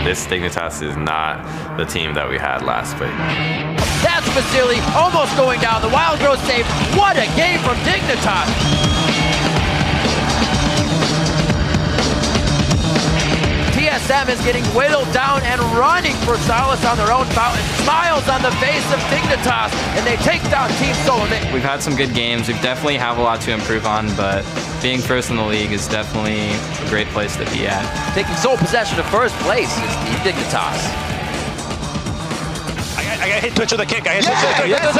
This Dignitas is not the team that we had last week. That's Vasily almost going down. The Wild Growth save. What a game from Dignitas. TSM is getting whittled down and running for solace on their own fountain. Smiles on the face of Dignitas, and they take down Team Solomon. We've had some good games. We definitely have a lot to improve on, but being first in the league is definitely a great place to be at. Taking sole possession of first place is Team Dignitas. I got hit Twitch with a kick. I hit Twitch with a kick. Yes.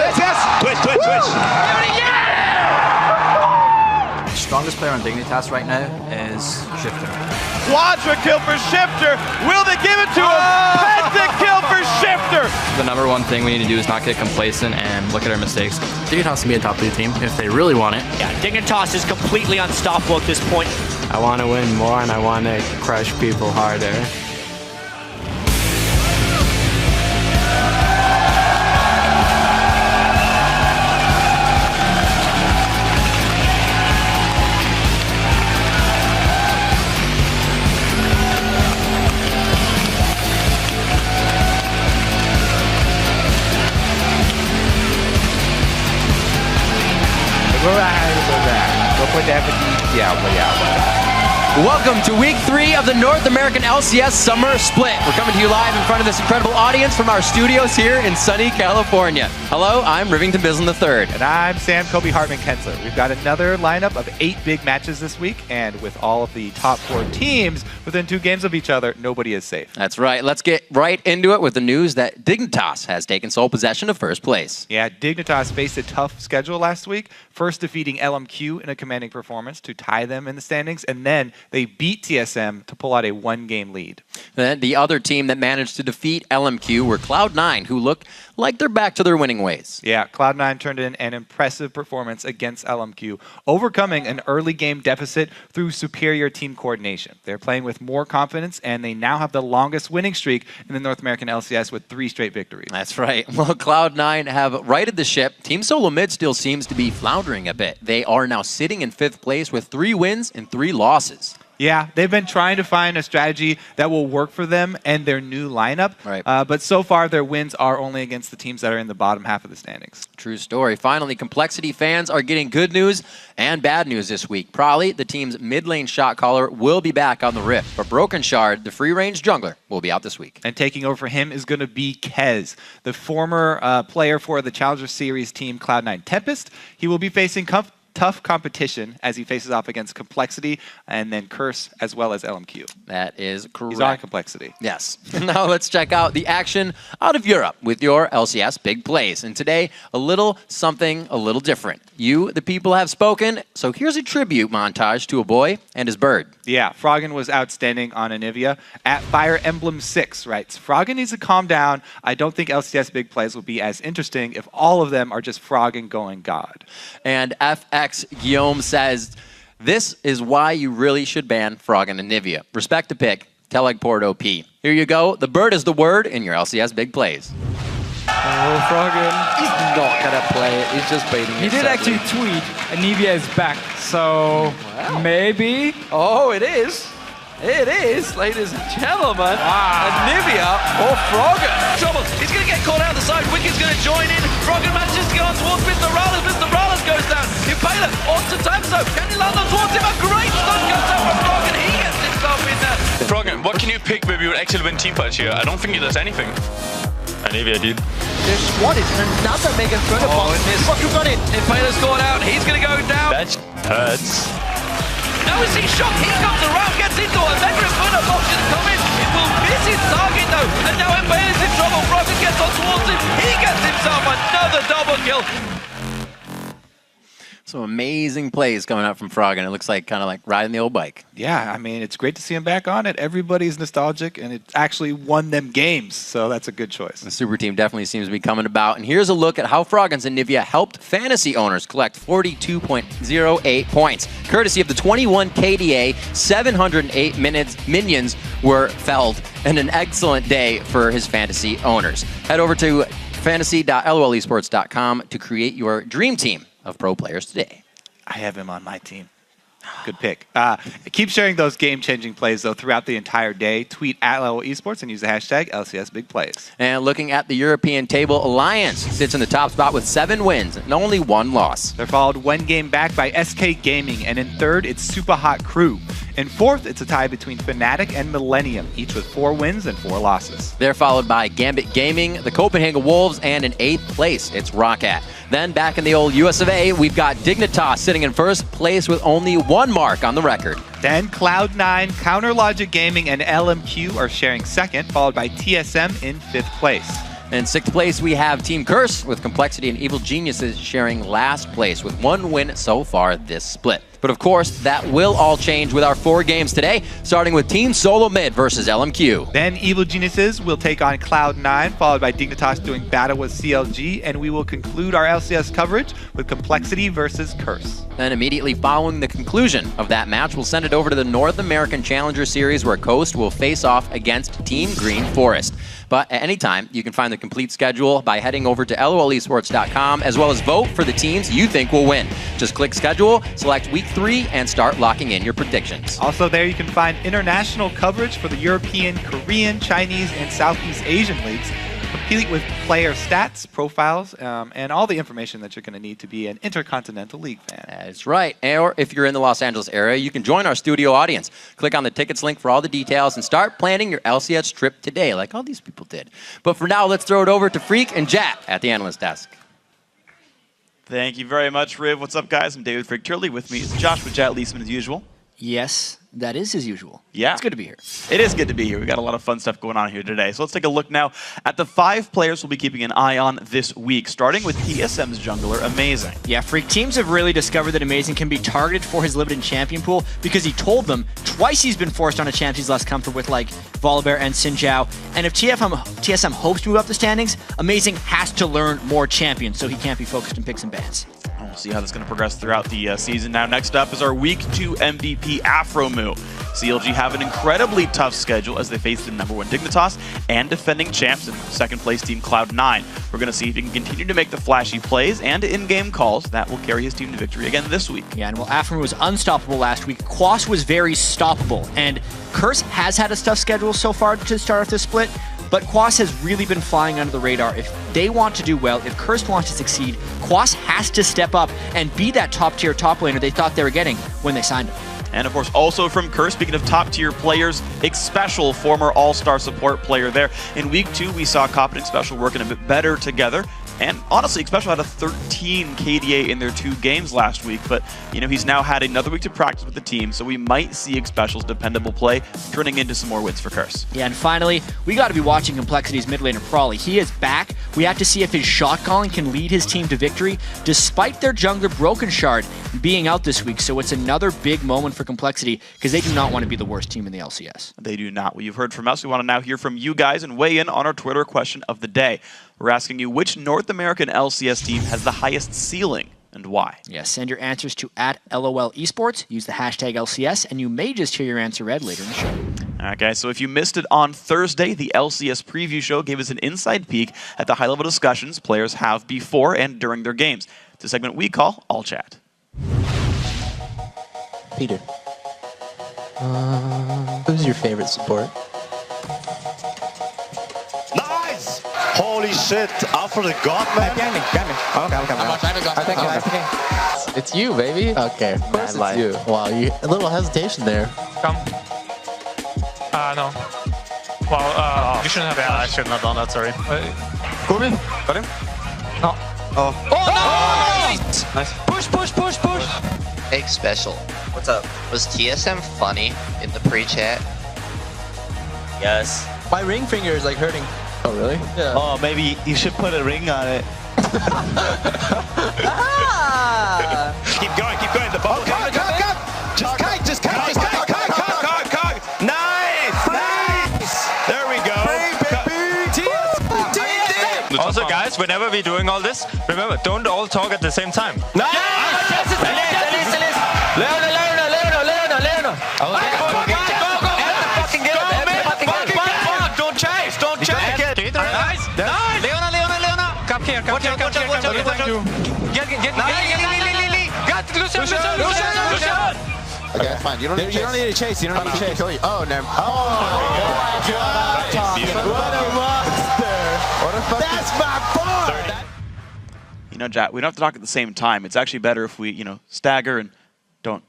Twitch. The strongest player on Dignitas right now is Shifter. Quadra kill for Shifter. Will they give it to him? Penta kill for Shifter. The number one thing we need to do is not get complacent and look at our mistakes. Dignitas can be a top 3 team if they really want it. Yeah, Dignitas is completely unstoppable at this point. I want to win more and I want to crush people harder. Welcome to week 3 of the North American LCS Summer Split. We're coming to you live in front of this incredible audience from our studios here in sunny California. Hello, I'm Rivington Bislin III. And I'm Sam Kobe Hartman-Kensler. We've got another lineup of 8 big matches this week, and with all of the top 4 teams within 2 games of each other, nobody is safe. That's right. Let's get right into it with the news that Dignitas has taken sole possession of first place. Yeah, Dignitas faced a tough schedule last week, first defeating LMQ in a commanding performance to tie them in the standings, and then they beat TSM to pull out a 1-game lead. Then the other team that managed to defeat LMQ were Cloud9, who look like they're back to their winning ways. Yeah, Cloud9 turned in an impressive performance against LMQ, overcoming an early game deficit through superior team coordination. They're playing with more confidence, and they now have the longest winning streak in the North American LCS with 3 straight victories. That's right. Well, Cloud9 have righted the ship. Team Solo Mid still seems to be floundering a bit. They are now sitting in 5th place with 3 wins and 3 losses. Yeah, they've been trying to find a strategy that will work for them and their new lineup. Right. But so far, their wins are only against the teams that are in the bottom half of the standings. True story. Finally, Complexity fans are getting good news and bad news this week. Probably the team's mid lane shot caller will be back on the Rift, but Broken Shard, the free-range jungler, will be out this week. And taking over for him is going to be Kez, the former player for the Challenger Series team Cloud9 Tempest. He will be facing tough competition as he faces off against Complexity and then Curse as well as LMQ. That is correct. He's on Complexity. Yes. Now let's check out the action out of Europe with your LCS Big Plays. And today, a little something a little different. You, the people, have spoken, so here's a tribute montage to a boy and his bird. Yeah, Froggen was outstanding on Anivia. At Fire Emblem 6 writes, Froggen needs to calm down. I don't think LCS Big Plays will be as interesting if all of them are just Froggen going God. And FX Guillaume says, this is why you really should ban Froggen and Anivia. Respect the pick. Telegport OP. Here you go. The bird is the word in your LCS Big Plays. Oh, Froggen. He's not going to play it. He's just baiting it. He did actually tweet, Anivia is back, so maybe. Oh, it is. It is, ladies and gentlemen. Anivia or Froggen. Trouble. He's going to get caught out the side. Wicked's going to join in. Froggen manages to go on towards Mr. Rallas. Mr. Rallas goes down. Impala onto Tamso. Can he land on towards him? A great stun goes down from Froggen. He gets himself in there. Froggen, what can you pick where we would actually win team fights here? I don't think he does anything. Anivia, dude. This one is another mega further box. Froggen got it. Impala's caught out. He's going to go down. That hurts. Now is he shocked? He comes around, gets into a mega inferno box is coming. It will miss his target though. And now Impala's in trouble. Froggen gets on towards him. He gets himself another double kill. Some amazing plays coming out from Froggen. It looks like kind of like riding the old bike. Yeah, I mean, it's great to see him back on it. Everybody's nostalgic, and it actually won them games, so that's a good choice. The super team definitely seems to be coming about. And here's a look at how Froggen's Anivia helped fantasy owners collect 42.08 points. Courtesy of the 21 KDA, 708 minions were felled, and an excellent day for his fantasy owners. Head over to fantasy.lolesports.com to create your dream team of pro players today. I have him on my team. Good pick. Keep sharing those game-changing plays, though, throughout the entire day. Tweet at LOL Esports and use the hashtag LCS Big Plays. And looking at the European table, Alliance sits in the top spot with 7 wins and only 1 loss. They're followed 1 game back by SK Gaming, and in 3rd, it's Super Hot Crew. In 4th, it's a tie between Fnatic and Millennium, each with 4 wins and 4 losses. They're followed by Gambit Gaming, the Copenhagen Wolves, and in 8th place, it's Roccat. Then back in the old US of A, we've got Dignitas sitting in 1st place with only 1 mark on the record. Then Cloud9, Counter Logic Gaming, and LMQ are sharing 2nd, followed by TSM in 5th place. In 6th place, we have Team Curse, with Complexity and Evil Geniuses sharing last place with 1 win so far this split. But of course, that will all change with our 4 games today, starting with Team Solo Mid versus LMQ. Then Evil Geniuses will take on Cloud9, followed by Dignitas doing battle with CLG, and we will conclude our LCS coverage with Complexity versus Curse. Then immediately following the conclusion of that match, we'll send it over to the North American Challenger Series, where Coast will face off against Team Green Forest. But at any time, you can find the complete schedule by heading over to lolesports.com, as well as vote for the teams you think will win. Just click schedule, select week 3, and start locking in your predictions. Also there you can find international coverage for the European, Korean, Chinese, and Southeast Asian leagues, complete with player stats, profiles, and all the information that you're going to need to be an Intercontinental League fan. That's right. Or if you're in the Los Angeles area, you can join our studio audience. Click on the tickets link for all the details and start planning your LCS trip today, like all these people did. But for now, let's throw it over to Freak and Jat at the analyst desk. Thank you very much, Riv. What's up, guys? I'm David Frick Turley. With me is Josh with Jat Leesman, as usual. Yes, that is as usual. Yeah. It's good to be here. It is good to be here. We've got a lot of fun stuff going on here today. So let's take a look now at the 5 players we'll be keeping an eye on this week, starting with TSM's jungler, Amazing. Yeah, Freak, teams have really discovered that Amazing can be targeted for his limited champion pool because he told them twice he's been forced on a champ he's lost comfort with, like Volibear and Xin Zhao. And if TSM hopes to move up the standings, Amazing has to learn more champions so he can't be focused on picks and bans. We'll see how this is going to progress throughout the season. Now, next up is our Week 2 MVP, Afromu. CLG have an incredibly tough schedule as they face the #1 Dignitas and defending champs in second-place team Cloud9. We're going to see if he can continue to make the flashy plays and in-game calls that will carry his team to victory again this week. Yeah, and while Afromu was unstoppable last week, Quas was very stoppable. And Curse has had a tough schedule so far to start off this split, but Quas has really been flying under the radar. If they want to do well, if Curse wants to succeed, Quas has to step up and be that top-tier top laner they thought they were getting when they signed him. And of course, also from Curse, speaking of top-tier players, Xpecial, former all-star support player there. In Week 2, we saw Cop and Xpecial working a bit better together. And honestly, Xpecial had a 13 KDA in their 2 games last week, but he's now had another week to practice with the team, so we might see Xpecial's dependable play turning into some more wins for Curse. Yeah, and finally, we got to be watching Complexity's mid laner Prawley. He is back. We have to see if his shot calling can lead his team to victory, despite their jungler Broken Shard being out this week. So it's another big moment for Complexity, because they do not want to be the worst team in the LCS. They do not. Well, you've heard from us. We want to now hear from you guys and weigh in on our Twitter question of the day. We're asking you, which North American LCS team has the highest ceiling and why? Yeah, send your answers to @LOL Esports, use the hashtag LCS, and you may just hear your answer read later in the show. All right, guys, so if you missed it on Thursday, the LCS preview show gave us an inside peek at the high-level discussions players have before and during their games. It's a segment we call All Chat. Peter, who's your favorite support? Nice! Holy shit, Alfred the God, man. Get me. Okay. It's you, baby. Okay, of course it's you. Wow, a little hesitation there. Come. No. Well, you shouldn't have. Yeah, I shouldn't have done that, sorry. Got him? No. Oh. Oh, no! Nice. Push. Xpecial. What's up? Was TSM funny in the pre-chat? Yes. My ring finger is like hurting. Oh, really? Yeah. Oh, maybe you should put a ring on it. Keep going. The ball. Come. Just kite. Nice. There we go. Also, guys, whenever we're doing all this, remember, don't all talk at the same time. No. Leona. Don't chase. Nice. Leona. Come here. Watch out. Get Lucian. Okay, fine. You don't need to chase. Oh, never. Oh my God. What a monster. That's my boy. Jack, we don't have to talk at the same time. It's actually better if we, stagger and don't,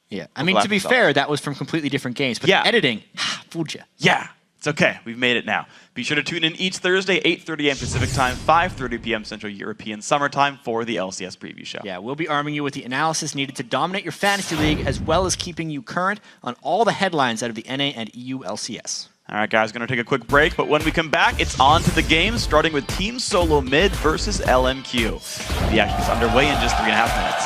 Yeah, I mean, to be fair, that was from completely different games, but the editing, fooled you. Yeah, it's okay. We've made it now. Be sure to tune in each Thursday, 8:30 a.m. Pacific Time, 5:30 p.m. Central European Summer Time for the LCS Preview Show. Yeah, we'll be arming you with the analysis needed to dominate your fantasy league, as well as keeping you current on all the headlines out of the NA and EU LCS. All right, guys, going to take a quick break, but when we come back, it's on to the game, starting with Team Solo Mid versus LMQ. The action is underway in just 3.5 minutes.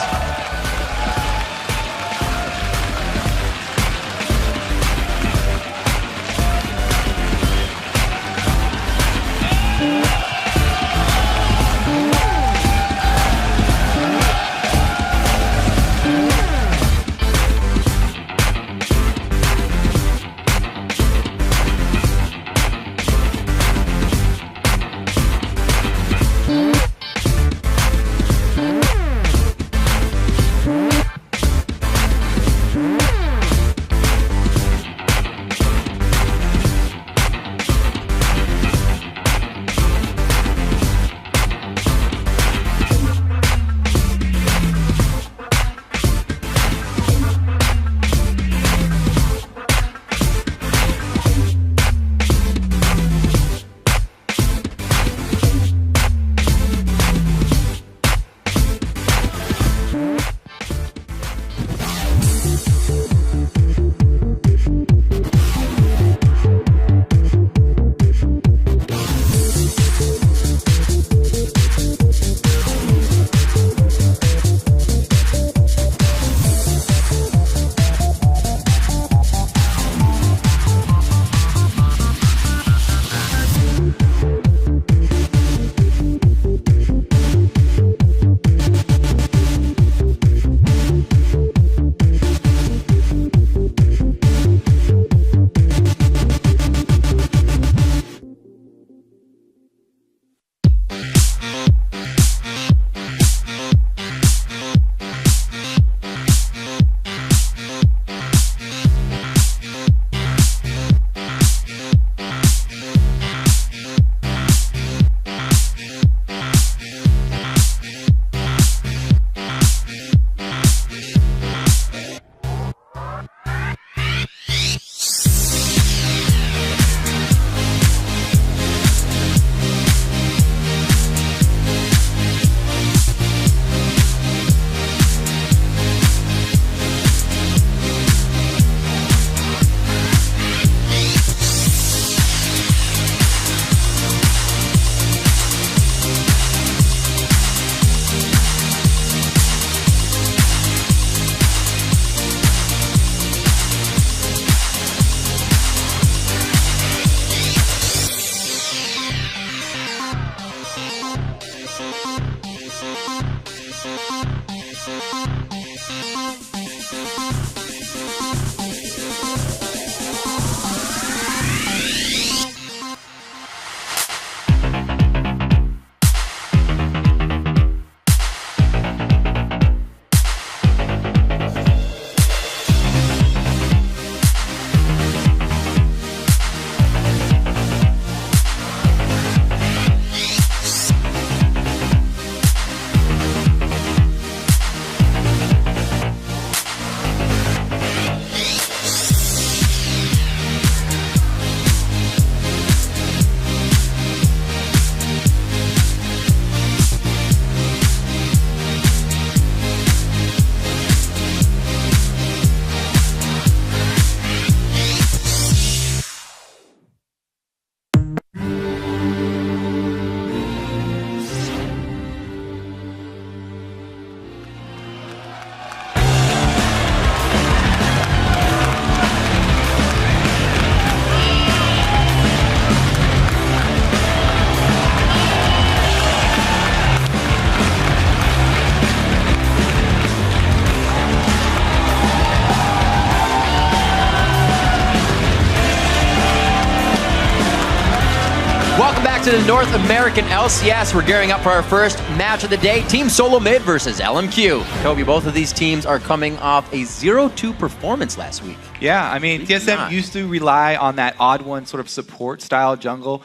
back to the North American LCS. We're gearing up for our first match of the day. Team Solo Mid versus LMQ. Kobe, both of these teams are coming off a 0-2 performance last week. Yeah, I mean, TSM used to rely on that odd one sort of support style jungle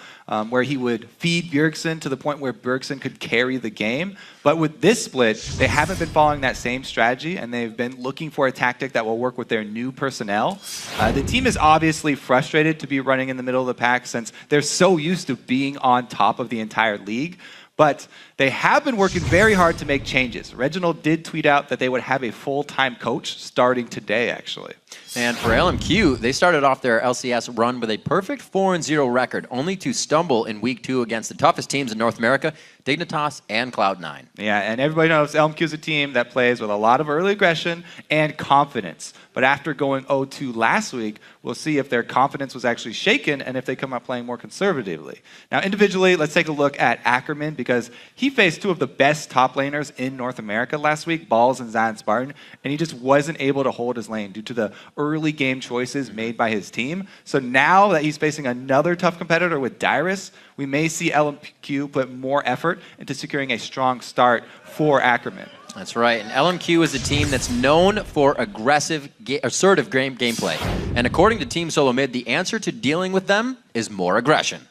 where he would feed Bjergsen to the point where Bjergsen could carry the game. But with this split, they haven't been following that same strategy, and they've been looking for a tactic that will work with their new personnel. The team is obviously frustrated to be running in the middle of the pack since they're so used to being on top of the entire league. But they have been working very hard to make changes. Reginald did tweet out that they would have a full-time coach starting today, actually. And for LMQ, they started off their LCS run with a perfect 4-0 record, only to stumble in Week 2 against the toughest teams in North America, Dignitas and Cloud9. Yeah, and everybody knows LMQ is a team that plays with a lot of early aggression and confidence. But after going 0-2 last week, we'll see if their confidence was actually shaken and if they come out playing more conservatively. Now, individually, let's take a look at Ackerman because he faced two of the best top laners in North America last week, Balls and Zion Spartan, and he just wasn't able to hold his lane due to the early game choices made by his team. So now that he's facing another tough competitor with Dyrus, we may see LMQ put more effort into securing a strong start for Ackerman. That's right, and LMQ is a team that's known for aggressive, assertive gameplay. And according to Team Solo Mid, the answer to dealing with them is more aggression.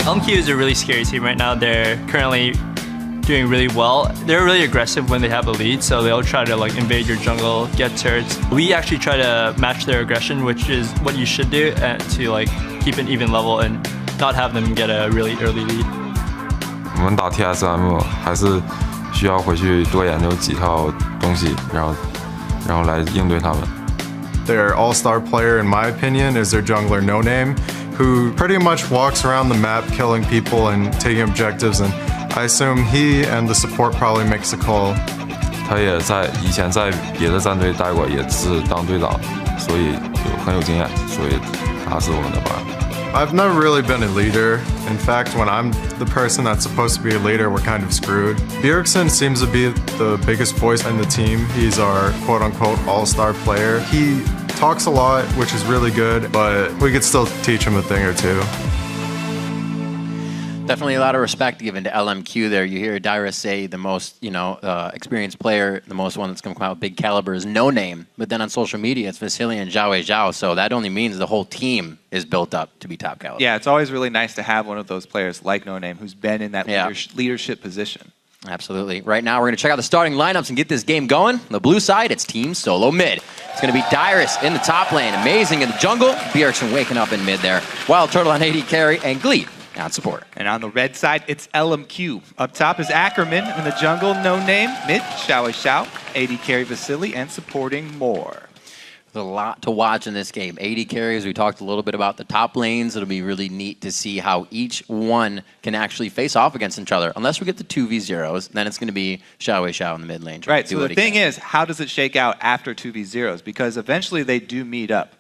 LMQ is a really scary team right now. They're currently doing really well. They're really aggressive when they have a lead, so they'll try to like invade your jungle, get turrets. We actually try to match their aggression, which is what you should do to like keep an even level and not have them get a really early lead. 我们打 TSM 还是需要回去多研究几套东西，然后来应对他们。 Their all-star player, in my opinion, is their jungler No Name, who pretty much walks around the map killing people and taking objectives, and I assume he and the support probably makes the call. 他也以前在别的战队待过，也是当队长，所以很有经验，所以他是我们的榜样。 I've never really been a leader. In fact, when I'm the person that's supposed to be a leader, we're kind of screwed. Bjergsen seems to be the biggest voice in the team. He's our quote-unquote all-star player. He talks a lot, which is really good, but we could still teach him a thing or two. Definitely a lot of respect given to LMQ there. You hear Dyrus say the most, experienced player, the most one that's going to come out with big caliber is No Name. But then on social media, it's Vasily and Zhao. So that only means the whole team is built up to be top caliber. Yeah, it's always really nice to have one of those players like No Name who's been in that leadership position. Absolutely. Right now, we're going to check out the starting lineups and get this game going. On the blue side, it's Team Solo Mid. It's going to be Dyrus in the top lane. Amazing in the jungle. Bjergsen waking up in mid there. Wild Turtle on AD carry and Glee on support. And on the red side, it's LMQ. Up top is Ackerman. In the jungle, No Name. Mid, Xiao. AD carry Vasily and supporting more. There's a lot to watch in this game. AD carries, we talked a little bit about the top lanes. It'll be really neat to see how each one can actually face off against each other. Unless we get the 2v0s, then it's going to be Xiao in the mid lane. Right, so the thing is, how does it shake out after 2v0s? Because eventually they do meet up.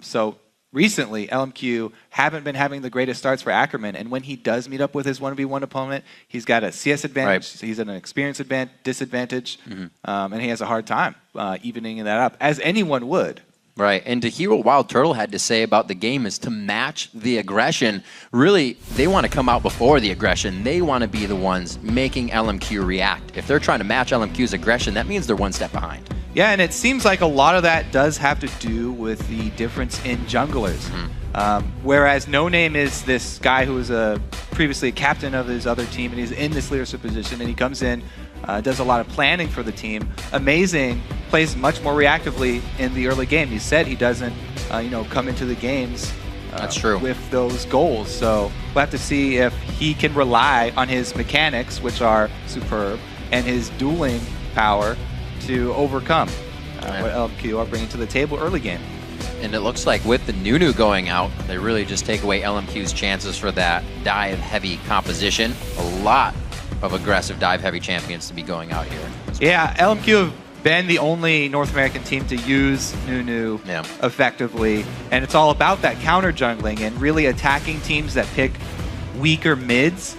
So recently, LMQ haven't been having the greatest starts for Ackerman, and when he does meet up with his 1v1 opponent, he's got a CS advantage, he's at an experience disadvantage, and he has a hard time evening that up, as anyone would. Right, and to hear what Wild Turtle had to say about the game is to match the aggression. Really, they want to come out before the aggression. They want to be the ones making LMQ react. If they're trying to match LMQ's aggression, that means they're one step behind. Yeah, and it seems like a lot of that does have to do with the difference in junglers. Whereas No Name is this guy who was previously a captain of his other team, and he's in this leadership position, and he comes in, does a lot of planning for the team. Amazing plays much more reactively in the early game. He said he doesn't, come into the games That's true. with those goals. So we'll have to see if he can rely on his mechanics, which are superb, and his dueling power to overcome what LMQ are bringing to the table early game. And it looks like with the Nunu going out, they really just take away LMQ's chances for that dive-heavy composition. A lot of aggressive dive-heavy champions to be going out here. Yeah, LMQ have been the only North American team to use Nunu effectively, and it's all about that counter jungling and really attacking teams that pick weaker mids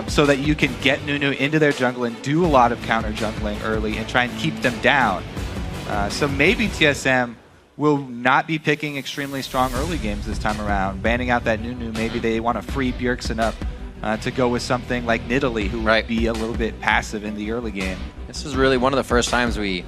so that you can get Nunu into their jungle and do a lot of counter jungling early and try and keep them down. So maybe TSM will not be picking extremely strong early games this time around. Banning out that Nunu, maybe they want to free Bjergsen up to go with something like Nidalee, who would be a little bit passive in the early game. This is really one of the first times we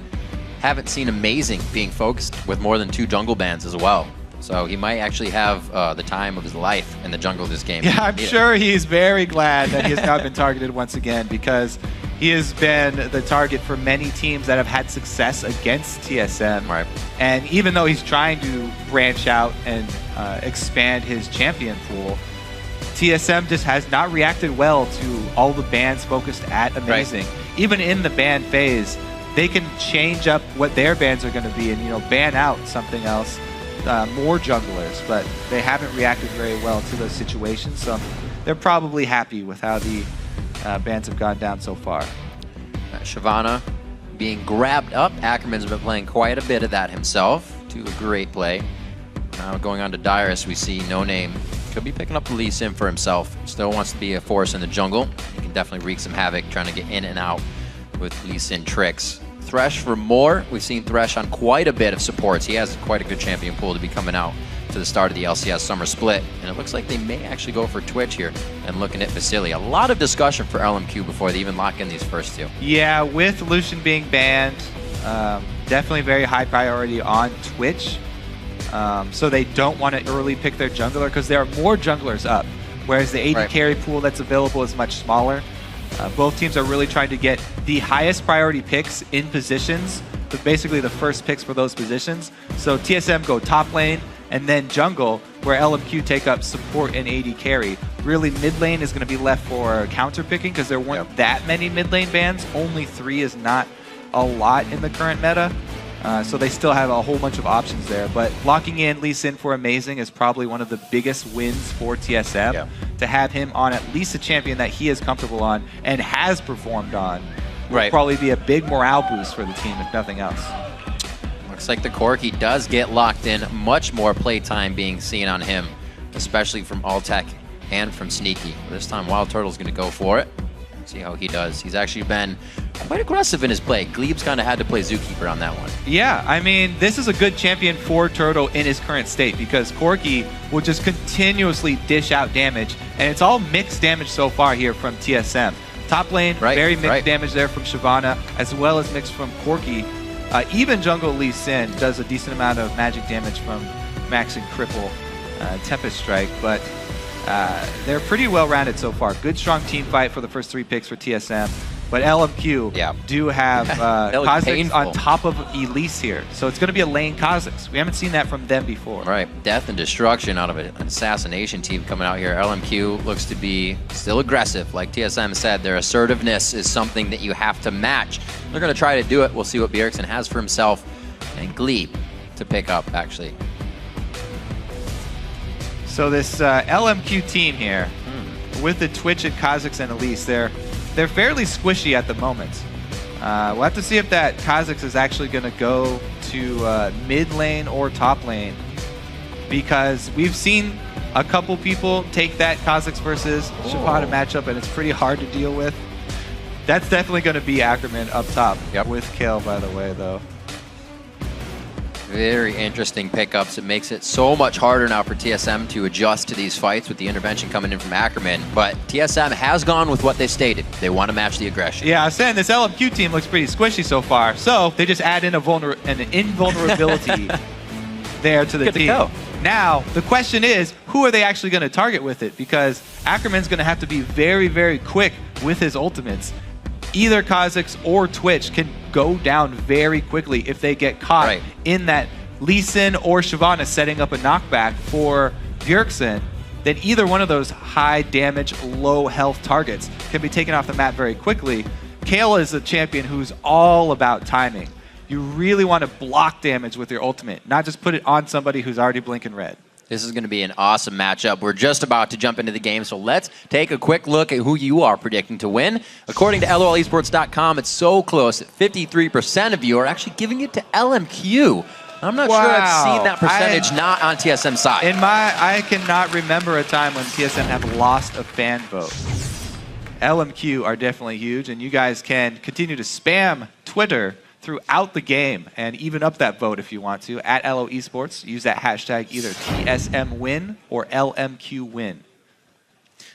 haven't seen Amazing being focused with more than 2 jungle bans as well. So he might actually have the time of his life in the jungle this game. Yeah, I'm sure he's very glad that he has not been targeted once again, because he has been the target for many teams that have had success against TSM. Right. And even though he's trying to branch out and expand his champion pool, TSM just has not reacted well to all the bans focused at Amazing. Right. Even in the ban phase, they can change up what their bans are going to be and, you know, ban out something else, more junglers, but they haven't reacted very well to those situations. So they're probably happy with how the bans have gone down so far. Shyvana being grabbed up. Ackerman's been playing quite a bit of that himself, to a great play. Now going on to Dyrus, we see No Name could be picking up the Lee Sin for himself. Still wants to be a force in the jungle. He can definitely wreak some havoc trying to get in and out with Lee Sin tricks. Thresh for more. We've seen Thresh on quite a bit of supports. He has quite a good champion pool to be coming out to the start of the LCS Summer Split. And it looks like they may actually go for Twitch here and looking at Vasily. A lot of discussion for LMQ before they even lock in these first 2. Yeah, with Lucian being banned, definitely very high priority on Twitch. So they don't want to early pick their jungler because there are more junglers up, whereas the AD carry pool that's available is much smaller. Both teams are really trying to get the highest priority picks in positions, but basically the first picks for those positions. So TSM go top lane and then jungle, where LMQ take up support and AD carry. Really, mid lane is going to be left for counter picking because there weren't that many mid lane bans. Only 3 is not a lot in the current meta. So they still have a whole bunch of options there. But locking in Lee Sin for Amazing is probably one of the biggest wins for TSM. Yeah. To have him on at least a champion that he is comfortable on and has performed on will probably be a big morale boost for the team, if nothing else. Looks like the Corki does get locked in. Much more playtime being seen on him, especially from Altec and from Sneaky. This time Wild Turtle's going to go for it. See how he does. He's actually been quite aggressive in his play. Gleb's kind of had to play Zookeeper on that one. Yeah, I mean, this is a good champion for Turtle in his current state because Corki will just continuously dish out damage, and it's all mixed damage so far here from TSM. Top lane, very mixed damage there from Shyvana, as well as mixed from Corki. Even jungle Lee Sin does a decent amount of magic damage from Max and Cripple, Tempest Strike, but they're pretty well-rounded so far. Good, strong team fight for the first 3 picks for TSM. But LMQ do have Kha'Zix on top of Elise here. So it's going to be a lane Kha'Zix. We haven't seen that from them before. Right. Death and destruction out of an assassination team coming out here. LMQ looks to be still aggressive. Like TSM said, their assertiveness is something that you have to match. They're going to try to do it. We'll see what Bjergsen has for himself. And Glebe to pick up, actually. So this LMQ team here, with the Twitch and Kha'Zix and Elise, they're fairly squishy at the moment. We'll have to see if that Kha'Zix is actually going to go to mid lane or top lane, because we've seen a couple people take that Kha'Zix versus Shyvana matchup, and it's pretty hard to deal with. That's definitely going to be Ackerman up top with Kale, by the way, though. Very interesting pickups. It makes it so much harder now for TSM to adjust to these fights with the intervention coming in from Ackerman. But TSM has gone with what they stated. They want to match the aggression. Yeah, I was saying this LMQ team looks pretty squishy so far. So they just add in an invulnerability there to the team. Now, the question is, who are they actually going to target with it? Because Ackerman's going to have to be very, very quick with his ultimates. Either Kha'Zix or Twitch can go down very quickly if they get caught in that Lee Sin or Shyvana setting up a knockback for Bjergsen. Then either one of those high damage, low health targets can be taken off the map very quickly. Kale is a champion who's all about timing. You really want to block damage with your ultimate, not just put it on somebody who's already blinking red. This is going to be an awesome matchup. We're just about to jump into the game, so let's take a quick look at who you are predicting to win. According to LOLesports.com, it's so close that 53% of you are actually giving it to LMQ. I'm not sure I've seen that percentage not on TSM's side. I cannot remember a time when TSM have lost a fan vote. LMQ are definitely huge, and you guys can continue to spam Twitter throughout the game and even up that vote if you want to. At LO Esports, use that hashtag either TSMWin or LMQWin.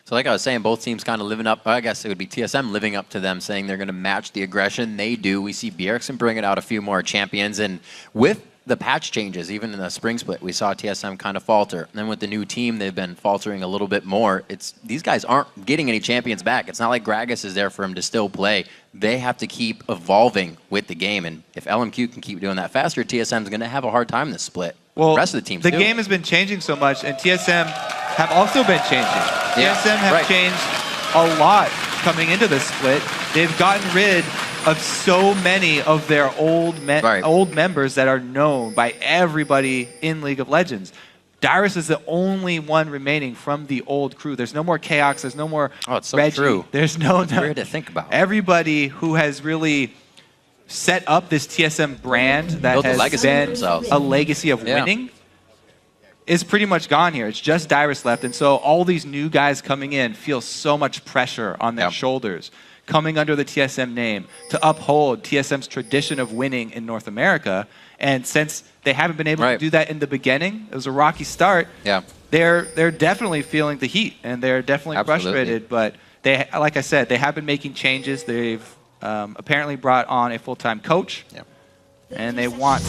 So like I was saying, both teams kind of living up. I guess it would be TSM living up to them, saying they're going to match the aggression. They do. We see Bjergsen bringing out a few more champions. And with the patch changes, even in the spring split, we saw TSM kind of falter. And then with the new team, they've been faltering a little bit more. These guys aren't getting any champions back. It's not like Gragas is there for him to still play. They have to keep evolving with the game. And if LMQ can keep doing that faster, TSM is going to have a hard time this split. Well, the rest of the teams the too. game has been changing so much, and TSM have also been changing. Yeah, TSM have changed a lot coming into this split. They've gotten rid of so many of their old members that are known by everybody in League of Legends. Dyrus is the only one remaining from the old crew. There's no more Chaox. There's no more Reggie. True. There's no weird to think about. Everybody who has really set up this TSM brand that has been a legacy of winning is pretty much gone here. It's just Dyrus left. And so all these new guys coming in feel so much pressure on their shoulders, coming under the TSM name to uphold TSM's tradition of winning in North America. And since they haven't been able to do that in the beginning, it was a rocky start, they're definitely feeling the heat, and they're definitely frustrated. But they, like I said, they have been making changes. They've apparently brought on a full-time coach, and they want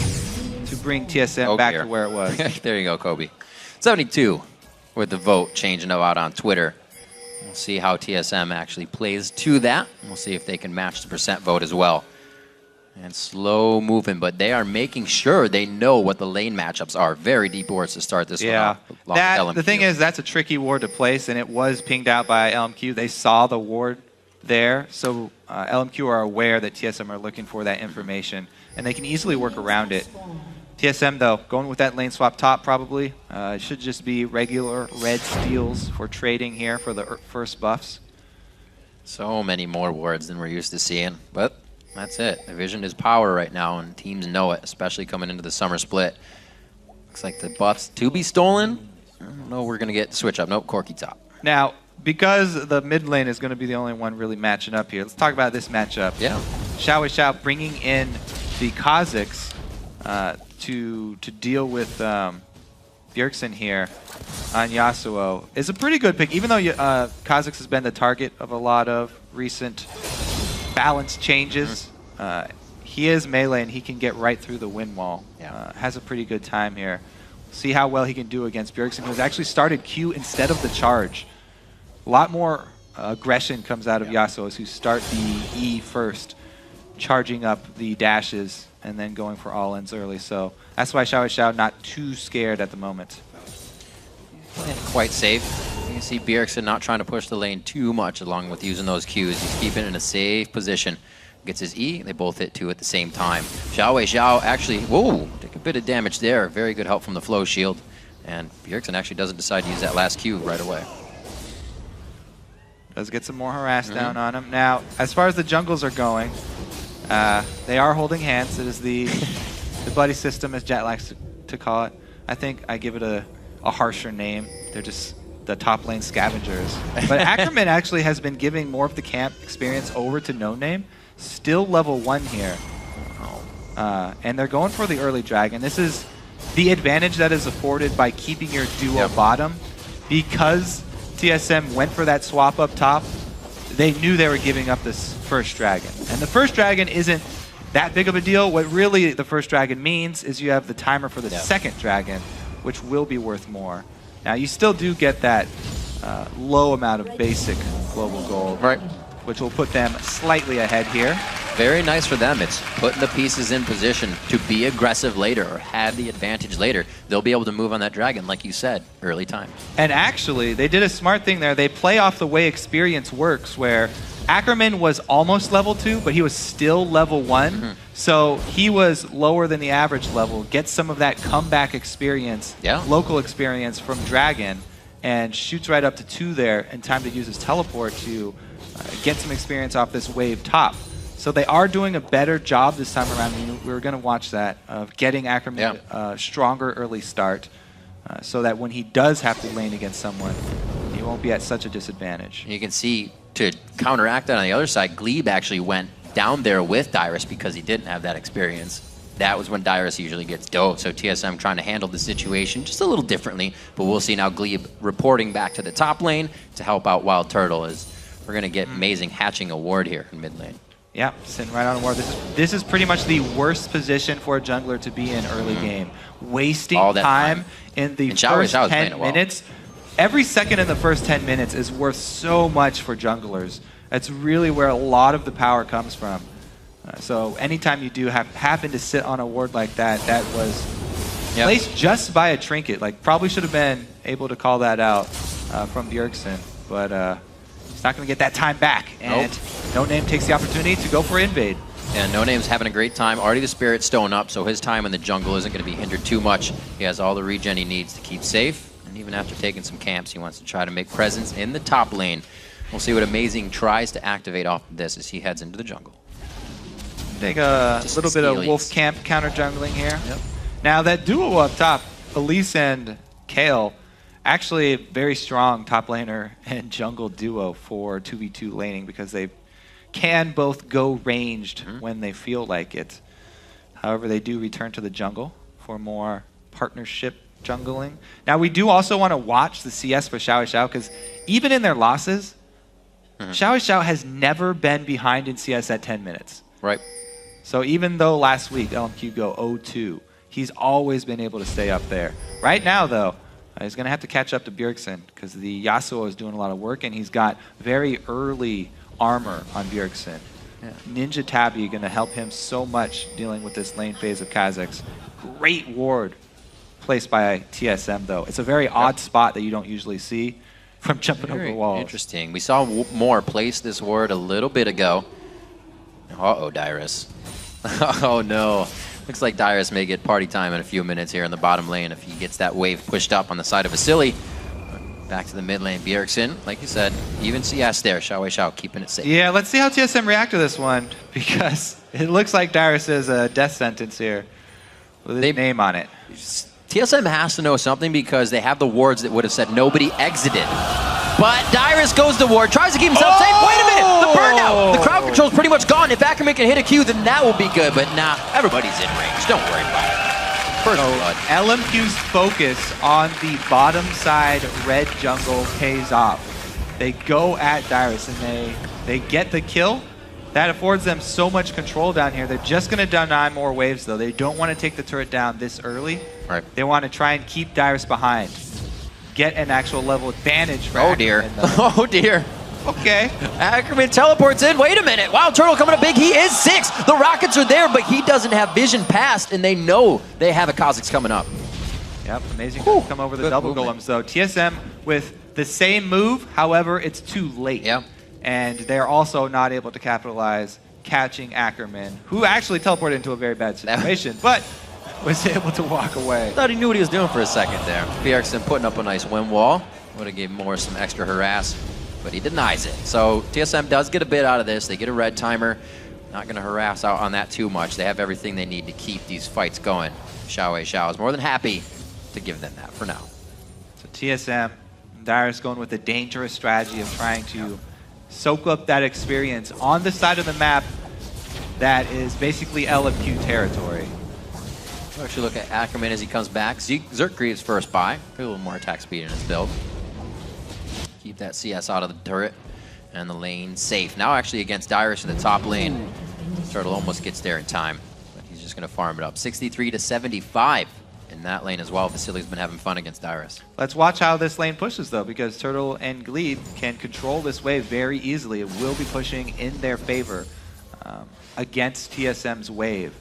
to bring TSM back to where it was. There you go, Kobe. 72 with the vote changing out on Twitter. We'll see how TSM actually plays to that. We'll see if they can match the percent vote as well. And slow moving, but they are making sure they know what the lane matchups are. Very deep wards to start this one off. The thing is, that's a tricky ward to place, and it was pinged out by LMQ. They saw the ward there, so LMQ are aware that TSM are looking for that information, and they can easily work around it. TSM, though, going with that lane swap top probably. It should just be regular red steals for trading here for the first buffs. So many more wards than we're used to seeing, but that's it. The vision is power right now, and teams know it, especially coming into the summer split. Looks like the buffs to be stolen. I don't know we're going to get switch up. Nope, Corky top. Now, because the mid lane is going to be the only one really matching up here, let's talk about this matchup. Yeah. Xiao bringing in the Kazakhs to deal with Bjergsen here on Yasuo is a pretty good pick, even though Kazakhs has been the target of a lot of recent balance changes. He is melee, and he can get right through the wind wall. Has a pretty good time here. See how well he can do against Bjergsen, who has actually started Q instead of the charge. A lot more aggression comes out of Yasuo who start the E first, charging up the dashes and then going for all-ins early. So that's why Xiao not too scared at the moment. Quite safe. You can see Bjergsen not trying to push the lane too much along with using those Qs. He's keeping it in a safe position. Gets his E, they both hit 2 at the same time. Xiao actually, whoa, take a bit of damage there. Very good help from the flow shield. And Bjergsen actually doesn't decide to use that last Q right away. Does get some more harass down on him. Now, as far as the jungles are going, they are holding hands. It is the buddy system, as Jet likes to call it. I think I give it a harsher name. They're just the top lane scavengers. But Ackerman actually has been giving more of the camp experience over to No Name. Still level 1 here. And they're going for the early dragon. This is the advantage that is afforded by keeping your duo bottom. Because TSM went for that swap up top, they knew they were giving up this first dragon. And the first dragon isn't that big of a deal. What really the first dragon means is you have the timer for the second dragon, which will be worth more. Now, you still do get that low amount of basic global gold, which will put them slightly ahead here. Very nice for them. It's putting the pieces in position to be aggressive later or have the advantage later. They'll be able to move on that dragon, like you said, early time. And actually, they did a smart thing there. They play off the way experience works, where Ackerman was almost level 2, but he was still level 1. So he was lower than the average level, gets some of that comeback experience, local experience from Dragon, and shoots right up to 2 there in time to use his teleport to get some experience off this wave top. So they are doing a better job this time around. We were going to watch that, of getting Ackerman a stronger early start so that when he does have to lane against someone, he won't be at such a disadvantage. You can see, to counteract that on the other side, Glebe actually went down there with Dyrus because he didn't have that experience. That was when Dyrus usually gets doped. So TSM trying to handle the situation just a little differently. But we'll see now Glebe reporting back to the top lane to help out Wild Turtle as we're going to get amazing hatching a ward here in mid lane. Yeah, sitting right on a ward. This is pretty much the worst position for a jungler to be in early game. Wasting time in the first 10 minutes. Every second in the first 10 minutes is worth so much for junglers. That's really where a lot of the power comes from. So anytime you do happen to sit on a ward like that, that was placed just by a trinket. Like, probably should have been able to call that out from Bjergsen, but he's not going to get that time back. And No Name takes the opportunity to go for invade. And No Name's having a great time. Already the Spirit Stone up, so his time in the jungle isn't going to be hindered too much. He has all the regen he needs to keep safe. And even after taking some camps, he wants to try to make presence in the top lane. We'll see what Amazing tries to activate off of this as he heads into the jungle. Take a little bit of Wolf Camp counter jungling here. Yep. Now that duo up top, Elise and Kale, actually a very strong top laner and jungle duo for 2v2 laning because they can both go ranged when they feel like it. However, they do return to the jungle for more partnership jungling. Now we do also want to watch the CS for Xiao because even in their losses, Xiao has never been behind in CS at 10 minutes. Right. So even though last week LMQ go 0-2, he's always been able to stay up there. Right now, though, he's going to have to catch up to Bjergsen because the Yasuo is doing a lot of work, and he's got very early armor on Bjergsen. Yeah. Ninja Tabby going to help him so much dealing with this lane phase of Kazakhs. Great ward placed by TSM, though. It's a very odd spot that you don't usually see from jumping over walls. Interesting. We saw Moore place this ward a little bit ago. Uh-oh, Dyrus. Oh, no. Looks like Dyrus may get party time in a few minutes here in the bottom lane if he gets that wave pushed up on the side of Vasily. Back to the mid lane. Bjergsen, like you said, even CS there. Xiao keeping it safe. Yeah, let's see how TSM react to this one because it looks like Dyrus is a death sentence here with his name on it. TSM has to know something because they have the wards that would have said nobody exited. But Dyrus goes to ward, tries to keep himself safe. Wait a minute, the burnout! The crowd control's pretty much gone. If Ackerman can hit a Q, then that will be good. But nah, everybody's in range. Don't worry about it. First blood. LMQ's focus on the bottom side red jungle pays off. They go at Dyrus and they get the kill. That affords them so much control down here. They're just going to deny more waves, though. They don't want to take the turret down this early. Right. They want to try and keep Dyrus behind. Get an actual level advantage for Ackerman, oh dear. Okay. Ackerman teleports in. Wait a minute. Wild Turtle coming up big. He is 6. The rockets are there, but he doesn't have vision past, and they know they have a Kazakhs coming up. Yep, amazing to come over the double golems, though. TSM with the same move, however, it's too late. Yeah. And they're also not able to capitalize catching Ackerman, who actually teleported into a very bad situation, but was able to walk away. Thought he knew what he was doing for a second there. Bjergsen putting up a nice wind wall. Would have gave Moore some extra harass, but he denies it. So TSM does get a bit out of this. They get a red timer. Not going to harass out on that too much. They have everything they need to keep these fights going. Xiao is more than happy to give them that for now. So TSM, Dyrus going with a dangerous strategy of trying to soak up that experience on the side of the map that is basically LMQ territory. We'll actually look at Ackerman as he comes back. Zerkgreaves first buy. Put a little more attack speed in his build. Keep that CS out of the turret and the lane safe. Now actually against Dyrus in the top lane. Turtle almost gets there in time, but he's just going to farm it up. 63 to 75 in that lane as well. Vasily's been having fun against Dyrus. Let's watch how this lane pushes, though, because Turtle and Glebe can control this wave very easily. It will be pushing in their favor against TSM's wave.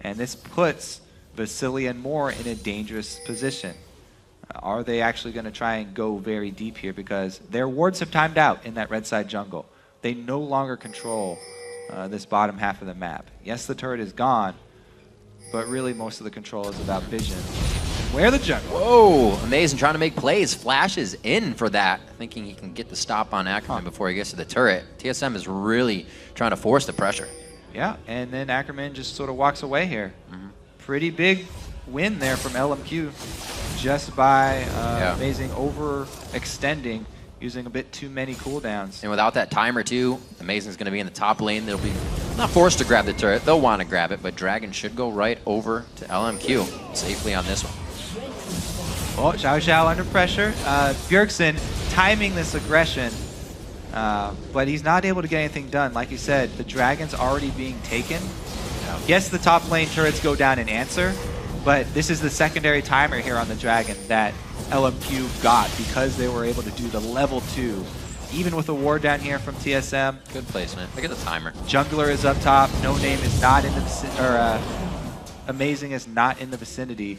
And this puts Vasily and Moore in a dangerous position. Are they actually going to try and go very deep here? Because their wards have timed out in that red side jungle. They no longer control this bottom half of the map. Yes, the turret is gone, but really most of the control is about vision. Where the jungle? Whoa, Amazing trying to make plays. Flashes in for that, thinking he can get the stop on Ackerman before he gets to the turret. TSM is really trying to force the pressure. Yeah, and then Ackerman just sort of walks away here. Pretty big win there from LMQ just by Amazing overextending, using a bit too many cooldowns. And without that timer too, Amazing's going to be in the top lane. They'll be Not forced to grab the turret. They'll want to grab it, but Dragon should go right over to LMQ safely on this one. Oh, Xiao Xiao under pressure. Bjergsen timing this aggression, but he's not able to get anything done. Like you said, the Dragon's already being taken. Yes, the top lane turrets go down in answer, but this is the secondary timer here on the Dragon that LMQ got because they were able to do the level 2. Even with a ward down here from TSM. Good placement. Look at the timer. Jungler is up top. No Name is not in the vicinity, or Amazing is not in the vicinity.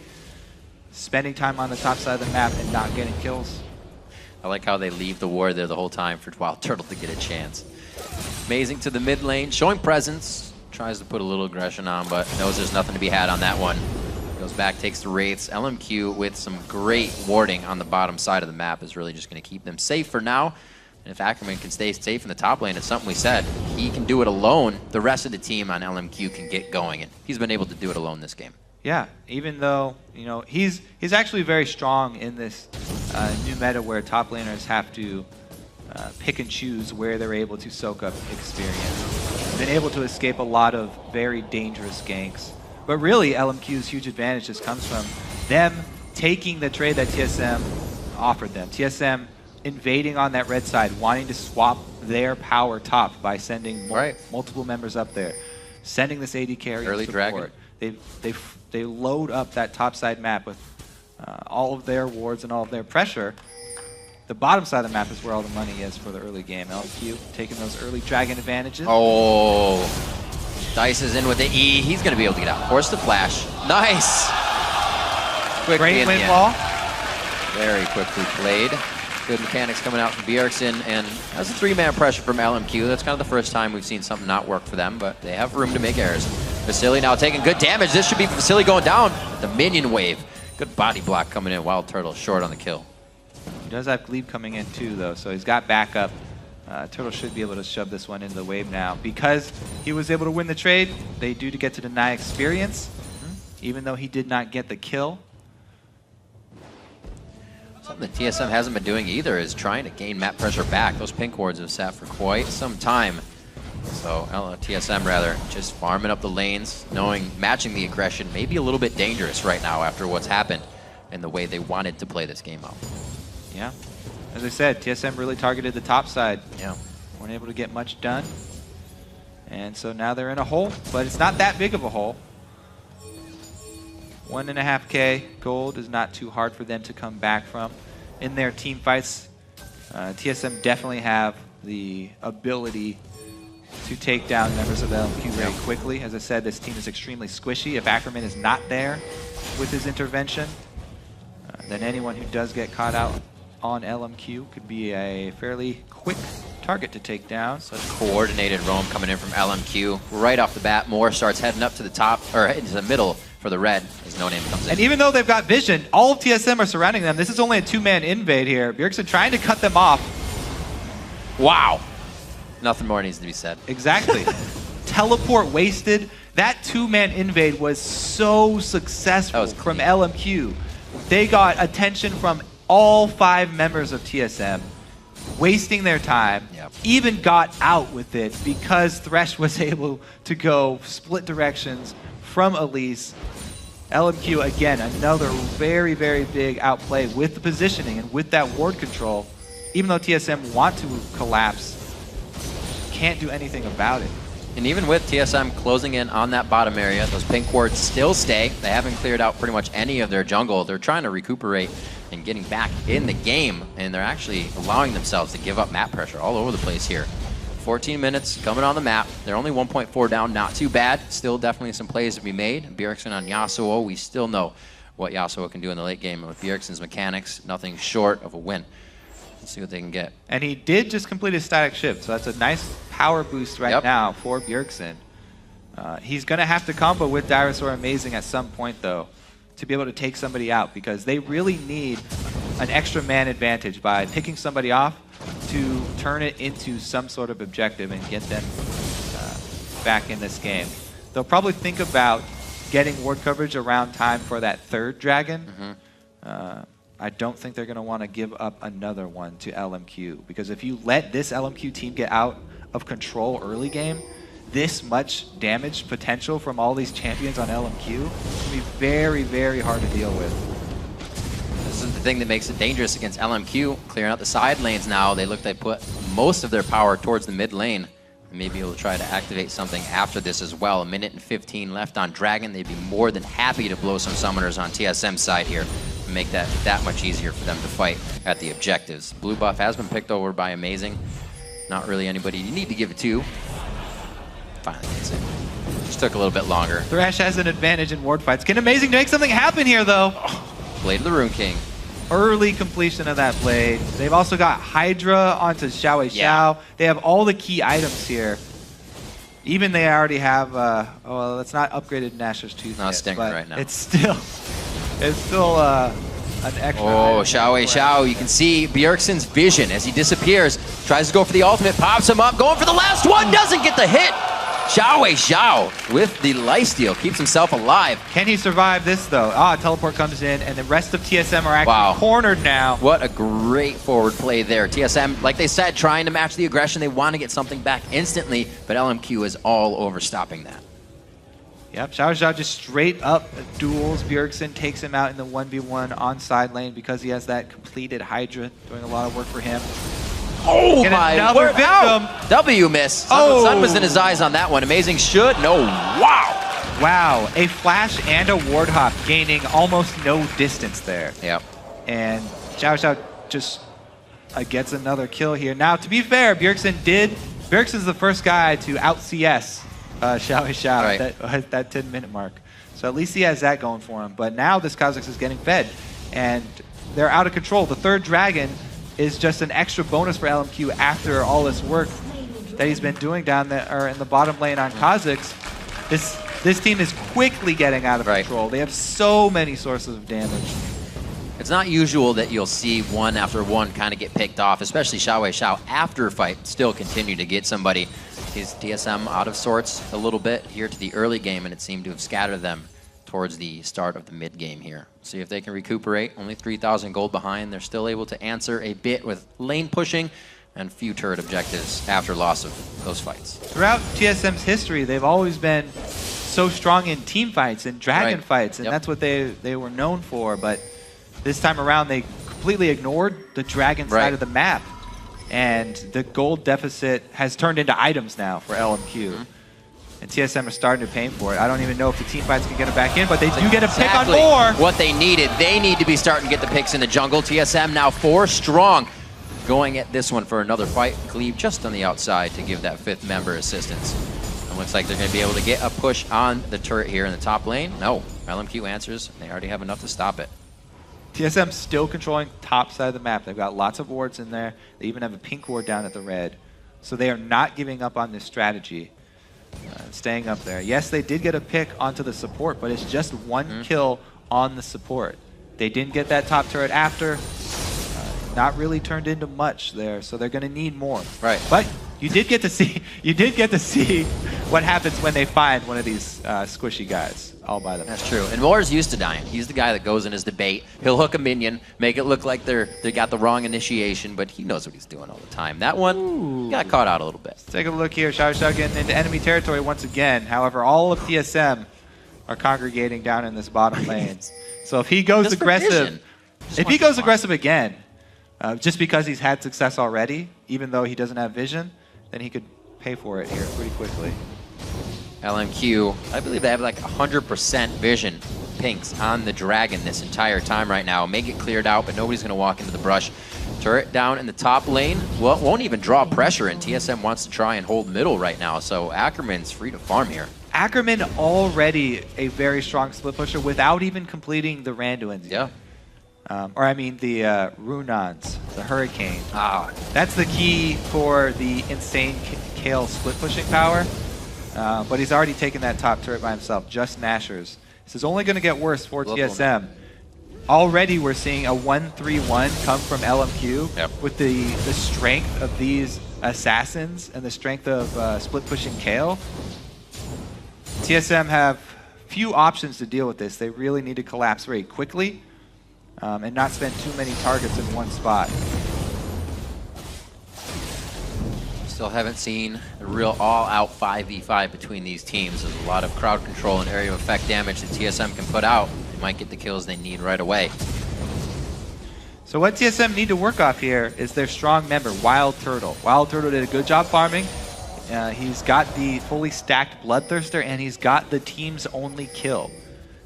Spending time on the top side of the map and not getting kills. I like how they leave the ward there the whole time for Wild Turtle to get a chance. Amazing to the mid lane, showing presence. Tries to put a little aggression on, but knows there's nothing to be had on that one. Goes back, takes the Wraiths. LMQ with some great warding on the bottom side of the map is really just going to keep them safe for now. And if Ackerman can stay safe in the top lane, it's something we said. He can do it alone. The rest of the team on LMQ can get going, and he's been able to do it alone this game. Yeah, even though, you know, he's actually very strong in this new meta where top laners have to pick and choose where they're able to soak up experience. Been able to escape a lot of very dangerous ganks. But really, LMQ's huge advantage just comes from them taking the trade that TSM offered them. TSM invading on that red side, wanting to swap their power top by sending multiple members up there, sending this AD carry early support. Dragon. They load up that top side map with all of their wards and all of their pressure. The bottom side of the map is where all the money is for the early game. LQ taking those early Dragon advantages. Oh, Dice is in with the E. He's going to be able to get out. Force the flash. Nice. Quickly Great windfall. Very quickly played. Good mechanics coming out from Bjergsen, and that's a 3-man pressure from LMQ. That's kind of the first time we've seen something not work for them, but they have room to make errors. Vasily now taking good damage. This should be Vasily going down. The minion wave. Good body block coming in. Wild Turtle short on the kill. He does have Glebe coming in too, though, so he's got backup. Turtle should be able to shove this one into the wave now. Because he was able to win the trade, they do to get to deny experience, even though he did not get the kill. Something that TSM hasn't been doing either is trying to gain map pressure back. Those pink wards have sat for quite some time. So TSM rather just farming up the lanes, knowing matching the aggression may be a little bit dangerous right now after what's happened and the way they wanted to play this game out. Yeah. As I said, TSM really targeted the top side. Yeah. Weren't able to get much done. And so now they're in a hole, but it's not that big of a hole. 1.5K gold is not too hard for them to come back from. In their team fights, TSM definitely have the ability to take down members of LMQ very quickly. As I said, this team is extremely squishy. If Ackerman is not there with his intervention, then anyone who does get caught out on LMQ could be a fairly quick target to take down. Such coordinated roam coming in from LMQ. Right off the bat, Moore starts heading up to the top, or into the middle for the red as No Name comes in. And even though they've got vision, all of TSM are surrounding them. This is only a 2-man invade here. Bjergsen trying to cut them off. Wow. Nothing more needs to be said. Exactly. Teleport wasted. That 2-man invade was so successful from LMQ. They got attention from all 5 members of TSM, wasting their time, even got out with it because Thresh was able to go split directions from Elise. LMQ, again, another very, very big outplay with the positioning and with that ward control. Even though TSM want to collapse, can't do anything about it. And even with TSM closing in on that bottom area, those pink wards still stay. They haven't cleared out pretty much any of their jungle. They're trying to recuperate and getting back in the game, and they're actually allowing themselves to give up map pressure all over the place here. 14 minutes coming on the map. They're only 1.4 down, not too bad. Still definitely some plays to be made. Bjergsen on Yasuo, we still know what Yasuo can do in the late game. With Bjergsen's mechanics, nothing short of a win. Let's see what they can get. And he did just complete his static shift, so that's a nice power boost right now for Bjergsen. He's going to have to combo with Dyrus or Amazing at some point, though, to be able to take somebody out, because they really need an extra man advantage by picking somebody off to turn it into some sort of objective and get them back in this game. They'll probably think about getting ward coverage around time for that 3rd dragon. I don't think they're going to want to give up another one to LMQ, because if you let this LMQ team get out of control early game, this much damage potential from all these champions on LMQ, it's going to be very, very hard to deal with. This is the thing that makes it dangerous against LMQ. Clearing out the side lanes now. They look like put most of their power towards the mid lane. Maybe we'll try to activate something after this as well. 1:15 left on Dragon. They'd be more than happy to blow some summoners on TSM's side here and make that much easier for them to fight at the objectives. Blue buff has been picked over by Amazing. Not really anybody you need to give it to. Finally gets it. Just took a little bit longer. Thresh has an advantage in ward fights. Can Amazing make something happen here, though? Blade of the Rune King. Early completion of that blade. They've also got Hydra onto Xiao Xiao. They have all the key items here. Even they already have, well, it's not upgraded Nashor's Tooth Not yet, Stinger but right now. It's still an extra. Oh, Xiao Xiao. You can see Bjergsen's vision as he disappears. Tries to go for the ultimate, pops him up, going for the last one, doesn't get the hit. Xiao Xiao with the lifesteal keeps himself alive. Can he survive this though? Teleport comes in, and the rest of TSM are actually cornered now. What a great forward play there. TSM, like they said, trying to match the aggression. They want to get something back instantly, but LMQ is all over stopping that. Yep, Xiao Xiao just straight up duels. Bjergsen takes him out in the 1v1 on side lane because he has that completed Hydra, doing a lot of work for him. Oh Get my another word. victim. W miss. Sun was in his eyes on that one. Amazing should. No. Wow. Wow. A flash and a ward hop gaining almost no distance there. Yep. And Xiao Xiao just gets another kill here. Now, to be fair, Bjergsen's the first guy to out CS Xiao Xiao at that 10-minute mark. So at least he has that going for him. But now this Kha'Zix is getting fed, and they're out of control. The third dragon is just an extra bonus for LMQ after all this work that he's been doing down there or in the bottom lane on Kha'Zix. This team is quickly getting out of control. They have so many sources of damage. It's not usual that you'll see one after one kind of get picked off, especially Xiao Xiao after fight still continue to get somebody. His TSM out of sorts a little bit here to the early game, and it seemed to have scattered them towards the start of the mid game here. See if they can recuperate. Only 3,000 gold behind. They're still able to answer a bit with lane pushing and few turret objectives after loss of those fights. Throughout TSM's history, they've always been so strong in team fights and dragon fights, and that's what they were known for. But this time around, they completely ignored the dragon side of the map, and the gold deficit has turned into items now for LMQ. And TSM are starting to pay for it. I don't even know if the team fights can get it back in, but they do get a pick on more. What they needed. They need to be starting to get the picks in the jungle. TSM now 4 strong. Going at this one for another fight. Cleave just on the outside to give that 5th member assistance. And looks like they're going to be able to get a push on the turret here in the top lane. No. LMQ answers. They already have enough to stop it. TSM still controlling top side of the map. They've got lots of wards in there. They even have a pink ward down at the red. So they are not giving up on this strategy. Staying up there. Yes, they did get a pick onto the support, but it's just one kill on the support. They didn't get that top turret after. Not really turned into much there, so they're going to need more. Right. But you did get to see what happens when they find one of these squishy guys all by themselves. That's true. And Moore's used to dying. He's the guy that goes in his debate. He'll hook a minion, make it look like they got the wrong initiation, but he knows what he's doing all the time. That one got caught out a little bit. Let's take a look here. Xiao Xiao getting into enemy territory once again. However, all of TSM are congregating down in this bottom lane. So if he goes aggressive, again, just because he's had success already, even though he doesn't have vision, then he could pay for it here pretty quickly. LMQ, I believe they have like 100% vision pinks on the dragon this entire time right now. May get cleared out, but nobody's going to walk into the brush. Turret down in the top lane. Well, won't even draw pressure, and TSM wants to try and hold middle right now, so Ackerman's free to farm here. Ackerman already a very strong split pusher without even completing the Randuins. Yeah. Or I mean the Runons, the Hurricane. That's the key for the insane Kale split pushing power. But he's already taken that top turret by himself, just Nashers. This is only going to get worse for TSM. Already we're seeing a 1-3-1 come from LMQ with the strength of these assassins and the strength of split pushing Kale. TSM have few options to deal with this. They really need to collapse very quickly and not spend too many targets in one spot. Still haven't seen a real all-out 5v5 between these teams. There's a lot of crowd control and area of effect damage that TSM can put out. They might get the kills they need right away. So what TSM need to work off here is their strong member, Wild Turtle. Wild Turtle did a good job farming. He's got the fully stacked Bloodthirster, and he's got the team's only kill.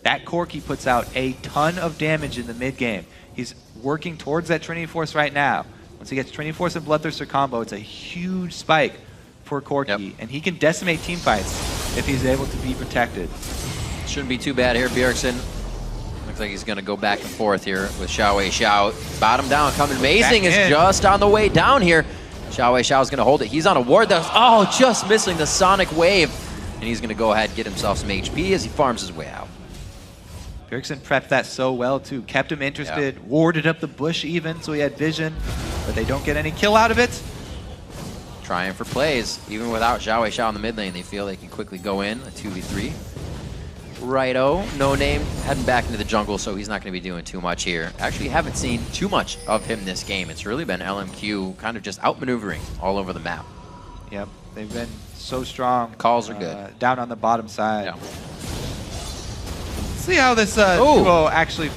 That Corki puts out a ton of damage in the mid-game. He's working towards that Trinity Force right now. Once he gets Trinity Force and Bloodthirster combo, it's a huge spike for Corki, and he can decimate team fights if he's able to be protected. Shouldn't be too bad here. Bjergsen looks like he's going to go back and forth here with Xiao. Bottom down, coming amazing, is just on the way down here. Xiao is going to hold it. He's on a ward that's, just missing the Sonic Wave. And he's going to go ahead and get himself some HP as he farms his way out. Bjergsen prepped that so well, too. Kept him interested, warded up the bush even, so he had vision, but they don't get any kill out of it. Trying for plays. Even without Xiao in the mid lane, they feel they can quickly go in, a 2v3. Righto, No Name heading back into the jungle, so he's not going to be doing too much here. Actually, haven't seen too much of him this game. It's really been LMQ kind of just outmaneuvering all over the map. Yep, they've been so strong. Calls are good. Down on the bottom side. Yeah. See how this duo actually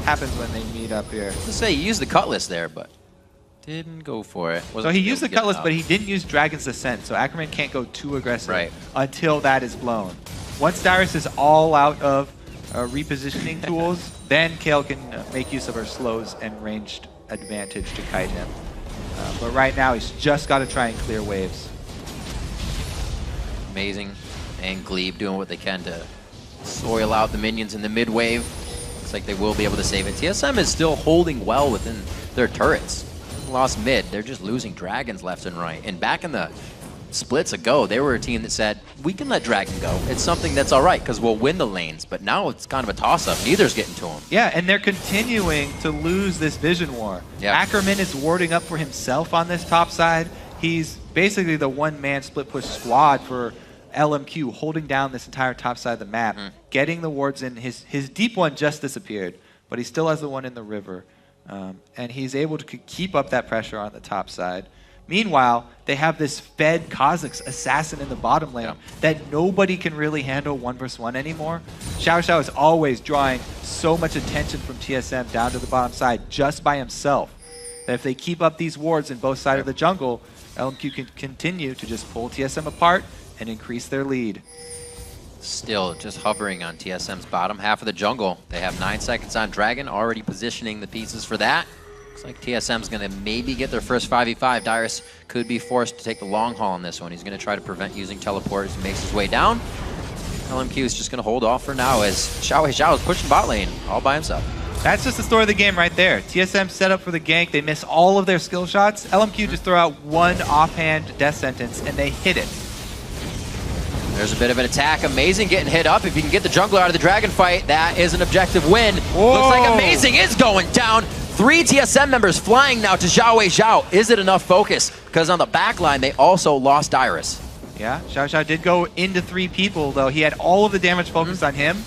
happens when they meet up here. Let's say he used the Cutlass there, but didn't go for it. So he used the Cutlass, but he didn't use Dragon's Descent, so Ackerman can't go too aggressive until that is blown. Once Dyrus is all out of repositioning tools, then Kale can make use of her slows and ranged advantage to kite him. But right now, he's just got to try and clear waves. Amazing. And Glebe doing what they can to soil out the minions in the mid wave. Looks like they will be able to save it. TSM is still holding well within their turrets. Lost mid. They're just losing dragons left and right. And back in the splits ago, they were a team that said, we can let Dragon go. It's something that's all right because we'll win the lanes. But now it's kind of a toss-up. Neither's getting to him. Yeah, and they're continuing to lose this vision war. Yep. Ackerman is warding up for himself on this top side. He's basically the one-man split push squad for LMQ, holding down this entire top side of the map, getting the wards in. His deep one just disappeared, but he still has the one in the river. And he's able to keep up that pressure on the top side. Meanwhile, they have this fed Kha'Zix assassin in the bottom lane that nobody can really handle 1v1 anymore. Xiao is always drawing so much attention from TSM down to the bottom side just by himself, that if they keep up these wards in both sides of the jungle, LMQ can continue to just pull TSM apart and increase their lead. Still just hovering on TSM's bottom half of the jungle. They have 9 seconds on Dragon, already positioning the pieces for that. Looks like TSM's going to maybe get their first 5v5. Dyrus could be forced to take the long haul on this one. He's going to try to prevent using teleports and makes his way down. LMQ is just going to hold off for now as Xiao is pushing bot lane all by himself. That's just the story of the game right there. TSM set up for the gank. They miss all of their skill shots. LMQ just throw out one offhand death sentence and they hit it. There's a bit of an attack. Amazing getting hit up. If you can get the jungler out of the dragon fight, that is an objective win. Whoa. Looks like Amazing is going down. 3 TSM members flying now to Xiao. Is it enough focus? Because on the back line, they also lost Dyrus. Yeah, Xiao did go into 3 people, though. He had all of the damage focused on him,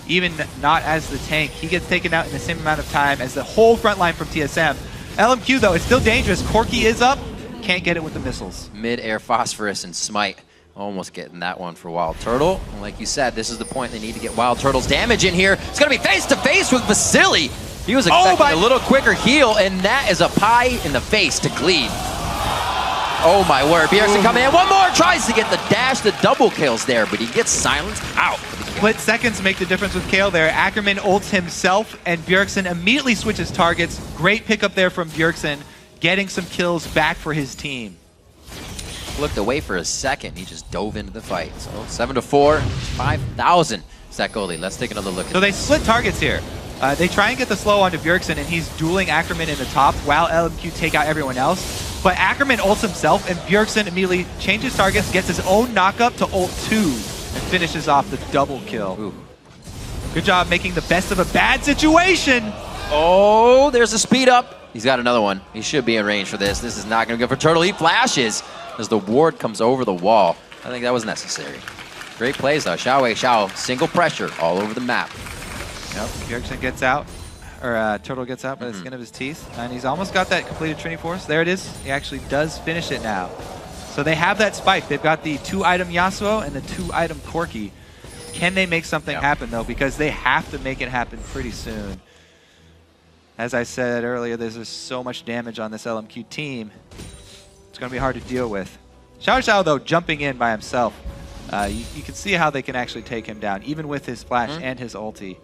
even not as the tank. He gets taken out in the same amount of time as the whole front line from TSM. LMQ, though, it's still dangerous. Corki is up. Can't get it with the missiles. Mid-air Phosphorus and Smite. Almost getting that one for Wild Turtle. And like you said, this is the point they need to get Wild Turtle's damage in here. It's going to be face-to-face with Vasily. He was expecting a little quicker heal, and that is a pie in the face to Glebe. Oh my word, Bjergsen coming in. One more, tries to get the dash, the double kills there, but he gets silenced out. Split seconds make the difference with Kale there. Ackerman ults himself, and Bjergsen immediately switches targets. Great pickup there from Bjergsen, getting some kills back for his team. Looked away for a second. He just dove into the fight. So 7-4, 5,000 Zach goalie. Let's take another look. So they split targets here. They try and get the slow onto Bjergsen, and he's dueling Ackerman in the top while LMQ take out everyone else. But Ackerman ults himself, and Bjergsen immediately changes targets, gets his own knockup to ult 2, and finishes off the double kill. Ooh. Good job making the best of a bad situation. Oh, there's a speed up. He's got another one. He should be in range for this. This is not going to go for Turtle. He flashes as the ward comes over the wall. I think that was necessary. Great plays though. Xiao, single pressure all over the map. Yep, Bjergsen gets out, or Turtle gets out by the skin of his teeth, and he's almost got that completed Trinity Force. There it is. He actually does finish it now. So they have that spike. They've got the 2-item Yasuo and the 2-item Corki. Can they make something happen, though? Because they have to make it happen pretty soon. As I said earlier, there's just so much damage on this LMQ team. It's going to be hard to deal with. Xiao Xiao, though, jumping in by himself. You can see how they can actually take him down, even with his flash and his ulti.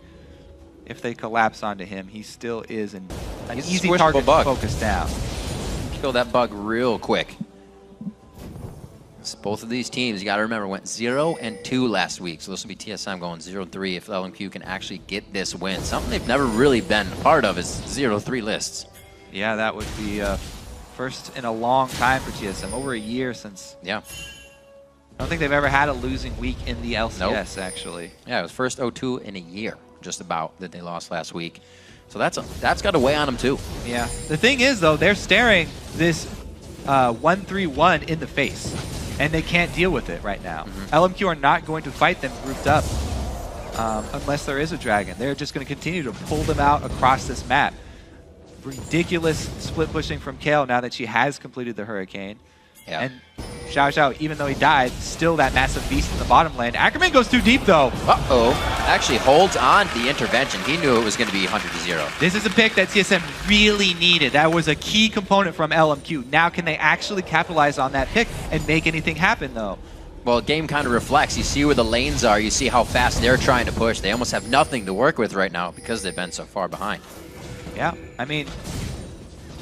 If they collapse onto him, he still is an easy target to focus down. Kill that bug real quick. Both of these teams, you got to remember, went 0-2 last week. So this will be TSM going 0-3 if LMQ can actually get this win. Something they've never really been a part of is 0-3 lists. Yeah, that would be first in a long time for TSM. Over a year since. Yeah. I don't think they've ever had a losing week in the LCS, actually. Yeah, it was first 0-2 in a year, just about, that they lost last week. So that's got to weigh on them, too. Yeah. The thing is, though, they're staring this 1-3-1 in the face. And they can't deal with it right now. LMQ are not going to fight them grouped up unless there is a dragon. They're just going to continue to pull them out across this map. Ridiculous split pushing from Kale now that she has completed the Hurricane. Yeah. And Xiao Xiao, even though he died, still that massive beast in the bottom lane. Ackerman goes too deep, though. Uh-oh. Actually holds on to the intervention. He knew it was going to be 100-0. This is a pick that TSM really needed. That was a key component from LMQ. Now can they actually capitalize on that pick and make anything happen, though? Well, game kind of reflects. You see where the lanes are. You see how fast they're trying to push. They almost have nothing to work with right now because they've been so far behind. Yeah, I mean,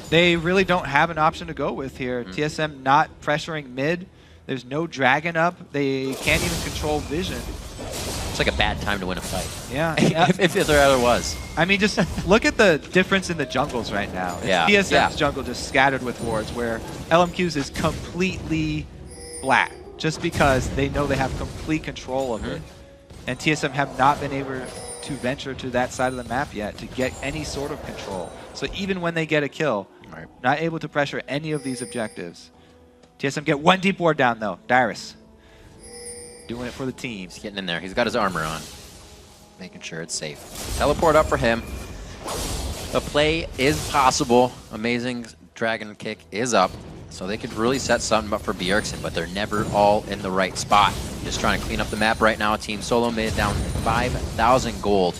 they really don't have an option to go with here. TSM not pressuring mid. There's no dragon up. They can't even control vision. It's like a bad time to win a fight. Yeah. if there ever was. I mean, just look at the difference in the jungles right now. It's TSM's jungle just scattered with wards, where LMQ's is completely black, just because they know they have complete control of it. And TSM have not been able to venture to that side of the map yet to get any sort of control. So even when they get a kill, not able to pressure any of these objectives. TSM get one deep ward down, though. Dyrus doing it for the team. He's getting in there. He's got his armor on, making sure it's safe. Teleport up for him. The play is possible. Amazing dragon kick is up. So they could really set something up for Bjergsen, but they're never all in the right spot. Just trying to clean up the map right now. Team Solo mid down 5,000 gold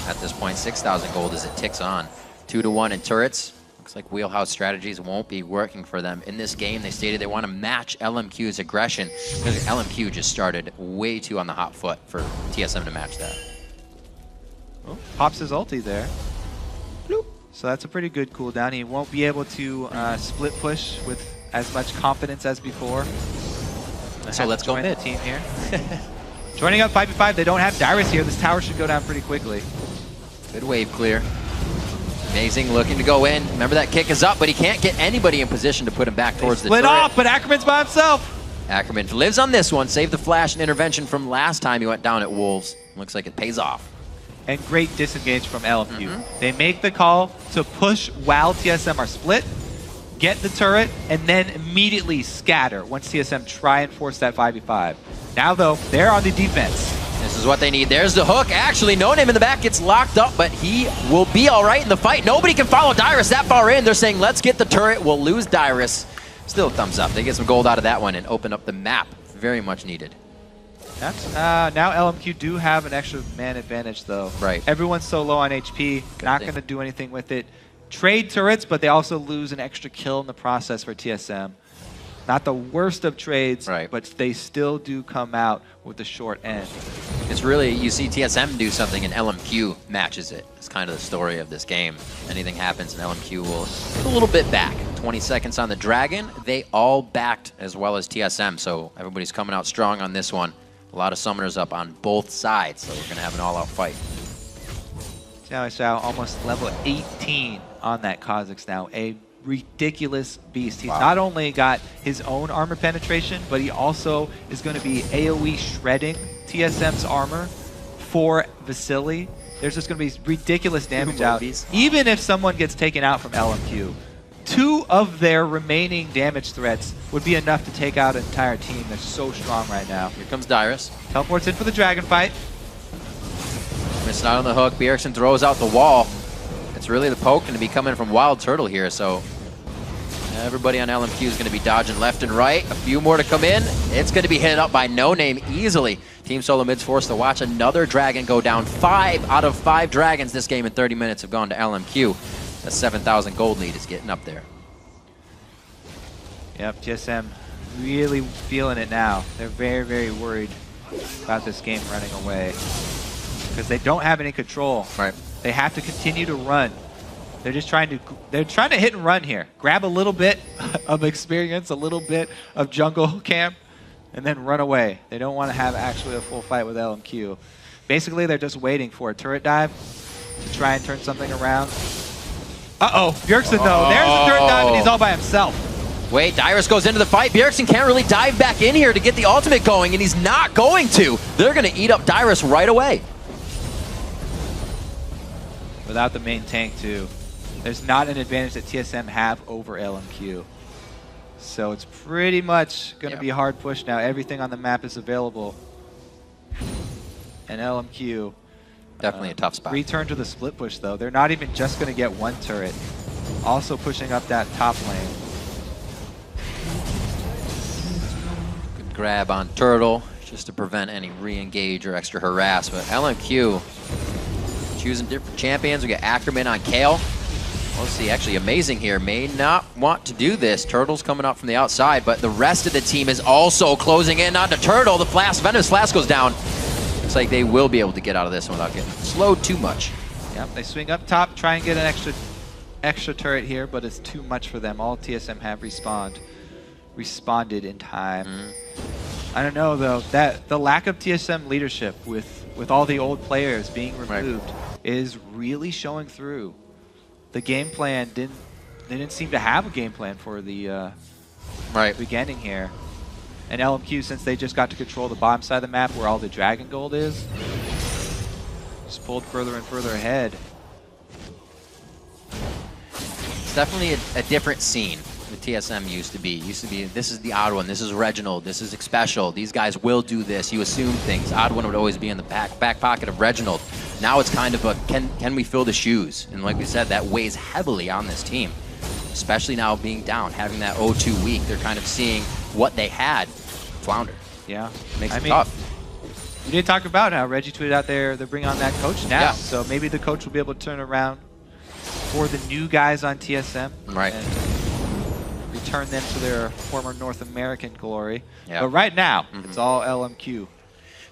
at this point. 6,000 gold as it ticks on. 2-1 in turrets. Looks like wheelhouse strategies won't be working for them in this game. They stated they want to match LMQ's aggression because LMQ just started way too on the hot foot for TSM to match that. Oh, pops his ulti there. Bloop. So that's a pretty good cooldown. He won't be able to split push with as much confidence as before. So let's go mid. The team here. Joining up 5v5. They don't have Dyrus here. This tower should go down pretty quickly. Good wave clear. Amazing looking to go in. Remember that kick is up, but he can't get anybody in position to put him back towards the turret. Split off, but Ackerman's by himself. Ackerman lives on this one. Saved the flash and intervention from last time he went down at Wolves. Looks like it pays off. And great disengage from LMQ. They make the call to push while TSM are split, get the turret, and then immediately scatter once TSM try and force that 5v5. Now, though, they're on the defense. This is what they need. There's the hook. Actually, No Name in the back gets locked up, but he will be all right in the fight. Nobody can follow Dyrus that far in. They're saying, let's get the turret. We'll lose Dyrus. Still a thumbs up. They get some gold out of that one and open up the map. Very much needed. That's, now LMQ do have an extra man advantage, though. Right. Everyone's so low on HP. Not going to do anything with it. Trade turrets, but they also lose an extra kill in the process for TSM. Not the worst of trades, but they still do come out with the short end. It's really, you see TSM do something and LMQ matches it. It's kind of the story of this game. Anything happens and LMQ will put a little bit back. 20 seconds on the Dragon. They all backed as well as TSM, so everybody's coming out strong on this one. A lot of summoners up on both sides, so we're going to have an all-out fight. Xiao Xiao almost level 18 on that Kha'Zix now. A ridiculous beast. He's not only got his own armor penetration, but he also is going to be AoE shredding TSM's armor for Vasily. There's just going to be ridiculous damage out. Even if someone gets taken out from LMQ, 2 of their remaining damage threats would be enough to take out an entire team. They're so strong right now. Here comes Dyrus. Teleports in for the dragon fight. Missing out on the hook. Bjergsen throws out the wall. It's really the poke going to be coming from Wild Turtle here, so Everybody on LMQ is going to be dodging left and right. A few more to come in. It's going to be hit up by No Name easily. Team Solo Mid's forced to watch another Dragon go down. 5 out of 5 Dragons this game in 30 minutes have gone to LMQ. The 7,000 gold lead is getting up there. Yep, TSM really feeling it now. They're very, very worried about this game running away because they don't have any control. Right. They have to continue to run. They're just trying to hit and run here. Grab a little bit of experience, a little bit of jungle camp, and then run away. They don't want to have actually a full fight with LMQ. Basically, they're just waiting for a turret dive to try and turn something around. Uh-oh, Bjergsen though. There's a turret dive and he's all by himself. Wait, Dyrus goes into the fight. Bjergsen can't really dive back in here to get the ultimate going, and he's not going to. They're going to eat up Dyrus right away. Without the main tank too. There's not an advantage that TSM have over LMQ. So it's pretty much going to be a hard push now. Everything on the map is available. And LMQ... Definitely a tough spot. Return to the split push though. They're not even just going to get one turret. Also pushing up that top lane. Good grab on Turtle just to prevent any re-engage or extra harass. But LMQ choosing different champions. We got Ackerman on Kale. Let's see, actually amazing here. May not want to do this. Turtle's coming up from the outside, but the rest of the team is also closing in onto Turtle. The Venomous Flask goes down. Looks like they will be able to get out of this without getting slowed too much. Yep, they swing up top, try and get an extra turret here, but it's too much for them. All TSM have responded in time. I don't know though, that the lack of TSM leadership with all the old players being removed is really showing through. The game plan they didn't seem to have a game plan for the beginning here. And LMQ, since they just got to control the bottom side of the map where all the Dragon Gold is, just pulled further and further ahead. It's definitely a different scene that TSM used to be. This is the odd one, this is Reginald, this is Xpecial. These guys will do this. You assume things. Odd one would always be in the back pocket of Reginald. Now it's kind of a, can we fill the shoes? And like we said, that weighs heavily on this team. Especially now being down, having that 0-2 week. They're kind of seeing what they had flounder. Yeah. Makes it tough. You did talk about how Reggie tweeted out there they're bringing on that coach now. So maybe the coach will be able to turn around for the new guys on TSM. Right. And return them to their former North American glory. But right now, it's all LMQ.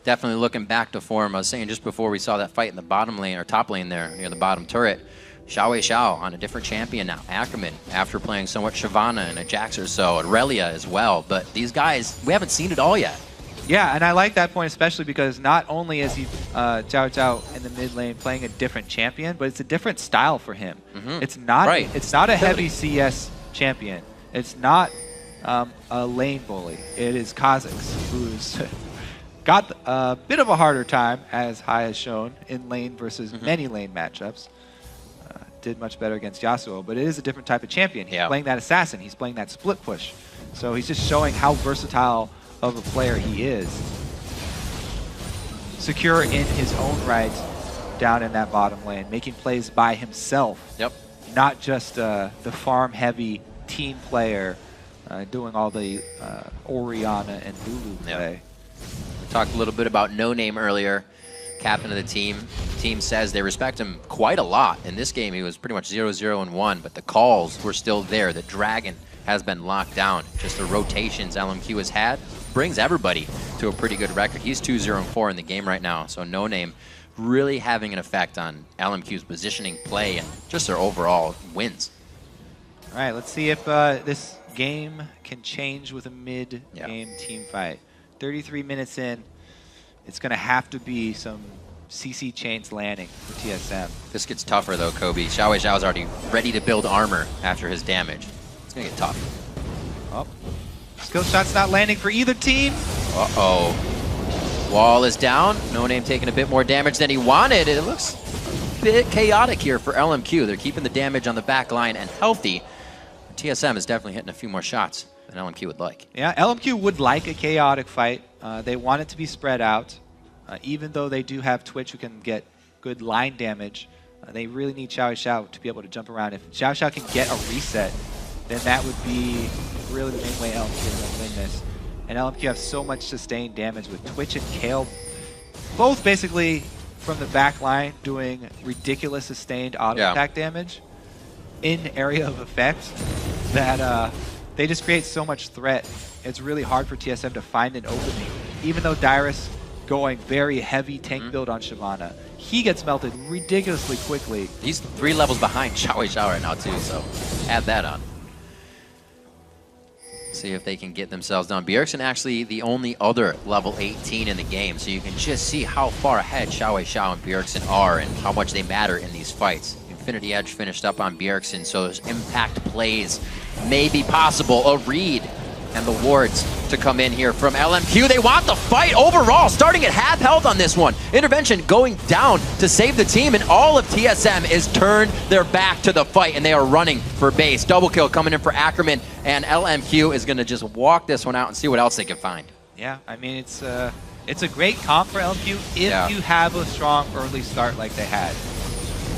Definitely looking back to form. I was saying just before we saw that fight in the bottom lane, or top lane there, near the bottom turret, Xiao on a different champion now. Ackerman, after playing somewhat Shyvana and a Jax or so, and Relia as well. But these guys, we haven't seen it all yet. Yeah, and I like that point especially because not only is he Xiao in the mid lane playing a different champion, but it's a different style for him. It's not it's not a heavy CS champion. It's not a lane bully. It is Kha'Zix, who's got a bit of a harder time, as Hai has shown, in lane versus many lane matchups. Did much better against Yasuo, but it is a different type of champion. He's playing that assassin. He's playing that split push. So he's just showing how versatile of a player he is. Secure in his own right down in that bottom lane, making plays by himself. Not just the farm-heavy team player doing all the Orianna and Lulu play. We talked a little bit about No Name earlier, captain of the team. The team says they respect him quite a lot. In this game, he was pretty much 0-0-1, but the calls were still there. The Dragon has been locked down. Just the rotations LMQ has had brings everybody to a pretty good record. He's 2-0-4 in the game right now, so No Name really having an effect on LMQ's positioning play and just their overall wins. All right, let's see if this game can change with a mid-game team fight. 33 minutes in, it's going to have to be some CC chains landing for TSM. This gets tougher though, Kobe. Xiao's already ready to build armor after his damage. It's going to get tough. Oh, skill shot's not landing for either team. Uh-oh. Wall is down. No Name taking a bit more damage than he wanted. It looks a bit chaotic here for LMQ. They're keeping the damage on the back line and healthy. TSM is definitely hitting a few more shots than LMQ would like. Yeah, LMQ would like a chaotic fight. They want it to be spread out. Even though they do have Twitch who can get good line damage, they really need Xiao to be able to jump around. If Xiao can get a reset then that would be really the main way LMQ is going to win this. And LMQ have so much sustained damage with Twitch and Kale, both basically from the back line doing ridiculous sustained auto attack damage in area of effect that they just create so much threat. It's really hard for TSM to find an opening. Even though Dyrus going very heavy tank build on Shyvana, he gets melted ridiculously quickly. He's 3 levels behind Xiao right now too, so add that on. See if they can get themselves down. Bjergsen actually the only other level 18 in the game, so you can just see how far ahead Xiao and Bjergsen are and how much they matter in these fights. Infinity Edge finished up on Bjergsen, so there's impact plays may be possible. A read and the wards to come in here from LMQ. They want the fight overall, starting at half health on this one. Intervention going down to save the team, and all of TSM is turned their back to the fight, and they are running for base. Double kill coming in for Ackerman, and LMQ is going to just walk this one out and see what else they can find. Yeah, I mean, it's a great comp for LMQ if you have a strong early start like they had.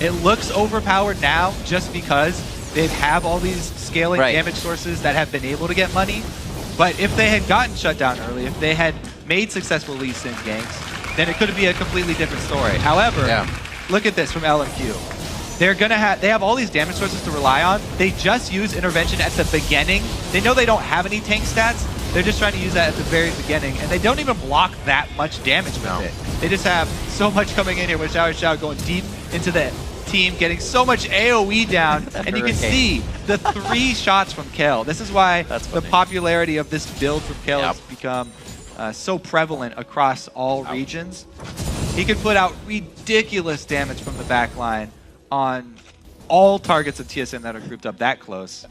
It looks overpowered now just because they have all these scaling damage sources that have been able to get money. But if they had gotten shut down early, if they had made successful Lee Sin ganks, then it could be a completely different story. However, look at this from LMQ. They have all these damage sources to rely on. They just use intervention at the beginning. They know they don't have any tank stats. They're just trying to use that at the very beginning, and they don't even block that much damage with it. They just have so much coming in here with Xiao going deep into the team, getting so much AoE down, and you can see the 3 shots from Kale. This is why the popularity of this build from Kale has become so prevalent across all regions. He can put out ridiculous damage from the back line on all targets of TSM that are grouped up that close.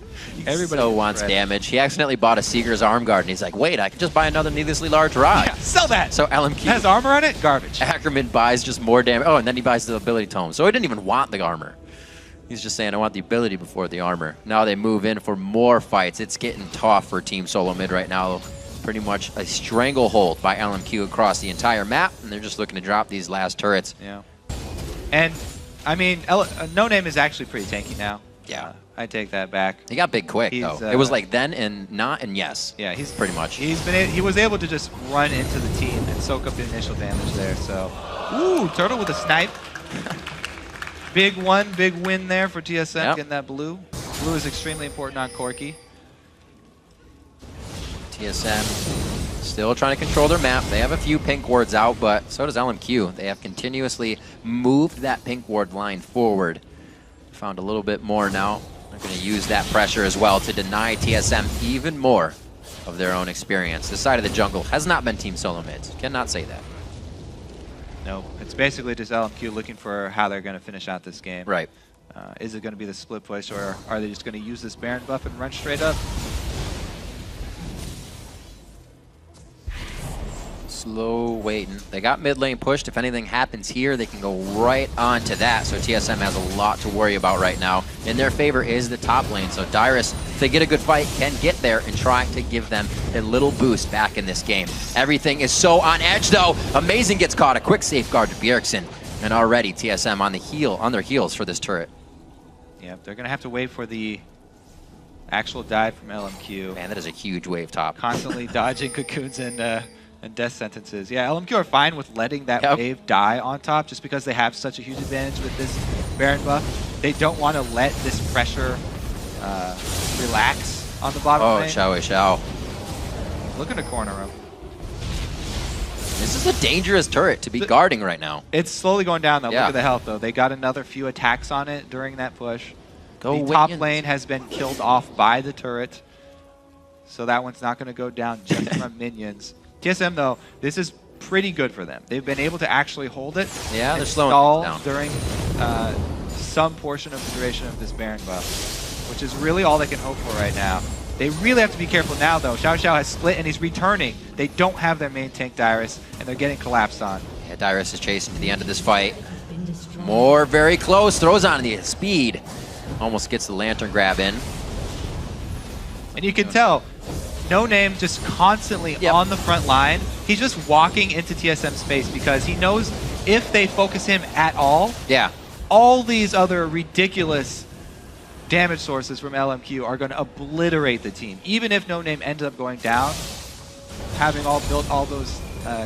Everybody so wants damage. He accidentally bought a Seeker's arm guard, and he's like, wait, I can just buy another needlessly large rod. Yeah, sell that! So LMQ has armor on it? Garbage. Ackerman buys just more damage. Oh, and then he buys the ability tome. So he didn't even want the armor. He's just saying, I want the ability before the armor. Now they move in for more fights. It's getting tough for Team Solo Mid right now. Pretty much a stranglehold by LMQ across the entire map, and they're just looking to drop these last turrets. Yeah. And I mean, No Name is actually pretty tanky now. Yeah. I take that back. He got big quick, though. It was like then and not and yes. Yeah, he's pretty much. He was able to just run into the team and soak up the initial damage there. So, ooh, Turtle with a snipe. Big win there for TSM getting that blue. Blue is extremely important on Corki. TSM still trying to control their map. They have a few pink wards out, but so does LMQ. They have continuously moved that pink ward line forward. Found a little bit more now. They're going to use that pressure as well to deny TSM even more of their own experience. This side of the jungle has not been Team Solo Mids. Cannot say that. No, it's basically just LMQ looking for how they're going to finish out this game. Right. Is it going to be the split push, or are they just going to use this Baron buff and run straight up? Slow waiting. They got mid lane pushed. If anything happens here, they can go right on to that. So TSM has a lot to worry about right now. In their favor is the top lane. So Dyrus, if they get a good fight, can get there and try to give them a little boost back in this game. Everything is so on edge, though. Amazing gets caught. A quick safeguard to Bjergsen. And already TSM on their heels for this turret. Yeah, they're going to have to wait for the actual dive from LMQ. Man, that is a huge wave top. Constantly dodging cocoons and death sentences. Yeah, LMQ are fine with letting that wave die on top just because they have such a huge advantage with this Baron buff. They don't want to let this pressure relax on the bottom lane. Xiao. Looking to corner him. This is a dangerous turret to be guarding right now. It's slowly going down, though. Look at the health, though. They got another few attacks on it during that push. The top lane has been killed off by the turret, so that one's not going to go down just from minions. TSM, though, this is pretty good for them. They've been able to actually hold it. Yeah, they're slowing down during some portion of the duration of this Baron buff, which is really all they can hope for right now. They really have to be careful now, though. Xiao has split, and he's returning. They don't have their main tank, Dyrus, and they're getting collapsed on. Yeah, Dyrus is chasing to the end of this fight. More very close. Throws on the speed. Almost gets the lantern grab in. And you can tell, No Name just constantly on the front line. He's just walking into TSM space because he knows if they focus him at all, all these other ridiculous damage sources from LMQ are going to obliterate the team. Even if No Name ends up going down, having built all those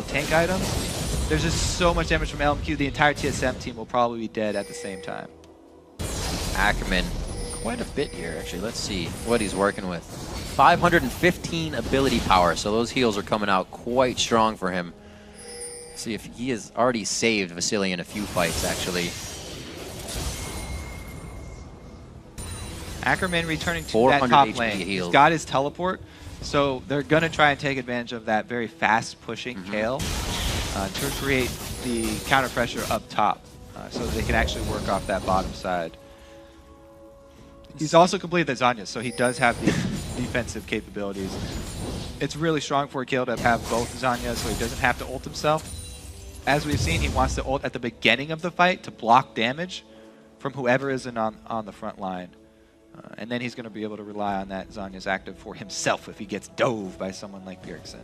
tank items, there's just so much damage from LMQ, the entire TSM team will probably be dead at the same time. Ackerman, quite a bit here, actually. Let's see what he's working with. 515 ability power, so those heals are coming out quite strong for him. Let's see if he has already saved Vasily in a few fights, actually. Ackerman returning to that top lane. He's got his teleport, so they're going to try and take advantage of that very fast pushing Kale to create the counter pressure up top so that they can actually work off that bottom side. He's also completed the Zanya, so he does have the defensive capabilities. It's really strong for Kale to have both Zanyas, so he doesn't have to ult himself. As we've seen, he wants to ult at the beginning of the fight to block damage from whoever is on the front line. And then he's going to be able to rely on that Zanya's active for himself if he gets dove by someone like Bjergsen.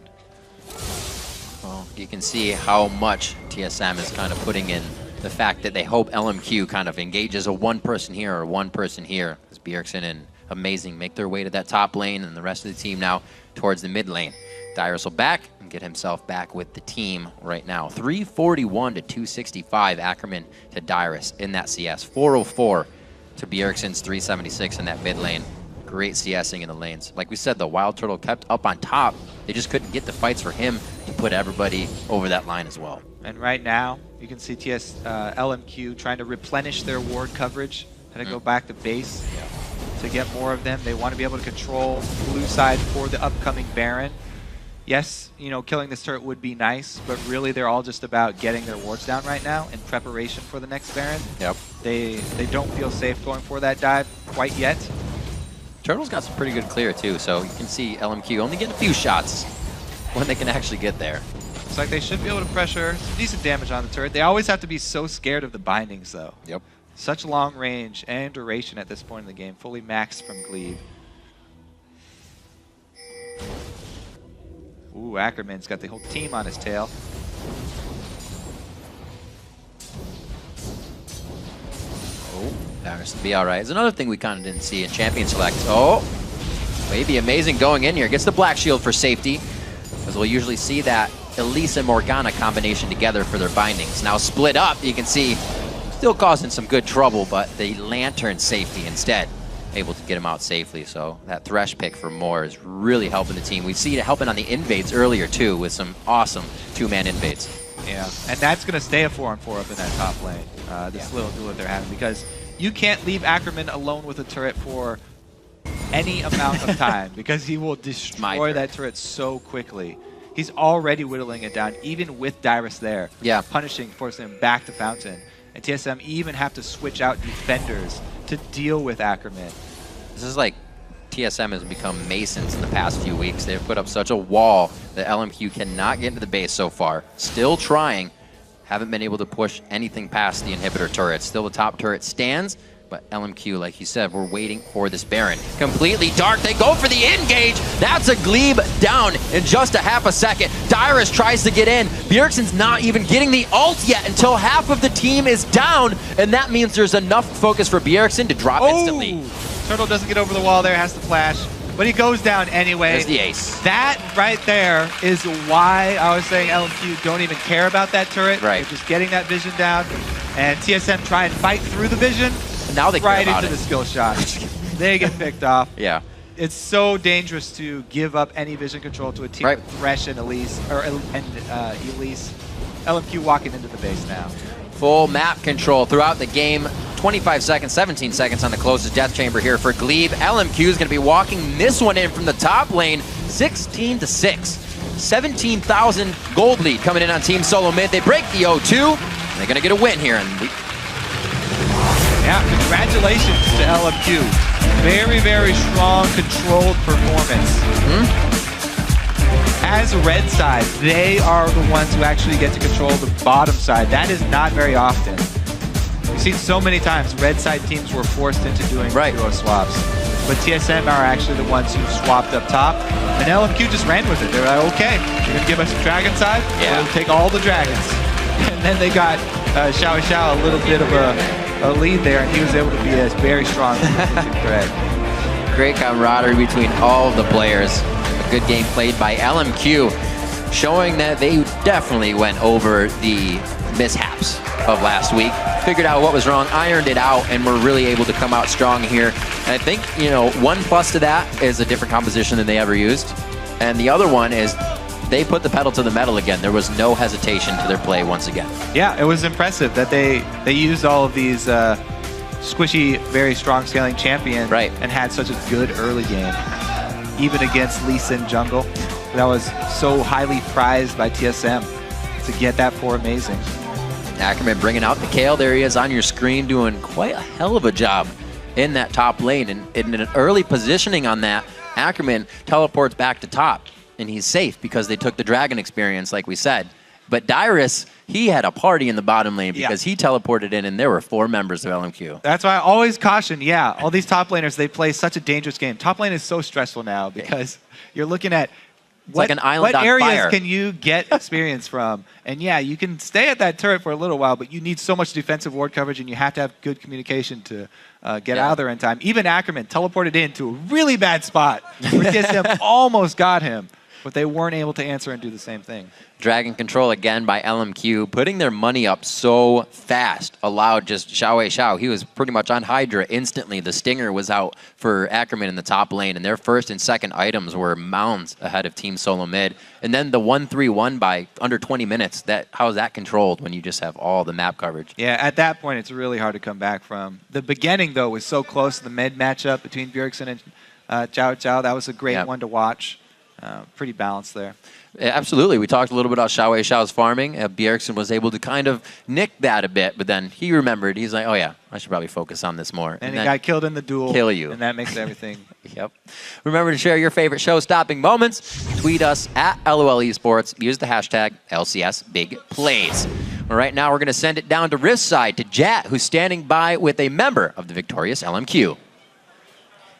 Well, you can see how much TSM is kind of putting in the fact that they hope LMQ kind of engages a one person here or one person here. As Bjergsen and Amazing make their way to that top lane, and the rest of the team now towards the mid lane. Dyrus will back and get himself back with the team right now. 341 to 265 Ackerman to Dyrus in that CS. 404 to Bjergsen's 376 in that mid lane. Great CSing in the lanes. Like we said, the Wild Turtle kept up on top. They just couldn't get the fights for him to put everybody over that line as well. And right now, you can see LMQ trying to replenish their ward coverage, trying to go back to base to get more of them. They want to be able to control blue side for the upcoming Baron. Yes, you know, killing this turret would be nice, but really they're all just about getting their wards down right now in preparation for the next Baron. Yep. They don't feel safe going for that dive quite yet. Turtle's got some pretty good clear too, so you can see LMQ only getting a few shots when they can actually get there. Looks like they should be able to pressure some decent damage on the turret. They always have to be so scared of the bindings though. Yep. Such long range and duration at this point in the game, fully maxed from Glebe. Ooh, Ackerman's got the whole team on his tail. Oh, Dyrus will be all right. It's another thing we kind of didn't see in Champion Select. Oh, maybe Amazing going in here. Gets the Black Shield for safety, as we'll usually see that Elise and Morgana combination together for their bindings. Now split up, you can see, still causing some good trouble, but the Lantern safety instead. Able to get him out safely, so that Thresh pick for Moore is really helping the team. We see it helping on the invades earlier too, with some awesome two-man invades. Yeah, and that's going to stay a 4-on-4 up in that top lane, this little duel that they're having, because you can't leave Ackerman alone with a turret for any amount of time, because he will destroy that turret so quickly. He's already whittling it down, even with Dyrus there, punishing, forcing him back to Fountain. And TSM even have to switch out defenders to deal with Ackerman. This is like TSM has become Masons in the past few weeks. They've put up such a wall that LMQ cannot get into the base so far. Still trying. Haven't been able to push anything past the inhibitor turret. Still the top turret stands, but LMQ, like you said, we're waiting for this Baron. Completely dark. They go for the engage. That's a Glebe down in just a half a second. Dyrus tries to get in. Bjergsen's not even getting the ult yet until half of the team is down, and that means there's enough focus for Bjergsen to drop instantly. Turtle doesn't get over the wall there, has to flash, but he goes down anyway. There's the ace. That right there is why I was saying LMQ don't even care about that turret. Right. They're just getting that vision down, and TSM try and fight through the vision. Now they right care about into it. the skill shot. They get picked off. Yeah. It's so dangerous to give up any vision control to a team with Thresh and Elise, or Elise. LMQ walking into the base now. Full map control throughout the game. 25 seconds, 17 seconds on the closest death chamber here for Glebe. LMQ is going to be walking this one in from the top lane, 16 to 6. 17,000 gold lead coming in on Team Solo Mid. They break the 0-2. They're going to get a win here. Yeah, congratulations to LMQ. Very, very strong, controlled performance. As a red side, they are the ones who actually get to control the bottom side. That is not very often. We've seen so many times red side teams were forced into doing duo swaps. But TSM are actually the ones who swapped up top. And LMQ just ran with it. They're like, okay, you're going to give us a dragon side? We'll take all the dragons. And then they got Xiao Xiao a little bit of a a lead there, and he was able to be a very strong threat. Great camaraderie between all of the players. A good game played by LMQ, showing that they definitely went over the mishaps of last week. Figured out what was wrong, ironed it out, and were really able to come out strong here. And I think, you know, one plus to that is a different composition than they ever used. And the other one is they put the pedal to the metal again. There was no hesitation to their play once again. Yeah, it was impressive that they used all of these squishy, very strong scaling champions and had such a good early game. Even against Lee Sin jungle. That was so highly prized by TSM to get that for amazing. Ackerman bringing out the Kale. There he is on your screen doing quite a hell of a job in that top lane. And in an early positioning on that, Ackerman teleports back to top. And he's safe because they took the dragon experience, like we said. But Dyrus, he had a party in the bottom lane because he teleported in and there were 4 members of LMQ. That's why I always caution, all these top laners, they play such a dangerous game. Top lane is so stressful now because you're looking at like an island what on areas fire. Can you get experience from? And yeah, you can stay at that turret for a little while, but you need so much defensive ward coverage and you have to have good communication to get out of there in time. Even Ackerman teleported into a really bad spot where TSM almost got him, but they weren't able to answer and do the same thing. Dragon control again by LMQ, putting their money up so fast, allowed just Xiao. He was pretty much on Hydra instantly. The Stinger was out for Ackerman in the top lane, and their first and second items were mounds ahead of Team Solo Mid. And then the 1-3-1 by under 20 minutes. How is that controlled when you just have all the map coverage? Yeah, at that point, it's really hard to come back from. The beginning, though, was so close to the mid matchup between Bjergsen and Xiao. That was a great one to watch. Pretty balanced there. Absolutely. We talked a little bit about Xiao's farming. Bjergsen was able to kind of nick that a bit, but then he remembered. He's like, oh yeah, I should probably focus on this more. And he got killed in the duel. Kill you. And that makes everything. Yep. Remember to share your favorite show-stopping moments. Tweet us at LOL Esports. Use the hashtag LCS Big Plays. All right, now we're going to send it down to Rift side to Jat, who's standing by with a member of the victorious LMQ.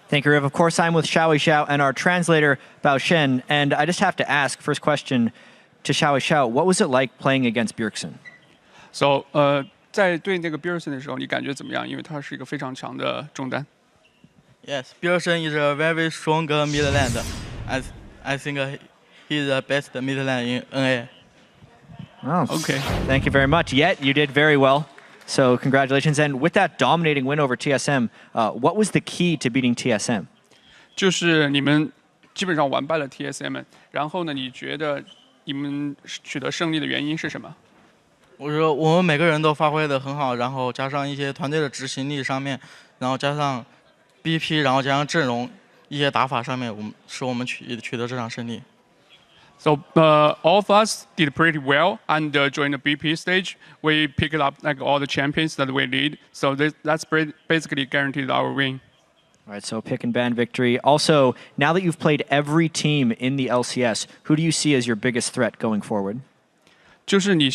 Thank you, Riv. Of course, I'm with Xiao and our translator, Bao Shen. And I just have to ask, first question to Xiao, what was it like playing against Bjergsen? So, 在对那个 Bjergsen 的时候，你感觉怎么样？因为他是一个非常强的中单。Yes, Bjergsen is a very strong mid laner. I think he's the best mid laner in NA. Oh, okay. Thank you very much. Yet, you did very well. So congratulations. And with that dominating win over TSM, what was the key to beating TSM? 就是你们基本上完败了 TSM， 然后呢，你觉得你们取得胜利的原因是什么？我说我们每个人都发挥得很好，然后加上一些团队的执行力上面，然后加上 BP， 然后加上阵容一些打法上面，使我们取得这场胜利。So all of us did pretty well, and during the BP stage, we picked up like all the champions that we need. So that's basically guaranteed our win. All right, so pick and ban victory. Also, now that you've played every team in the LCS, who do you see as your biggest threat going forward? 就是你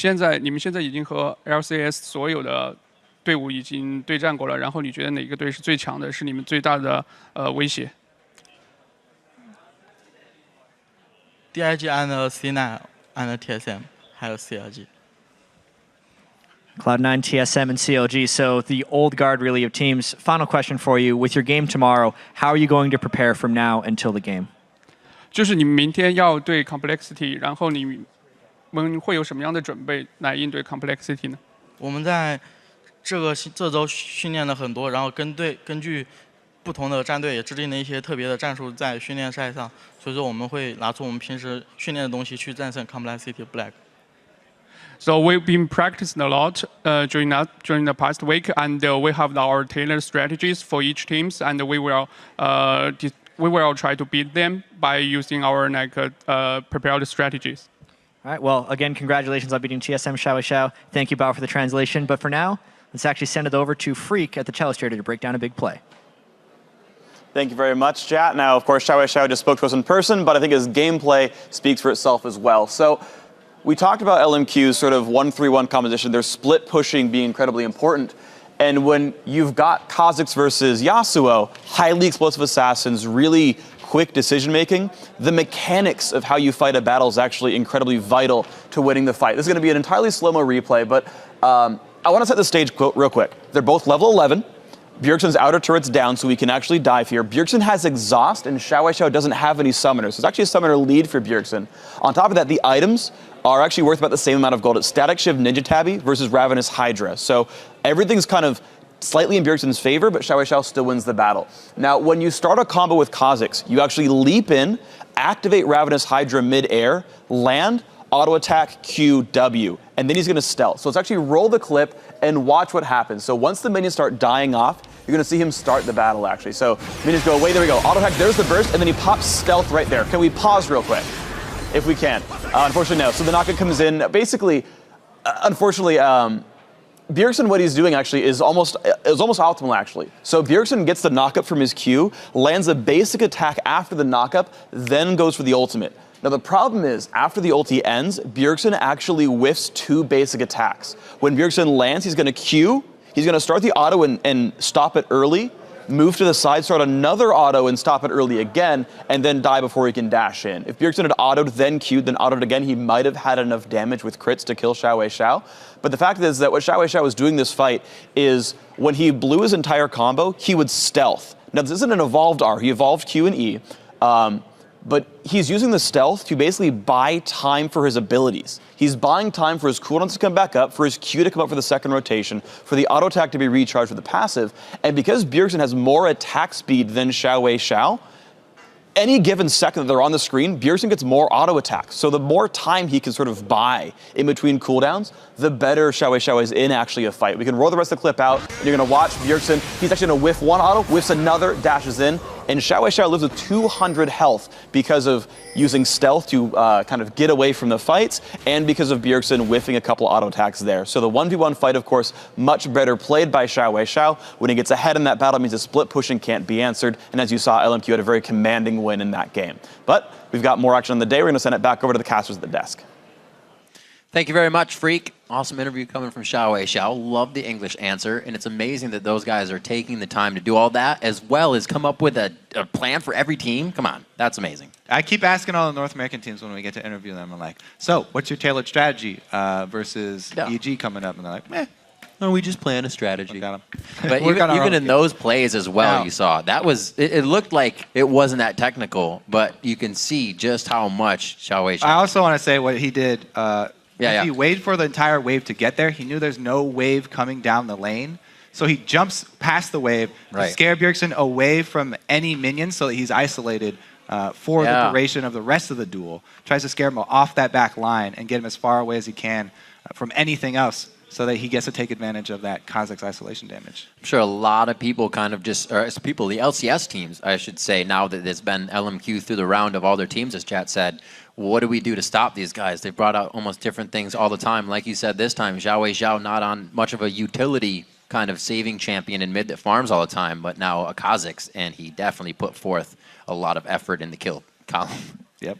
们现在已经和 LCS 所有的队伍已经对战过了，然后你觉得哪个队是最强的，是你们最大的威胁？ DIG and C9 and TSM 还有 CLG. Cloud9, TSM, and CLG. So the old guard really of teams. Final question for you. With your game tomorrow, how are you going to prepare from now until the game? 就是你们明天要对 Complexity， 然后你们会有什么样的准备来应对 Complexity 呢？我们在这周训练了很多，然后根据不同的战队也制定了一些特别的战术在训练赛上，所以说我们会拿出我们平时训练的东西去战胜 Complexity Black。 So we've been practicing a lot during the past week, and we have our tailored strategies for each teams, and we will try to beat them by using our prepared strategies. All right. Well, again, congratulations on beating TSM Xiao. Thank you, Bao, for the translation. But for now, let's actually send it over to Freak at the Telestrator to break down a big play. Thank you very much, Jat. Now, of course, Xiao just spoke to us in person, but I think his gameplay speaks for itself as well. So we talked about LMQ's sort of 1-3-1 composition, their split pushing being incredibly important. And when you've got Kha'Zix versus Yasuo, highly explosive assassins, really quick decision-making, the mechanics of how you fight a battle is actually incredibly vital to winning the fight. This is going to be an entirely slow-mo replay, but I want to set the stage quote real quick. They're both level 11. Bjergsen's outer turret's down, so we can actually dive here. Bjergsen has exhaust, and Xiao doesn't have any summoners. So it's actually a summoner lead for Bjergsen. On top of that, the items are actually worth about the same amount of gold. It's Static Shiv Ninja Tabby versus Ravenous Hydra. So everything's kind of slightly in Bjergsen's favor, but Xiao still wins the battle. Now, when you start a combo with Kha'Zix, you actually leap in, activate Ravenous Hydra mid-air, land, auto attack, Q, W, and then he's going to stealth. So let's actually roll the clip and watch what happens. So once the minions start dying off, you're going to see him start the battle, actually. So minions go away, there we go. Auto attack, there's the burst, and then he pops stealth right there. Can we pause real quick? If we can. Unfortunately, no. So the knockup comes in. Basically, unfortunately, Bjergsen, what he's doing actually is almost optimal, actually. So Bjergsen gets the knockup from his Q, lands a basic attack after the knockup, then goes for the ultimate. Now the problem is, after the ulti ends, Bjergsen actually whiffs 2 basic attacks. When Bjergsen lands, he's going to Q, he's going to start the auto and stop it early, move to the side, start another auto and stop it early again, and then die before he can dash in. If Bjergsen had autoed, then Q'd, then autoed again, he might have had enough damage with crits to kill Xiao. But the fact is that what Xiao was doing this fight is, when he blew his entire combo, he would stealth. Now this isn't an evolved R, he evolved Q and E, but he's using the stealth to basically buy time for his abilities. He's buying time for his cooldowns to come back up, for his Q to come up for the second rotation, for the auto attack to be recharged with the passive, and because Bjergsen has more attack speed than Xiao, any given second that they're on the screen, Bjergsen gets more auto attacks. So the more time he can sort of buy in between cooldowns, the better Xiao is in actually a fight. We can roll the rest of the clip out, and you're going to watch Bjergsen. He's actually going to whiff one auto, whiffs another, dashes in, and Xiao lives with 200 health because of using stealth to kind of get away from the fights, and because of Bjergsen whiffing a couple auto attacks there. So the 1v1 fight, of course, much better played by Xiao. When he gets ahead in that battle, it means the split pushing can't be answered, and as you saw, LMQ had a very commanding win in that game. But we've got more action on the day. We're going to send it back over to the casters at the desk. Thank you very much, Freak. Awesome interview coming from Xiao. Love the English answer, and it's amazing that those guys are taking the time to do all that, as well as come up with a plan for every team. Come on, that's amazing. I keep asking all the North American teams when we get to interview them, I'm like, so what's your tailored strategy versus EG coming up? And they're like, meh. No, we just plan a strategy. But We're even in those plays as well, you saw, that was, it looked like it wasn't that technical, but you can see just how much Xiao. I also want to say what he did. He waited for the entire wave to get there. He knew there's no wave coming down the lane. So he jumps past the wave to scare Bjergsen away from any minions so that he's isolated for the duration of the rest of the duel. Tries to scare him off that back line and get him as far away as he can from anything else so that he gets to take advantage of that Kha'Zix isolation damage. I'm sure a lot of people kind of just, or people, the LCS teams, I should say, now that it's been LMQ through the round of all their teams, as chat said, what do we do to stop these guys? They've brought out almost different things all the time. Like you said this time, Xiao not on much of a utility kind of saving champion in mid that farms all the time, but now a Kha'Zix, and he definitely put forth a lot of effort in the kill column. Yep.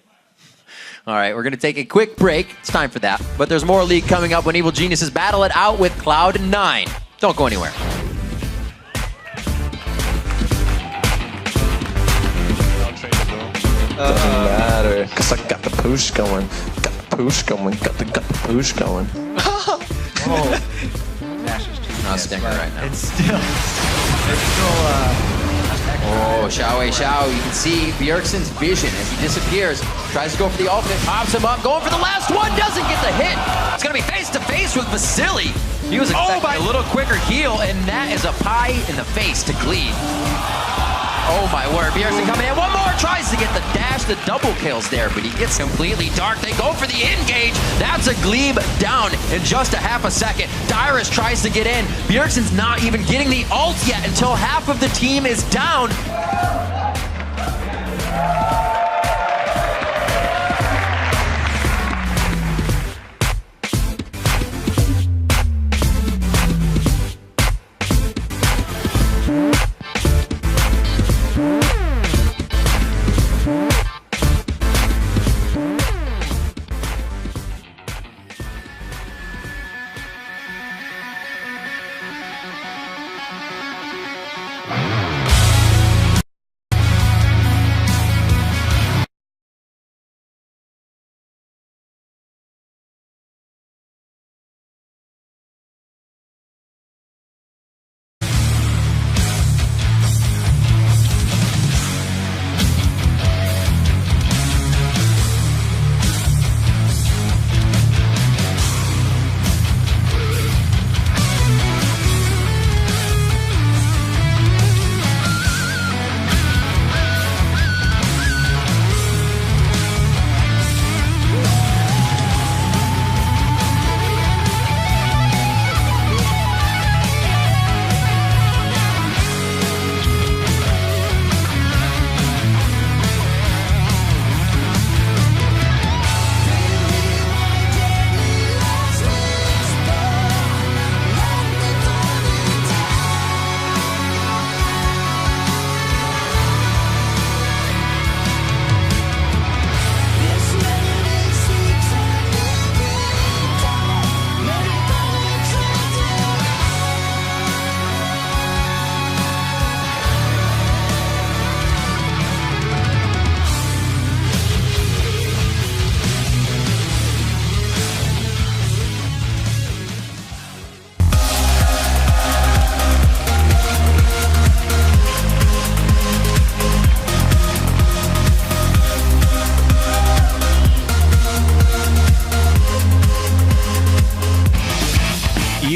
All right, we're going to take a quick break. It's time for that. But there's more League coming up when Evil Geniuses battle it out with Cloud9. Don't go anywhere. Doesn't matter, because I got the push going. Got the push going. Got the push going. Not a stinger right now. It's still Oh, Xiao. You can see Bjergsen's vision as he disappears. Tries to go for the ultimate, pops him up, going for the last one, doesn't get the hit. It's going to be face-to-face with Vasily. He was expecting a little quicker heal, and that is a pie in the face to Gleed. Oh my word, Bjergsen coming in. One more, tries to get the dash, the double kills there, but he gets completely dark. They go for the engage. That's a Glebe down in just a half a second. Dyrus tries to get in. Bjergsen's not even getting the ult yet until half of the team is down.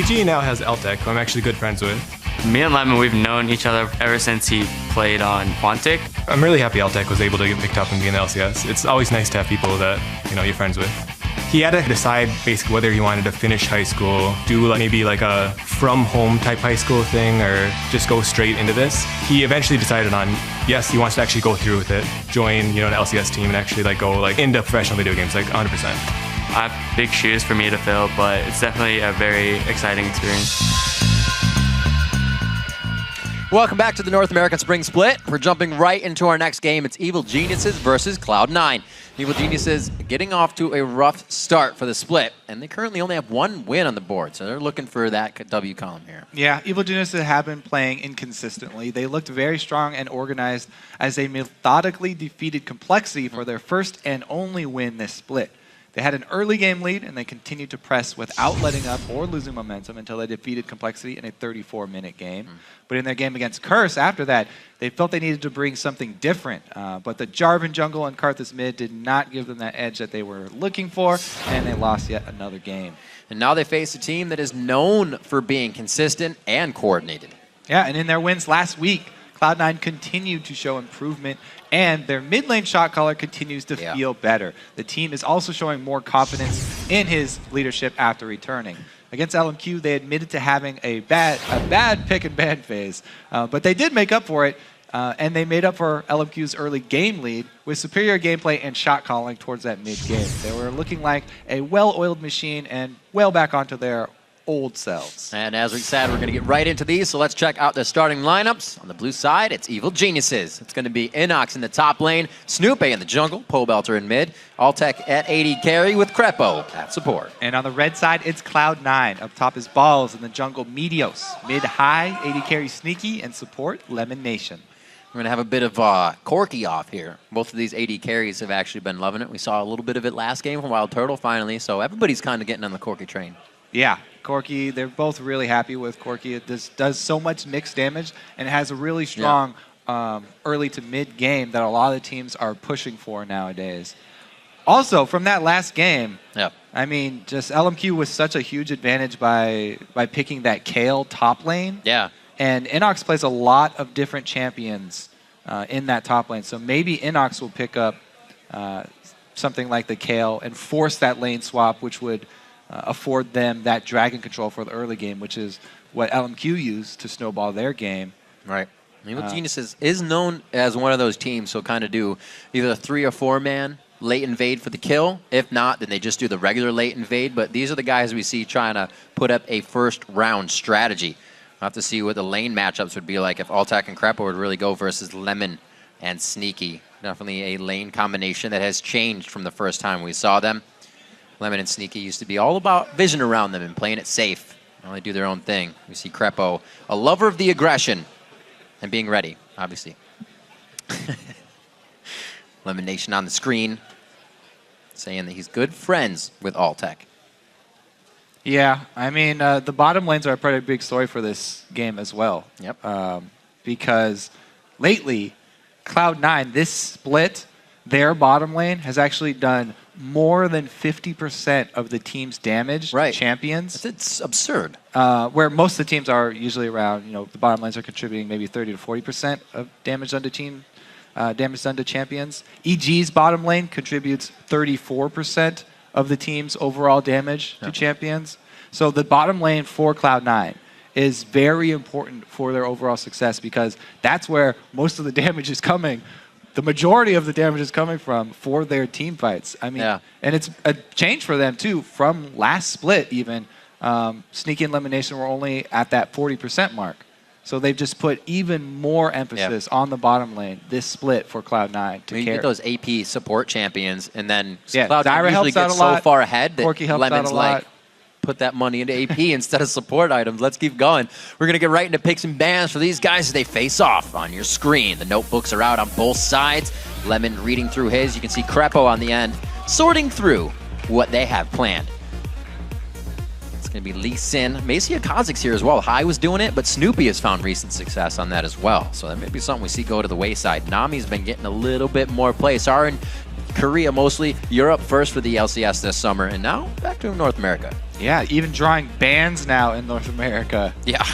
EG now has LTech, who I'm actually good friends with. Me and Lemon, we've known each other ever since he played on Quantic. I'm really happy LTech was able to get picked up and be in the LCS. It's always nice to have people that, you're friends with. He had to decide basically whether he wanted to finish high school, do maybe like a from home type high school thing, or just go straight into this. He eventually decided on, yes, he wants to actually go through with it, join, an LCS team and actually go into professional video games, 100%. I have big shoes for me to fill, but it's definitely a very exciting experience. Welcome back to the North American Spring Split. We're jumping right into our next game. It's Evil Geniuses versus Cloud9. Evil Geniuses getting off to a rough start for the split, and they currently only have one win on the board, so they're looking for that W column here. Yeah, Evil Geniuses have been playing inconsistently. They looked very strong and organized as they methodically defeated Complexity for their first and only win this split. They had an early game lead, and they continued to press without letting up or losing momentum until they defeated Complexity in a 34-minute game. But in their game against Curse, after that, they felt they needed to bring something different. But the Jarvan jungle and Karthus mid did not give them that edge that they were looking for, and they lost yet another game. And now they face a team that is known for being consistent and coordinated. Yeah, and in their wins last week, Cloud9 continued to show improvement, and their mid lane shot caller continues to feel better. The team is also showing more confidence in his leadership after returning. Against LMQ, they admitted to having a bad pick and ban phase, but they did make up for it, and they made up for LMQ's early game lead with superior gameplay and shot calling towards that mid game. They were looking like a well-oiled machine and well back onto their old selves. And as we said, we're going to get right into these, so let's check out the starting lineups. On the blue side, it's Evil Geniuses. It's going to be Inox in the top lane, Snoopy in the jungle, Pobelter in mid, Alltech at AD carry with Crepo at support. And on the red side, it's Cloud9. Up top is Balls in the jungle, Meteos. Mid-high, AD carry Sneaky, and support Lemon Nation. We're going to have a bit of Corky off here. Both of these AD carries have actually been loving it. We saw a little bit of it last game from Wild Turtle finally, so everybody's kind of getting on the Corky train. Yeah, Corky, they're both really happy with Corky. It does so much mixed damage and has a really strong early to mid game that a lot of the teams are pushing for nowadays. Also, from that last game, I mean, just LMQ was such a huge advantage by picking that Kale top lane. Yeah. And Inox plays a lot of different champions in that top lane. So maybe Inox will pick up something like the Kale and force that lane swap, which would afford them that dragon control for the early game, which is what LMQ used to snowball their game. Right. Evil Geniuses is known as one of those teams who'll kind of do either a 3 or 4 man late invade for the kill. If not, then they just do the regular late invade. But these are the guys we see trying to put up a first round strategy. We'll have to see what the lane matchups would be like if Alltech and Crepo would really go versus Lemon and Sneaky. Definitely a lane combination that has changed from the first time we saw them. Lemon and Sneaky used to be all about vision around them and playing it safe. Now they do their own thing. We see Crepo, a lover of the aggression and being ready, obviously. Lemon Nation on the screen saying that he's good friends with Alltech. Yeah, I mean, the bottom lanes are a pretty big story for this game as well. Yep. Because lately, Cloud9, this split, their bottom lane has actually done more than 50% of the team's damage to champions. It's absurd. Where most of the teams are usually around, the bottom lanes are contributing maybe 30 to 40% of damage done to champions. EG's bottom lane contributes 34% of the team's overall damage to champions. So the bottom lane for Cloud9 is very important for their overall success because that's where most of the damage is coming. The majority of the damage is coming from for their team fights. I mean, and it's a change for them too from last split even. Sneaky and Lemon Nation were only at that 40% mark. So they've just put even more emphasis on the bottom lane this split for Cloud9 to you carry. get those AP support champions, and then Zyra Cloud9 usually gets so far ahead that Corky helps Lemon's out a lot. like, put that money into AP instead of support items. Let's keep going. We're going to get right into picks and bans for these guys as they face off on your screen. The notebooks are out on both sides. Lemon reading through his. You can see Crepo on the end sorting through what they have planned. It's going to be Lee Sin. May see a Kha'Zix here as well. High was doing it, but Snoopy has found recent success on that as well. So that may be something we see go to the wayside. Nami's been getting a little bit more play. Sarin Korea mostly, Europe first for the LCS this summer, and now back to North America. Yeah, even drawing bans now in North America. Yeah.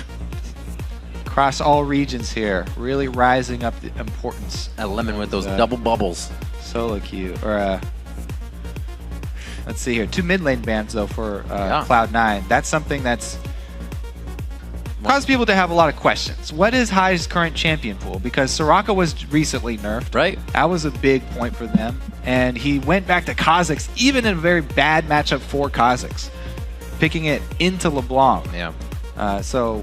Across all regions here, really rising up the importance. A lemon with those double bubbles. Solo queue, or let's see here, 2 mid lane bans though for Cloud9. That's something that's caused people to have a lot of questions. What is High's current champion pool? Because Soraka was recently nerfed. Right. That was a big point for them. And he went back to Kha'Zix, even in a very bad matchup for Kha'Zix, picking it into LeBlanc. Yeah. So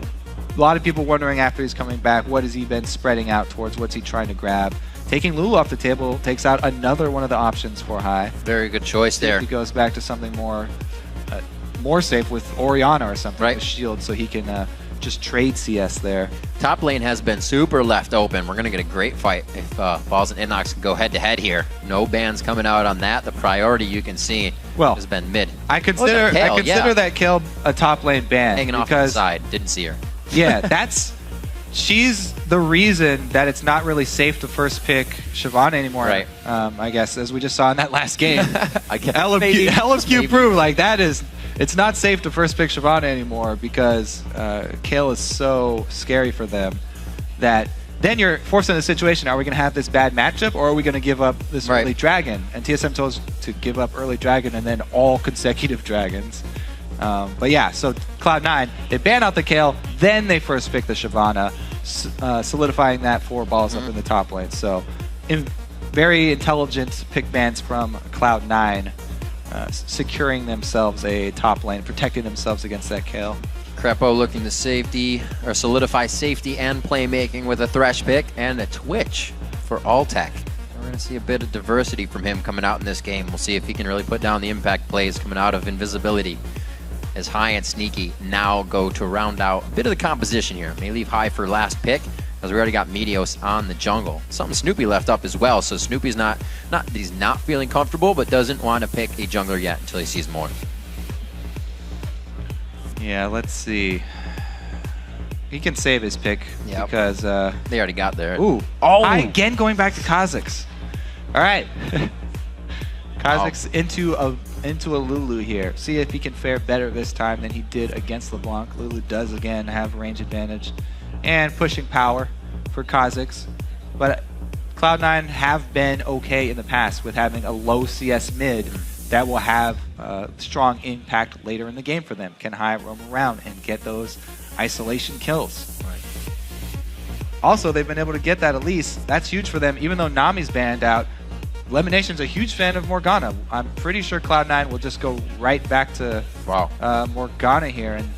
a lot of people wondering after he's coming back, what has he been spreading out towards? What's he trying to grab? Taking Lulu off the table takes out another one of the options for High. Very good choice there. He goes back to something more safe with Orianna or something, with Shield, so he can just trade CS there. Top lane has been super left open. We're going to get a great fight if Balls and NACS can go head-to-head here. No bans coming out on that. The priority you can see has been mid. I consider that kill a top lane ban. Hanging off to the side. Didn't see her. Yeah, she's the reason that it's not really safe to first pick Shyvana anymore. Right. I guess, as we just saw in that last game. LFQ proved like that is... It's not safe to first pick Shyvana anymore because Kayle is so scary for them that then you're forced in a situation, are we going to have this bad matchup or are we going to give up this early dragon? And TSM told us to give up early dragon and then all consecutive dragons. But yeah, so Cloud9, they ban out the Kayle, then they first pick the Shyvana, solidifying that 4 balls up in the top lane. So very intelligent pick bans from Cloud9. Securing themselves a top lane, protecting themselves against that Kayle. Crepo looking to safety, or solidify safety and playmaking with a Thresh pick and a Twitch for Alltech. We're going to see a bit of diversity from him coming out in this game. We'll see if he can really put down the impact plays coming out of invisibility. As High and Sneaky now go to round out a bit of the composition here. May leave High for last pick, because we already got Meteos on the jungle. Something Snoopy left up as well, so Snoopy's he's not feeling comfortable, but doesn't want to pick a jungler yet until he sees more. Yeah, let's see. He can save his pick because they already got there. Ooh, High again going back to Kha'Zix. All right, Kha'Zix into a Lulu here. See if he can fare better this time than he did against LeBlanc. Lulu does again have range advantage and pushing power for Kha'Zix. But Cloud9 have been okay in the past with having a low CS mid that will have strong impact later in the game for them. Can High roam around and get those isolation kills. Also, they've been able to get that Elise. That's huge for them, even though Nami's banned out. Lemonation's a huge fan of Morgana. I'm pretty sure Cloud9 will just go right back to Morgana here and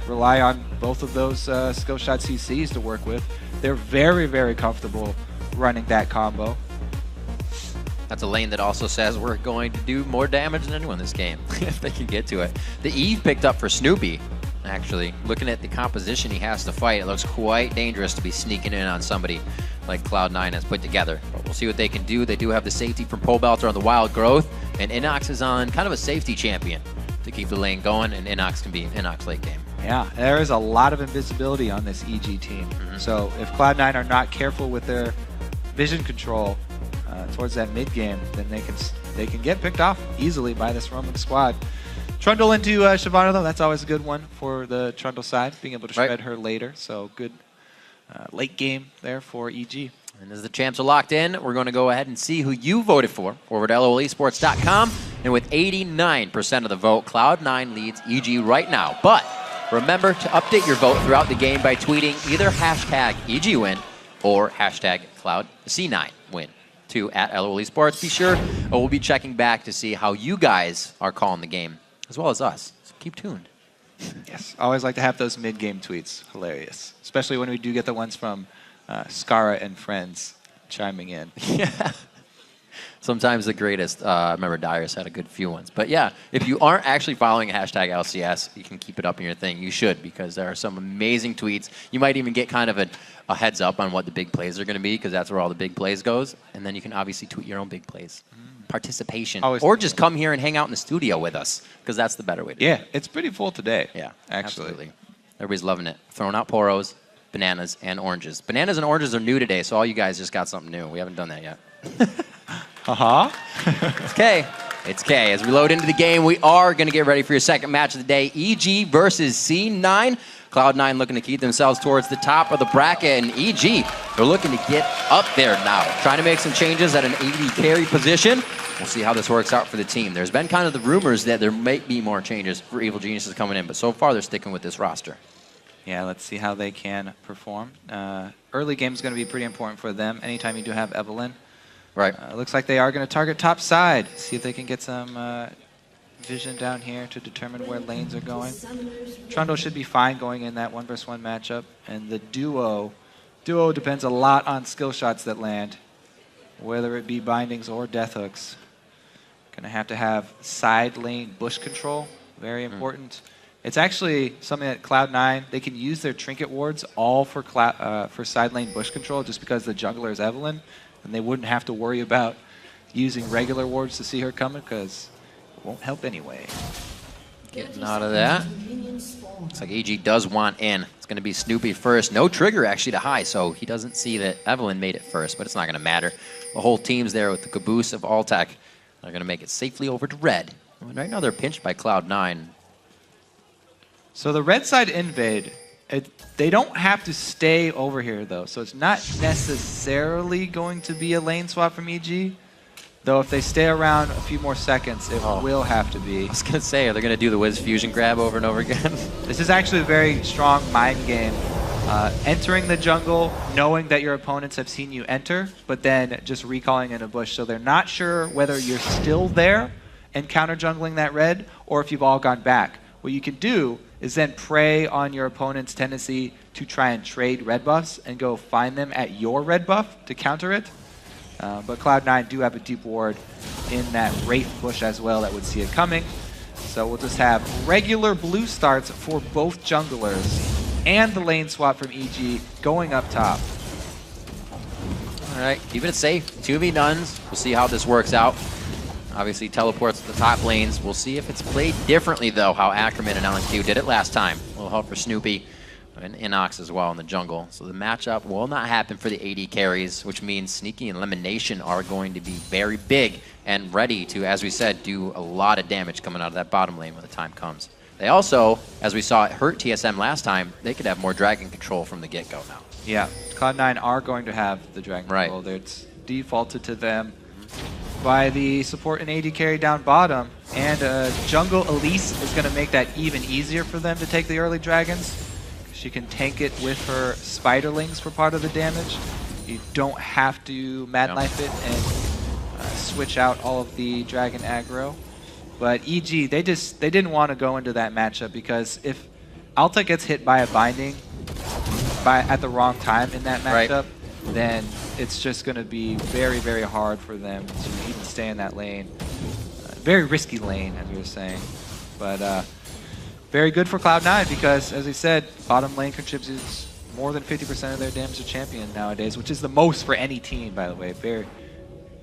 rely on both of those skill shot CCs to work with. They're very, very comfortable running that combo. That's a lane that also says we're going to do more damage than anyone this game, if they can get to it. The Eve picked up for Snoopy, actually. Looking at the composition he has to fight, it looks quite dangerous to be sneaking in on somebody like Cloud9 has put together. But we'll see what they can do. They do have the safety from Pole Belter on the Wild Growth, and Inox is on kind of a safety champion to keep the lane going, and Inox can be Inox late game. Yeah, there is a lot of invisibility on this EG team. So if Cloud9 are not careful with their vision control towards that mid game, then they can get picked off easily by this Roman squad. Trundle into Shyvana though, that's always a good one for the Trundle side, being able to shred her later. So good late game there for EG. And as the champs are locked in, we're going to go ahead and see who you voted for over at LOLesports.com. And with 89% of the vote, Cloud9 leads EG right now. But remember to update your vote throughout the game by tweeting either hashtag EGWin or hashtag CloudC9Win to at LOLesports. Be sure we'll be checking back to see how you guys are calling the game, as well as us. So keep tuned. Yes, always like to have those mid-game tweets. Hilarious. Especially when we do get the ones from Skara and friends chiming in. Yeah. Sometimes the greatest. I remember Darius had a good few ones. But yeah, if you aren't actually following hashtag LCS, you can keep it up in your thing. You should, because there are some amazing tweets. You might even get kind of a heads up on what the big plays are going to be, because that's where all the big plays goes. And then you can obviously tweet your own big plays. Participation. Or just come here and hang out in the studio with us, because that's the better way to do it. Yeah, it's pretty full today. Yeah, actually. Absolutely. Everybody's loving it. Throwing out poros, bananas, and oranges. Bananas and oranges are new today, so all you guys just got something new. We haven't done that yet. It's K. It's K. As we load into the game, we are going to get ready for your second match of the day. EG versus C9. Cloud9 looking to keep themselves towards the top of the bracket, and EG, they're looking to get up there now. Trying to make some changes at an AD carry position. We'll see how this works out for the team. There's been kind of the rumors that there might be more changes for Evil Geniuses coming in, but so far they're sticking with this roster. Yeah, let's see how they can perform. Early game is going to be pretty important for them anytime you do have Evelyn. Right. Looks like they are going to target top side. See if they can get some vision down here to determine where lanes are going. Trundle should be fine going in that 1 versus 1 matchup. And the duo depends a lot on skill shots that land, whether it be bindings or death hooks. Going to have side lane bush control, very important. It's actually something that Cloud9, they can use their trinket wards all for side lane bush control just because the jungler is Evelyn, and they wouldn't have to worry about using regular wards to see her coming because it won't help anyway. Getting out of that. Looks like EG does want in. It's going to be Snoopy first. No trigger actually to high, so he doesn't see that Evelyn made it first, but it's not going to matter. The whole team's there with the caboose of Altec. They're going to make it safely over to red. And right now they're pinched by Cloud9. So the red side invade, they don't have to stay over here though, so it's not necessarily going to be a lane swap from EG. Though if they stay around a few more seconds, it will have to be. I was going to say, are they going to do the Wiz Fusion grab over and over again? This is actually a very strong mind game. Entering the jungle, knowing that your opponents have seen you enter, but then just recalling in a bush. So they're not sure whether you're still there and counter jungling that red, or if you've all gone back. What you can do is then prey on your opponent's tendency to try and trade red buffs and go find them at your red buff to counter it. But Cloud9 do have a deep ward in that Wraith bush as well that would see it coming. So we'll just have regular blue starts for both junglers and the lane swap from EG going up top. All right, keeping it safe. 2v-nuns. We'll see how this works out. Obviously teleports to the top lanes. We'll see if it's played differently though, how Ackerman and LNQ did it last time. A little help for Snoopy and Inox as well in the jungle. So the matchup will not happen for the AD carries, which means Sneaky and Elimination are going to be very big and ready to, as we said, do a lot of damage coming out of that bottom lane when the time comes. They also, as we saw it hurt TSM last time, they could have more dragon control from the get-go now. Yeah, Cloud9 are going to have the dragon control. It's defaulted to them by the support and AD carry down bottom, and jungle Elise is going to make that even easier for them to take the early dragons. She can tank it with her spiderlings for part of the damage. You don't have to Mad Knife it and switch out all of the dragon aggro. But EG, they didn't want to go into that matchup because if Alta gets hit by a binding at the wrong time in that matchup, then it's just going to be very, very hard for them to even stay in that lane. Very risky lane, as we were saying. But very good for Cloud9 because, as we said, bottom lane contributes more than 50% of their damage to champion nowadays, which is the most for any team, by the way. Very,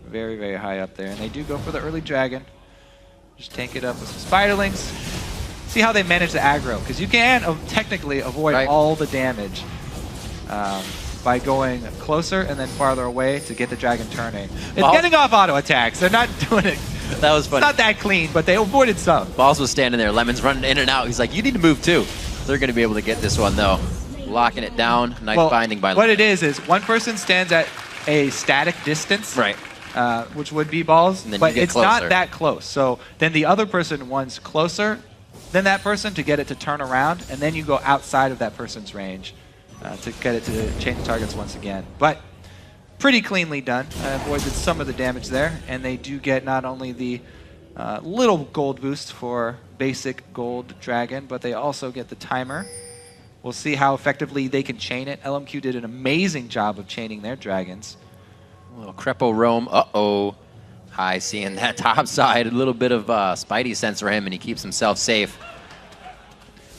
very, very high up there. And they do go for the early dragon. Just tank it up with some spiderlings. See how they manage the aggro, because you can technically avoid all the damage by going closer and then farther away to get the dragon turning. It's getting off auto attacks. They're not doing it. That was funny. It's not that clean, but they avoided some. Balls was standing there. Lemon's running in and out. He's like, you need to move too. They're going to be able to get this one though. Locking it down. Nice binding by What it is one person stands at a static distance. Which would be balls, but it's not that close. So then the other person wants closer than that person to get it to turn around, and then you go outside of that person's range to get it to change targets once again. But pretty cleanly done. Avoided some of the damage there, and they do get not only the little gold boost for basic gold dragon, but they also get the timer. We'll see how effectively they can chain it. LMQ did an amazing job of chaining their dragons. A little Crepo roam. Uh-oh. High seeing that top side. A little bit of Spidey sense for him, and he keeps himself safe.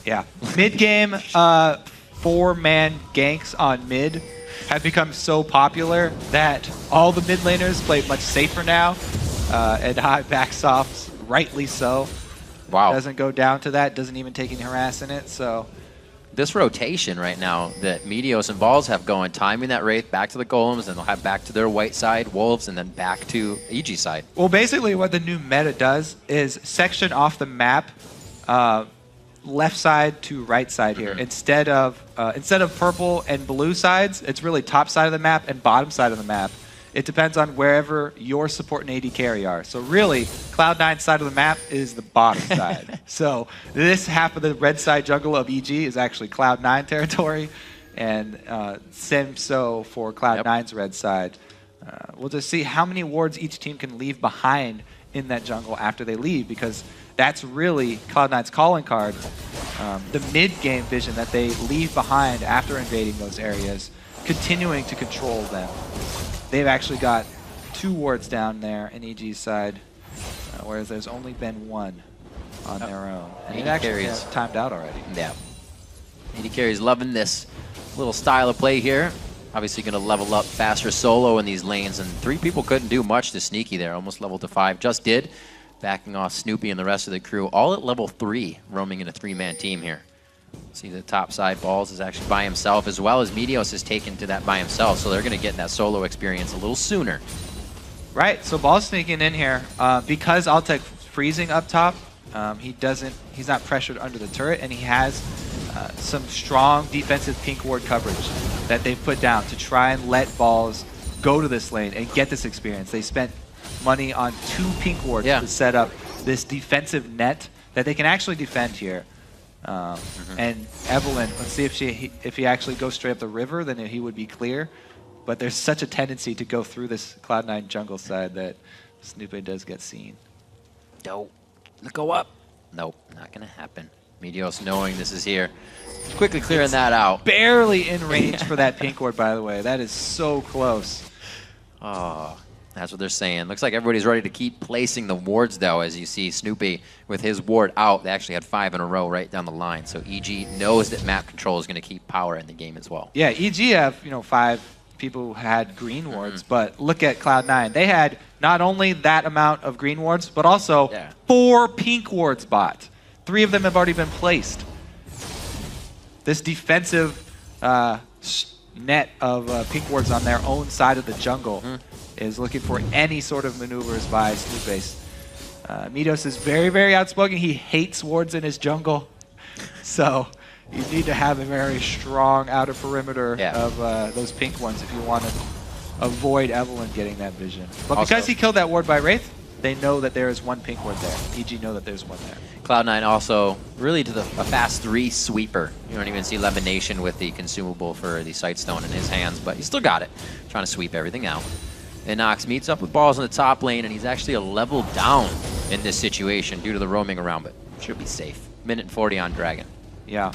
Yeah. Mid-game, 4-man ganks on mid have become so popular that all the mid laners play much safer now. And High backs off, rightly so. Wow. Doesn't go down to that. Doesn't even take any harass in it. So this rotation right now that Meteos and Balls have going, timing that Wraith back to the Golems, and they'll have back to their white side, Wolves, and then back to EG side. Well, basically what the new meta does is section off the map left side to right side here. Instead of purple and blue sides, it's really top side of the map and bottom side of the map. It depends on wherever your support and AD carry are. So really, Cloud9's side of the map is the bottom side. So this half of the red side jungle of EG is actually Cloud9 territory, and Semso for Cloud9's red side. We'll just see how many wards each team can leave behind in that jungle after they leave, because that's really Cloud9's calling card. The mid-game vision that they leave behind after invading those areas, continuing to control them. They've actually got 2 wards down there in EG's side, whereas there's only been 1 on their own. And it actually has timed out already. Yeah. AD Carry's loving this little style of play here. Obviously going to level up faster solo in these lanes, and 3 people couldn't do much to Sneaky there. Almost leveled to 5, just did. Backing off Snoopy and the rest of the crew, all at level 3, roaming in a 3-man team here. See the top side, Balls is actually by himself, as well as Meteos is taken to that by himself, so they're going to get that solo experience a little sooner. Right, so Balls sneaking in here. Because Altec freezing up top, he's not pressured under the turret, and he has some strong defensive pink ward coverage that they've put down to try and let Balls go to this lane and get this experience. They spent money on 2 pink wards to set up this defensive net that they can actually defend here. And Evelyn, let's see if he actually goes straight up the river, then he would be clear. But there's such a tendency to go through this Cloud9 jungle side that Snoopy does get seen. Nope. Go up. Nope, not going to happen. Meteos knowing this is here. Quickly clearing that out. Barely in range for that pink ward, by the way. That is so close. Oh, that's what they're saying. Looks like everybody's ready to keep placing the wards, though, as you see Snoopy with his ward out. They actually had 5 in a row right down the line. So EG knows that map control is going to keep power in the game as well. Yeah, EG have 5 people who had green wards, but look at Cloud9. They had not only that amount of green wards, but also 4 pink wards bought. 3 of them have already been placed. This defensive net of pink wards on their own side of the jungle is looking for any sort of maneuvers by Snoopbase. Meteos is very, very outspoken. He hates wards in his jungle. So you need to have a very strong outer perimeter of those pink ones if you want to avoid Evelyn getting that vision. But also, because he killed that ward by Wraith, they know that there is 1 pink ward there. EG know that there's 1 there. Cloud9 also really to a fast 3 sweeper. You don't even see Lemonation with the consumable for the Sightstone in his hands, but he still got it. Trying to sweep everything out. And NACS meets up with Balls in the top lane, and he's actually a level down in this situation due to the roaming around, but should be safe. Minute and 40 on Dragon. Yeah,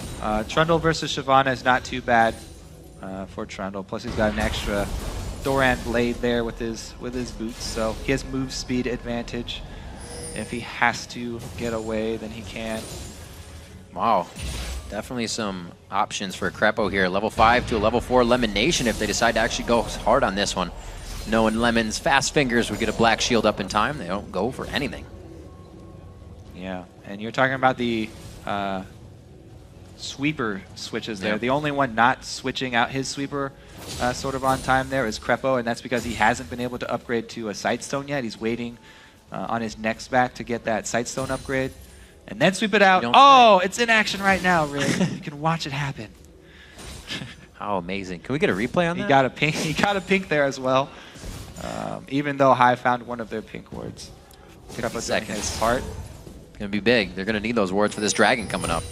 Trundle versus Shyvana is not too bad for Trundle. Plus he's got an extra Doran blade there with his boots, so he has move speed advantage. If he has to get away, then he can. Wow, definitely some options for Crepo here. Level 5 to a level 4 Lemonation if they decide to actually go hard on this one. Knowing Lemon's fast fingers would get a black shield up in time, they don't go for anything. Yeah, and you're talking about the sweeper switches there. The only one not switching out his sweeper sort of on time there is Crepo, and that's because he hasn't been able to upgrade to a Sightstone yet. He's waiting on his next back to get that Sightstone upgrade, and then sweep it out. Oh, it's in action right now, Rick. You can watch it happen. How amazing. Can we get a replay on that? He got a pink there as well, even though High found 1 of their pink wards. Crepo doing his part. Gonna be big. They're gonna need those wards for this Dragon coming up.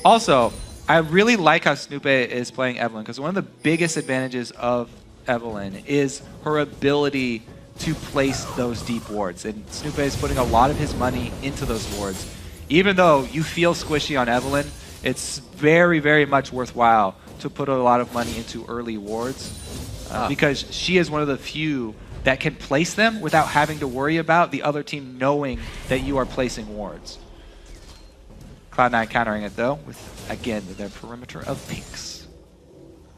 Also, I really like how Snoopy is playing Evelyn, because one of the biggest advantages of Evelyn is her ability to place those deep wards. And Snoopy is putting a lot of his money into those wards. Even though you feel squishy on Evelyn, it's very, very much worthwhile to put a lot of money into early wards, because she is one of the few that can place them without having to worry about the other team knowing that you are placing wards. Cloud9 countering it, though, with, again, their perimeter of pinks.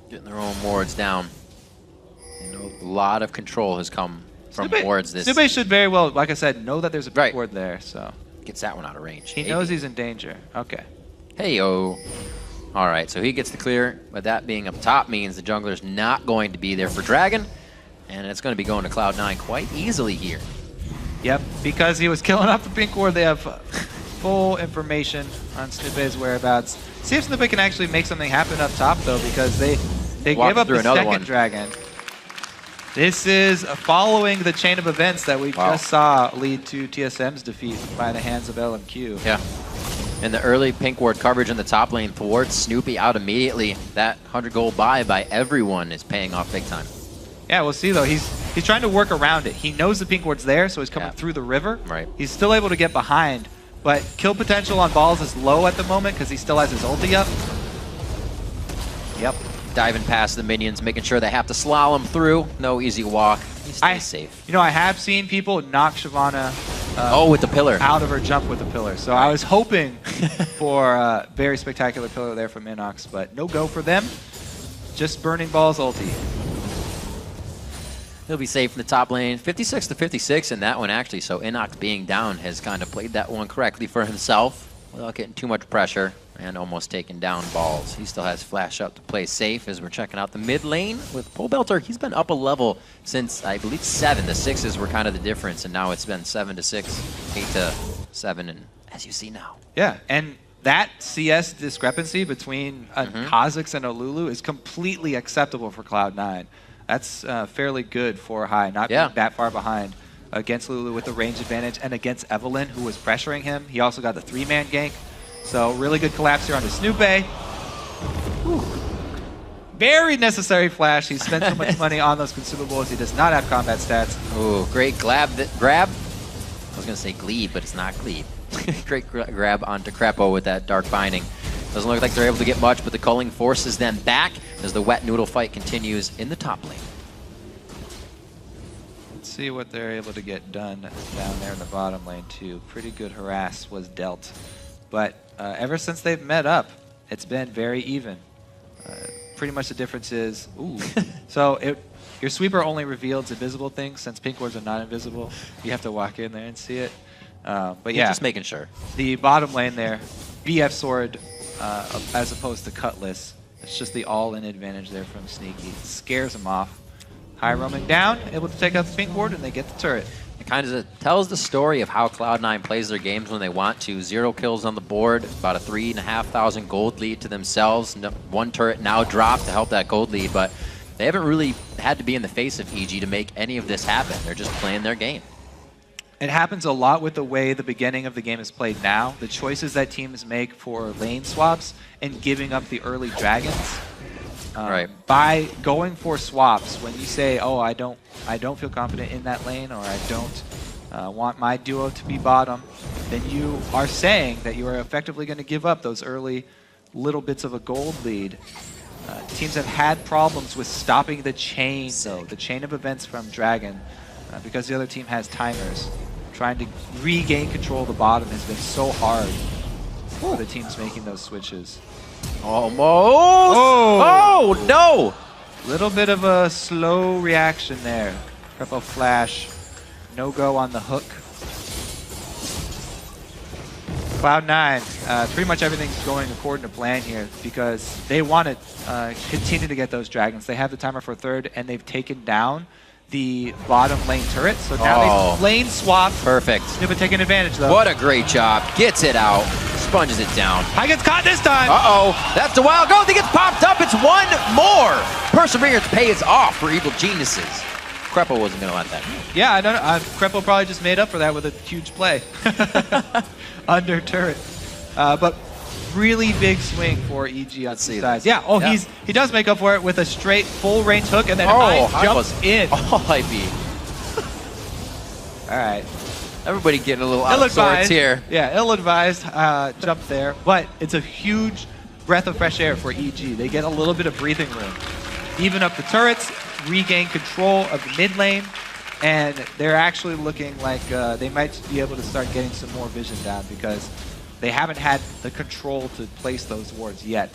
Getting their own wards down. You know, a lot of control has come from wards this. Snoopy should very well, like I said, know that there's a pink ward there, so. Gets that one out of range. He knows he's in danger. Okay. Hey-yo. All right, so he gets the clear, but that being up top means the jungler's not going to be there for Dragon, and it's going to be going to Cloud9 quite easily here. Yep, because he was killing off the pink ward, they have full information on Snoopy's whereabouts. See if Snoopy can actually make something happen up top, though, because they gave up the second Dragon. This is following the chain of events that we just saw lead to TSM's defeat by the hands of LMQ. Yeah. And the early pink ward coverage in the top lane thwarts Snoopy out immediately. That 100 gold buy by everyone is paying off big time. Yeah, we'll see though. He's trying to work around it. He knows the pink ward's there, so he's coming through the river. Right. He's still able to get behind, but kill potential on balls is low at the moment because he still has his ulti up. Yep. Diving past the minions, making sure they have to slalom through. No easy walk. He stays safe. You know, I have seen people knock Shyvana with the pillar. Out of her jump with the pillar. So I was hoping for a very spectacular pillar there from Inox, but no go for them. Just Burning Balls ulti. He'll be safe in the top lane. 56 to 56 in that one, actually. So Inox being down has kind of played that one correctly for himself without getting too much pressure and almost taking down balls. He still has Flash up to play safe as we're checking out the mid lane with Pobelter. He's been up a level since, I believe, 7. The 6s were kind of the difference, and now it's been 7 to 6, 8 to 7, and as you see now. Yeah, and that CS discrepancy between Kha'Zix and a Lulu is completely acceptable for Cloud9. That's fairly good for High, not being that far behind against Lulu with the range advantage, and against Evelynn, who was pressuring him. He also got the 3-man gank. So really good collapse here onto Snoopy. Very necessary flash. He spent so much money on those consumables. He does not have combat stats. Ooh, great grab. I was going to say glebe, but it's not glebe. Great grab onto Crepo with that Dark Binding. Doesn't look like they're able to get much, but the culling forces them back as the wet noodle fight continues in the top lane. Let's see what they're able to get done down there in the bottom lane too. Pretty good harass was dealt. But ever since they've met up, it's been very even. Pretty much the difference is, so your sweeper only reveals invisible things. Since pink wards are not invisible, you have to walk in there and see it. But yeah, just making sure. The bottom lane there, BF sword as opposed to cutlass. It's just the all-in advantage there from Sneaky. Scares him off. High roaming down, able to take out the pink ward, and they get the turret. It kind of tells the story of how Cloud9 plays their games when they want to. 0 kills on the board, about a 3,500 gold lead to themselves. 1 turret now dropped to help that gold lead, but they haven't really had to be in the face of EG to make any of this happen. They're just playing their game. It happens a lot with the way the beginning of the game is played now. The choices that teams make for lane swaps and giving up the early dragons. By going for swaps, when you say, "Oh, I don't feel confident in that lane," or "I don't want my duo to be bottom," then you are saying that you are effectively going to give up those early little bits of a gold lead. Teams have had problems with stopping the chain, though, the chain of events from Dragon, because the other team has timers. Trying to regain control of the bottom has been so hard for the teams making those switches. Almost! Oh, no! Little bit of a slow reaction there. Crepo flash. No go on the hook. Cloud9, pretty much everything's going according to plan here because they want to continue to get those dragons. They have the timer for 3rd, and they've taken down the bottom lane turret. So now they lane swap. Perfect. Snoopy taking advantage, though. What a great job. Gets it out. Sponges it down. High gets caught this time. Uh-oh. That's the wild goal. He gets popped up. It's 1 more. Perseverance pays off for Evil Geniuses. Crepo wasn't going to let that. Yeah, I don't know. Crepo probably just made up for that with a huge play. Under turret. But really big swing for EG on the sides. Yeah, he does make up for it with a straight full range hook, and then High jumps in. All right. Everybody getting a little out of sorts here. Yeah, ill-advised jump there, but it's a huge breath of fresh air for EG. They get a little bit of breathing room. Even up the turrets, regain control of the mid lane, and they're actually looking like they might be able to start getting some more vision down because they haven't had the control to place those wards yet.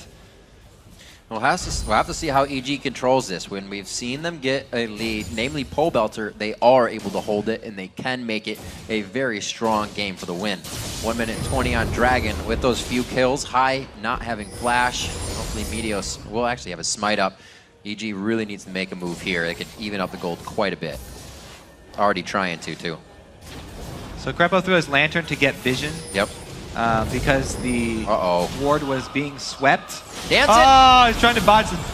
We'll have to see how EG controls this. When we've seen them get a lead, namely Pobelter, they are able to hold it, and they can make it a very strong game for the win. 1 minute 20 on Dragon with those few kills. High not having flash. eventually Meteos will actually have a smite up. EG really needs to make a move here. They could even up the gold quite a bit. Already trying to, too. So Krepo threw his lantern to get vision. Yep. Because the ward was being swept. Dance it! Oh, he's trying to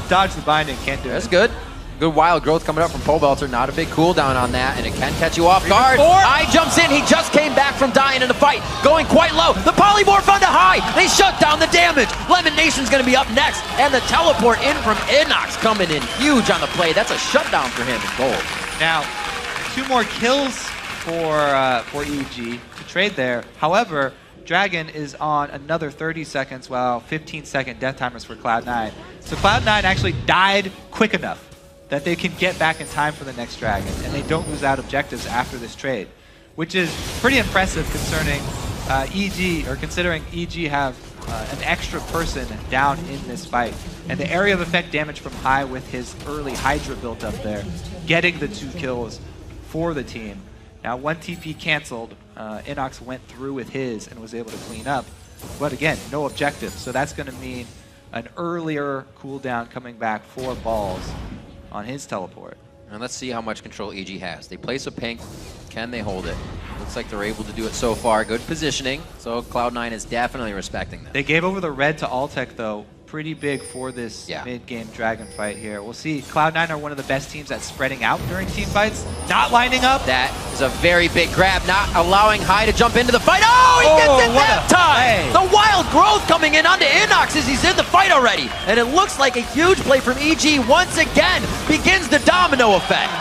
dodge the binding. Can't do it. That's good. Good wild growth coming up from Pobelter. Not a big cooldown on that, and it can catch you off guard. High jumps in. He just came back from dying in the fight. Going quite low. The polymorph onto High. They shut down the damage. Lemon Nation's going to be up next. And the teleport in from NACS coming in huge on the play. That's a shutdown for him in gold. Now, 2 more kills for EG to trade there. However, Dragon is on another 30 seconds while 15-second death timers for Cloud9. So Cloud9 actually died quick enough that they can get back in time for the next Dragon, and they don't lose out objectives after this trade, which is pretty impressive concerning considering EG have an extra person down in this fight. And the area of effect damage from High with his early Hydra built up there, getting the 2 kills for the team. Now, 1 TP canceled. Inox went through with his and was able to clean up. But again, no objective. So that's going to mean an earlier cooldown coming back for Balls on his teleport. And let's see how much control EG has. They place a pink. Can they hold it? Looks like they're able to do it so far. Good positioning. So Cloud9 is definitely respecting them. They gave over the red to Altec, though. Pretty big for this mid-game Dragon fight here. We'll see. Cloud9 are one of the best teams at spreading out during team fights. Not lining up. That is a very big grab, not allowing High to jump into the fight. Oh, he gets it that time! The wild growth coming in onto Inox as he's in the fight already. And it looks like a huge play from EG once again begins the domino effect.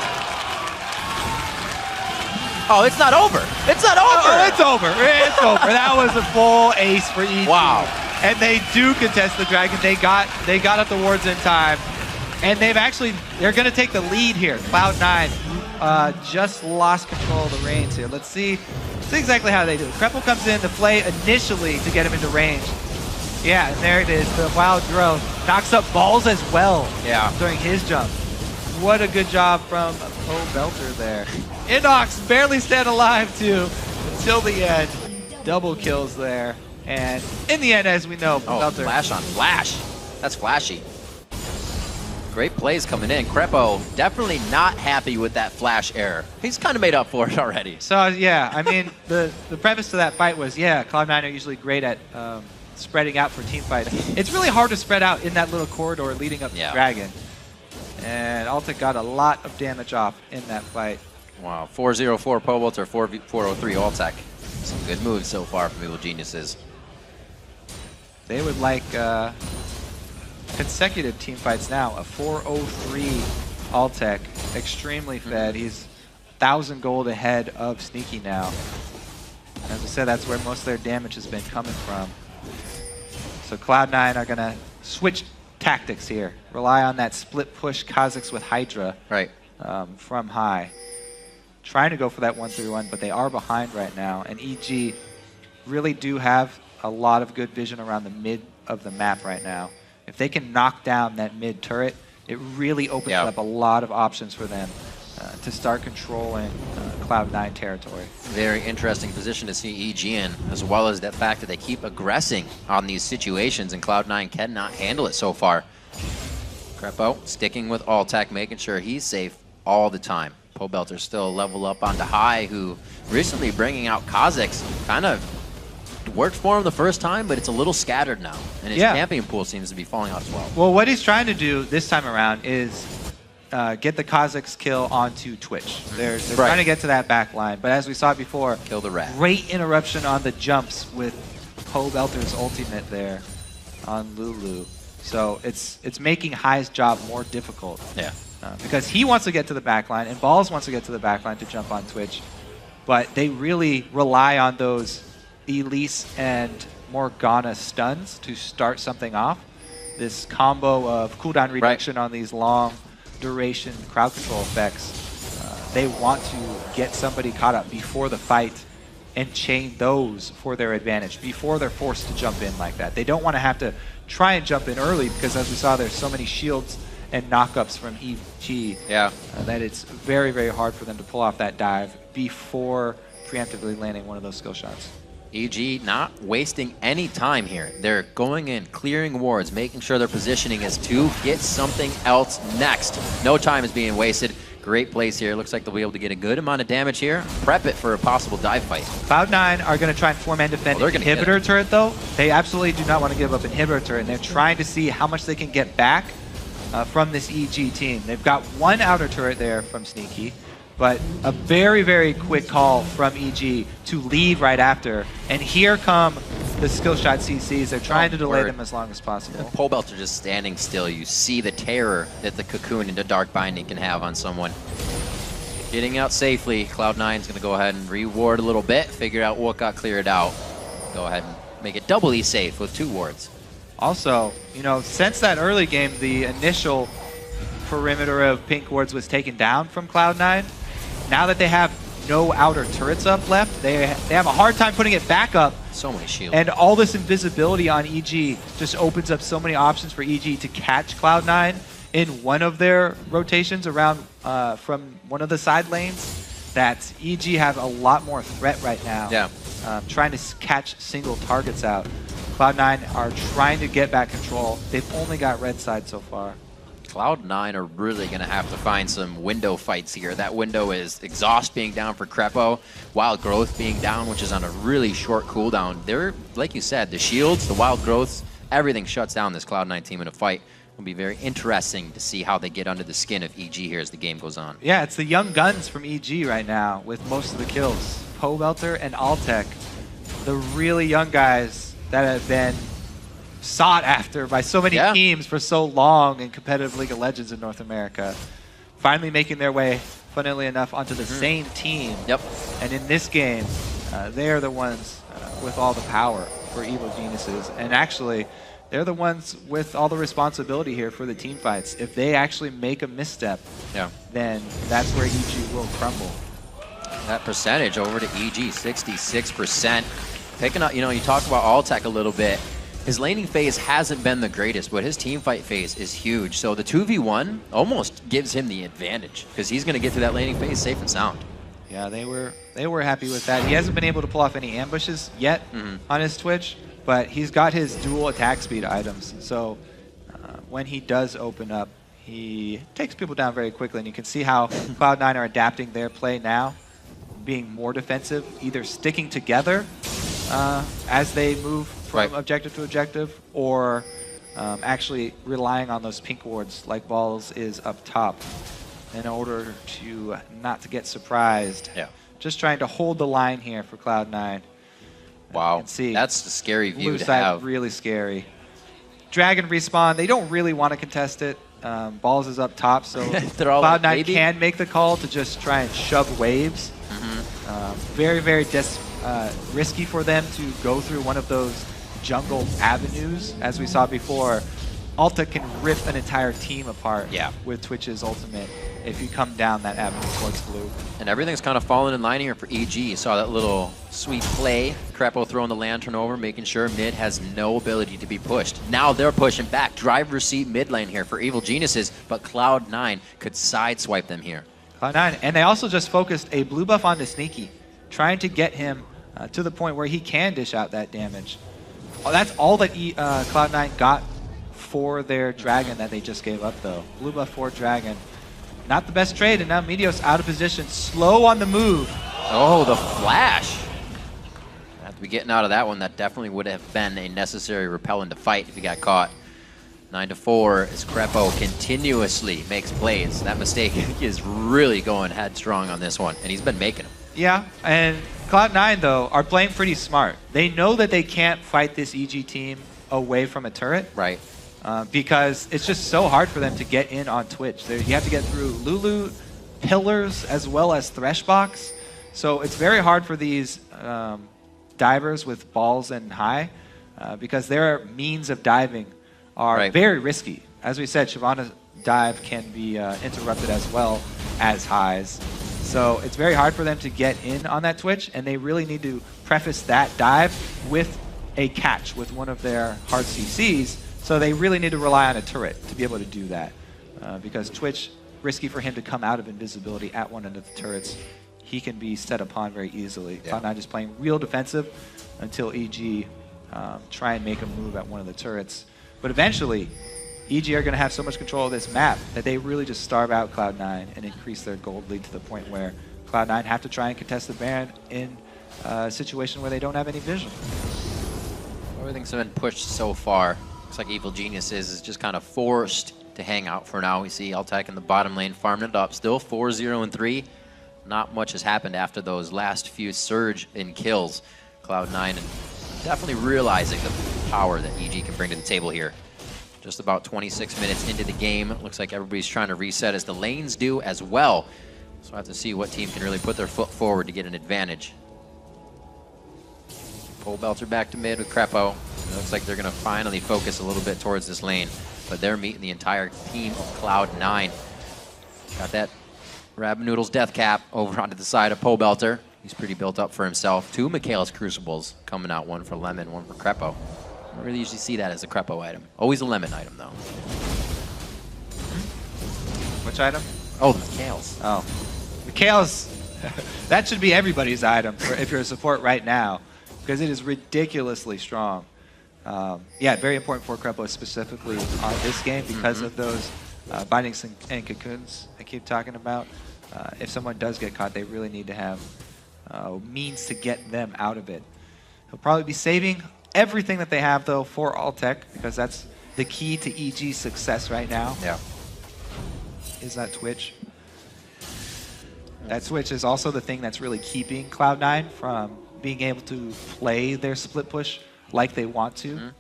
Oh, it's not over. It's not over. Oh, it's over. It's over. That was a full ace for EG. Wow. And they do contest the Dragon. They got up the wards in time. And they're going to take the lead here. Cloud9 just lost control of the reins here. Let's see exactly how they do it. Krepo comes in to play initially to get him into range. Yeah, and there it is. The wild growth knocks up Balls as well during his jump. What a good job from Pobelter there. Inox barely stayed alive too until the end. Double kills there. And in the end, as we know, Pobelter. Flash on flash. That's flashy. Great plays coming in. Krepo definitely not happy with that flash error. He's kind of made up for it already. So yeah, I mean, the premise to that fight was, Cloud9 are usually great at spreading out for team fights. It's really hard to spread out in that little corridor leading up to Dragon. And Alta got a lot of damage off in that fight. Wow, 404 Pobelter, 403 Altec. Some good moves so far from Evil Geniuses. They would like consecutive team fights now. A 403 Altec, extremely fed. He's 1,000 gold ahead of Sneaky now. As I said, that's where most of their damage has been coming from. So Cloud9 are going to switch tactics here. Rely on that split push Kha'Zix with Hydra from High. Trying to go for that 1-3-1, but they are behind right now. And EG really do have a lot of good vision around the mid of the map right now. If they can knock down that mid turret, it really opens up a lot of options for them to start controlling Cloud9 territory. Very interesting position to see EG in, as well as the fact that they keep aggressing on these situations, and Cloud9 cannot handle it so far. Krepo sticking with Altec, making sure he's safe all the time. Pobelter still a level up onto High, who recently bringing out Kha'Zix. Kind of worked for him the first time, but it's a little scattered now. And his champion pool seems to be falling out as well. Well, what he's trying to do this time around is get the Kha'Zix kill onto Twitch. They're trying to get to that back line. But as we saw before, kill the rat. Great interruption on the jumps with Pobelter's ultimate there on Lulu. So it's making High's job more difficult. Yeah. Because he wants to get to the back line, and Balls wants to get to the back line to jump on Twitch. But they really rely on those Elise and Morgana stuns to start something off. This combo of cooldown reduction on these long duration crowd control effects. They want to get somebody caught up before the fight and chain those for their advantage before they're forced to jump in like that. They don't want to have to try and jump in early because, as we saw, there's so many shields and knockups from EG that it's very, very hard for them to pull off that dive before preemptively landing one of those skill shots. EG not wasting any time here. They're going in, clearing wards, making sure their positioning is to get something else next. No time is being wasted. Great place here. Looks like they'll be able to get a good amount of damage here. Prep it for a possible dive fight. Cloud9 are going to try and form and defend inhibitor turret, though. They absolutely do not want to give up inhibitor turret, and they're trying to see how much they can get back from this EG team. They've got one outer turret there from Sneaky, but a very, very quick call from EG to leave right after. And here come the skill shot CCs. They're trying to delay them as long as possible. Pole belts are just standing still. You see the terror that the cocoon into Dark Binding can have on someone. Getting out safely, Cloud9 is going to go ahead and reward a little bit, figure out what got cleared out. Go ahead and make it doubly safe with 2 wards. Also, you know, since that early game, the initial perimeter of pink wards was taken down from Cloud9. Now that they have no outer turrets up left, they have a hard time putting it back up. So many shields. And all this invisibility on EG just opens up so many options for EG to catch Cloud9 in one of their rotations around from one of the side lanes, that EG have a lot more threat right now. Yeah. Trying to catch single targets out. Cloud9 are trying to get back control. They've only got red side so far. Cloud9 are really going to have to find some window fights here. That window is Exhaust being down for Crepo, Wild Growth being down, which is on a really short cooldown. They're, like you said, the shields, the Wild Growths, everything shuts down this Cloud9 team in a fight. It'll be very interesting to see how they get under the skin of EG here as the game goes on. Yeah, it's the young guns from EG right now with most of the kills. Pobelter and Altec, the really young guys that have been sought after by so many teams for so long in competitive League of Legends in North America, finally making their way, funnily enough, onto the same team. Yep. And in this game, they are the ones with all the power for Evil Geniuses. And actually, they're the ones with all the responsibility here for the team fights. If they actually make a misstep, then that's where EG will crumble. That percentage over to EG, 66%. Picking up, you know, you talk about Altec a little bit. His laning phase hasn't been the greatest, but his team fight phase is huge. So the 2v1 almost gives him the advantage because he's going to get through that laning phase safe and sound. Yeah, they were happy with that. He hasn't been able to pull off any ambushes yet on his Twitch, but he's got his dual attack speed items. So when he does open up, he takes people down very quickly, and you can see how Cloud9 are adapting their play now, being more defensive, either sticking together as they move from objective to objective, or actually relying on those pink wards like Balls is up top in order to not to get surprised. Yeah. Just trying to hold the line here for Cloud9. Wow, that's a scary view Blue to side, have. really scary. Dragon respawn, they don't really want to contest it. Balls is up top, so Cloud9 can make the call to just try and shove waves. Very, very risky for them to go through one of those jungle avenues. As we saw before, Alta can rip an entire team apart with Twitch's ultimate if you come down that avenue towards blue. And everything's kind of falling in line here for EG. You saw that little sweet play. Crepo throwing the lantern over, making sure mid has no ability to be pushed. Now they're pushing back. Driver's seat mid lane here for Evil Geniuses, but Cloud9 could sideswipe them here. Cloud9, and they also just focused a blue buff onto Sneaky, trying to get him to the point where he can dish out that damage. That's all that Cloud9 got for their Dragon that they just gave up, though. Blue buff for Dragon. Not the best trade, and now Meteos out of position, slow on the move. Oh, the flash. Have to be getting out of that one. That definitely would have been a necessary repellent to fight if he got caught. 9-4 as Crepo continuously makes plays. That mistake is really going headstrong on this one, and he's been making them. Yeah, and Cloud9, though, are playing pretty smart. They know that they can't fight this EG team away from a turret. Right. Because it's just so hard for them to get in on Twitch. You have to get through Lulu, pillars, as well as Threshbox. So it's very hard for these divers with balls and high because their means of diving are very risky. As we said, Shyvana's dive can be interrupted as well as highs. So it's very hard for them to get in on that Twitch, and they really need to preface that dive with a catch with one of their hard CCs. So they really need to rely on a turret to be able to do that. Because Twitch, risky for him to come out of invisibility at one end of the turrets. He can be set upon very easily. Cloud9 just playing real defensive. until EG try and make a move at one of the turrets. But eventually, EG are going to have so much control of this map that they really just starve out Cloud9 and increase their gold lead to the point where Cloud9 have to try and contest the Baron in a situation where they don't have any vision. Everything's been pushed so far. Looks like Evil Geniuses is just kind of forced to hang out for now. We see Altec in the bottom lane farming it up. Still 4-0-3. Not much has happened after those last few surge in kills. Cloud9 and definitely realizing the power that EG can bring to the table here. Just about 26 minutes into the game. Looks like everybody's trying to reset as the lanes do as well. So we'll have to see what team can really put their foot forward to get an advantage. Pole Belter back to mid with Crepo. It looks like they're going to finally focus a little bit towards this lane. But they're meeting the entire team of Cloud9. Got that Rab Noodles death cap over onto the side of Pole Belter. He's pretty built up for himself. 2 Michaelis Crucibles coming out, one for Lemon, one for Crepo. I don't really usually see that as a Crepo item. Always a Lemon item, though. Which item? Oh, the Michaelis. Oh. Michaelis, that should be everybody's item if you're a support right now, because it is ridiculously strong. Yeah, very important for Crepo specifically on this game because of those bindings and cocoons I keep talking about. If someone does get caught, they really need to have means to get them out of it. He'll probably be saving everything that they have, though, for Altec, because that's the key to EG's success right now. Yeah. Is that Twitch. That Switch is also the thing that's really keeping Cloud9 from being able to play their split push like they want to.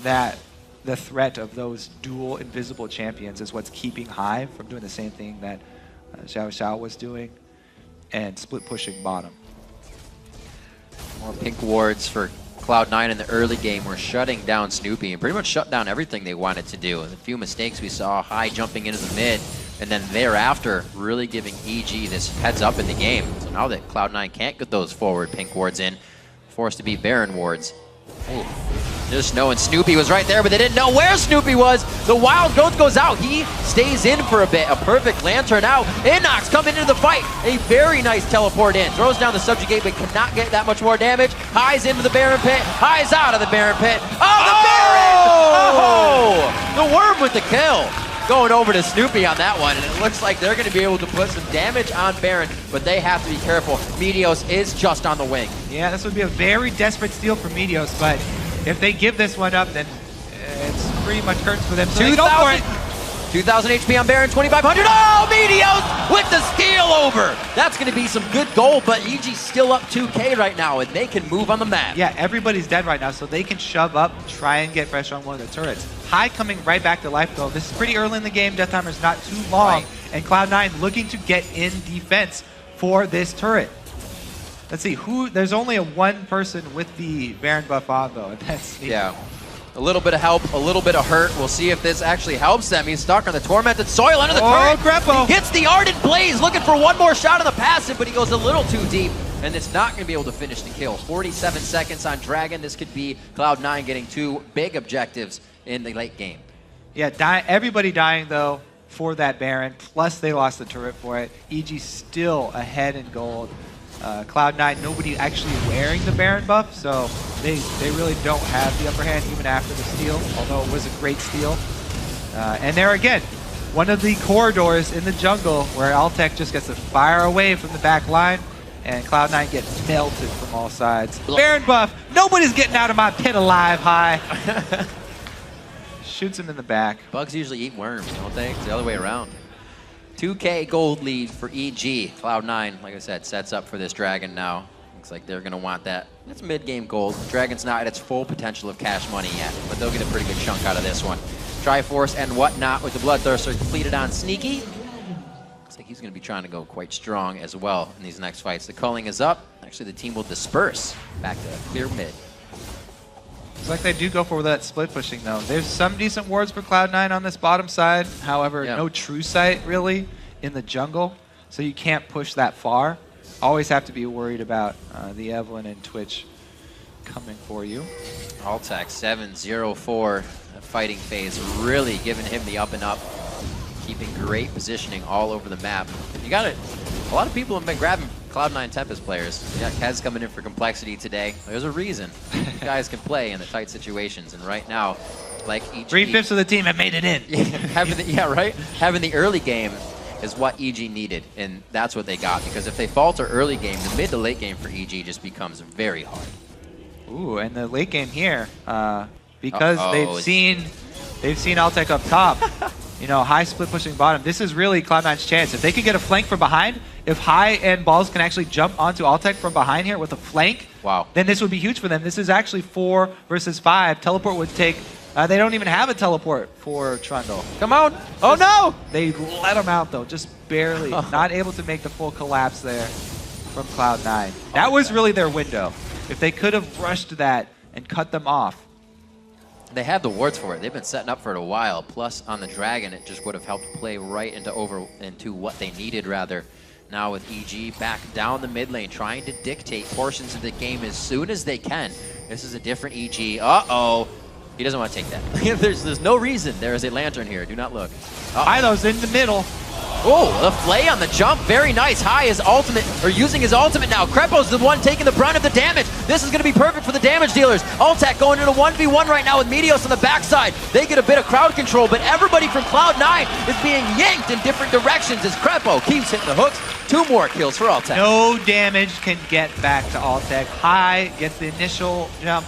That the threat of those dual invisible champions is what's keeping Hive from doing the same thing that Xiao Xiao was doing and split pushing bottom. More pink wards for Cloud9 in the early game. We're shutting down Snoopy and pretty much shut down everything they wanted to do. And a few mistakes we saw, High jumping into the mid, and then thereafter really giving EG this heads up in the game. So now that Cloud9 can't get those forward pink wards in, forced to be Baron wards. Ooh. Just knowing Snoopy was right there, but they didn't know where Snoopy was. The Wild Goat goes out. He stays in for a bit. A perfect Lantern out. NACS coming into the fight. A very nice teleport in. Throws down the subjugate, but cannot get that much more damage. Highs into the Baron pit. Highs out of the Baron pit. Oh, the Baron! Oh! The Worm with the kill. Going over to Snoopy on that one, and it looks like they're going to be able to put some damage on Baron, but they have to be careful. Meteos is just on the wing. Yeah, this would be a very desperate steal for Meteos, but if they give this one up, then it's pretty much curtains for them. So 2,000 HP on Baron, 2,500. Oh, Meteos with the steal over. That's going to be some good gold, but EG's still up 2K right now, and they can move on the map. Yeah, everybody's dead right now, so they can shove up, try and get pressure on one of the turrets. High coming right back to life, though. This is pretty early in the game. Death timer's not too long, and Cloud9 looking to get in defense for this turret. Let's see, there's only one person with the Baron buff on, though, and that's Sneaky. Yeah. A little bit of help, a little bit of hurt. We'll see if this actually helps them. He's stuck on the Tormented Soil under the turret. Crepo. He hits the Ardent Blaze, looking for one more shot on the passive, but he goes a little too deep, and it's not going to be able to finish the kill. 47 seconds on Dragon. This could be Cloud9 getting 2 big objectives in the late game. Yeah, everybody dying, though, for that Baron, plus they lost the turret for it. EG still ahead in gold. Cloud9, nobody actually wearing the Baron buff, so they really don't have the upper hand even after the steal, although it was a great steal. And there again, one of the corridors in the jungle where Altec just gets to fire away from the back line, and Cloud9 gets melted from all sides. Baron buff, nobody's getting out of my pit alive, High. Shoots him in the back. Bugs usually eat worms, don't they? It's the other way around. 2K gold lead for EG. Cloud9, like I said, sets up for this Dragon now. Looks like they're going to want that. That's mid-game gold. Dragon's not at its full potential of cash money yet, but they'll get a pretty good chunk out of this one. Triforce and whatnot with the Bloodthirster completed on Sneaky. Looks like he's going to be trying to go quite strong as well in these next fights. The culling is up. Actually, the team will disperse back to clear mid. It's like they do go for that split pushing, though. There's some decent wards for Cloud9 on this bottom side. However, no true sight, really, in the jungle. So you can't push that far. Always have to be worried about the Evelyn and Twitch coming for you. Altec 7-0-4. Fighting phase really giving him the up and up. Keeping great positioning all over the map. You got it. A lot of people have been grabbing Cloud9 Tempest players. We got Kez coming in for complexity today. There's a reason. You guys can play in the tight situations, and right now, like EG... 3/5 of the team have made it in. Having the early game is what EG needed, and that's what they got, because if they falter early game, the mid to late game for EG just becomes very hard. Ooh, and the late game here, because they've seen Altec up top, you know, High split pushing bottom. This is really Cloud9's chance. If they could get a flank from behind, if High and Balls can actually jump onto Altec from behind here with a flank, then this would be huge for them. This is actually 4 versus 5. Teleport would take... they don't even have a teleport for Trundle. Come on! Oh no! They let him out though, just barely. Not able to make the full collapse there from Cloud9. That was really their window. If they could have rushed that and cut them off. They have the wards for it. They've been setting up for it a while. Plus, on the Dragon, it just would have helped play right into what they needed, rather. Now with EG back down the mid lane, trying to dictate portions of the game as soon as they can. This is a different EG. Uh-oh. He doesn't want to take that. there's no reason. There is a lantern here. Do not look. Ilo's in the middle. Oh, the flay on the jump. Very nice. High is ultimate, or using his ultimate now. Krepo's the one taking the brunt of the damage. This is going to be perfect for the damage dealers. Altec going into 1v1 right now with Meteos on the backside. They get a bit of crowd control, but everybody from Cloud9 is being yanked in different directions as Krepo keeps hitting the hooks. 2 more kills for Altec. No damage can get back to Altec. High gets the initial jump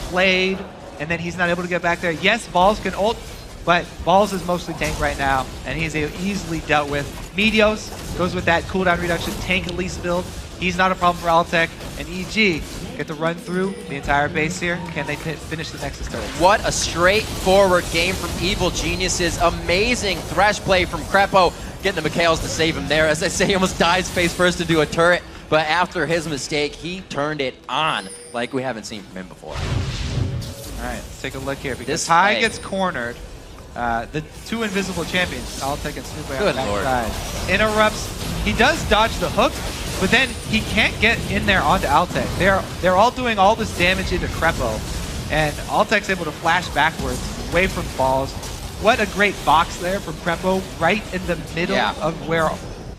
played, and then he's not able to get back there. Yes, Balls can ult, but Balls is mostly tank right now, and he's easily dealt with. Meteos goes with that cooldown reduction, tank least build. He's not a problem for Altec, and EG get to run through the entire base here. Can they finish the Nexus turret? What a straightforward game from Evil Geniuses. Amazing thresh play from Krepo, getting the Mikhails to save him there. As I say, he almost dives face first into a turret, but after his mistake, he turned it on like we haven't seen from him before. All right, let's take a look here, because High gets cornered. The 2 invisible champions, Altec and Snoopy on the backside. Interrupts. He does dodge the hook, but then he can't get in there onto Altec. They're all doing all this damage into Krepo, and Altec's able to flash backwards away from Balls. What a great box there from Krepo, right in the middle of where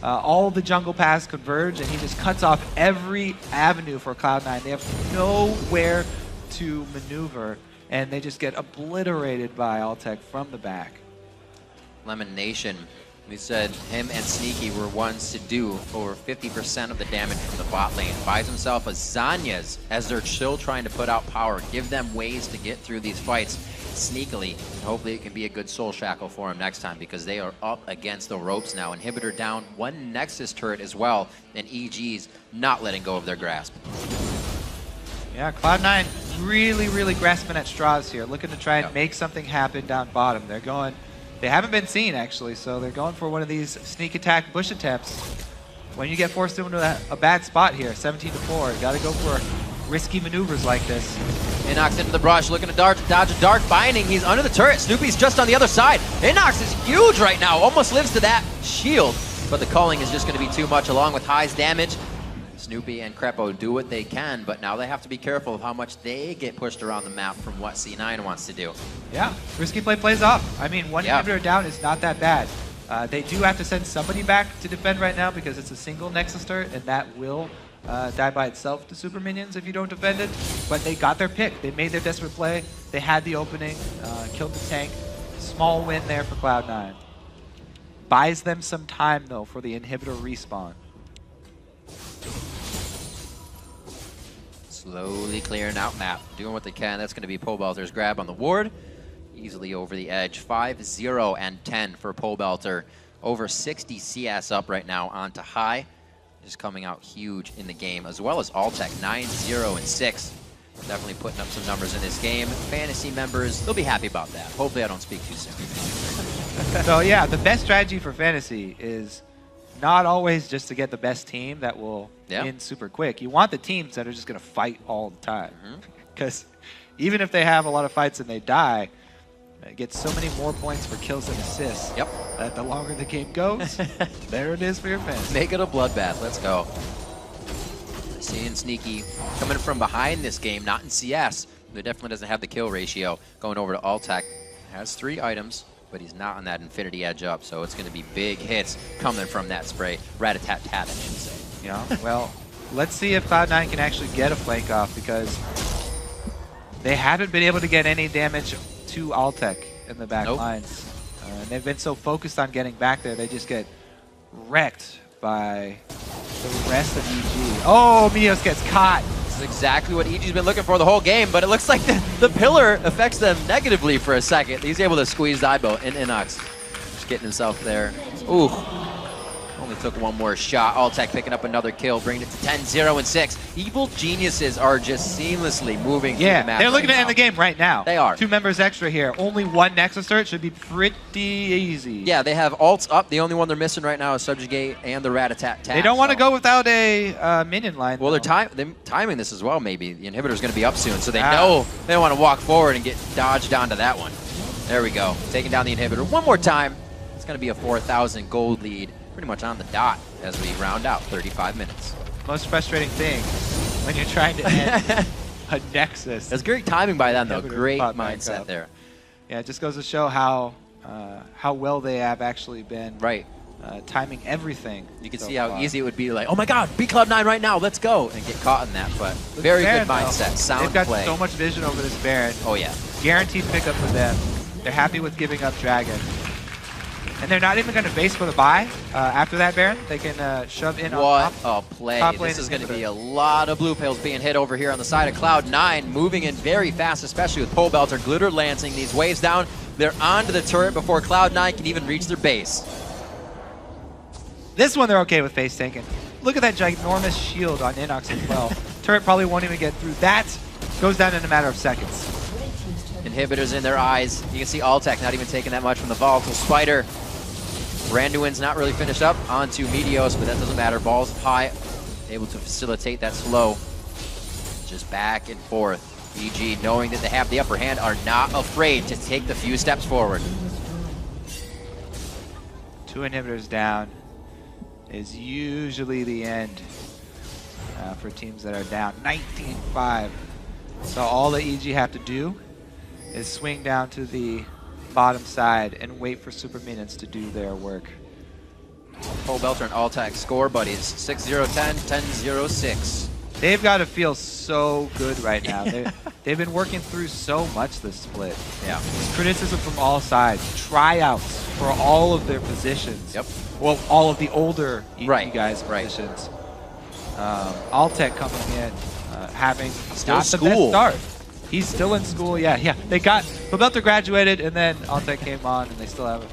all the jungle paths converge, and he just cuts off every avenue for Cloud9. They have nowhere to maneuver, and they just get obliterated by Altec from the back. Lemon Nation, we said him and Sneaky were ones to do over 50% of the damage from the bot lane. Buys himself a Zanyas as they're still trying to put out power, give them ways to get through these fights sneakily. And hopefully it can be a good soul shackle for him next time, because they are up against the ropes now. Inhibitor down, 1 Nexus turret as well, and EG's not letting go of their grasp. Yeah, Cloud9 really grasping at straws here, looking to try and make something happen down bottom. They haven't been seen actually, so they're going for one of these sneak attack bush attempts. When you get forced into a bad spot here, 17-4, you gotta go for risky maneuvers like this. Inox into the brush, looking to dodge a dark binding. He's under the turret. Snoopy's just on the other side. Inox is huge right now, almost lives to that shield, but the culling is just going to be too much along with High's damage. Snoopy and Krepo do what they can, but now they have to be careful of how much they get pushed around the map from what C9 wants to do. Yeah, risky play plays off. I mean, 1 inhibitor down is not that bad. They do have to send somebody back to defend right now, because it's a single Nexus turret, and that will die by itself to super minions if you don't defend it. But they got their pick. They made their desperate play. They had the opening, killed the tank. Small win there for Cloud9. Buys them some time, though, for the inhibitor respawn. Slowly clearing out map, doing what they can. That's going to be Pobelter's grab on the ward. Easily over the edge. 5-0 and 10 for Pobelter. Over 60 CS up right now onto High. Just coming out huge in the game, as well as Altec, 9-0 and 6. Definitely putting up some numbers in this game. Fantasy members, they'll be happy about that. Hopefully I don't speak too soon. So yeah, the best strategy for Fantasy is not always just to get the best team that will win super quick. You want the teams that are just going to fight all the time. Because even if they have a lot of fights and they die, they get so many more points for kills and assists. That the longer the game goes, there it is for your Fantasy. Make it a bloodbath. Let's go. Seeing Sneaky coming from behind this game, not in CS. But definitely doesn't have the kill ratio. Going over to Altec. Has 3 items, but he's not on that Infinity Edge up, so it's going to be big hits coming from that spray. Rat-a-tat-tat, I should say. Yeah, well, let's see if Cloud9 can actually get a flank off, because they haven't been able to get any damage to Altec in the back lines. And they've been so focused on getting back there, they just get wrecked by the rest of EG. Oh, Mios gets caught. This is exactly what EG's been looking for the whole game, but it looks like the pillar affects them negatively for a second. He's able to squeeze Daibo, and Inox just getting himself there. Ooh. Only took one more shot. Altec picking up another kill, bringing it to 10-0 and 6. Evil Geniuses are just seamlessly moving through the map. They're looking to end the game right now. They are. 2 members extra here. Only 1 Nexus turret should be pretty easy. Yeah, they have ults up. The only one they're missing right now is Subjugate and the Rat-a-tat. They don't want to go without a minion line. Well, they're timing this as well, maybe. The inhibitor's going to be up soon, so they know they don't want to walk forward and get dodged onto that one. There we go. Taking down the inhibitor one more time. It's going to be a 4,000 gold lead. Pretty much on the dot as we round out 35 minutes. Most frustrating thing when you're trying to end a Nexus. That's great timing by them, though. Great mindset there. Yeah, it just goes to show how well they have actually been timing everything. You can see how easy it would be to, like, oh my god, beat Cloud9 right now, let's go, and get caught in that. But very good mindset, sound play. They've got play. so much vision over this Baron. Oh yeah. Guaranteed pickup for them. They're happy with giving up Dragon. And they're not even going to base for the buy after that Baron. They can shove in on top. What a play. This is going to be a lot of blue pills being hit over here on the side of Cloud9, moving in very fast, especially with Pole Belter, Glitter lancing these waves down. They're onto the turret before Cloud9 can even reach their base. This one they're okay with face tanking. Look at that ginormous shield on Inox as well. Turret probably won't even get through. That goes down in a matter of seconds. Inhibitors in their eyes. You can see Altec not even taking that much from the volatile Spider. Randuin's not really finished up onto Meteos, but that doesn't matter. Balls high, able to facilitate that slow. Just back and forth. EG, knowing that they have the upper hand, are not afraid to take the few steps forward. 2 inhibitors down is usually the end for teams that are down. 19-5. So all that EG have to do is swing down to the bottom side and wait for super minions to do their work. Pole Belter and Altec score buddies. 6-0-10, 10-0-6. They've got to feel so good right now. They've been working through so much this split. Yeah. Criticism from all sides. Tryouts for all of their positions. Yep. Well, all of the older EG guys' positions. Altec coming in, having not the best start. He's still in school, yeah. They got, Belter graduated, and then Altec came on, and they still have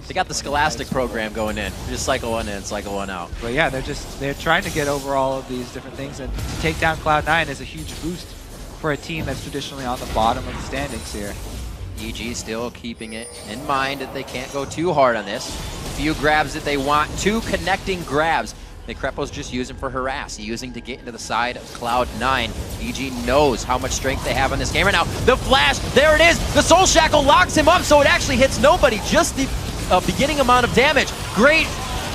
They got the Scholastic program going in. Just cycle one in, cycle one out. But yeah, they're trying to get over all of these different things, and to take down Cloud9 is a huge boost for a team that's traditionally on the bottom of the standings here. EG still keeping it in mind that they can't go too hard on this. A few grabs that they want, 2 connecting grabs. Necrepo's just using for harass, using to get into the side of Cloud9. EG knows how much strength they have in this game right now. The flash, there it is! The Soul Shackle locks him up, so it actually hits nobody, just the beginning amount of damage. Great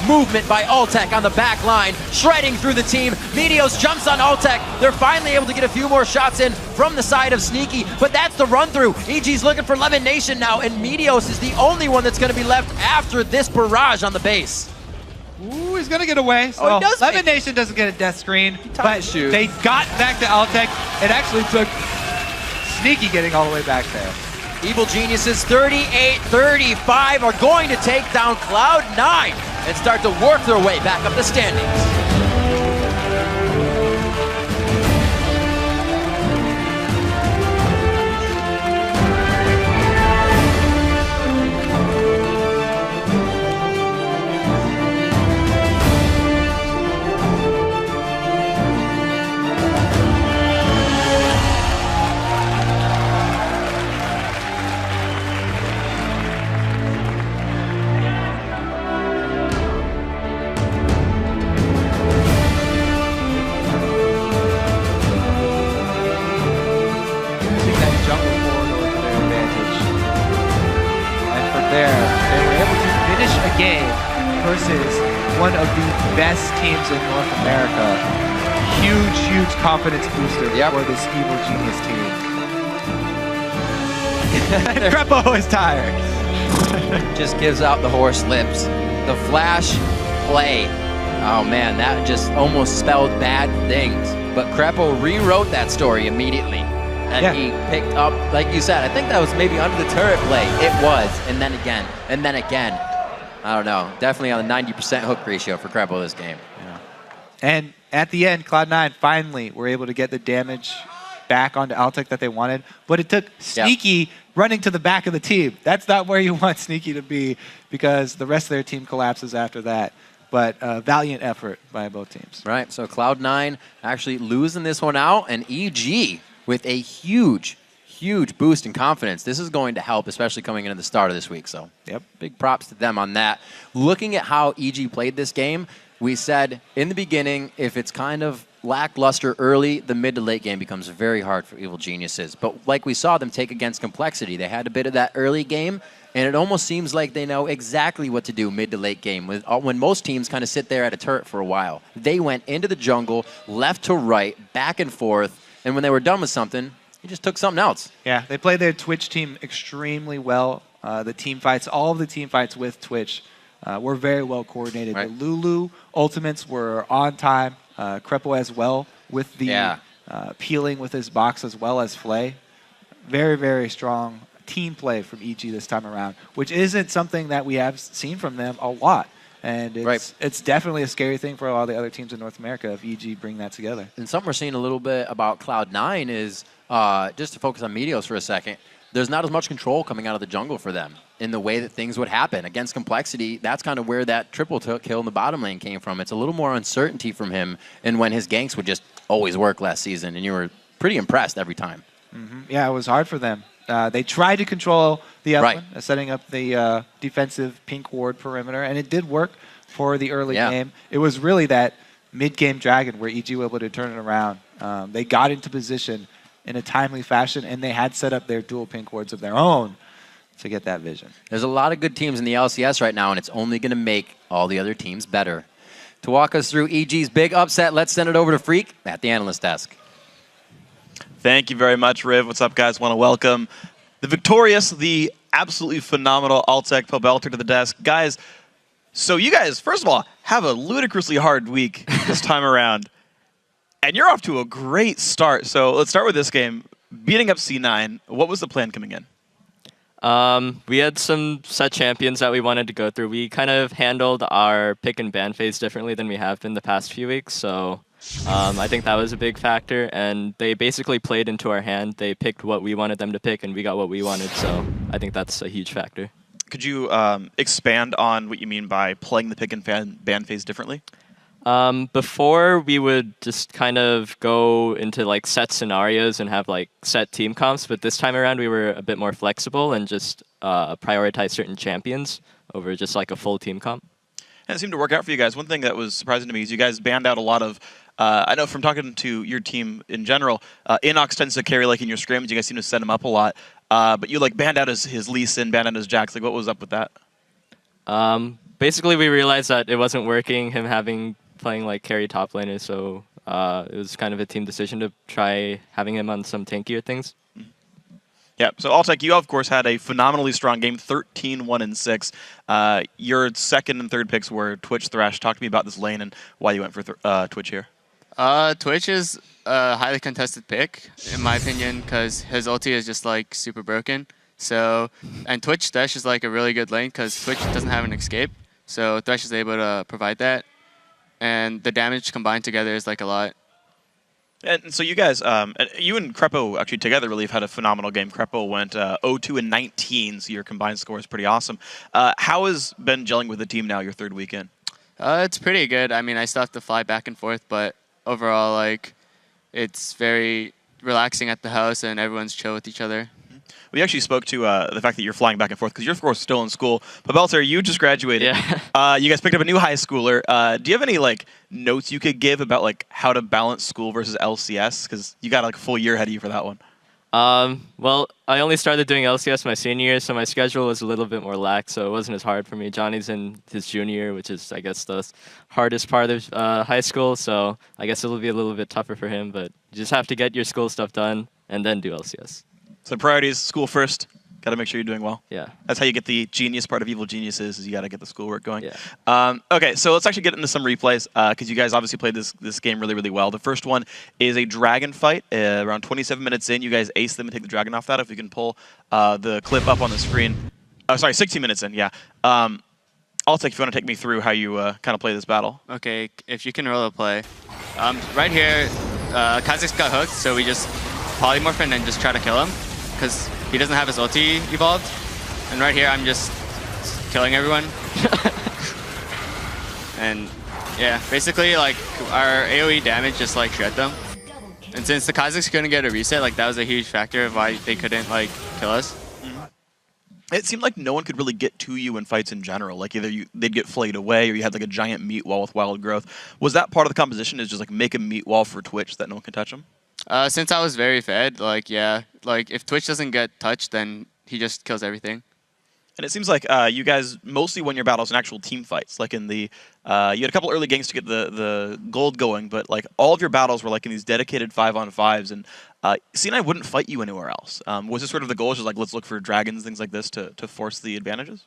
movement by Altec on the back line, shredding through the team. Meteos jumps on Altec. They're finally able to get a few more shots in from the side of Sneaky, but that's the run through. EG's looking for Lemon Nation now, and Meteos is the only one that's going to be left after this barrage on the base. Ooh, he's going to get away. So Lemon Nation doesn't get a death screen, but they got back to Altec. It actually took Sneaky getting all the way back there. Evil Geniuses 38-35 are going to take down Cloud9 and start to work their way back up the standings. Game versus one of the best teams in North America. Huge confidence booster for this Evil Genius team. Crepo is tired. Just gives out the horse lips. The flash play Oh man, that just almost spelled bad things. But Krepo rewrote that story immediately. And he picked up, like you said, I think that was maybe under the turret play. It was, and then again, and then again. I don't know. Definitely on a 90% hook ratio for Krepo this game. Yeah. And at the end, Cloud9 finally were able to get the damage back onto Altec that they wanted, but it took Sneaky running to the back of the team. That's not where you want Sneaky to be because the rest of their team collapses after that. But valiant effort by both teams. Right, so Cloud9 actually losing this one out, and EG with a huge boost in confidence. This is going to help, especially coming into the start of this week. So big props to them on that. Looking at how EG played this game, we said in the beginning, if it's kind of lackluster early, the mid to late game becomes very hard for Evil Geniuses. But like we saw them take against Complexity, they had a bit of that early game, and it almost seems like they know exactly what to do mid to late game. When most teams kind of sit there at a turret for a while, they went into the jungle, left to right, back and forth, and when they were done with something, they just took something else. Yeah, they played their Twitch team extremely well. The team fights, all of the team fights with Twitch were very well coordinated. The Lulu ultimates were on time. Krepo as well with the peeling with his box as well as Flay. Very, very strong team play from EG this time around, which isn't something that we have seen from them a lot. And it's definitely a scary thing for all the other teams in North America if EG bring that together. And something we're seeing a little bit about Cloud9 is, just to focus on Meteos for a second, there's not as much control coming out of the jungle for them in the way that things would happen. Against Complexity, that's kind of where that triple kill in the bottom lane came from. It's a little more uncertainty from him, and when his ganks would just always work last season, and you were pretty impressed every time. Yeah, it was hard for them. They tried to control the up one, setting up the defensive pink ward perimeter, and it did work for the early game. It was really that mid-game dragon where EG were able to turn it around. They got into position in a timely fashion, and they had set up their dual pink wards of their own to get that vision. There's a lot of good teams in the LCS right now, and it's only going to make all the other teams better. To walk us through EG's big upset, let's send it over to Freak at the analyst desk. Thank you very much, Riv. What's up, guys? Want to welcome the victorious, the absolutely phenomenal Altec Pobelter to the desk. Guys, so you guys, first of all, have a ludicrously hard week this time around. And you're off to a great start. So let's start with this game. Beating up C9, what was the plan coming in? We had some set champions that we wanted to go through. We kind of handled our pick and ban phase differently than we have been the past few weeks. So I think that was a big factor. And they basically played into our hand. They picked what we wanted them to pick, and we got what we wanted. So I think that's a huge factor. Could you expand on what you mean by playing the pick and ban phase differently? Before, we would just kind of go into like set scenarios and have like set team comps, but this time around we were a bit more flexible and just prioritize certain champions over just like a full team comp. And it seemed to work out for you guys. One thing that was surprising to me is you guys banned out a lot of, I know from talking to your team in general, Inox tends to carry like in your scrims, you guys seem to set him up a lot, but you like banned out his Lee Sin, banned out his Jax. Like what was up with that? Basically we realized that it wasn't working, him playing like carry top laner, so it was kind of a team decision to try having him on some tankier things. Yeah, so Altec, you of course had a phenomenally strong game, 13-1-6. Your second and third picks were Twitch, Thresh. Talk to me about this lane and why you went for Twitch here. Twitch is a highly contested pick, in my opinion, because his ulti is just like super broken. So, and Twitch Thresh is like a really good lane because Twitch doesn't have an escape, so Thresh is able to provide that. And the damage combined together is like a lot. And so you guys, you and Krepo actually together really have had a phenomenal game. Krepo went 0-2-19, so your combined score is pretty awesome. How has been gelling with the team now, your third weekend? It's pretty good. I mean, I still have to fly back and forth, but overall, like, it's very relaxing at the house and everyone's chill with each other. We actually spoke to the fact that you're flying back and forth because you're, of course, still in school. Pobelter, you just graduated. Yeah. You guys picked up a new high schooler. Do you have any like notes you could give about like how to balance school versus LCS? Because you got like a full year ahead of you for that one. Well, I only started doing LCS my senior year, so my schedule was a little bit more lax, so it wasn't as hard for me. Johnny's in his junior year, which is, I guess, the hardest part of high school, so I guess it'll be a little bit tougher for him, but you just have to get your school stuff done and then do LCS. So priorities, school first? Got to make sure you're doing well. Yeah. That's how you get the genius part of Evil Geniuses, is you got to get the schoolwork going. Yeah. Okay, so let's actually get into some replays, because you guys obviously played this game really, really well. The first one is a dragon fight. Around 27 minutes in, you guys ace them and take the dragon off that. If you can pull the clip up on the screen. Oh, sorry, 16 minutes in, yeah. I'll take if you want to take me through how you kind of play this battle. Okay, if you can roll a play. Right here, Kha'Zix got hooked, so we just polymorph and then just try to kill him, because he doesn't have his ulti evolved. And right here, I'm just killing everyone. And yeah, basically, like, our AoE damage just, like, shred them. And since the Kha'Zix couldn't get a reset, like, that was a huge factor of why they couldn't, like, kill us. It seemed like no one could really get to you in fights in general. Like, either they'd get flayed away, or you had, like, a giant meat wall with wild growth. Was that part of the composition, is just, like, make a meat wall for Twitch that no one can touch him? Since I was very fed, like, yeah. Like, if Twitch doesn't get touched, then he just kills everything. And it seems like you guys mostly won your battles in actual team fights. Like in the, you had a couple early games to get the gold going, but like all of your battles were like in these dedicated 5-on-5s, and C9 wouldn't fight you anywhere else. Was this sort of the goal, just like let's look for dragons, things like this to force the advantages?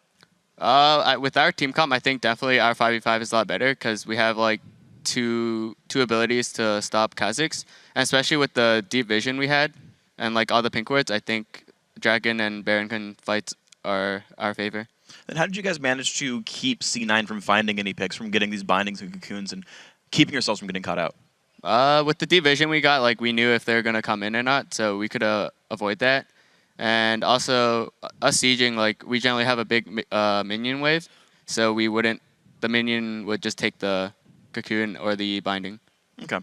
With our team comp, I think definitely our 5v5 is a lot better, because we have like two abilities to stop Kha'Zix, and especially with the deep vision we had and like all the pink wards, I think Dragon and Baron can fight our favor. Then how did you guys manage to keep C9 from finding any picks, from getting these bindings and cocoons, and keeping yourselves from getting caught out? With the deep vision we got, like, we knew if they're gonna come in or not, so we could avoid that. And also us sieging, like, we generally have a big minion wave, so the minion would just take the cocoon or the binding. Okay.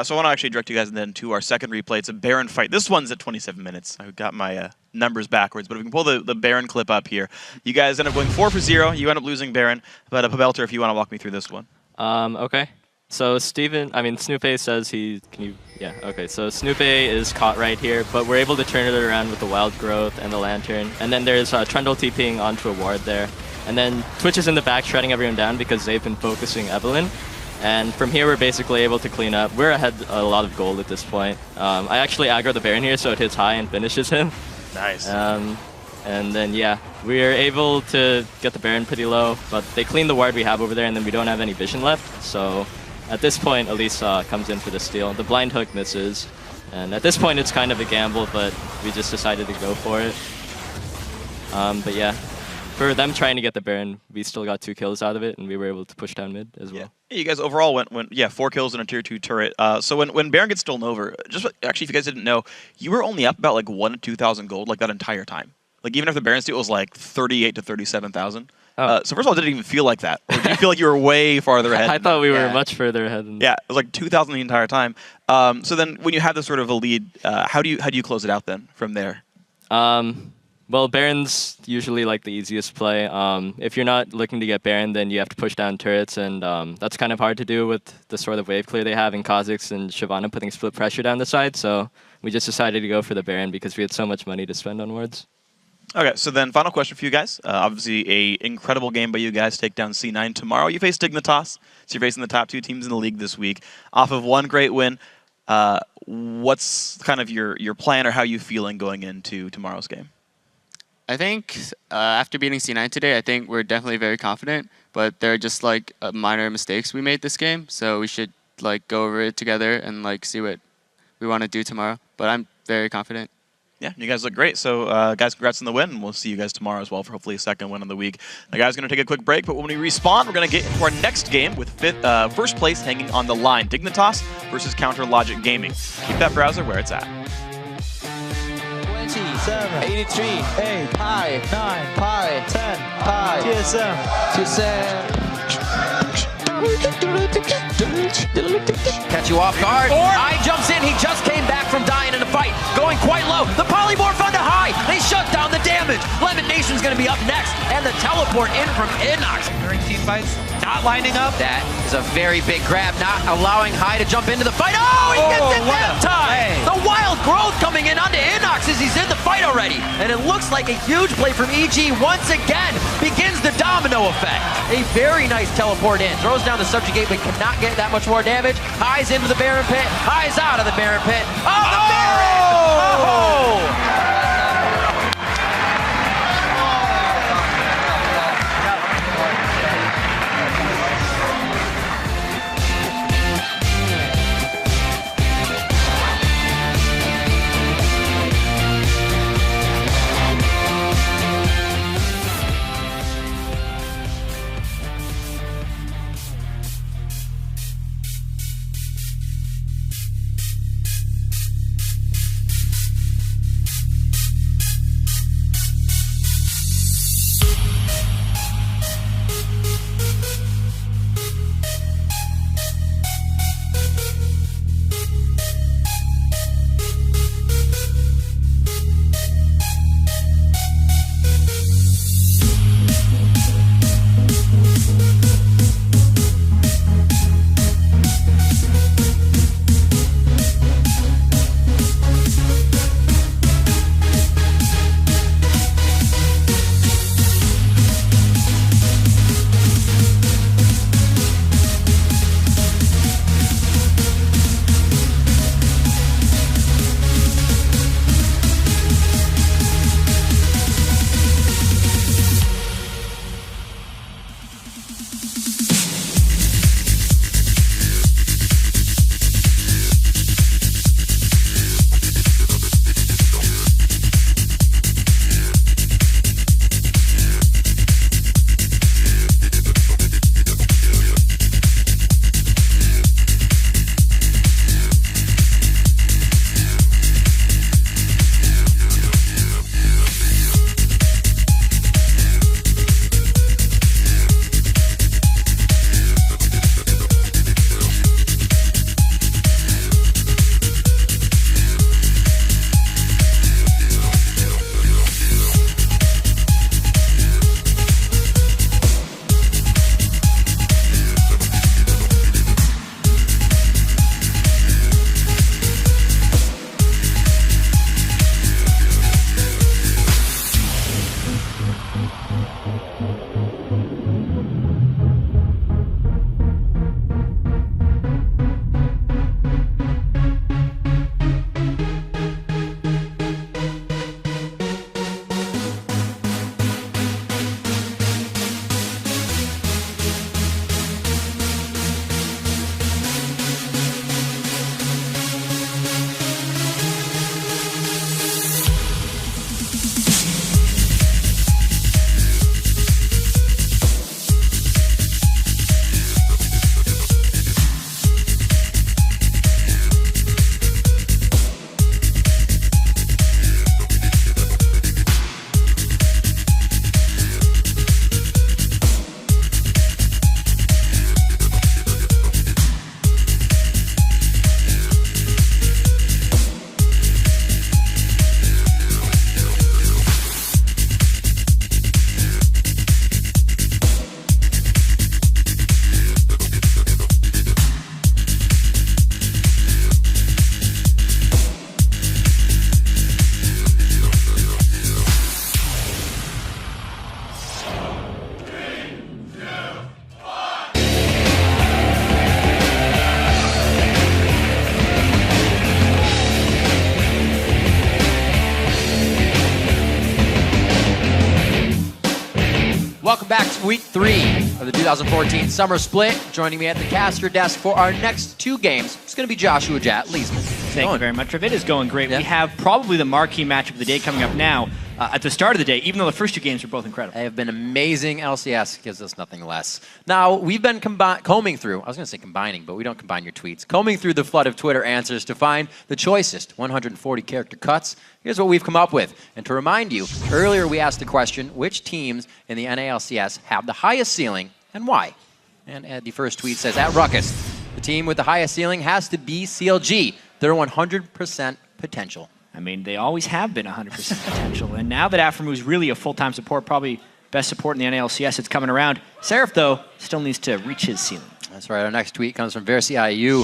So I want to actually direct you guys then to our second replay. It's a Baron fight. This one's at 27 minutes. I got my numbers backwards, but if we can pull the Baron clip up here. You guys end up going 4-for-0. You end up losing Baron. But Pabelter, if you want to walk me through this one. Okay. So Snoopy says so Snoopy is caught right here, but we're able to turn it around with the wild growth and the lantern. And then there's Trundle TPing onto a ward there. And then Twitch is in the back shredding everyone down because they've been focusing Evelyn. And from here, we're basically able to clean up. We're ahead a lot of gold at this point. I actually aggro the Baron here, so it hits high and finishes him. Nice. And then, yeah, we are able to get the Baron pretty low, but they clean the ward we have over there, and then we don't have any vision left. So at this point, Elise comes in for the steal. The blind hook misses. And at this point, it's kind of a gamble, but we just decided to go for it. But yeah. For them trying to get the Baron, we still got 2 kills out of it, and we were able to push down mid as well. Yeah, you guys overall went 4 kills in a tier 2 turret. So when Baron gets stolen over, actually, if you guys didn't know, you were only up about like 1,000 to 2,000 gold like that entire time. Like even if the Baron steal was like 38 to 37,000. So first of all, did it even feel like that? Or did you feel like you were way farther ahead? I thought we were much further ahead. Yeah, it was like 2,000 the entire time. So then when you have this sort of a lead, how do you close it out then from there? Well, Baron's usually like the easiest play. If you're not looking to get Baron, then you have to push down turrets, and that's kind of hard to do with the sort of wave clear they have in Kha'Zix and Shyvana putting split pressure down the side. So we just decided to go for the Baron because we had so much money to spend on wards. Okay, so then final question for you guys. Obviously, a incredible game by you guys. Take down C9 tomorrow. You face Dignitas, so you're facing the top 2 teams in the league this week. Off of one great win, what's kind of your plan, or how you feeling going into tomorrow's game? I think after beating C9 today, I think we're definitely very confident, but there are just like minor mistakes we made this game, so we should like go over it together and like see what we want to do tomorrow. But I'm very confident. Yeah, you guys look great. So, guys, congrats on the win, and we'll see you guys tomorrow as well for hopefully a second win of the week. The guys are going to take a quick break, but when we respawn, we're going to get into our next game with first place hanging on the line. Dignitas versus Counter Logic Gaming. Keep that browser where it's at. 7, 83, 8, pi, 9, pi, 10, pi, TSM. Catch you off guard. I jumps in. He just came back from dying in a fight. Going quite low. The polymorph onto high. They shut down the damage. Lemon Nation's going to be up next. And the teleport in from NACS. During team fights, not lining up. That is a very big grab. Not allowing High to jump into the fight. Oh, he gets it that time. Hey. The wild growth coming in onto NACS as he's in the fight already. And it looks like a huge play from EG once again. Begins the domino effect. A very nice teleport in. Throws down the subjugate, but cannot get that much more damage. High's into the Baron pit. High's out of the Baron pit. Oh, the Baron! Oh! Welcome back to week 3 of the 2014 Summer Split. Joining me at the caster desk for our next 2 games, it's going to be Joshua Jat Leesman. Thank you very much, Riv. It is going great. Yeah. We have probably the marquee matchup of the day coming up now. At the start of the day, even though the first 2 games were both incredible. They have been amazing. LCS gives us nothing less. Now, we've been combing through, I was going to say combining, but we don't combine your tweets, combing through the flood of Twitter answers to find the choicest 140 character cuts. Here's what we've come up with. And to remind you, earlier we asked the question, which teams in the NALCS have the highest ceiling and why? And the first tweet says, at Ruckus, the team with the highest ceiling has to be CLG. They're 100% potential. I mean, they always have been 100% potential. And now that Aframu's really a full-time support, probably best support in the NALCS, it's coming around. Seraph, though, still needs to reach his ceiling. That's right. Our next tweet comes from Versi IU.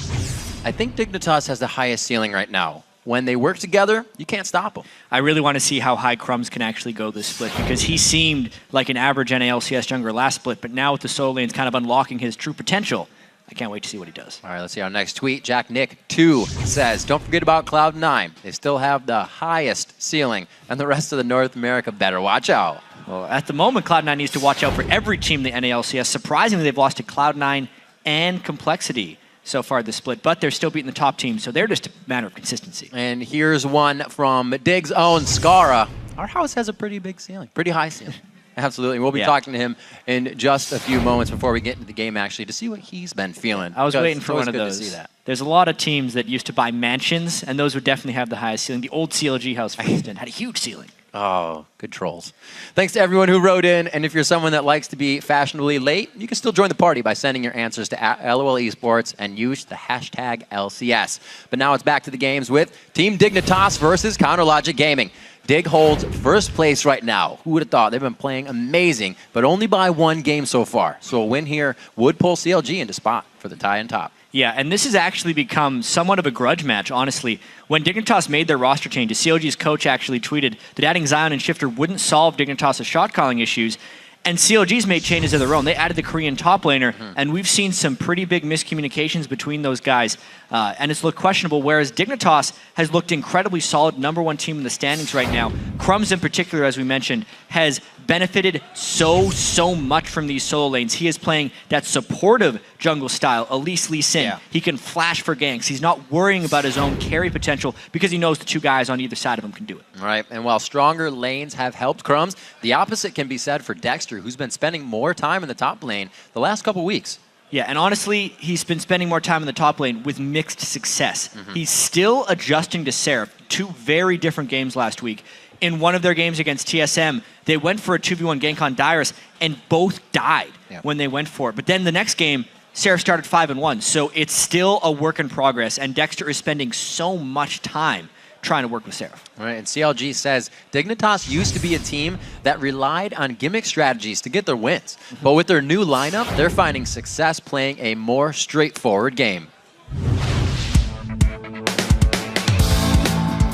I think Dignitas has the highest ceiling right now. When they work together, you can't stop them. I really want to see how high Crumbs can actually go this split, because he seemed like an average NALCS jungler last split, but now with the solo lanes kind of unlocking his true potential, I can't wait to see what he does. All right, let's see our next tweet. Jack Nick 2 says, don't forget about Cloud9. They still have the highest ceiling, and the rest of the North America better watch out. Well, at the moment, Cloud9 needs to watch out for every team in the NALCS. Surprisingly, they've lost to Cloud9 and Complexity so far this split, but they're still beating the top team, so they're just a matter of consistency. And here's one from Dig's own Skara. Our house has a pretty big ceiling, pretty high ceiling. Absolutely. We'll be talking to him in just a few moments before we get into the game, actually, to see what he's been feeling. I was waiting for one of those. To see that. There's a lot of teams that used to buy mansions, and those would definitely have the highest ceiling. The old CLG house, for instance, had a huge ceiling. Oh, good trolls. Thanks to everyone who wrote in, and if you're someone that likes to be fashionably late, you can still join the party by sending your answers to LOL Esports and use the hashtag LCS. But now it's back to the games with Team Dignitas versus Counterlogic Gaming. Dig holds first place right now. Who would have thought? They've been playing amazing, but only by 1 game so far. So a win here would pull CLG into spot for the tie and top. Yeah, and this has actually become somewhat of a grudge match, honestly. When Dignitas made their roster changes, CLG's coach actually tweeted that adding Zion and Shifter wouldn't solve Dignitas' shot calling issues, and CLG's made changes of their own. They added the Korean top laner, and we've seen some pretty big miscommunications between those guys, and it's looked questionable, whereas Dignitas has looked incredibly solid, #1 team in the standings right now. Crumbs in particular, as we mentioned, has benefited so much from these solo lanes. He is playing that supportive jungle style, Elise Lee Sin. Yeah. He can flash for ganks. He's not worrying about his own carry potential because he knows the 2 guys on either side of him can do it. Right, and while stronger lanes have helped Crumbs, the opposite can be said for Dexter, who's been spending more time in the top lane the last couple weeks. Yeah, and honestly, he's been spending more time in the top lane with mixed success. He's still adjusting to Seraph. 2 very different games last week. In one of their games against TSM, they went for a 2v1 gank on Dyrus, and both died when they went for it. But then the next game, Seraph started 5-1, so it's still a work in progress, and Dexter is spending so much time trying to work with Seraph. All right, and CLG says, Dignitas used to be a team that relied on gimmick strategies to get their wins. But with their new lineup, they're finding success playing a more straightforward game.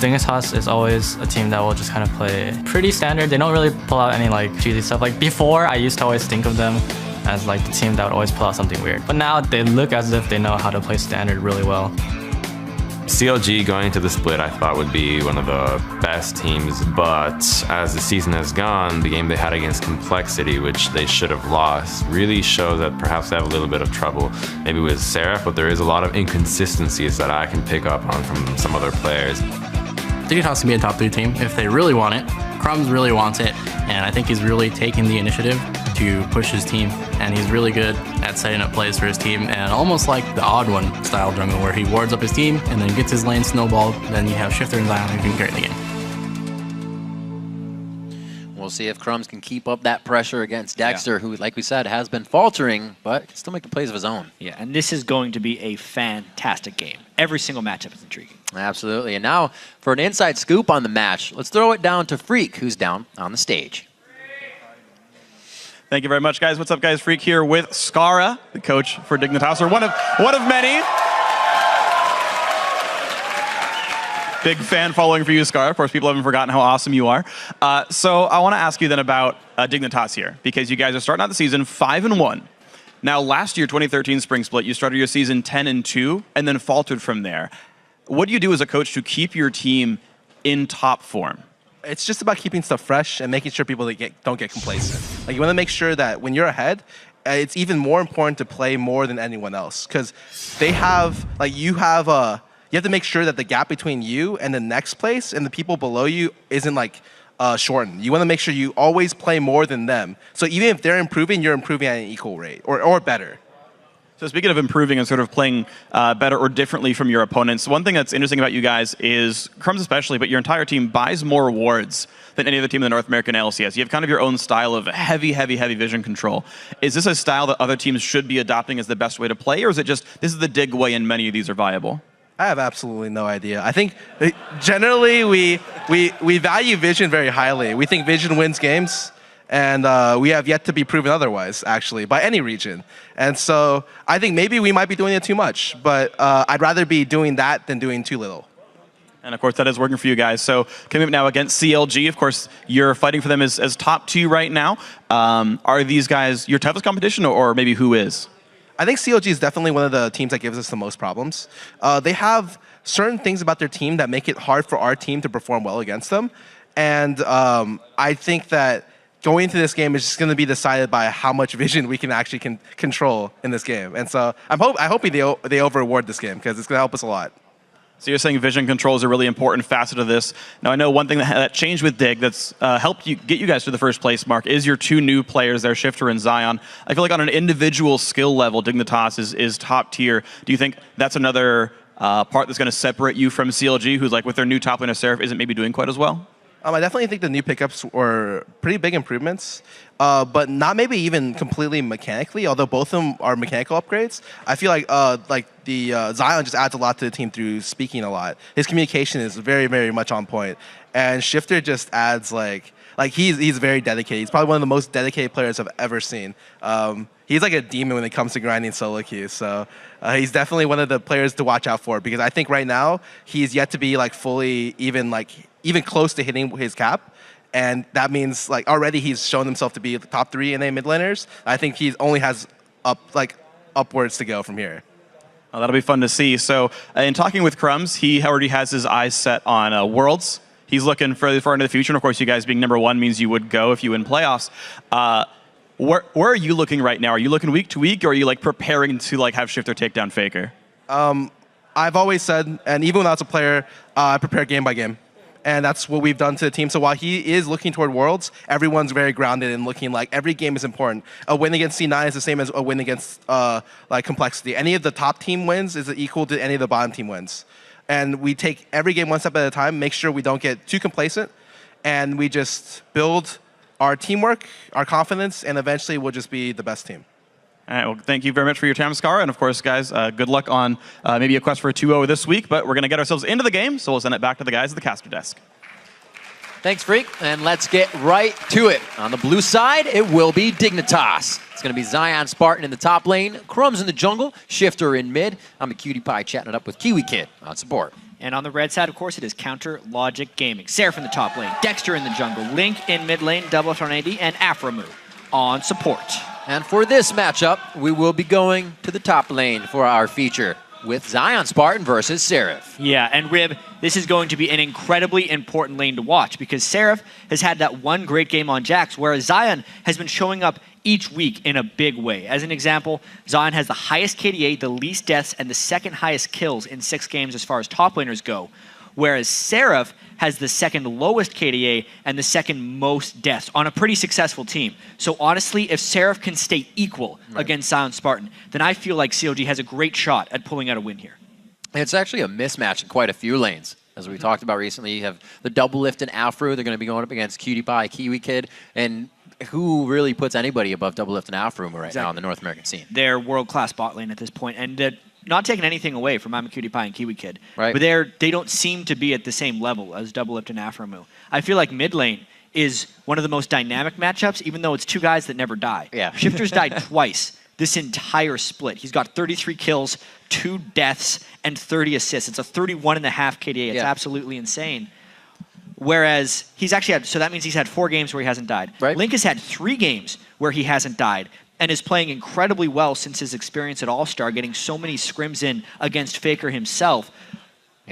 Dignitas is always a team that will just kind of play pretty standard. They don't really pull out any like cheesy stuff. Like before, I used to always think of them as like the team that would always pull out something weird. But now they look as if they know how to play standard really well. CLG going into the split I thought would be one of the best teams, but as the season has gone, the game they had against Complexity, which they should have lost, really shows that perhaps they have a little bit of trouble maybe with Seraph, but there is a lot of inconsistencies that I can pick up on from some other players. Dignitas can be a top 3 team if they really want it. Crumbs really wants it, and I think he's really taking the initiative to push his team, and he's really good at setting up plays for his team, and almost like the odd one style jungle where he wards up his team and then gets his lane snowballed, then you have Shifter and Zion who can carry the game. We'll see if Crumbs can keep up that pressure against Dexter, who, like we said, has been faltering, but can still make the plays of his own. Yeah, and this is going to be a fantastic game. Every single matchup is intriguing. Absolutely. And now, for an inside scoop on the match, let's throw it down to Freak, who's down on the stage. Thank you very much, guys. What's up, guys? Freak here with Skara, the coach for Dignitas, or one of many. Big fan following for you, Skara. Of course, people haven't forgotten how awesome you are. So I want to ask you then about Dignitas here, because you guys are starting out the season 5-1. Now, last year, 2013 Spring Split, you started your season 10-2 and then faltered from there. What do you do as a coach to keep your team in top form? it's just about keeping stuff fresh and making sure people don't get complacent. Like you want to make sure that when you're ahead, it's even more important to play more than anyone else because they have like you have to make sure that the gap between you and the next place and the people below you isn't like shortened. You want to make sure you always play more than them. So even if they're improving, you're improving at an equal rate or better. So speaking of improving and sort of playing better or differently from your opponents, one thing that's interesting about you guys is, Crumbs especially, but your entire team buys more wards than any other team in the North American LCS. You have kind of your own style of heavy vision control. Is this a style that other teams should be adopting as the best way to play, or is it just, this is the dig way and many of these are viable? I have absolutely no idea. I think generally we value vision very highly. We think vision wins games. And we have yet to be proven otherwise, actually, by any region. And so I think maybe we might be doing it too much, but I'd rather be doing that than doing too little. And of course, that is working for you guys. So coming up now against CLG, of course, you're fighting for them as top 2 right now. Are these guys your toughest competition, or maybe who is? I think CLG is definitely one of the teams that gives us the most problems. They have certain things about their team that make it hard for our team to perform well against them. And I think that going into this game is just going to be decided by how much vision we can actually control in this game. And so I hope they over-award this game because it's going to help us a lot. So you're saying vision control is a really important facet of this. Now I know one thing that changed with Dig that's helped get you guys to the first place mark is your 2 new players there, Shifter and Zion. I feel like on an individual skill level, Dignitas is top tier. Do you think that's another part that's going to separate you from CLG, who's like with their new top laner Seraph isn't maybe doing quite as well? I definitely think the new pickups were pretty big improvements, but not maybe even completely mechanically, although both of them are mechanical upgrades. I feel like the Zion just adds a lot to the team through speaking a lot. His communication is very, very much on point. And Shifter just adds like he's very dedicated. He's probably one of the most dedicated players I've ever seen. He's like a demon when it comes to grinding solo queues. So he's definitely one of the players to watch out for because I think right now he's yet to be like fully even close to hitting his cap. And that means like already he's shown himself to be the top 3 NA mid laners. I think he only has upwards to go from here. Well, that'll be fun to see. So in talking with Crumbs, he already has his eyes set on Worlds. He's looking further far into the future. And of course, you guys being #1 means you would go if you win playoffs. Where are you looking right now? Are you looking week to week, or are you like preparing to like have Shifter take down Faker? I've always said, and even when I was a player, I prepare game by game. And that's what we've done to the team. So while he is looking toward Worlds, everyone's very grounded and looking like every game is important. A win against C9 is the same as a win against like Complexity. Any of the top team wins is equal to any of the bottom team wins. And we take every game one step at a time, make sure we don't get too complacent, and we just build our teamwork, our confidence, and eventually we'll just be the best team. All right, well, thank you very much for your time, Scar. And of course, guys, good luck on maybe a quest for a 2-0 this week, but we're going to get ourselves into the game, so we'll send it back to the guys at the caster desk. Thanks, Freak. And let's get right to it. On the blue side, it will be Dignitas. It's going to be Zion Spartan in the top lane, Crumbs in the jungle, Shifter in mid. I'm a cutie pie chatting it up with Kiwi Kid on support. And on the red side, of course, it is Counter Logic Gaming. Seraph in the top lane, Dexter in the jungle, Link in mid lane, Double on AD, and Aframu on support. And for this matchup, we will be going to the top lane for our feature with Zion Spartan versus Seraph. Yeah, and Rib, this is going to be an incredibly important lane to watch because Seraph has had that one great game on Jax, whereas Zion has been showing up each week in a big way. As an example, Zion has the highest KDA, the least deaths, and the second highest kills in 6 games as far as top laners go, whereas Seraph has the second lowest KDA and the second most deaths on a pretty successful team. So honestly, if Seraph can stay equal against Zion Spartan, then I feel like CLG has a great shot at pulling out a win here. It's actually a mismatch in quite a few lanes. As we talked about recently, you have the Double Lift and Afro. They're going to be going up against Cutie Pie, Kiwi Kid, and who really puts anybody above Double Lift and Afro right now on the North American scene? They're world-class bot lane at this point, and not taking anything away from I'm a Cutie Pie and Kiwi Kid, right, but they don't seem to be at the same level as Double Lift and Aframu. I feel like mid lane is one of the most dynamic matchups, even though it's 2 guys that never die. Yeah. Shifter's died twice this entire split. He's got 33 kills, 2 deaths, and 30 assists. It's a 31.5 KDA. It's absolutely insane. Whereas he's actually had, so that means he's had 4 games where he hasn't died. Right. Link has had 3 games where he hasn't died and is playing incredibly well since his experience at All-Star, getting so many scrims in against Faker himself.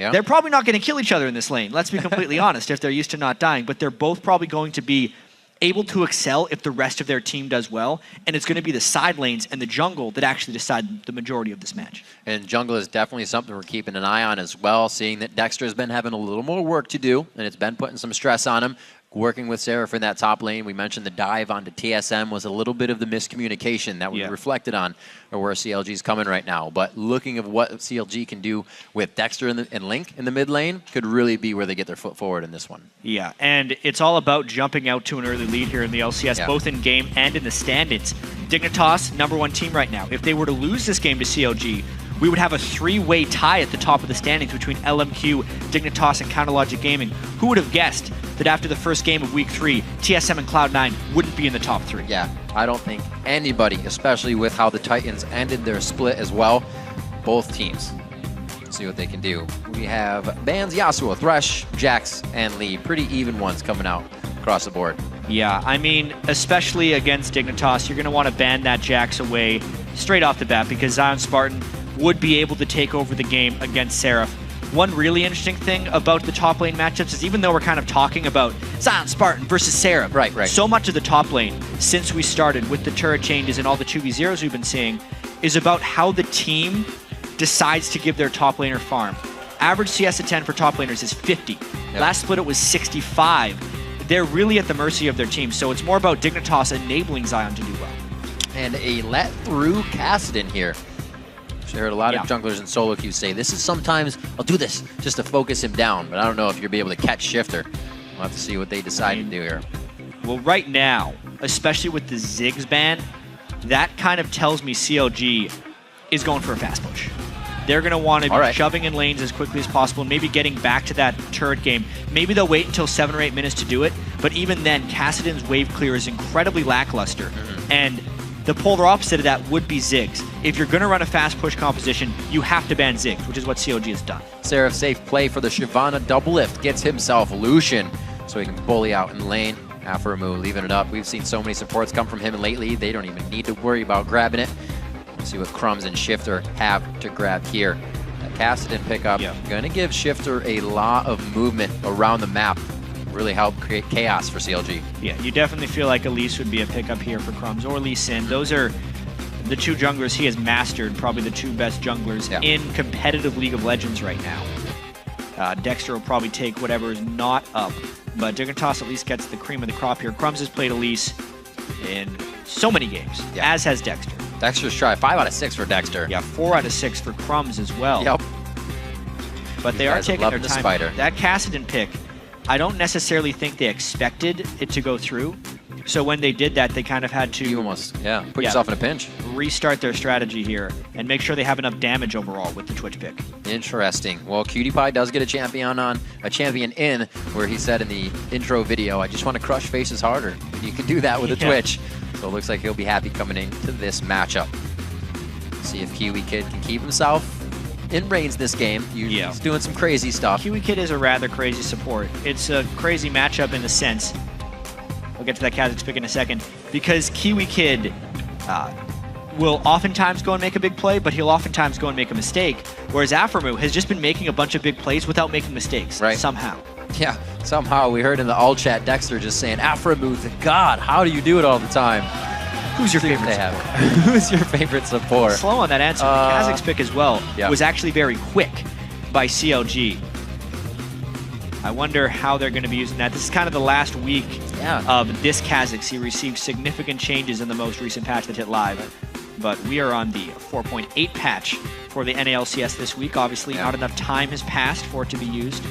Yeah. They're probably not going to kill each other in this lane, let's be completely honest, if they're used to not dying, but they're both probably going to be able to excel if the rest of their team does well, and it's going to be the side lanes and the jungle that actually decide the majority of this match. And jungle is definitely something we're keeping an eye on as well, seeing that Dexter has been having a little more work to do, and it's been putting some stress on him. Working with Seraph in that top lane, we mentioned the dive onto TSM was a little bit of the miscommunication that we reflected on, or where CLG is coming right now. But looking at what CLG can do with Dexter and Link in the mid lane could really be where they get their foot forward in this one. Yeah, and it's all about jumping out to an early lead here in the LCS, both in game and in the standings. Dignitas, #1 team right now. If they were to lose this game to CLG, we would have a 3-way tie at the top of the standings between LMQ, Dignitas, and Counterlogic Gaming. Who would have guessed that after the first game of Week 3, TSM and Cloud9 wouldn't be in the top 3? Yeah, I don't think anybody, especially with how the Titans ended their split as well, both teams. Let's see what they can do. We have bans Yasuo, Thresh, Jax, and Lee. Pretty even ones coming out across the board. Yeah, I mean, especially against Dignitas, you're going to want to ban that Jax away straight off the bat because Zion Spartan would be able to take over the game against Seraph. One really interesting thing about the top lane matchups is even though we're kind of talking about Zion Spartan versus Seraph, so much of the top lane since we started with the turret changes and all the 2v0s we've been seeing is about how the team decides to give their top laner farm. Average CS at 10 for top laners is 50. Last split it was 65. They're really at the mercy of their team, so it's more about Dignitas enabling Zion to do well. And a let through Kassadin here. I heard a lot of junglers in solo queues say, this is sometimes, I'll do this just to focus him down, but I don't know if you'll be able to catch Shifter. We'll have to see what they decide to do here. Well, right now, especially with the Ziggs ban, that kind of tells me CLG is going for a fast push. They're going to want to be shoving in lanes as quickly as possible and maybe getting back to that turret game. Maybe they'll wait until 7 or 8 minutes to do it, but even then, Kassadin's wave clear is incredibly lackluster. And the polar opposite of that would be Ziggs. If you're going to run a fast push composition, you have to ban Ziggs, which is what CLG has done. Seraph safe play for the Shyvana double lift. Gets himself Lucian so he can bully out in lane. Aframu leaving it up. We've seen so many supports come from him lately. They don't even need to worry about grabbing it. We'll see what Crumbs and Shifter have to grab here. That Kassadin pickup going to give Shifter a lot of movement around the map. Really help create chaos for CLG. Yeah, you definitely feel like Elise would be a pickup here for Crumbs or Lee Sin. Those are the two junglers he has mastered, probably the two best junglers in competitive League of Legends right now. Dexter will probably take whatever is not up, but Dignitas at least gets the cream of the crop here. Crumbs has played Elise in so many games, as has Dexter. Dexter's try 5 out of 6 for Dexter. Yeah, 4 out of 6 for Crumbs as well. Yep. But they are taking their time. That Kassadin pick, I don't necessarily think they expected it to go through. So when they did that, they kind of had to... You almost, put yourself in a pinch. Restart their strategy here and make sure they have enough damage overall with the Twitch pick. Interesting. Well, Cutie Pie does get a champion in, where he said in the intro video, I just want to crush faces harder. You can do that with a Twitch. So it looks like he'll be happy coming into this matchup. See if Kiwi Kid can keep himself in range this game. He's doing some crazy stuff. Kiwi Kid is a rather crazy support. It's a crazy matchup in the sense, we'll get to that Kha'Zix pick in a second, because Kiwi Kid will oftentimes go and make a big play, but he'll oftentimes go and make a mistake, whereas Aframu has just been making a bunch of big plays without making mistakes, somehow. Yeah, somehow we heard in the all chat Dexter just saying, Aframu, the god, how do you do it all the time? Who's your favorite support? Who's your favorite support? Slow on that answer. The Kha'Zix pick as well was actually very quick by CLG. I wonder how they're going to be using that. This is kind of the last week of this Kha'Zix. He received significant changes in the most recent patch that hit live. But we are on the 4.8 patch for the NALCS this week. Obviously, not enough time has passed for it to be used.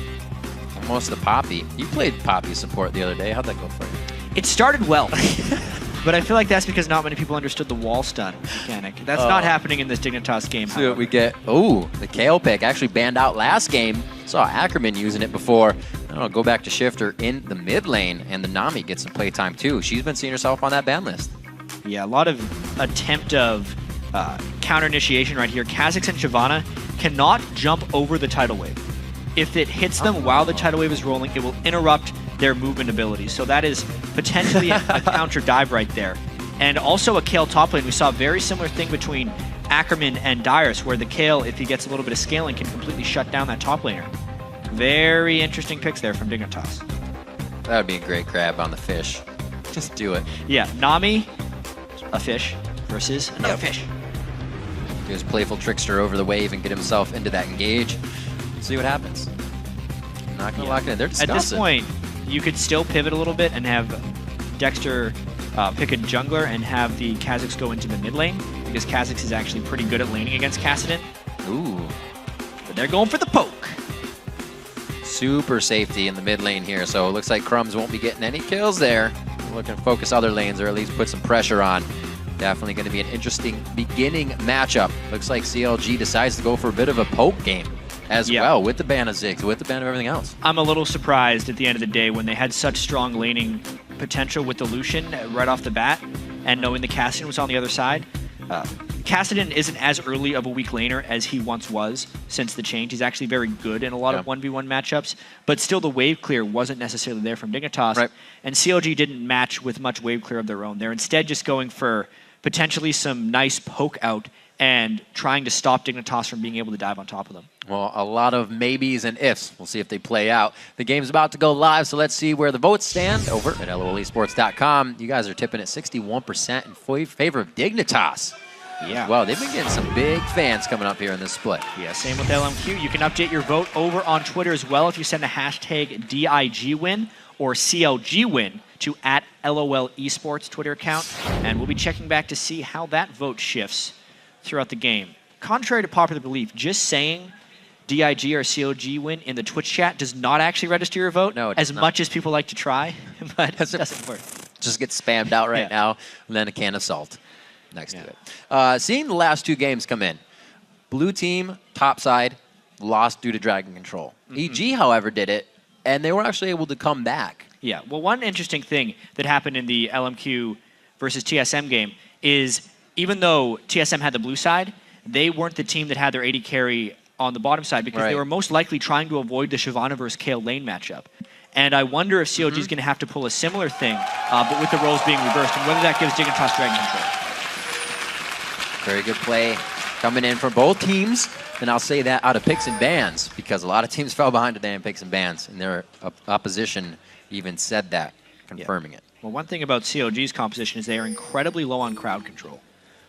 Almost the Poppy. You played Poppy support the other day. How'd that go for you? It started well. But I feel like that's because not many people understood the wall stun mechanic. That's not happening in this Dignitas game. See what we get. Oh, the KO pick actually banned out last game. Saw Ackerman using it before. I don't know, go back to Shifter in the mid lane, and the Nami gets some playtime too. She's been seeing herself on that ban list. Yeah, a lot of attempt of counter initiation right here. Kha'Zix and Shyvana cannot jump over the tidal wave. If it hits them while the tidal wave is rolling, it will interrupt their movement abilities. So that is potentially a counter dive right there. And also a Kayle top lane. We saw a very similar thing between Ackerman and Dyrus, where the Kale, if he gets a little bit of scaling, can completely shut down that top laner. Very interesting picks there from Dignitas. That would be a great grab on the fish. Just do it. Yeah, Nami, a fish, versus another fish. Do his playful trickster over the wave and get himself into that engage. See what happens. Not going to lock it in. They're disgusting. At this point, you could still pivot a little bit and have Dexter pick a jungler and have the Kha'Zix go into the mid lane, because Kha'Zix is actually pretty good at laning against Kassadin. Ooh. But they're going for the poke. Super safety in the mid lane here, so it looks like Crumbs won't be getting any kills there. Looking to focus other lanes or at least put some pressure on. Definitely going to be an interesting beginning matchup. Looks like CLG decides to go for a bit of a poke game as well, with the ban of Ziggs, with the ban of everything else. I'm a little surprised at the end of the day when they had such strong laning potential with the Lucian right off the bat, and knowing the Kassadin was on the other side. Kassadin isn't as early of a weak laner as he once was since the change. He's actually very good in a lot of 1v1 matchups, but still the wave clear wasn't necessarily there from Dignitas, and CLG didn't match with much wave clear of their own. They're instead just going for potentially some nice poke out and trying to stop Dignitas from being able to dive on top of them. Well, a lot of maybes and ifs. We'll see if they play out. The game's about to go live, so let's see where the votes stand over at LOLesports.com. You guys are tipping at 61% in favor of Dignitas. Yeah. Well, they've been getting some big fans coming up here in this split. Yeah, same with LMQ. You can update your vote over on Twitter as well if you send a hashtag DIGWin or CLGWin to @LOL Esports Twitter account, and we'll be checking back to see how that vote shifts throughout the game. Contrary to popular belief, just saying DIG or CLG win in the Twitch chat does not actually register your vote, as much as people like to try, but it doesn't work. Just get spammed out right now, and then a can of salt next to it. Seeing the last two games come in, blue team, top side, lost due to dragon control. EG, however, did it, and they were actually able to come back. Yeah, well, one interesting thing that happened in the LMQ versus TSM game is even though TSM had the blue side, they weren't the team that had their AD carry on the bottom side because they were most likely trying to avoid the Shyvana versus Kayle lane matchup. And I wonder if CLG is going to have to pull a similar thing, but with the roles being reversed, and whether that gives Dignitas dragon control. Very good play coming in from both teams. And I'll say that out of picks and bans, because a lot of teams fell behind today in picks and bans, and their opposition even said that, confirming it. Well, one thing about CLG's composition is they are incredibly low on crowd control,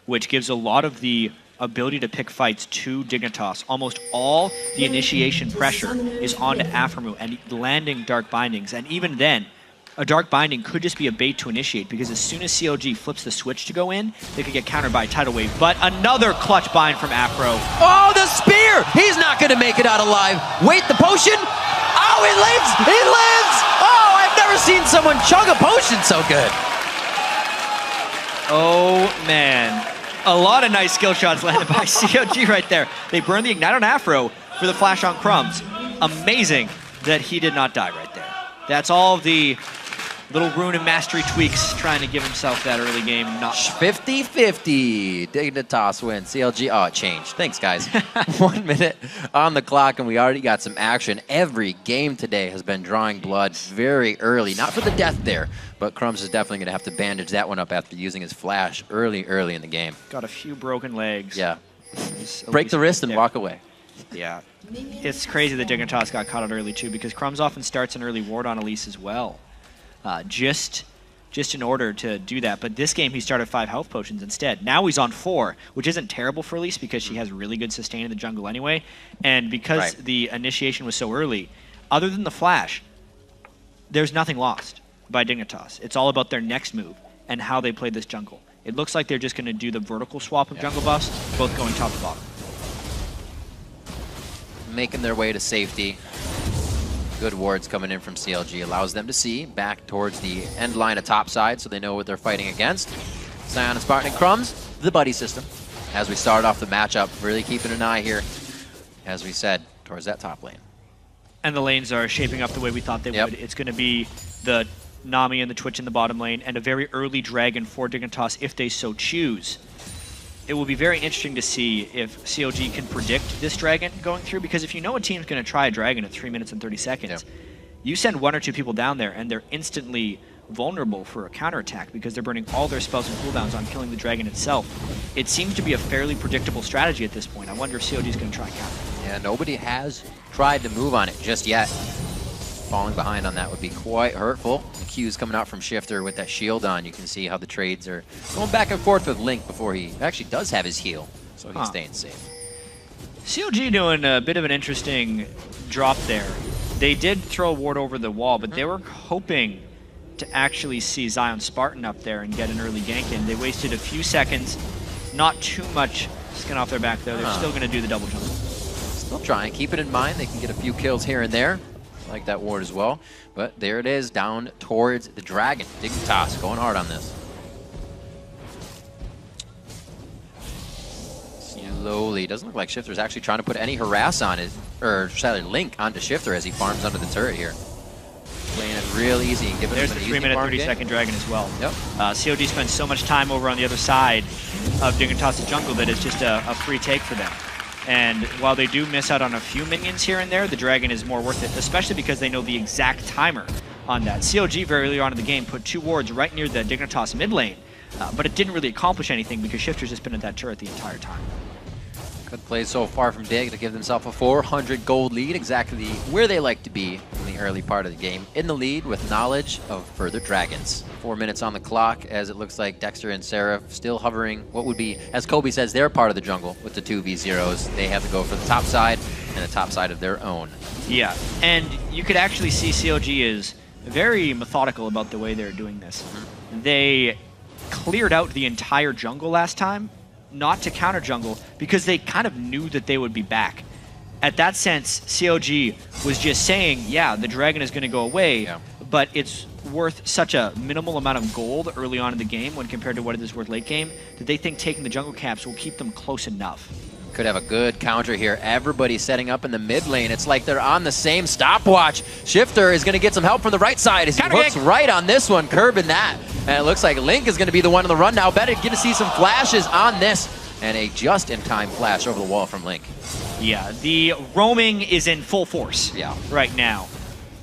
which gives a lot of the ability to pick fights to Dignitas. Almost all the initiation pressure is onto Aphromoo and landing Dark Bindings, and even then, a Dark Binding could just be a bait to initiate, because as soon as CLG flips the switch to go in, they could get countered by a Tidal Wave. But another clutch bind from Aphro. Oh, the spear! He's not going to make it out alive. Wait, the potion? Oh, he lives! He lives! Oh, I've never seen someone chug a potion so good. Oh, man. A lot of nice skill shots landed by CLG right there. They burned the Ignite on Aphro for the flash on Crumbs. Amazing that he did not die right there. That's all of the little rune and mastery tweaks trying to give himself that early game. 50-50. Dignitas wins. CLG. Oh, it changed. Thanks, guys. 1 minute on the clock, and we already got some action. Every game today has been drawing blood very early. Not for the death there, but Crumbs is definitely going to have to bandage that one up after using his flash early in the game. Got a few broken legs. Yeah. Break the wrist and walk away. Yeah. It's crazy that Dignitas got caught out early, too, because Crumbs often starts an early ward on Elise as well. Just in order to do that. But this game, he started 5 health potions instead. Now he's on 4, which isn't terrible for Elise because she has really good sustain in the jungle anyway. And because the initiation was so early, other than the flash, there's nothing lost by Dignitas. It's all about their next move and how they play this jungle. It looks like they're just going to do the vertical swap of jungle buffs, both going top to bottom. Making their way to safety. Good wards coming in from CLG. Allows them to see back towards the end line of top side so they know what they're fighting against. Sion and Spartan and Crumbs, the buddy system. As we start off the matchup, really keeping an eye here, as we said, towards that top lane. And the lanes are shaping up the way we thought they would. It's going to be the Nami and the Twitch in the bottom lane, and a very early dragon for Dignitas if they so choose. It will be very interesting to see if CLG can predict this dragon going through, because if you know a team's going to try a dragon at 3 minutes and 30 seconds, you send 1 or 2 people down there and they're instantly vulnerable for a counterattack because they're burning all their spells and cooldowns on killing the dragon itself. It seems to be a fairly predictable strategy at this point. I wonder if COG is going to try and counter. Yeah, nobody has tried to move on it just yet. Falling behind on that would be quite hurtful. The Q's coming out from Shifter with that shield on. You can see how the trades are going back and forth with Link before he actually does have his heal, so he's staying safe. COG doing a bit of an interesting drop there. They did throw a ward over the wall, but they were hoping to actually see Zion Spartan up there and get an early gank in. They wasted a few seconds, not too much skin off their back though. They're still going to do the double jump. Still trying. Keep it in mind, they can get a few kills here and there. Like that ward as well. But there it is, down towards the dragon. Dignitas going hard on this. Slowly. Doesn't look like Shifter's actually trying to put any harass on it, or sorry, Link onto Shifter as he farms under the turret here. Playing it real easy and giving There's him the an 3-minute, easy 30-second dragon as well. Yep. COG spends so much time over on the other side of Dignitas' jungle that it's just a free take for them. And while they do miss out on a few minions here and there, the dragon is more worth it, especially because they know the exact timer on that. COG very early on in the game put 2 wards right near the Dignitas mid lane, but it didn't really accomplish anything because Shifter's just been at that turret the entire time. Good play so far from Dig to give themselves a 400 gold lead, exactly where they like to be in the early part of the game. In the lead with knowledge of further dragons. 4 minutes on the clock as it looks like Dexter and Seraph still hovering what would be, as Kobe says, their part of the jungle with the 2v0s. They have to go for the top side and the top side of their own. Yeah, and you could actually see COG is very methodical about the way they're doing this. They cleared out the entire jungle last time, not to counter jungle, because they kind of knew that they would be back. At that sense, COG was just saying, yeah, the dragon is going to go away, but it's worth such a minimal amount of gold early on in the game when compared to what it is worth late game, that they think taking the jungle caps will keep them close enough. Could have a good counter here. Everybody setting up in the mid lane. It's like they're on the same stopwatch. Shifter is going to get some help from the right side as he hooks right on this one, curbing that. And it looks like Link is going to be the one on the run now. Better get to see some flashes on this. And a just-in-time flash over the wall from Link. Yeah, the roaming is in full force right now.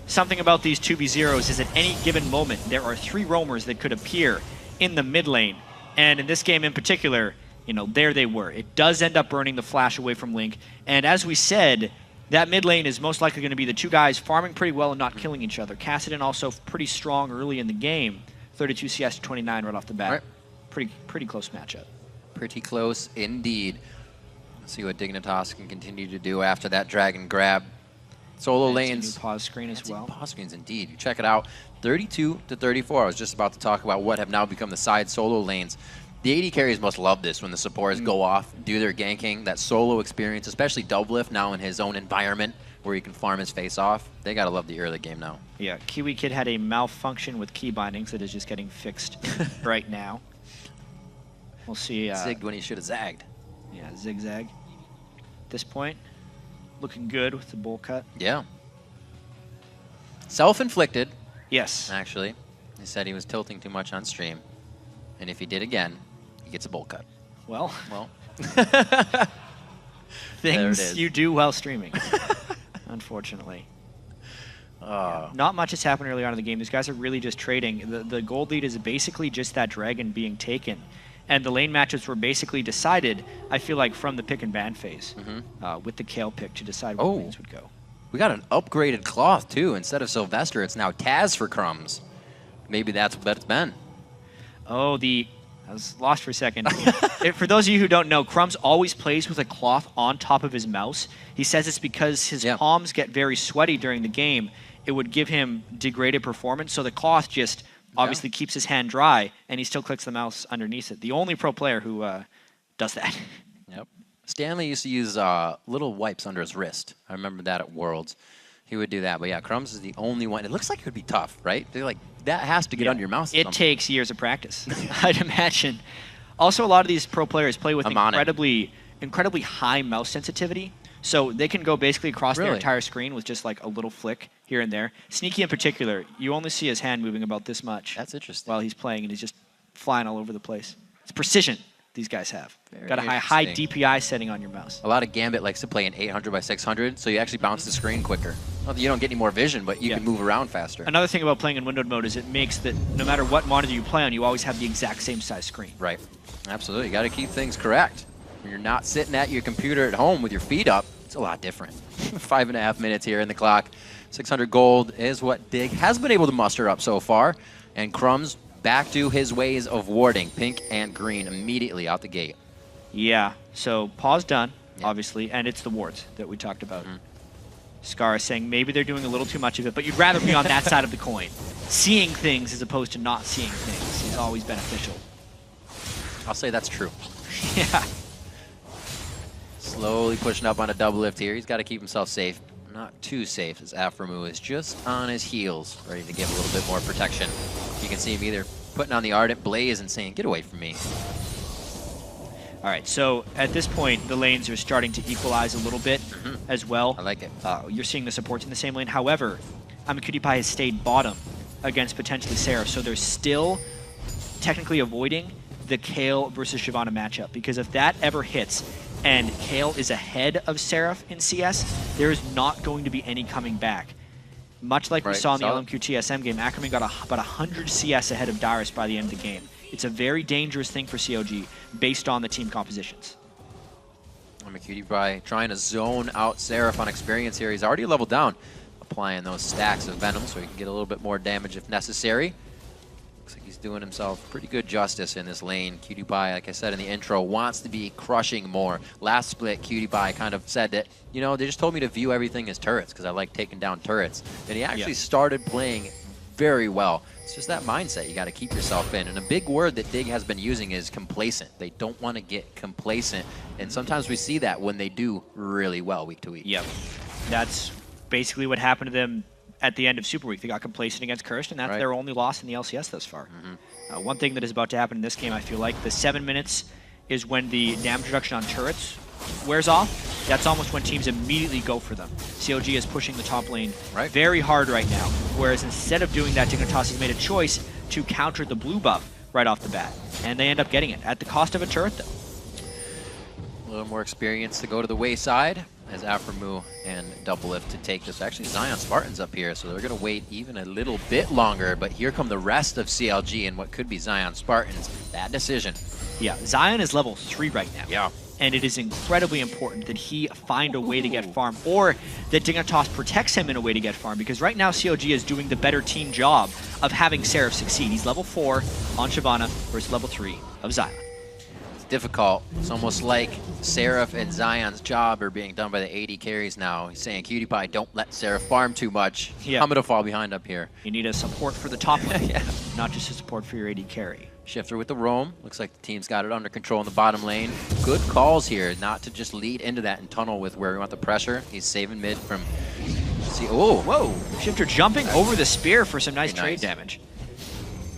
Something about these 2v0s is at any given moment, there are 3 roamers that could appear in the mid lane. And in this game in particular, you know, there they were. It does end up burning the flash away from Link. And as we said, that mid lane is most likely going to be the 2 guys farming pretty well and not killing each other. Kassadin also pretty strong early in the game. 32 CS to 29 right off the bat. Pretty close matchup. Pretty close indeed. Let's see what Dignitas can continue to do after that dragon grab. Solo lanes. New pause screen as well. Pause screens indeed. You check it out. 32 to 34. I was just about to talk about what have now become the side solo lanes. The AD carries must love this when the supports go off, do their ganking, that solo experience, especially Doublelift now in his own environment where he can farm his face off. They gotta love the early game now. Yeah, Kiwi Kid had a malfunction with key bindings that is just getting fixed right now. We'll see. Zigged when he should have zagged. Yeah, zigzag. At this point, looking good with the bowl cut. Yeah. Self-inflicted. Yes. Actually. He said he was tilting too much on stream. And if he did again, he gets a bowl cut. Well. There it Things is. you do while streaming, unfortunately. Not much has happened early on in the game. These guys are really just trading. The gold lead is basically just that dragon being taken. And the lane matches were basically decided, I feel like, from the pick and ban phase, with the Kale pick to decide where lanes would go. We got an upgraded cloth, too. Instead of Sylvester, it's now Taz for Crumbs. Maybe that's what it's been. Oh, I was lost for a second. For those of you who don't know, Crumbs always plays with a cloth on top of his mouse. He says it's because his palms get very sweaty during the game. It would give him degraded performance, so the cloth just obviously keeps his hand dry, and he still clicks the mouse underneath it. The only pro player who does that. Yep. Stanley used to use little wipes under his wrist. I remember that at Worlds. He would do that. But yeah, Crumbs is the only one. It looks like it would be tough, right? They're like, that has to get under your mouse. It takes years of practice, I'd imagine. Also, a lot of these pro players play with incredibly high mouse sensitivity. So they can go basically across their entire screen with just like a little flick here and there. Sneaky in particular, you only see his hand moving about this much. That's interesting. While he's playing, and he's just flying all over the place. It's precision these guys have. Got a high DPI setting on your mouse. A lot of Gambit likes to play in 800 by 600, so you actually bounce the screen quicker. Not that you don't get any more vision, but you can move around faster. Another thing about playing in windowed mode is it makes that no matter what monitor you play on, you always have the exact same size screen. Right. Absolutely. You got to keep things correct. When you're not sitting at your computer at home with your feet up, it's a lot different. 5.5 minutes here in the clock. 600 gold is what Dig has been able to muster up so far. And Crumbs back to his ways of warding. Pink and green immediately out the gate. Yeah. So pause done, obviously, and it's the wards that we talked about. Scar is saying maybe they're doing a little too much of it, but you'd rather be on that side of the coin. Seeing things as opposed to not seeing things is always beneficial. I'll say that's true. Yeah. Slowly pushing up on a double lift here. He's got to keep himself safe. Not too safe as Aframu is just on his heels, ready to give a little bit more protection. You can see him either putting on the Ardent Blaze and saying, get away from me. All right, so at this point, the lanes are starting to equalize a little bit as well. I like it. You're seeing the supports in the same lane. However, Cutie-Pie has stayed bottom against potentially Seraph, so they're still technically avoiding the Kale versus Shyvana matchup, because if that ever hits and Kale is ahead of Seraph in CS, there is not going to be any coming back. Much like we saw in the LMQ TSM game, Ackerman got about 100 CS ahead of Dyrus by the end of the game. It's a very dangerous thing for COG based on the team compositions. Cutie-Pie trying to zone out Seraph on experience here. He's already leveled down, applying those stacks of Venom so he can get a little bit more damage if necessary. Looks like he's doing himself pretty good justice in this lane. Cutie-Pie, like I said in the intro, wants to be crushing more. Last split, Cutie-Pie kind of said that, you know, they just told me to view everything as turrets because I like taking down turrets. And he actually started playing very well. It's just that mindset you got to keep yourself in. And a big word that Dig has been using is complacent. They don't want to get complacent. And sometimes we see that when they do really well week to week. Yep. That's basically what happened to them at the end of Super Week. They got complacent against Cursed, and that's their only loss in the LCS thus far. One thing that is about to happen in this game, I feel like, the 7 minutes is when the damage reduction on turrets wears off. That's almost when teams immediately go for them. COG is pushing the top lane very hard right now, whereas instead of doing that, Dignitas has made a choice to counter the blue buff right off the bat, and they end up getting it at the cost of a turret, though. A little more experience to go to the wayside as Aframu and Double Lift to take this. Actually, Zion Spartans up here, so they're going to wait even a little bit longer, but here come the rest of CLG and what could be Zion Spartans. Bad decision. Yeah, Zion is level 3 right now. Yeah. And it is incredibly important that he find a way to get farm, or that Dignitas protects him in a way to get farm, because right now COG is doing the better team job of having Seraph succeed. He's level 4 on Shyvana versus level 3 of Zion. It's difficult. It's almost like Seraph and Zion's job are being done by the AD carries now. He's saying, Cutie-Pie, don't let Seraph farm too much. I'm going to fall behind up here. You need a support for the top lane, not just a support for your AD carry. Shifter with the roam. Looks like the team's got it under control in the bottom lane. Good calls here, not to just lead into that and tunnel with where we want the pressure. He's saving mid from... Oh, whoa. Shifter jumping over the spear for some nice trade damage.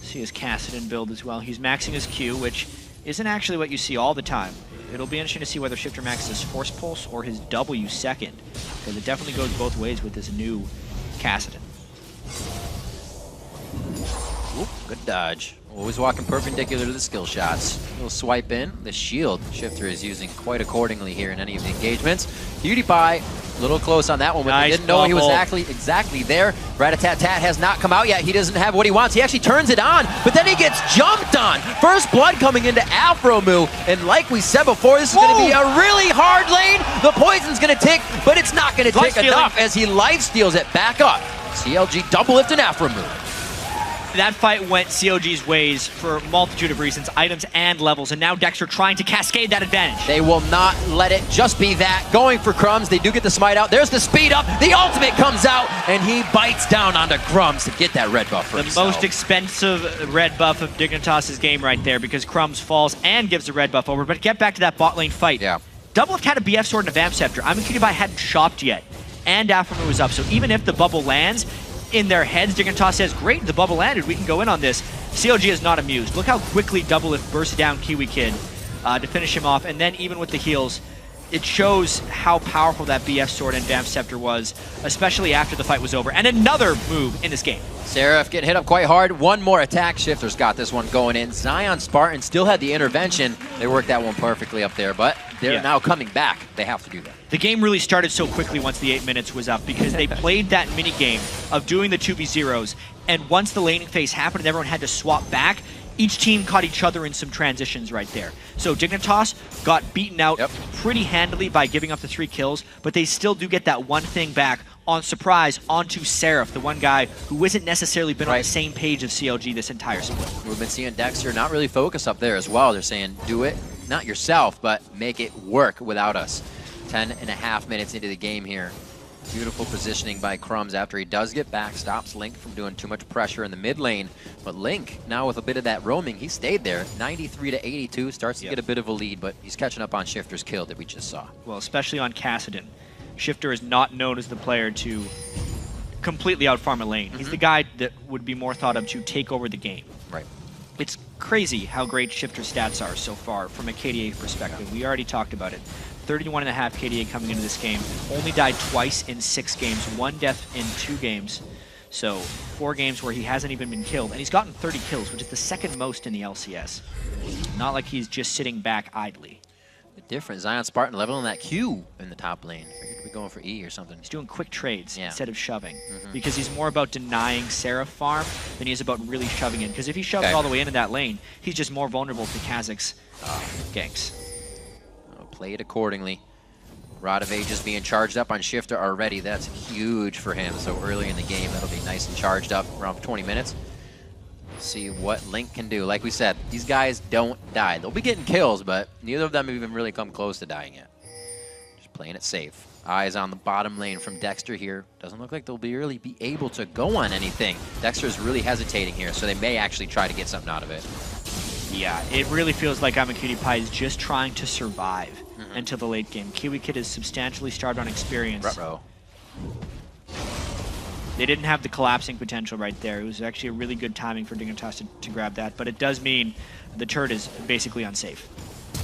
See his Kassadin build as well. He's maxing his Q, which isn't actually what you see all the time. It'll be interesting to see whether Shifter maxes his Force Pulse or his W second, because it definitely goes both ways with this new Kassadin. Good dodge. Always walking perpendicular to the skill shots. A little swipe in. The shield Shifter is using quite accordingly here in any of the engagements. Cutie-Pie, a little close on that one, but he didn't know he was exactly there. Rat-a-tat-tat has not come out yet. He doesn't have what he wants. He actually turns it on, but then he gets jumped on. First blood coming into Aframu, and like we said before, this is going to be a really hard lane. The poison's going to tick, but it's not going to tick enough as he life steals it back up. CLG double lift and Aframu. That fight went COG's ways for a multitude of reasons, items and levels, and now Dexter trying to cascade that advantage. They will not let it just be that. Going for Crumbs, they do get the smite out. There's the speed up, the ultimate comes out, and he bites down onto Crumbs to get that red buff for himself. The most expensive red buff of Dignitas' game right there, because Crumbs falls and gives the red buff over. But get back to that bot lane fight. Yeah. Double Lift had a BF sword and a Vamp Scepter. Cutie-Pie hadn't shopped yet, and Aframu was up, so even if the bubble lands, in their heads, Dignitas says, great, the bubble landed, we can go in on this. COG is not amused. Look how quickly Double Lift bursts down Kiwi Kid to finish him off, and then even with the heals, it shows how powerful that BF Sword and Vamp Scepter was, especially after the fight was over. And another move in this game. Seraph getting hit up quite hard. One more attack. Shifter's got this one going in. Zion Spartan still had the intervention. They worked that one perfectly up there, but they're now coming back. They have to do that. The game really started so quickly once the 8 minutes was up because they played that mini game of doing the 2v0s, and once the laning phase happened and everyone had to swap back, each team caught each other in some transitions right there. So Dignitas got beaten out pretty handily by giving up the 3 kills, but they still do get that one thing back on surprise onto Seraph, the one guy who isn't necessarily been on the same page of CLG this entire split. We've been seeing Dexter not really focus up there as well. They're saying, do it, not yourself, but make it work without us. 10.5 minutes into the game here. Beautiful positioning by Crumbs after he does get back, stops Link from doing too much pressure in the mid lane. But Link, now with a bit of that roaming, he stayed there. 93 to 82, starts to get a bit of a lead, but he's catching up on Shifter's kill that we just saw. Well, especially on Kassadin. Shifter is not known as the player to completely outfarm a lane. He's the guy that would be more thought of to take over the game. Right. It's crazy how great Shifter's stats are so far from a KDA perspective. We already talked about it. 31.5 KDA coming into this game. Only died twice in 6 games. 1 death in 2 games. So 4 games where he hasn't even been killed. And he's gotten 30 kills, which is the 2nd most in the LCS. Not like he's just sitting back idly. The difference, Zion Spartan leveling that Q in the top lane. Figured to be going for E or something. He's doing quick trades instead of shoving. Because he's more about denying Seraph farm than he is about really shoving in. Because if he shoves all the way into that lane, he's just more vulnerable to Kazakh's ganks. Play it accordingly. Rod of Ages being charged up on Shifter already. That's huge for him. So early in the game, that'll be nice and charged up around 20 minutes. See what Link can do. Like we said, these guys don't die. They'll be getting kills, but neither of them have even really come close to dying yet. Just playing it safe. Eyes on the bottom lane from Dexter here. Doesn't look like they'll really be able to go on anything. Dexter's really hesitating here, so they may actually try to get something out of it. Yeah, it really feels like I'mACutiePie is just trying to survive until the late game. Kiwi Kid is substantially starved on experience. Ruh-roh. They didn't have the collapsing potential right there. It was actually a really good timing for Dignitas to grab that, but it does mean the turret is basically unsafe.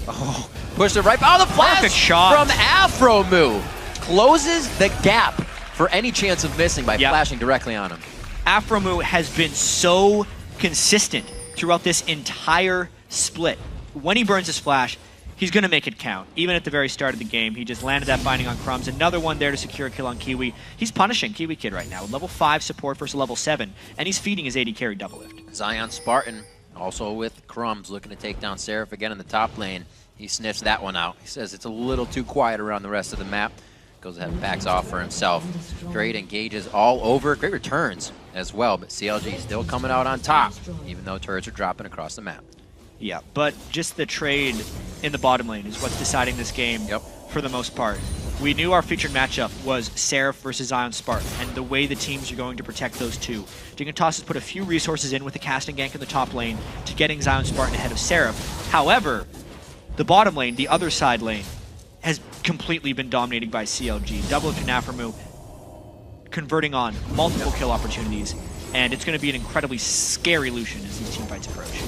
Oh, pushed it right. Oh, the flash Perfect shot from Afromu closes the gap for any chance of missing by flashing directly on him. Afromu has been so consistent throughout this entire split. When he burns his flash, he's going to make it count. Even at the very start of the game, he just landed that binding on Crumbs. Another one there to secure a kill on Kiwi. He's punishing Kiwi Kid right now. Level 5 support versus level 7, and he's feeding his AD carry double lift. Zion Spartan also with Crumbs looking to take down Seraph again in the top lane. He sniffs that one out. He says it's a little too quiet around the rest of the map. Goes ahead and backs off for himself. Great engages all over. Great returns as well, but CLG still coming out on top, even though turrets are dropping across the map. Yeah, but just the trade in the bottom lane is what's deciding this game for the most part. We knew our featured matchup was Seraph versus Zion Spartan, and the way the teams are going to protect those two. Dignitas has put a few resources in with the casting gank in the top lane to getting Zion Spartan ahead of Seraph. However, the bottom lane, the other side lane, has completely been dominated by CLG. Double and Afromu converting on multiple kill opportunities, and it's going to be an incredibly scary Lucian as these team fights approach.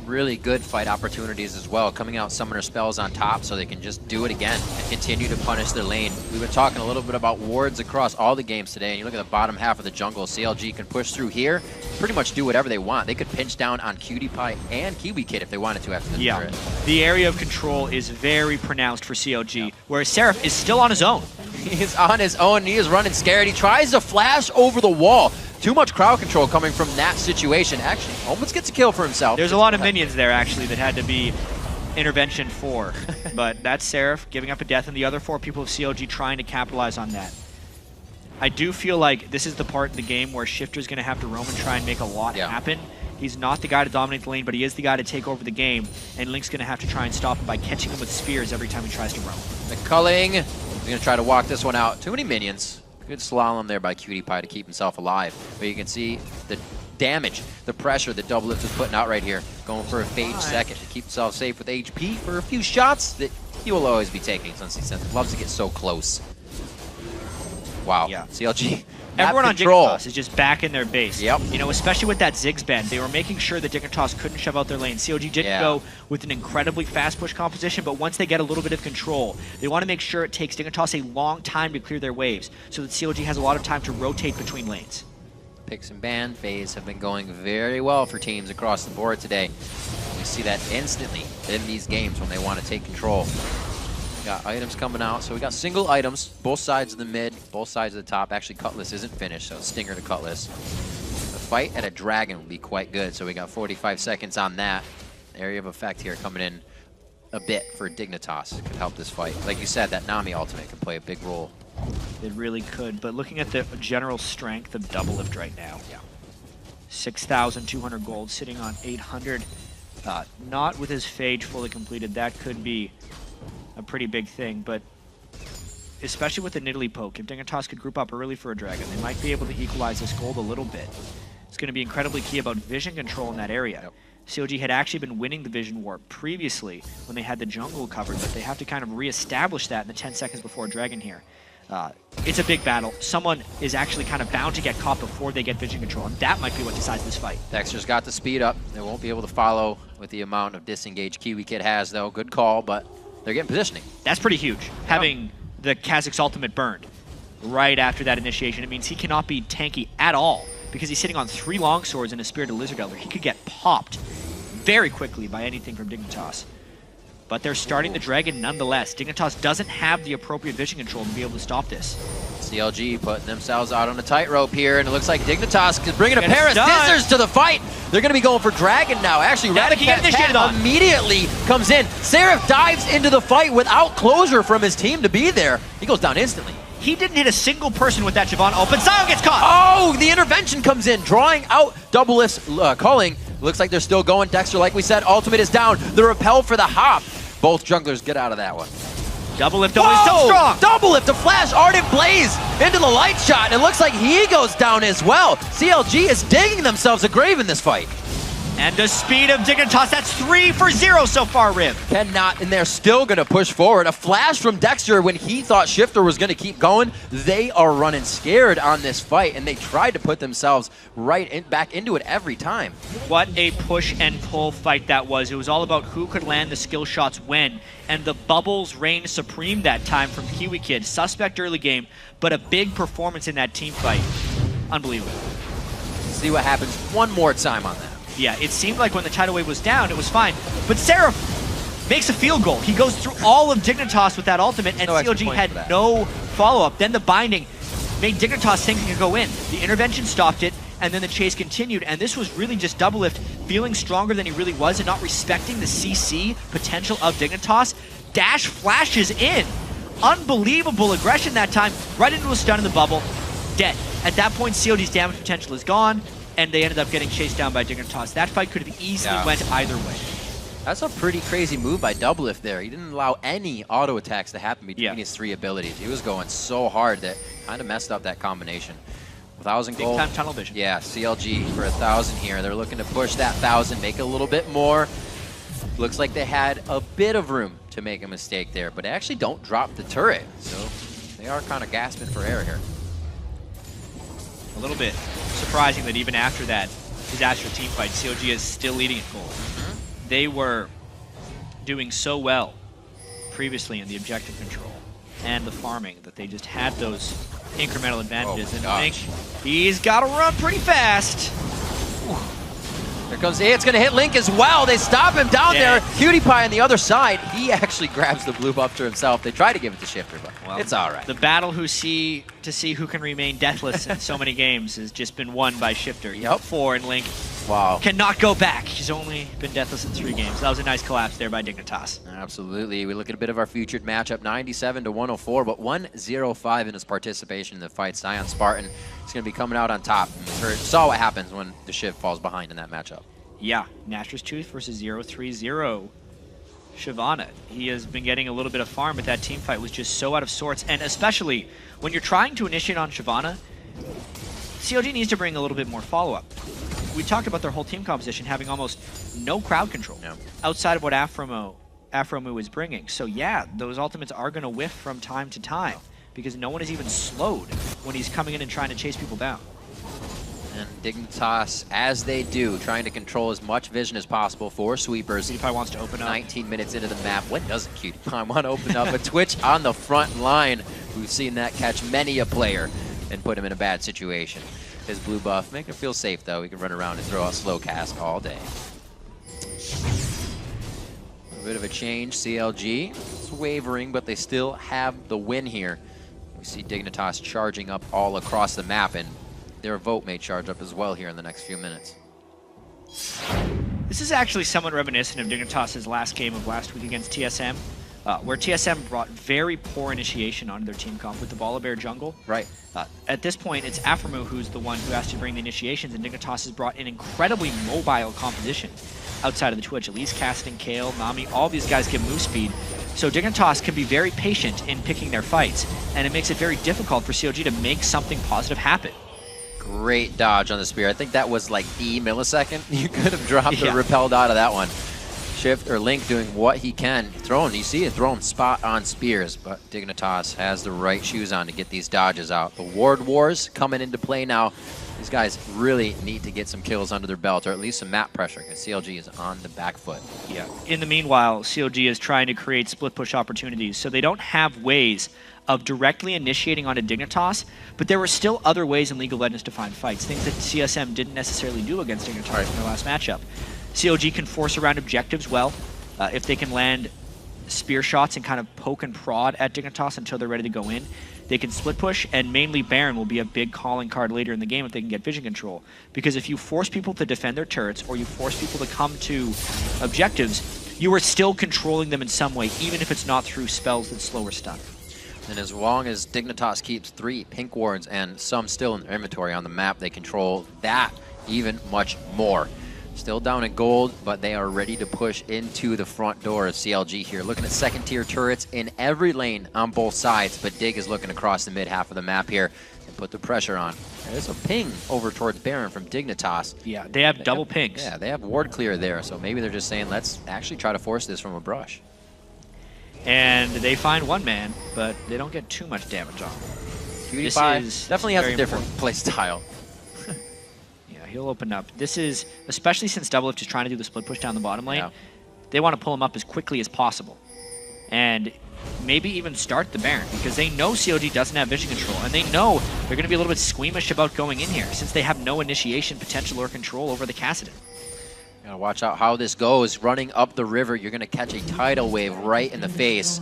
Really good fight opportunities as well, coming out summoner spells on top so they can just do it again and continue to punish their lane. We've been talking a little bit about wards across all the games today, and you look at the bottom half of the jungle, CLG can push through here, pretty much do whatever they want. They could pinch down on CutiePie and Kiwi Kid if they wanted to after the turret. The area of control is very pronounced for CLG, whereas Seraph is still on his own. He is on his own, he is running scared. He tries to flash over the wall. Too much crowd control coming from that situation. Actually, almost gets a kill for himself. There's a lot of minions there, actually, that had to be intervention for. But that's Seraph giving up a death, and the other 4 people of CLG trying to capitalize on that. I do feel like this is the part in the game where Shifter's going to have to roam and try and make a lot happen. He's not the guy to dominate the lane, but he is the guy to take over the game, and Link's going to have to try and stop him by catching him with spears every time he tries to roam. McCulling is going to try to walk this one out. Too many minions. Good slalom there by CutiePie to keep himself alive. But you can see the damage, the pressure that Double Lift is putting out right here. Going for a phage second to keep himself safe with HP for a few shots that he will always be taking since he loves to get so close. Wow. Yeah. CLG. Everyone on Dignitas is just back in their base. Yep. You know, especially with that Ziggs ban, they were making sure that Dignitas couldn't shove out their lane. CLG didn't go with an incredibly fast push composition, but once they get a little bit of control, they want to make sure it takes Dignitas a long time to clear their waves so that CLG has a lot of time to rotate between lanes. picks and ban phase have been going very well for teams across the board today. We see that instantly in these games when they want to take control. Got items coming out, so we got single items, both sides of the mid, both sides of the top. Actually, Cutlass isn't finished, so Stinger to Cutlass. The fight at a Dragon will be quite good, so we got 45 seconds on that. Area of effect here coming in a bit for Dignitas. Could help this fight. Like you said, that Nami ultimate can play a big role. It really could, but looking at the general strength of Doublelift right now, 6,200 gold, sitting on 800. Not with his Phage fully completed, that could be a pretty big thing, but especially with the Nidalee poke, if Dignitas could group up early for a Dragon, they might be able to equalize this gold a little bit. It's going to be incredibly key about vision control in that area. COG had actually been winning the vision war previously when they had the jungle covered, but they have to kind of reestablish that in the 10 seconds before Dragon here. It's a big battle. Someone is actually kind of bound to get caught before they get vision control, and that might be what decides this fight. Dexter's got the speed up. They won't be able to follow with the amount of disengage Kiwi Kid has, though. Good call, but they're getting positioning. That's pretty huge, having the Kha'Zix's ultimate burned right after that initiation. It means he cannot be tanky at all because he's sitting on 3 longswords and a Spirited Lizard Elder. He could get popped very quickly by anything from Dignitas. But they're starting the Dragon nonetheless. Dignitas doesn't have the appropriate vision control to be able to stop this. CLG putting themselves out on a tightrope here, and it looks like Dignitas is bringing a pair of scissors to the fight. They're going to be going for Dragon now. Actually, Radicat immediately comes in. Seraph dives into the fight without closure from his team to be there. He goes down instantly. He didn't hit a single person with that Shyvana ult, but Zion gets caught! Oh, the intervention comes in, drawing out Doublelift's calling. Looks like they're still going. Dexter, like we said, ultimate is down. The repel for the hop. Both junglers get out of that one. Doublelift though is still strong. Doublelift to flash Ardent Blaze into the light shot. And it looks like he goes down as well. CLG is digging themselves a grave in this fight. And the speed of Dignitas, that's 3 for 0 so far, Rib. Cannot, and they're still going to push forward. A flash from Dexter when he thought Shifter was going to keep going. They are running scared on this fight, and they tried to put themselves back into it every time. What a push and pull fight that was. It was all about who could land the skill shots when, and the bubbles reigned supreme that time from Kiwi Kid. Suspect early game, but a big performance in that team fight. Unbelievable. See what happens one more time on that. Yeah, it seemed like when the tidal wave was down, it was fine. But Seraph makes a field goal. He goes through all of Dignitas with that ultimate, and CLG had no follow-up. Then the binding made Dignitas think he could go in. The intervention stopped it, and then the chase continued. And this was really just Doublelift feeling stronger than he really was and not respecting the CC potential of Dignitas. Dash flashes in. Unbelievable aggression that time. Right into a stun in the bubble. Dead. At that point, COD's damage potential is gone, and they ended up getting chased down by Dignitas. That fight could have easily went either way. That's a pretty crazy move by Doublelift there. He didn't allow any auto attacks to happen between his 3 abilities. He was going so hard that kind of messed up that combination. 1,000 gold. Big time tunnel vision. Yeah, CLG for 1,000 here. They're looking to push that 1,000, make a little bit more. Looks like they had a bit of room to make a mistake there, but they actually don't drop the turret. So they are kind of gasping for air here. A little bit surprising that even after that disaster team fight, COG is still leading at gold. They were doing so well previously in the objective control and the farming that they just had those incremental advantages. And Link, he's got to run pretty fast. Here comes it's going to hit Link as well. They stop him down there. Cutie Pie on the other side. He actually grabs the blue buff to himself. They try to give it to Shifter, but it's all right. The battle to see who can remain deathless in so many games has just been won by Shifter. 4, and Link cannot go back. He's only been deathless in 3 games. That was a nice collapse there by Dignitas. Absolutely. We look at a bit of our featured matchup, 97 to 104, but 105 in his participation in the fight. Zion Spartan is going to be coming out on top. We saw what happens when the Shiv falls behind in that matchup. Yeah, Nashor's Tooth versus 0-3-0. Shyvana, he has been getting a little bit of farm, but that team fight was just so out of sorts. And especially when you're trying to initiate on Shyvana, COG needs to bring a little bit more follow-up. We talked about their whole team composition having almost no crowd control outside of what Afromu is bringing. So yeah, those ultimates are going to whiff from time to time because no one is even slowed when he's coming in and trying to chase people down. And Dignitas, as they do, trying to control as much vision as possible for sweepers. Cutie Pie wants to open up. 19 minutes into the map. When doesn't Cutie Pie want to open up? A Twitch on the front line. We've seen that catch many a player and put him in a bad situation. his blue buff. Make him feel safe, though. He can run around and throw out slow cast all day. A bit of a change. CLG is wavering, but they still have the win here. We see Dignitas charging up all across the map, and their vote may charge up as well here in the next few minutes. This is actually somewhat reminiscent of Dignitas' last game of last week against TSM, where TSM brought very poor initiation onto their team comp with the Volibear jungle. Right. At this point, it's Aphromoo who's the one who has to bring the initiations, and Dignitas has brought an incredibly mobile composition outside of the Twitch. Elise, Casting, Kale, Nami, all these guys give move speed. So Dignitas can be very patient in picking their fights, and it makes it very difficult for COG to make something positive happen. Great dodge on the spear. I think that was like the millisecond. You could have dropped the repelled out of that one. Shift or Link doing what he can. Throwing, you see it, throwing spot on spears, but Dignitas has the right shoes on to get these dodges out. The ward wars coming into play now. These guys really need to get some kills under their belt, or at least some map pressure, because CLG is on the back foot. Yeah. In the meanwhile, CLG is trying to create split push opportunities, so they don't have ways of directly initiating onto Dignitas, but there were still other ways in League of Legends to find fights, things that CSM didn't necessarily do against Dignitas in their last matchup. CLG can force around objectives well, if they can land spear shots and kind of poke and prod at Dignitas until they're ready to go in. They can split push, and mainly Baron will be a big calling card later in the game if they can get vision control. Because if you force people to defend their turrets, or you force people to come to objectives, you are still controlling them in some way, even if it's not through spells that slow or stun. And as long as Dignitas keeps 3 pink wards and some still in their inventory on the map, they control that even much more. Still down in gold, but they are ready to push into the front door of CLG here. Looking at second-tier turrets in every lane on both sides, but Dig is looking across the mid half of the map here and put the pressure on. There's a ping over towards Baron from Dignitas. Yeah, they have double pings. Yeah, they have ward clear there, so maybe they're just saying, let's actually try to force this from a brush. And they find one man, but they don't get too much damage on him. PewDiePie definitely has a different play style. He'll open up. This is, especially since Doublelift is trying to do the split push down the bottom lane, they want to pull him up as quickly as possible. And maybe even start the Baron, because they know COG doesn't have vision control, and they know they're going to be a little bit squeamish about going in here, since they have no initiation potential or control over the Kassadin. Gotta watch out how this goes. Running up the river, you're gonna catch a tidal wave right in the face.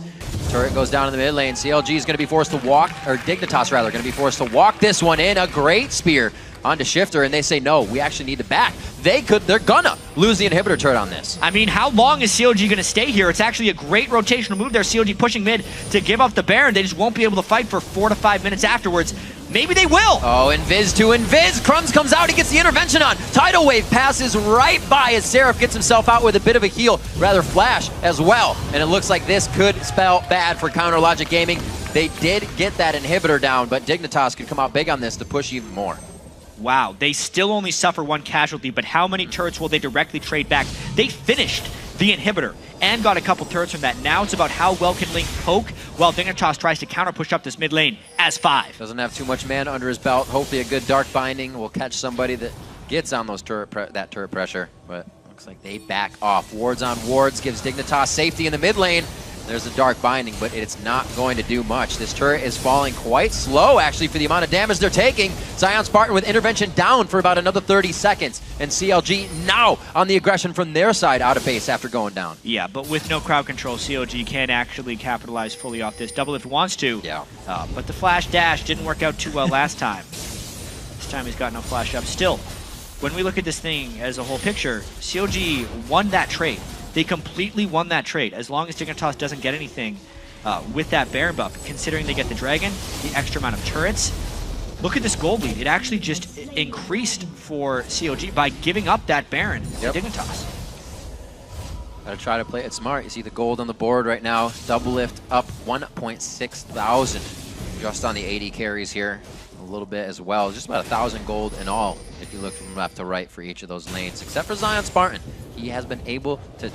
Turret goes down in the mid lane. CLG is gonna be forced to walk, or Dignitas rather, gonna be forced to walk this one in. A great spear onto Shifter, and they say, no, we actually need to back. They're gonna lose the inhibitor turret on this. I mean, how long is CLG gonna stay here? It's actually a great rotational move there. CLG pushing mid to give up the Baron. They just won't be able to fight for 4 to 5 minutes afterwards. Maybe they will. Oh, Invis to Invis. Crumbs comes out. He gets the intervention on. Tidal Wave passes right by as Seraph gets himself out with a bit of a heal, rather flash as well. And it looks like this could spell bad for Counter Logic Gaming. They did get that inhibitor down, but Dignitas could come out big on this to push even more. Wow, they still only suffer 1 casualty, but how many turrets will they directly trade back? They finished the inhibitor and got a couple turrets from that. Now it's about how well can Link poke while Dignitas tries to counter push up this mid lane as 5. Doesn't have too much mana under his belt. Hopefully a good Dark Binding will catch somebody that gets on those turret pressure, but looks like they back off. Wards on wards gives Dignitas safety in the mid lane. There's a Dark Binding, but it's not going to do much. This turret is falling quite slow, actually, for the amount of damage they're taking. Zion Spartan with intervention down for about another 30 seconds. And CLG now on the aggression from their side out of base after going down. Yeah, but with no crowd control, CLG can't actually capitalize fully off this. Doublelift wants to, but the flash dash didn't work out too well last time. This time he's got no flash up. Still, when we look at this thing as a whole picture, CLG won that trade. They completely won that trade. As long as Dignitas doesn't get anything with that Baron buff, considering they get the Dragon, the extra amount of turrets. Look at this gold lead. It actually just increased for COG by giving up that Baron to Dignitas. Gotta try to play it smart. You see the gold on the board right now. Doublelift up 1.6 thousand just on the 80 carries here. A little bit as well. Just about 1,000 gold in all if you look from left to right for each of those lanes, except for Zion Spartan. He has been able to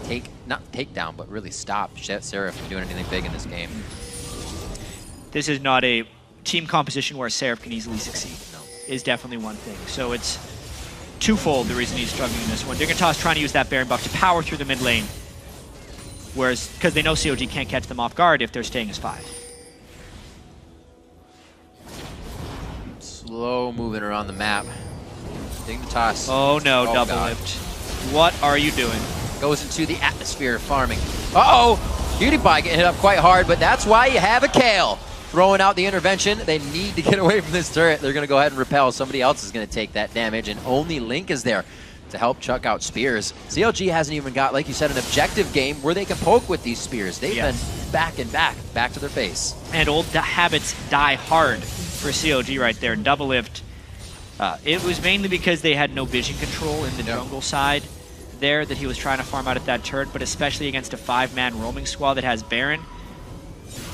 not take down, but really stop Seraph from doing anything big in this game. This is not a team composition where Seraph can easily succeed. No. Is definitely one thing. So it's twofold the reason he's struggling in this one. Dignitas trying to use that Baron buff to power through the mid lane, whereas, because they know COG can't catch them off guard if they're staying as 5. slow moving around the map. Dignitas. Oh no, double God. lift. What are you doing? Goes into the atmosphere of farming. Uh-oh! PewDiePie getting hit up quite hard, but that's why you have a Kale. Throwing out the intervention. They need to get away from this turret. They're going to go ahead and repel. Somebody else is going to take that damage, and only Link is there to help chuck out spears. CLG hasn't even got, like you said, an objective game where they can poke with these spears. They've been back and back to their face. And old habits die hard for CLG right there. Double lift. It was mainly because they had no vision control in the jungle side there that he was trying to farm out at that turret, but especially against a 5-man roaming squad that has Baron.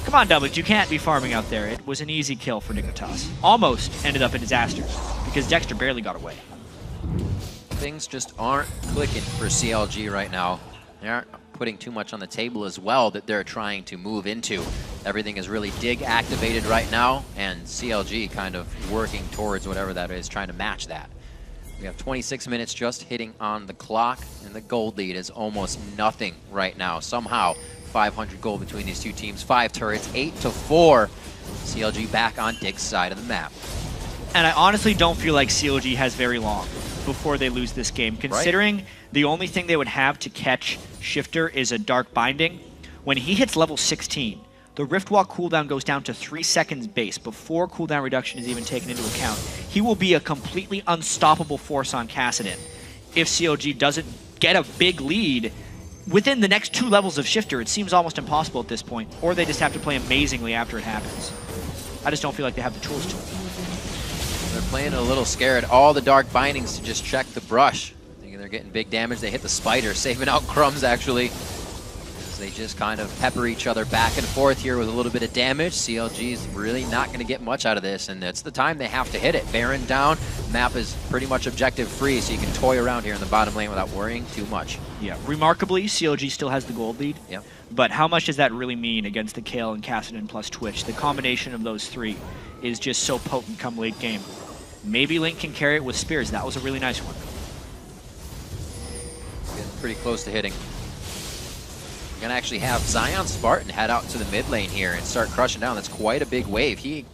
Come on, Double, you can't be farming out there. It was an easy kill for Dignitas. Almost ended up in disaster because Dexter barely got away. Things just aren't clicking for CLG right now. They aren't putting too much on the table as well that they're trying to move into. Everything is really dig activated right now, and CLG kind of working towards whatever that is, trying to match that. We have 26 minutes just hitting on the clock, and the gold lead is almost nothing right now. Somehow, 500 gold between these two teams. 5 turrets, 8-4. CLG back on Dig's side of the map. And I honestly don't feel like CLG has very long before they lose this game, considering the only thing they would have to catch Shifter is a Dark Binding. When he hits level 16, the Rift Walk cooldown goes down to 3 seconds base before cooldown reduction is even taken into account. He will be a completely unstoppable force on Kassadin. If CLG doesn't get a big lead within the next 2 levels of Shifter, it seems almost impossible at this point, or they just have to play amazingly after it happens. I just don't feel like they have the tools to. They're playing a little scared. All the Dark Bindings to just check the brush. Thinking they're getting big damage. They hit the spider, saving out Crumbs actually. As they just kind of pepper each other back and forth here with a little bit of damage. CLG's really not going to get much out of this, and it's the time they have to hit it. Baron down. Map is pretty much objective free, so you can toy around here in the bottom lane without worrying too much. Yeah, remarkably, CLG still has the gold lead. Yep. But how much does that really mean against the Kale and Kassadin plus Twitch? The combination of those 3 is just so potent come late game. Maybe Link can carry it with spears. That was a really nice one. Getting pretty close to hitting. We're going to actually have Zion Spartan head out to the mid lane here and start crushing down. That's quite a big wave. He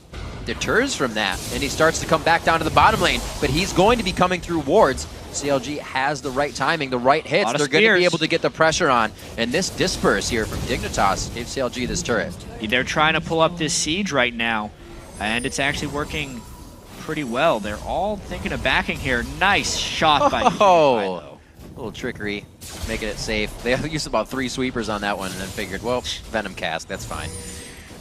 deters from that, and he starts to come back down to the bottom lane, but he's going to be coming through wards. CLG has the right timing, the right hits. They're going to be able to get the pressure on, and this disperse here from Dignitas gave CLG this turret. They're trying to pull up this siege right now, and it's actually working pretty well. They're all thinking of backing here. Nice shot by a little trickery, making it safe. They used about 3 sweepers on that one and then figured, well, Venom Cast, that's fine.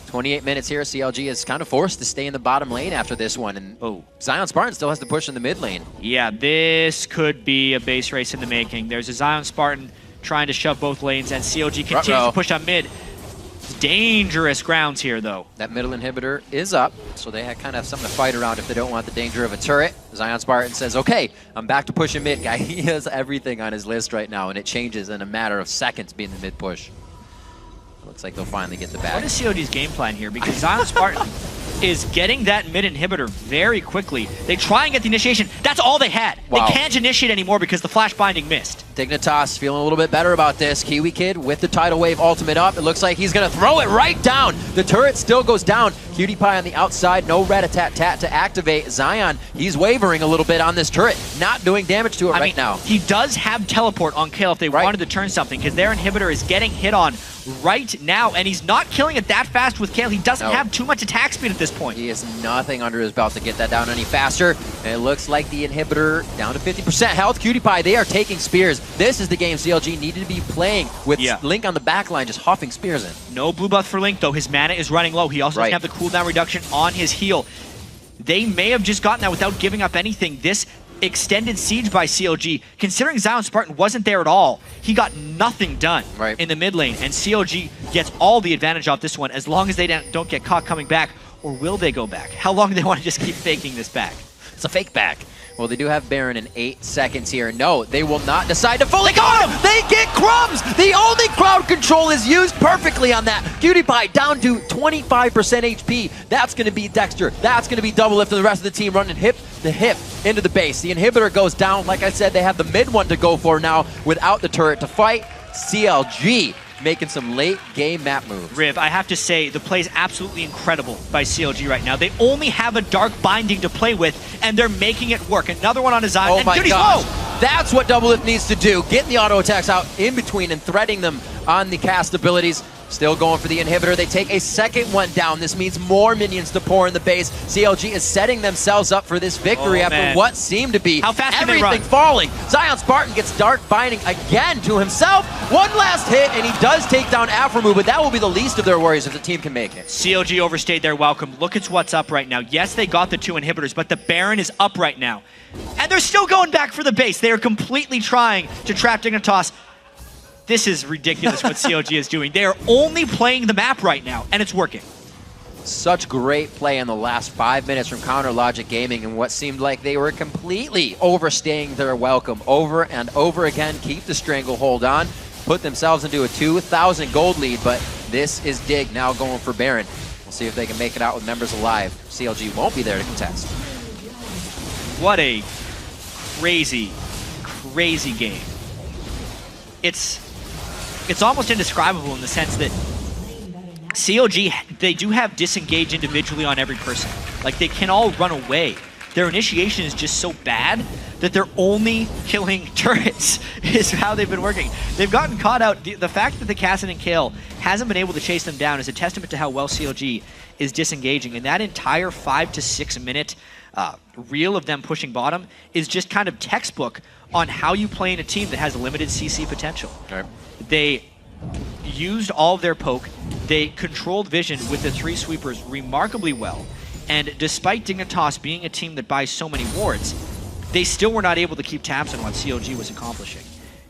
28 minutes here. CLG is kind of forced to stay in the bottom lane after this one, and Zion Spartan still has to push in the mid lane. Yeah, this could be a base race in the making. There's a Zion Spartan trying to shove both lanes, and CLG continues to push on mid. Dangerous grounds here, though. That middle inhibitor is up, so they kind of have something to fight around if they don't want the danger of a turret. Zion Spartan says, okay, I'm back to pushing mid, guy. He has everything on his list right now, and it changes in a matter of seconds being the mid push. Looks like they'll finally get the bag. What is COD's game plan here? Because Zion Spartan is getting that mid inhibitor very quickly. They try and get the initiation. That's all they had. Wow. They can't initiate anymore because the flash binding missed. Dignitas feeling a little bit better about this. Kiwi Kid with the Tidal Wave ultimate up. It looks like he's going to throw it right down. The turret still goes down. PewDiePie on the outside. No rat-a-tat-tat to activate. Zion, he's wavering a little bit on this turret. Not doing damage to it now. He does have teleport on Kale if they wanted to turn something, because their inhibitor is getting hit on right now, and he's not killing it that fast with Kale. He doesn't have too much attack speed at this point. He has nothing under his belt to get that down any faster. And it looks like the inhibitor down to 50% health. PewDiePie, they are taking spears. This is the game CLG needed to be playing with Link on the back line, just huffing spears in. No blue buff for Link, though. His mana is running low. He also doesn't have the cooldown reduction on his heal. They may have just gotten that without giving up anything. This extended siege by CLG, considering Zion Spartan wasn't there at all, he got nothing done in the mid lane, and CLG gets all the advantage off this one as long as they don't get caught coming back. Or will they go back? How long do they want to just keep faking this back? It's a fake back. Well, they do have Baron in 8 seconds here. No, they will not decide to fully got him! They get Crumbs! The only crowd control is used perfectly on that. PewDiePie down to 25% HP. That's going to be Dexter. That's going to be double lift, and the rest of the team running hip to hip into the base. The inhibitor goes down. Like I said, they have the mid one to go for now without the turret to fight. CLG making some late game map moves. Riv, I have to say, the play is absolutely incredible by CLG right now. They only have a Dark Binding to play with, and they're making it work. Another one on his eye. Oh and my dude, he's gosh. low. That's what Doublelift needs to do. Get the auto attacks out in between and threading them on the cast abilities. Still going for the inhibitor. They take a second one down. This means more minions to pour in the base. CLG is setting themselves up for this victory after what seemed to be How fast can they run? everything falling. Zion Spartan gets Dark Binding again to himself. One last hit, and he does take down Aframu, but that will be the least of their worries if the team can make it. CLG overstayed their welcome. Look at what's up right now. Yes, they got the 2 inhibitors, but the Baron is up right now. And they're still going back for the base. They are completely trying to trap Dignitas. This is ridiculous what CLG is doing. They are only playing the map right now, and it's working. Such great play in the last 5 minutes from Counter Logic Gaming, and what seemed like they were completely overstaying their welcome over and over again. Keep the stranglehold on, put themselves into a 2,000 gold lead, but this is Dig now going for Baron. We'll see if they can make it out with members alive. CLG won't be there to contest. What a crazy, crazy game. It's almost indescribable in the sense that CLG, they do have disengage individually on every person. Like, they can all run away. Their initiation is just so bad that they're only killing turrets is how they've been working. They've gotten caught out. The fact that the Kassadin and Kale hasn't been able to chase them down is a testament to how well CLG is disengaging. And that entire 5 to 6 minute reel of them pushing bottom is just kind of textbook on how you play in a team that has limited CC potential. Right. They used all of their poke. They controlled vision with the 3 sweepers remarkably well. And despite Dignitas being a team that buys so many wards, they still were not able to keep tabs on what CLG was accomplishing.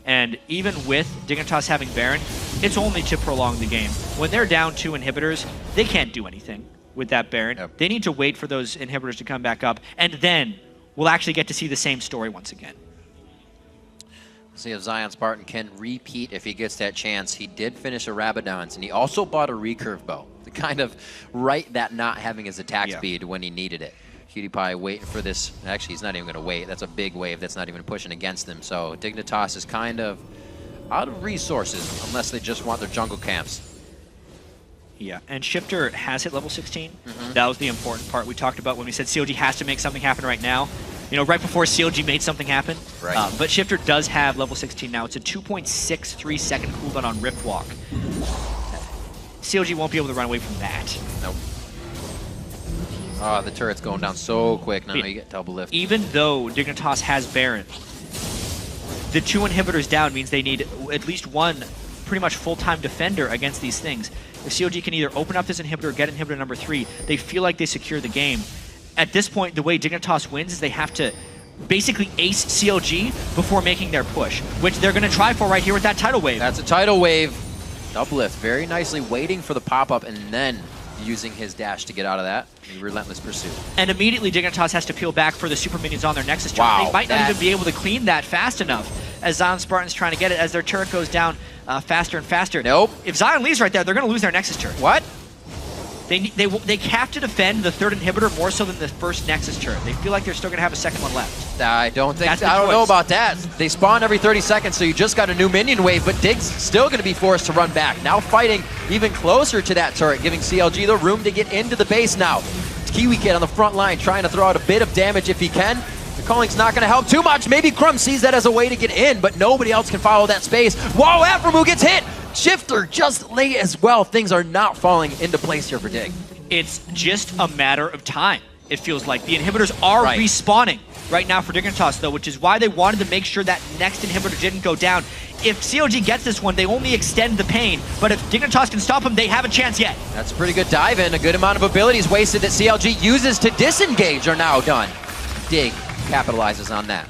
And even with Dignitas having Baron, it's only to prolong the game. When they're down 2 inhibitors, they can't do anything with that Baron. Yep. They need to wait for those inhibitors to come back up, and then we'll actually get to see the same story once again. See if Zion Spartan can repeat if he gets that chance. He did finish a Rabadon's, and he also bought a recurve bow to kind of right that not having his attack speed when he needed it. PewDiePie waiting for this. Actually, he's not even going to wait. That's a big wave that's not even pushing against him. So Dignitas is kind of out of resources unless they just want their jungle camps. Yeah, and Shifter has hit level 16. That was the important part we talked about when we said CLG has to make something happen right now. You know, right before CLG made something happen. Right. But Shifter does have level 16 now. It's a 2.63 second cooldown on Rift Walk. CLG won't be able to run away from that. Nope. Oh, the turret's going down so quick now. You get double lift. Even though Dignitas has Baron, the 2 inhibitors down means they need at least one pretty much full-time defender against these things. If CLG can either open up this inhibitor or get inhibitor number 3, they feel like they secure the game. At this point, the way Dignitas wins is they have to basically ace CLG before making their push, which they're going to try for right here with that tidal wave. That's a tidal wave. Double lift, very nicely waiting for the pop-up and then using his dash to get out of that. A relentless pursuit. And immediately Dignitas has to peel back for the super minions on their Nexus turret. Wow, they might not even be able to clean that fast enough as Zion Spartan's trying to get it as their turret goes down faster and faster. Nope. If Zion leaves right there, they're going to lose their Nexus turret. What? They have to defend the 3rd inhibitor more so than the 1st Nexus turret. They feel like they're still going to have a 2nd one left. I don't know about that. They spawn every 30 seconds, so you just got a new minion wave, but Dig's still going to be forced to run back. Now fighting even closer to that turret, giving CLG the room to get into the base now. Kiwi Kid on the front line trying to throw out a bit of damage if he can. The calling's not going to help too much. Maybe Crumb sees that as a way to get in, but nobody else can follow that space. Whoa, Aframu gets hit! Shifter just late as well. Things are not falling into place here for Dig. It's just a matter of time, it feels like. The inhibitors are respawning right now for Dignitas, though, which is why they wanted to make sure that next inhibitor didn't go down. If CLG gets this one, they only extend the pain, but if Dignitas can stop them, they have a chance yet. That's a pretty good dive in. A good amount of abilities wasted that CLG uses to disengage are now done. Dig capitalizes on that.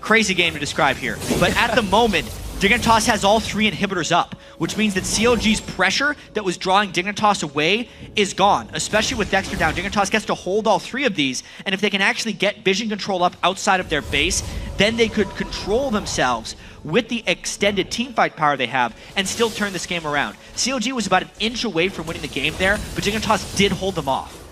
Crazy game to describe here, but at the moment, Dignitas has all 3 inhibitors up, which means that CLG's pressure that was drawing Dignitas away is gone, especially with Dexter down. Dignitas gets to hold all 3 of these, and if they can actually get vision control up outside of their base, then they could control themselves with the extended teamfight power they have and still turn this game around. CLG was about an inch away from winning the game there, but Dignitas did hold them off.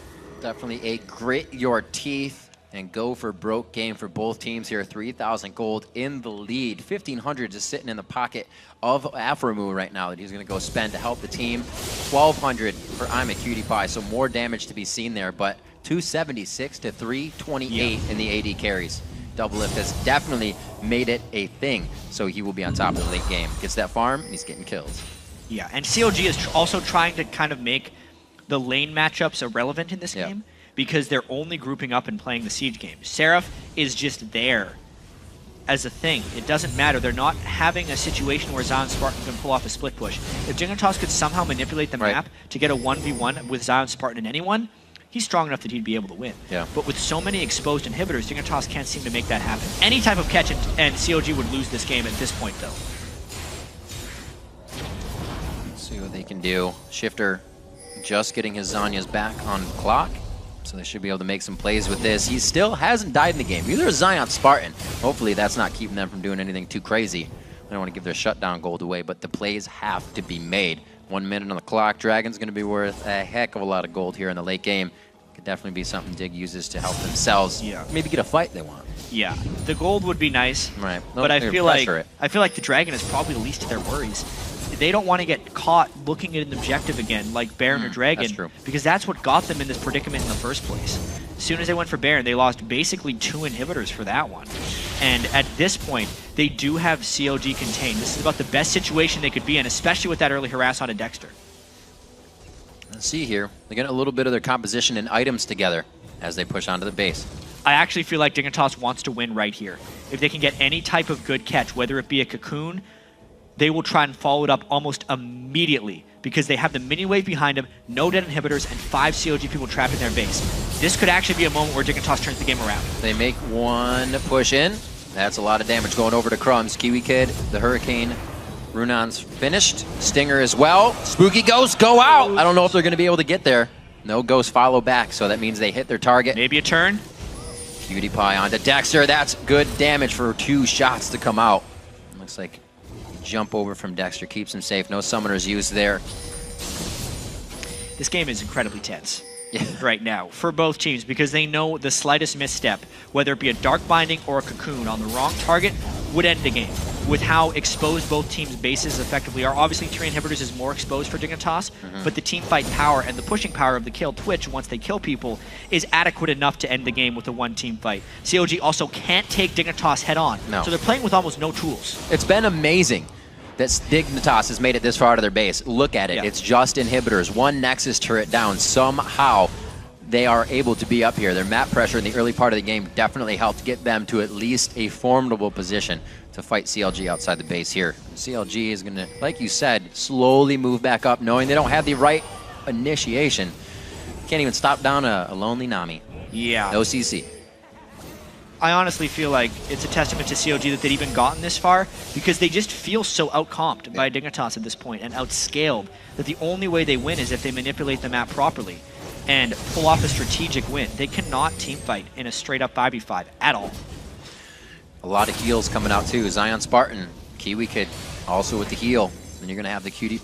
Definitely a grit your teeth and go for broke game for both teams here. 3,000 gold in the lead. 1,500 just sitting in the pocket of Afromu right now that he's going to go spend to help the team. 1,200 for I'm a Cutie Pie, so more damage to be seen there, but 276 to 328 in the AD carries. Doublelift has definitely made it a thing, so he will be on top of the late game. Gets that farm, and he's getting kills. Yeah, and CLG is also trying to kind of make the lane matchups irrelevant in this game, because they're only grouping up and playing the Siege game. Seraph is just there as a thing. It doesn't matter. They're not having a situation where Zion Spartan can pull off a split push. If Dignitas could somehow manipulate the map to get a 1v1 with Zion Spartan and anyone, he's strong enough that he'd be able to win. Yeah. But with so many exposed inhibitors, Dignitas can't seem to make that happen. Any type of catch and CLG would lose this game at this point, though. Let's see what they can do. Shifter just getting his Zanyas back on the clock, so they should be able to make some plays with this. He still hasn't died in the game. Neither is Zion Spartan. Hopefully that's not keeping them from doing anything too crazy. I don't want to give their shutdown gold away, but the plays have to be made. 1 minute on the clock. Dragon's going to be worth a heck of a lot of gold here in the late game. Could definitely be something Dig uses to help themselves. Maybe get a fight they want. Yeah, the gold would be nice. Right. But I feel like the Dragon is probably the least of their worries. They don't want to get caught looking at an objective again, like Baron or Dragon, that's true. because that's what got them in this predicament in the first place. As soon as they went for Baron, they lost basically 2 inhibitors for that one. And at this point, they do have CLG contained. This is about the best situation they could be in, especially with that early harass on a Dexter. Let's see here. They get a little bit of their composition and items together as they push onto the base. I actually feel like Dignitas wants to win right here. If they can get any type of good catch, whether it be a Cocoon, they will try and follow it up almost immediately because they have the mini wave behind them, no dead inhibitors, and 5 CLG people trapped in their base. This could actually be a moment where Dignitas turns the game around. They make one push in. That's a lot of damage going over to Crumbs. Kiwi Kid, the Hurricane, Runon's finished. Stinger as well. Spooky Ghosts go out. I don't know if they're going to be able to get there. No Ghosts follow back, so that means they hit their target. Maybe a turn. Cutie Pie onto Dexter. That's good damage for 2 shots to come out. Looks like jump over from Dexter keeps him safe. No summoners used there. This game is incredibly tense right now for both teams because they know the slightest misstep, whether it be a Dark Binding or a Cocoon on the wrong target, would end the game. With how exposed both teams' bases effectively are, obviously 3 inhibitors is more exposed for Dignitas, but the team fight power and the pushing power of the kill Twitch once they kill people is adequate enough to end the game with a 1-team fight. COG also can't take Dignitas head on, so they're playing with almost no tools. It's been amazing that Dignitas has made it this far out of their base. Look at it. It's just inhibitors. 1 Nexus turret down. Somehow they are able to be up here. Their map pressure in the early part of the game definitely helped get them to at least a formidable position to fight CLG outside the base here. CLG is going to, like you said, slowly move back up, knowing they don't have the right initiation. Can't even stop down a lonely Nami. Yeah. No CC. I honestly feel like it's a testament to CLG that they'd even gotten this far because they just feel so outcomped by Dignitas at this point and outscaled that the only way they win is if they manipulate the map properly and pull off a strategic win. They cannot teamfight in a straight-up 5v5 at all. A lot of heals coming out too. Zion Spartan, Kiwi Kid also with the heal. And you're going to have the Cutie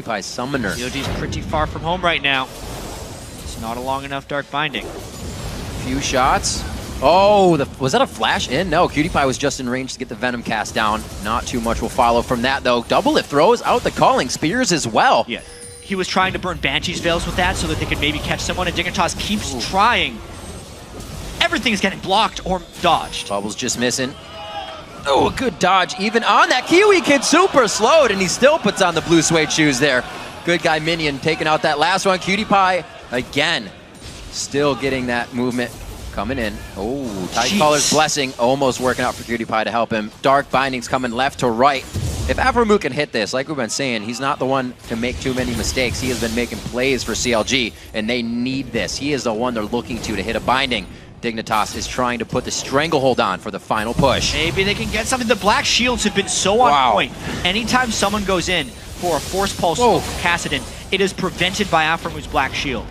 Pie Summoner. CLG's pretty far from home right now. It's not a long enough Dark Binding. Few shots. Oh, was that a flash in? No, Cutie Pie was just in range to get the Venom cast down. Not too much will follow from that, though. Doublelift throws out the Calling Spears as well. Yeah, he was trying to burn Banshee's Veils with that so that they could maybe catch someone, and Dignitas keeps trying. Everything's getting blocked or dodged. Bubble's just missing. Oh, a good dodge even on that. Kiwi Kid super slowed, and he still puts on the blue suede shoes there. Good guy Minion taking out that last one. Cutie Pie, again, still getting that movement. Coming in. Oh, Titanfaller's Blessing almost working out for Cutie Pie to help him. Dark Bindings coming left to right. If Afromu can hit this, like we've been saying, he's not the one to make too many mistakes. He has been making plays for CLG, and they need this. He is the one they're looking to hit a binding. Dignitas is trying to put the stranglehold on for the final push. Maybe they can get something. The Black Shields have been so on point. Anytime someone goes in for a Force Pulse from Kassadin, it is prevented by Afromu's Black Shield.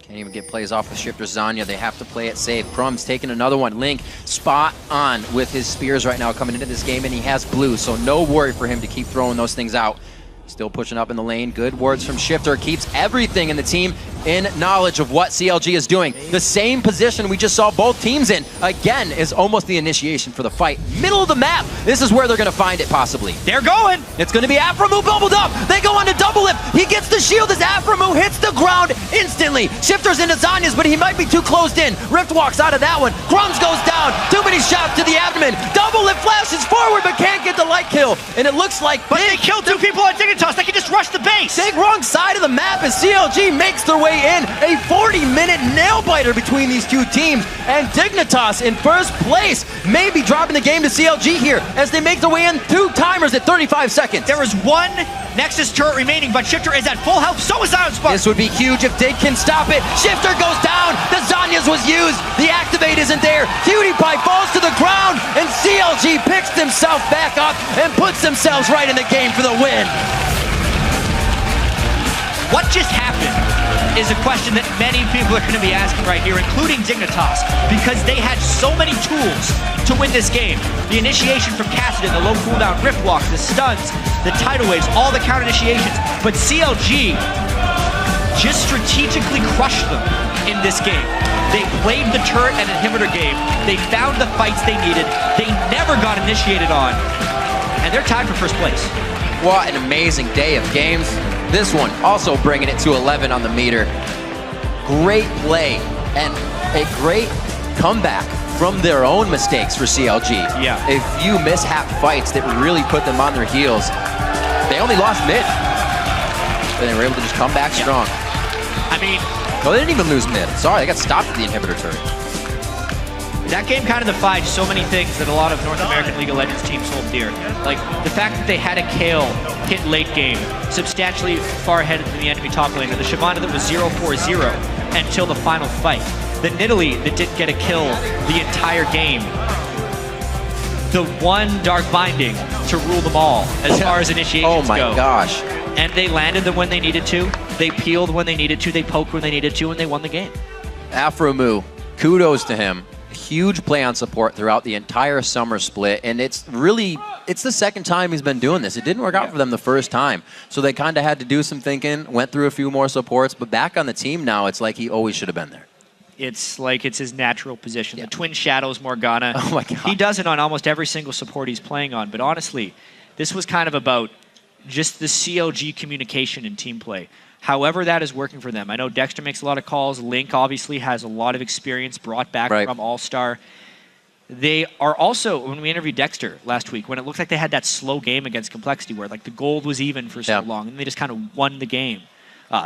Can't even get plays off with Shifter Zanya. They have to play it safe. Crumb's taking another one. Link spot on with his spears right now coming into this game, and he has blue, so no worry for him to keep throwing those things out. Still pushing up in the lane. Good words from Shifter. Keeps everything in the team in knowledge of what CLG is doing. The same position we just saw both teams in, again, is almost the initiation for the fight. Middle of the map, this is where they're going to find it possibly. They're going. It's going to be Aframu bubbled up. They go on to double lift. He gets the shield as Aframu hits the ground instantly. Shifters into Zanya's, but he might be too closed in. Rift walks out of that one. Crumbs goes down. Too many shots to the abdomen. Double lift flashes forward, but can't get the light kill. And it looks like But they killed 2 people on Dignitas. They can just rush the base. Big wrong side of the map as CLG makes their way in. A 40-minute nail-biter between these two teams. And Dignitas in first place, maybe dropping the game to CLG here as they make their way in 2 timers at 35 seconds. There is 1 Nexus turret remaining, but Shifter is at full health. So is Zion Spark. This would be huge if Dig can stop it. Shifter goes down. The Zanya's was used. The activate isn't there. Cutie Pie falls to the ground, and CLG picks themselves back up and puts themselves right in the game for the win. What just happened is a question that many people are going to be asking right here, including Dignitas, because they had so many tools to win this game. The initiation from Cassidy, the low cooldown Rift Walks, the stuns, the tidal waves, all the counter initiations. But CLG just strategically crushed them in this game. They played the turret and inhibitor game. They found the fights they needed. They never got initiated on. And they're tied for first place. What an amazing day of games. This one also bringing it to 11 on the meter. Great play and a great comeback from their own mistakes for CLG. Yeah. A few mishap fights that really put them on their heels. They only lost mid, but they were able to just come back strong. I mean, no, they didn't even lose mid. Sorry, they got stopped at the inhibitor turret. that game kind of defied so many things that a lot of North American League of Legends teams hold dear. Like the fact that they had a Kale hit late game, substantially far ahead of the enemy top laner. The Shyvana that was 0-4-0 until the final fight. The Nidalee that didn't get a kill the entire game. The one Dark Binding to rule them all as far as initiations go. Oh my gosh. And they landed them when they needed to. They peeled when they needed to. They poked when they needed to, and they won the game. Aframu, kudos to him. Huge play on support throughout the entire summer split, and it's the second time he's been doing this. It didn't work out for them the first time, so they kind of had to do some thinking, went through a few more supports, but back on the team now, it's like he always should have been there. It's like it's his natural position. The Twin Shadows Morgana. Oh my God. He does it on almost every single support he's playing on, but honestly, this was kind of about just the CLG communication and team play. However that is working for them. I know Dexter makes a lot of calls. Link obviously has a lot of experience brought back from All-Star. They are also, when we interviewed Dexter last week, when it looked like they had that slow game against Complexity where like the gold was even for so long and they just kind of won the game.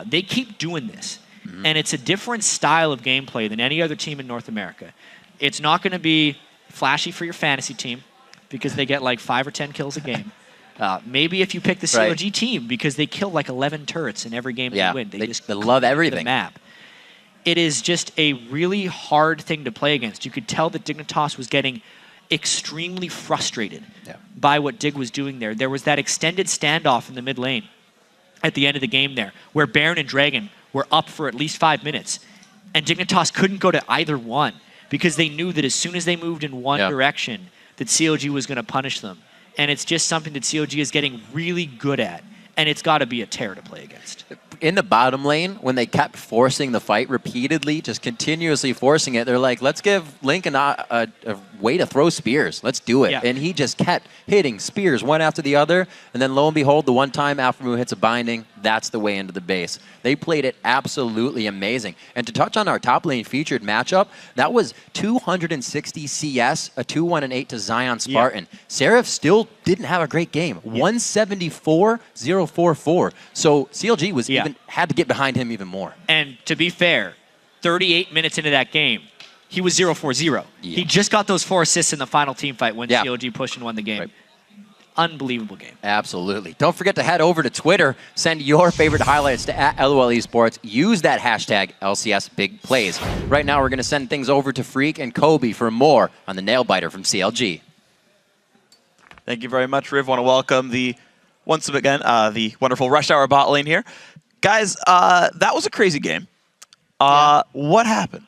They keep doing this. And it's a different style of gameplay than any other team in North America. It's not going to be flashy for your fantasy team because they get like 5 or 10 kills a game. Maybe if you pick the CLG team because they kill like 11 turrets in every game they win. They just love everything. The map. It is just a really hard thing to play against. You could tell that Dignitas was getting extremely frustrated by what Dig was doing there. There was that extended standoff in the mid lane at the end of the game there where Baron and Dragon were up for at least 5 minutes. And Dignitas couldn't go to either one because they knew that as soon as they moved in one direction, that CLG was going to punish them. And it's just something that CLG is getting really good at. And it's got to be a terror to play against. In the bottom lane, when they kept forcing the fight repeatedly, just continuously forcing it, they're like, let's give Lincoln a way to throw spears. Let's do it. And he just kept hitting spears one after the other. And then lo and behold, the one time Aframu hits a binding, that's the way into the base. They played it absolutely amazing. And to touch on our top lane featured matchup, that was 260 CS, a 2-1-8 to Zion Spartan. Seraph still didn't have a great game. 174-044. So CLG was even had to get behind him even more. And to be fair, 38 minutes into that game, he was 0-4-0. He just got those 4 assists in the final team fight when CLG pushed and won the game. Unbelievable game. Absolutely. Don't forget to head over to Twitter. Send your favorite highlights to @LOL Esports. Use that hashtag LCS Big Plays. Right now, we're going to send things over to Freak and Kobe for more on the nail biter from CLG. Thank you very much, Riv. Want to welcome once again the wonderful Rush Hour bot lane here. Guys, that was a crazy game. What happened?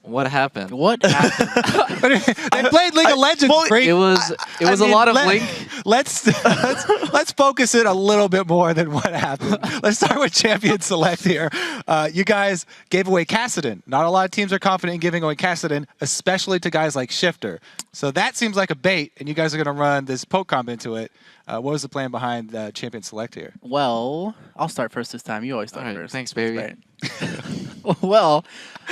What happened? What happened? They played League of Legends. It was a lot of Link. let's focus it a little bit more than what happened. Let's start with Champion Select here. You guys gave away Kassadin. Not a lot of teams are confident in giving away Kassadin, especially to guys like Shifter. So that seems like a bait, and you guys are going to run this poke comp into it. What was the plan behind Champion Select here? Well, I'll start first this time. You always start first. Thanks, baby. Well,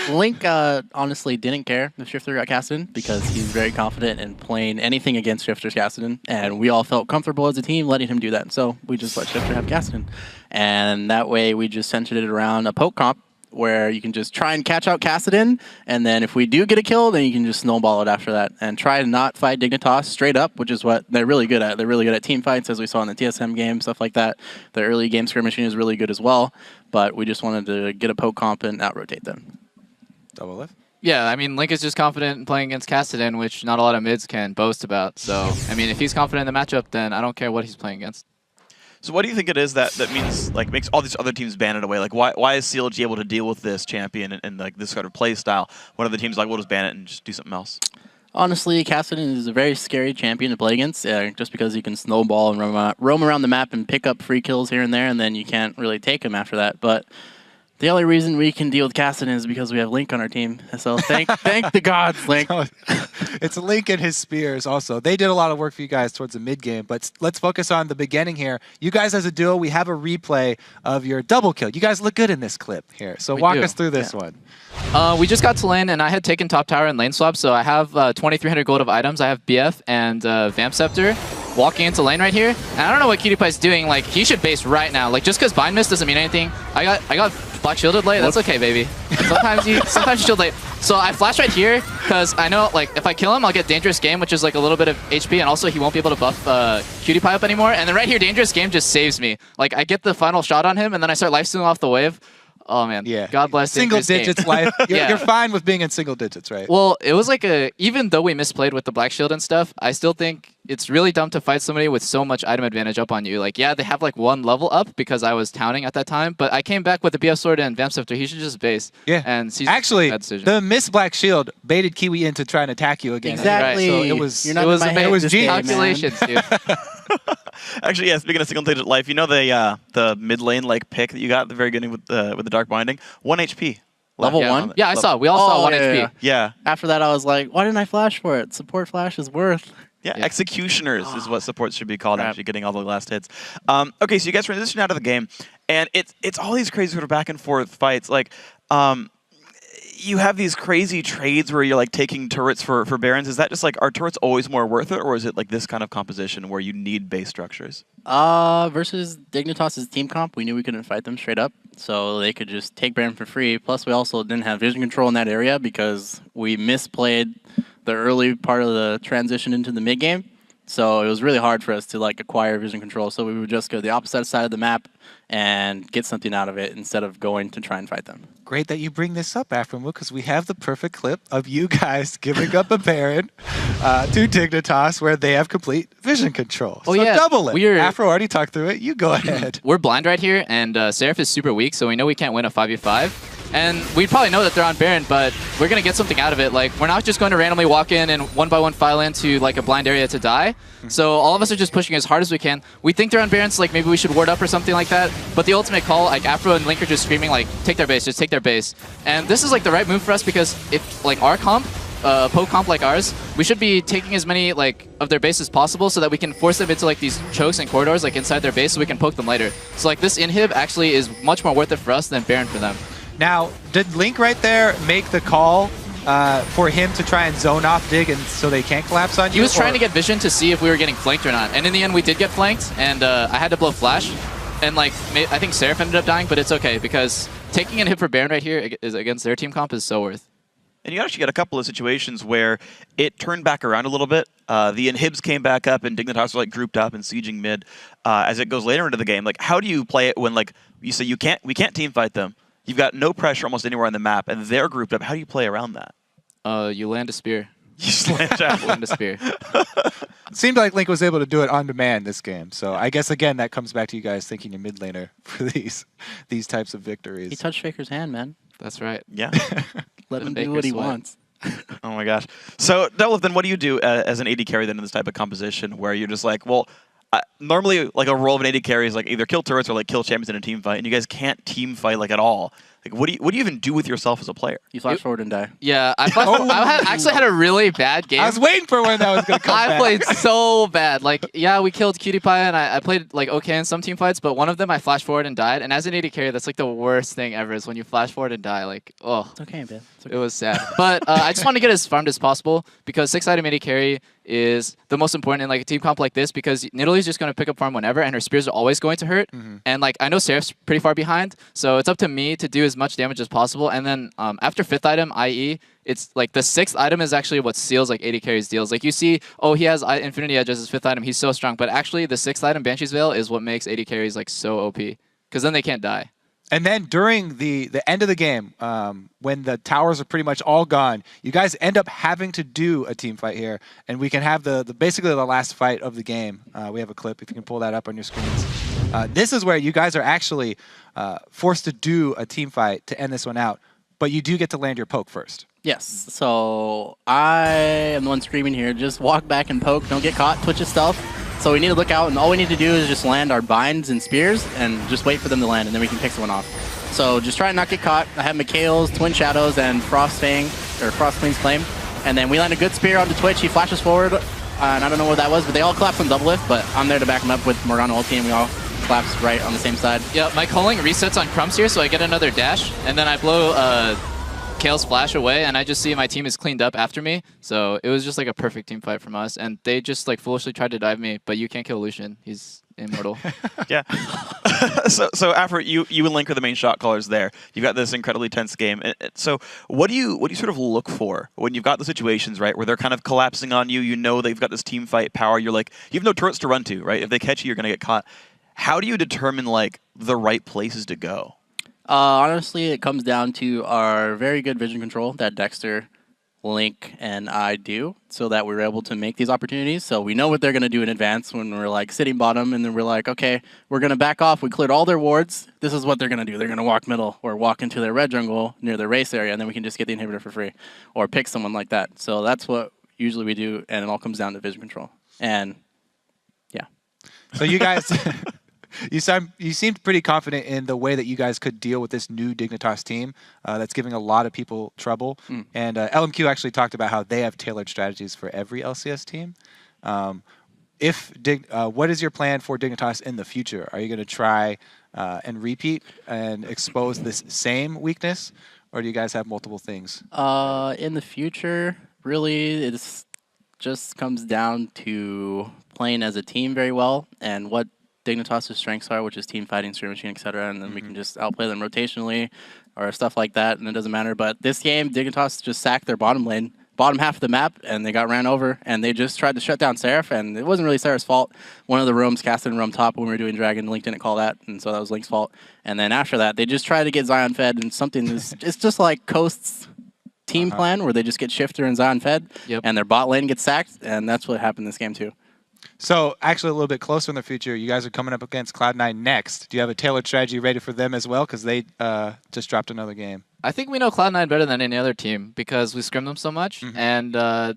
Link honestly didn't care if Shifter got Kassadin because he's very confident in playing anything against Shifter's Kassadin, and we all felt comfortable as a team letting him do that. So we just let Shifter have Kassadin. And that way we just centered it around a poke comp where you can just try and catch out Kassadin, and then if we do get a kill, then you can just snowball it after that and try to not fight Dignitas straight up, which is what they're really good at. They're really good at team fights, as we saw in the TSM game, stuff like that. The early game skirmishing is really good as well, but we just wanted to get a poke comp and out-rotate them. Double lift? Yeah, I mean, Link is just confident in playing against Kassadin, which not a lot of mids can boast about. So, I mean, if he's confident in the matchup, then I don't care what he's playing against. So what do you think it is that means like makes all these other teams ban it away? Like why is CLG able to deal with this champion and like this sort of play style when other teams like we'll just ban it and just do something else? Honestly, Kassadin is a very scary champion to play against, just because you can snowball and roam around the map and pick up free kills here and there, and then you can't really take him after that. But the only reason we can deal with Kassadin is because we have Link on our team. So thank the gods, Link. It's Link and his spears also. They did a lot of work for you guys towards the mid game, but let's focus on the beginning here. You guys as a duo, we have a replay of your double kill. You guys look good in this clip here. So walk us through this one. We just got to lane, and I had taken top tower and lane swap, so I have 2,300 gold of items. I have BF and Vamp Scepter walking into lane right here. And I don't know what Cutie doing. Like, he should base right now. Like, just because Bind Mist doesn't mean anything. I got Black Shielded late. That's okay, baby. Sometimes you shield late. So I flash right here because I know, like, if I kill him, I'll get Dangerous Game, which is like a little bit of HP, and also he won't be able to buff Cutie up anymore. And then right here, Dangerous Game just saves me. Like, I get the final shot on him, and then I start lifestealing off the wave. Oh, man. Yeah. God bless Single digits life. You're fine with being in single digits, right? Well, it was like even though we misplayed with the Black Shield and stuff, I still think it's really dumb to fight somebody with so much item advantage up on you. Like, yeah, they have like one level up because I was towning at that time, but I came back with the BF Sword and Vamp Scepter. He should just base. Yeah. And actually, the miss Black Shield baited Kiwi into trying to attack you again. Exactly. Right. So it was calculations, dude. Actually, yeah. Speaking of single digit life, you know the mid lane like pick that you got at the very beginning with the Dark Binding, 1 HP. Level 1? Yeah, I saw. We all saw 1 HP. Yeah. After that, I was like, why didn't I flash for it? Support flash is worth. Yeah, executioners is what supports should be called. Actually, getting all the last hits. Okay, so you guys transition out of the game, and it's all these crazy sort of back and forth fights. Like, you have these crazy trades where you're like taking turrets for barons. Is that just like, are turrets always more worth it, or is it like this kind of composition where you need base structures? Versus Dignitas' team comp, we knew we couldn't fight them straight up, so they could just take Baron for free. Plus, we also didn't have vision control in that area because we misplayed the early part of the transition into the mid game. So it was really hard for us to like acquire vision control. So we would just go to the opposite side of the map and get something out of it instead of going to try and fight them. Great that you bring this up, Afromo, because we have the perfect clip of you guys giving up a Baron to Dignitas where they have complete vision control. Oh, so yeah. double it. Afro already talked through it. You go ahead. We're blind right here, and Seraph is super weak, so we know we can't win a 5v5. And we probably know that they're on Baron, but we're going to get something out of it. Like, we're not just going to randomly walk in and one by one file into like a blind area to die. So all of us are just pushing as hard as we can. We think they're on Baron, so like maybe we should ward up or something like that. But the ultimate call, like Afro and Link are just screaming like, take their base, just take their base. And this is like the right move for us because if like our comp, poke comp like ours, we should be taking as many like of their base as possible so that we can force them into like these chokes and corridors like inside their base so we can poke them later. So like this inhib actually is much more worth it for us than Baron for them. Now, did Link right there make the call for him to try and zone off Dig and so they can't collapse on you? He was trying to get vision to see if we were getting flanked or not. And in the end, we did get flanked, and I had to blow flash. And like, I think Seraph ended up dying, but it's okay because taking a hit for Baron right here is against their team comp is so worth. And you actually got a couple of situations where it turned back around a little bit. The inhibs came back up and Dignitas were like grouped up and sieging mid. As it goes later into the game, like how do you play it when like you say we can't team fight them? You've got no pressure almost anywhere on the map, and they're grouped up. How do you play around that? You land a spear. You just land a spear. It seemed like Link was able to do it on demand this game. So I guess, again, that comes back to you guys thinking a mid laner for these types of victories. He touched Faker's hand, man. That's right. Yeah. Let him do what he wants. Oh my gosh. So, Double, then what do you do as an AD carry then in this type of composition where you're just like, well, normally like a role of an AD carry is like either kill turrets or like kill champions in a team fight, and you guys can't team fight like at all. Like, what do you even do with yourself as a player? You flash forward and die. Yeah, I actually had a really bad game. I was waiting for when that was going to come back. I played so bad. Like, yeah, we killed Cutie Pie, and I played like okay in some team fights, but one of them I flashed forward and died. And as an AD carry, that's like the worst thing ever is when you flash forward and die. Like, oh. It's okay, man. It's okay. It was sad. But I just want to get as farmed as possible because 6-item AD carry is the most important in like a team comp like this because Nidalee's just going to pick up farm whenever, and her spears are always going to hurt. And like I know Seraph's pretty far behind, so it's up to me to do as much damage as possible. And then after 5th item, IE, it's like the 6th item is actually what seals like AD carries deals. Like you see, oh, he has Infinity Edge as his 5th item, he's so strong. But actually the 6th item, Banshee's Veil, is what makes AD carries like so OP because then they can't die. And then during the end of the game, when the towers are pretty much all gone, you guys end up having to do a team fight here, and we can have the basically the last fight of the game. We have a clip if you can pull that up on your screens. This is where you guys are actually forced to do a team fight to end this one out, but you do get to land your poke first. Yes, so I am the one screaming here. Just walk back and poke. Don't get caught. Twitch is stealth. So we need to look out, and all we need to do is just land our binds and spears and just wait for them to land, and then we can pick someone off. So just try and not get caught. I have Mikhail's, Twin Shadows, and Frost Fang, or Frost Queen's Flame. And then we land a good spear onto Twitch. He flashes forward, and I don't know what that was, but they all collapse on double lift, but I'm there to back him up with Morgana ulti, and we all collapse right on the same side. Yeah, my calling resets on Crumbs here, so I get another dash, and then I blow Kale's flash away, and I just see my team is cleaned up after me. So it was just like a perfect team fight from us, and they just like foolishly tried to dive me, but you can't kill Lucian. He's immortal. Yeah. so Afro, you and Link are the main shot callers there. You've got this incredibly tense game. So what do you sort of look for when you've got the situations, right, where they're kind of collapsing on you, you know they've got this team fight power, you're like, you have no turrets to run to, right? If they catch you, you're going to get caught. How do you determine like the right places to go? Honestly, it comes down to our very good vision control that Dexter, Link, and I do, so that we're able to make these opportunities. So we know what they're going to do in advance when we're like sitting bottom, and then we're like, okay, we're going to back off. We cleared all their wards. This is what they're going to do. They're going to walk middle or walk into their red jungle near the race area, and then we can just get the inhibitor for free or pick someone like that. So that's what usually we do, and it all comes down to vision control. And yeah. So you guys... You seemed pretty confident in the way that you guys could deal with this new Dignitas team that's giving a lot of people trouble. And LMQ actually talked about how they have tailored strategies for every LCS team. What is your plan for Dignitas in the future? Are you going to try and repeat and expose this same weakness, or do you guys have multiple things? In the future, really, it just comes down to playing as a team very well and what Dignitas' strengths are, which is team fighting, stream machine, etc., and then we can just outplay them rotationally or stuff like that, and it doesn't matter. But this game, Dignitas just sacked their bottom lane, bottom half of the map, and they got ran over, and they just tried to shut down Seraph, and it wasn't really Seraph's fault. One of the rooms casted in room top when we were doing Dragon, Link didn't call that, and so that was Link's fault. And then after that, they just tried to get Zion fed, and something it's just like Coast's team plan, where they just get Shifter and Zion fed, and their bot lane gets sacked, and that's what happened this game too. So, actually, a little bit closer in the future, you guys are coming up against Cloud9 next. Do you have a tailored strategy ready for them as well? Because they just dropped another game. I think we know Cloud9 better than any other team because we scrim them so much, and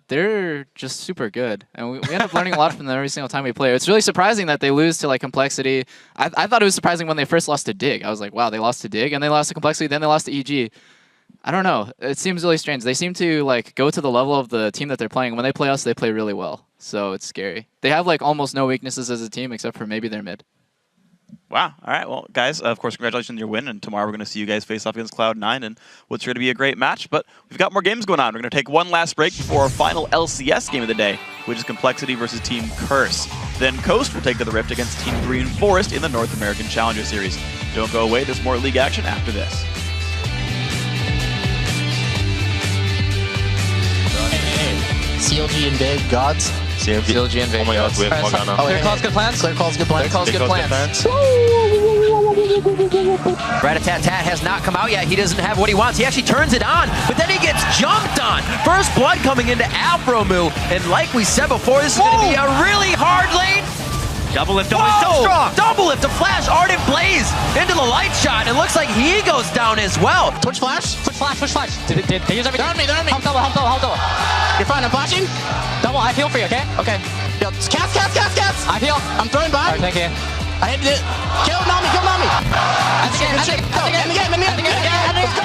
they're just super good. And we end up learning a lot from them every single time we play. It's really surprising that they lose to like Complexity. I thought it was surprising when they first lost to Dig. I was like, wow, they lost to Dig, and they lost to Complexity, then they lost to EG. I don't know. It seems really strange. They seem to like go to the level of the team that they're playing. When they play us, they play really well. So it's scary. They have like almost no weaknesses as a team except for maybe their mid. Wow. All right. Well, guys, of course, congratulations on your win. And tomorrow we're going to see you guys face off against Cloud9 and what's sure to be a great match. But we've got more games going on. We're going to take one last break before our final LCS game of the day, which is Complexity versus Team Curse. Then Coast will take to the Rift against Team Green Forest in the North American Challenger Series. Don't go away. There's more league action after this. CLG and Dave, gods. CLG and Dave. Oh my god, we have Morgana. Clear calls, good plans? Clear calls, good plans. Clear calls, good plans. Rat-a-tat-tat has not come out yet. He doesn't have what he wants. He actually turns it on, but then he gets jumped on. First blood coming into Afromu, and like we said before, this is going to be a really hard lane. Double lift, always so strong. Double lift to flash Ardent Blaze into the light shot. It looks like he goes down as well. Twitch flash. flash. They use everything. They're on me. Home double. You're fine, I'm flashing. Double, I heal for you, okay? Okay. Yo, cast. I heal. I'm throwing by. Alright, thank you. I hit it. Kill Nami. I think end the game. Let's go.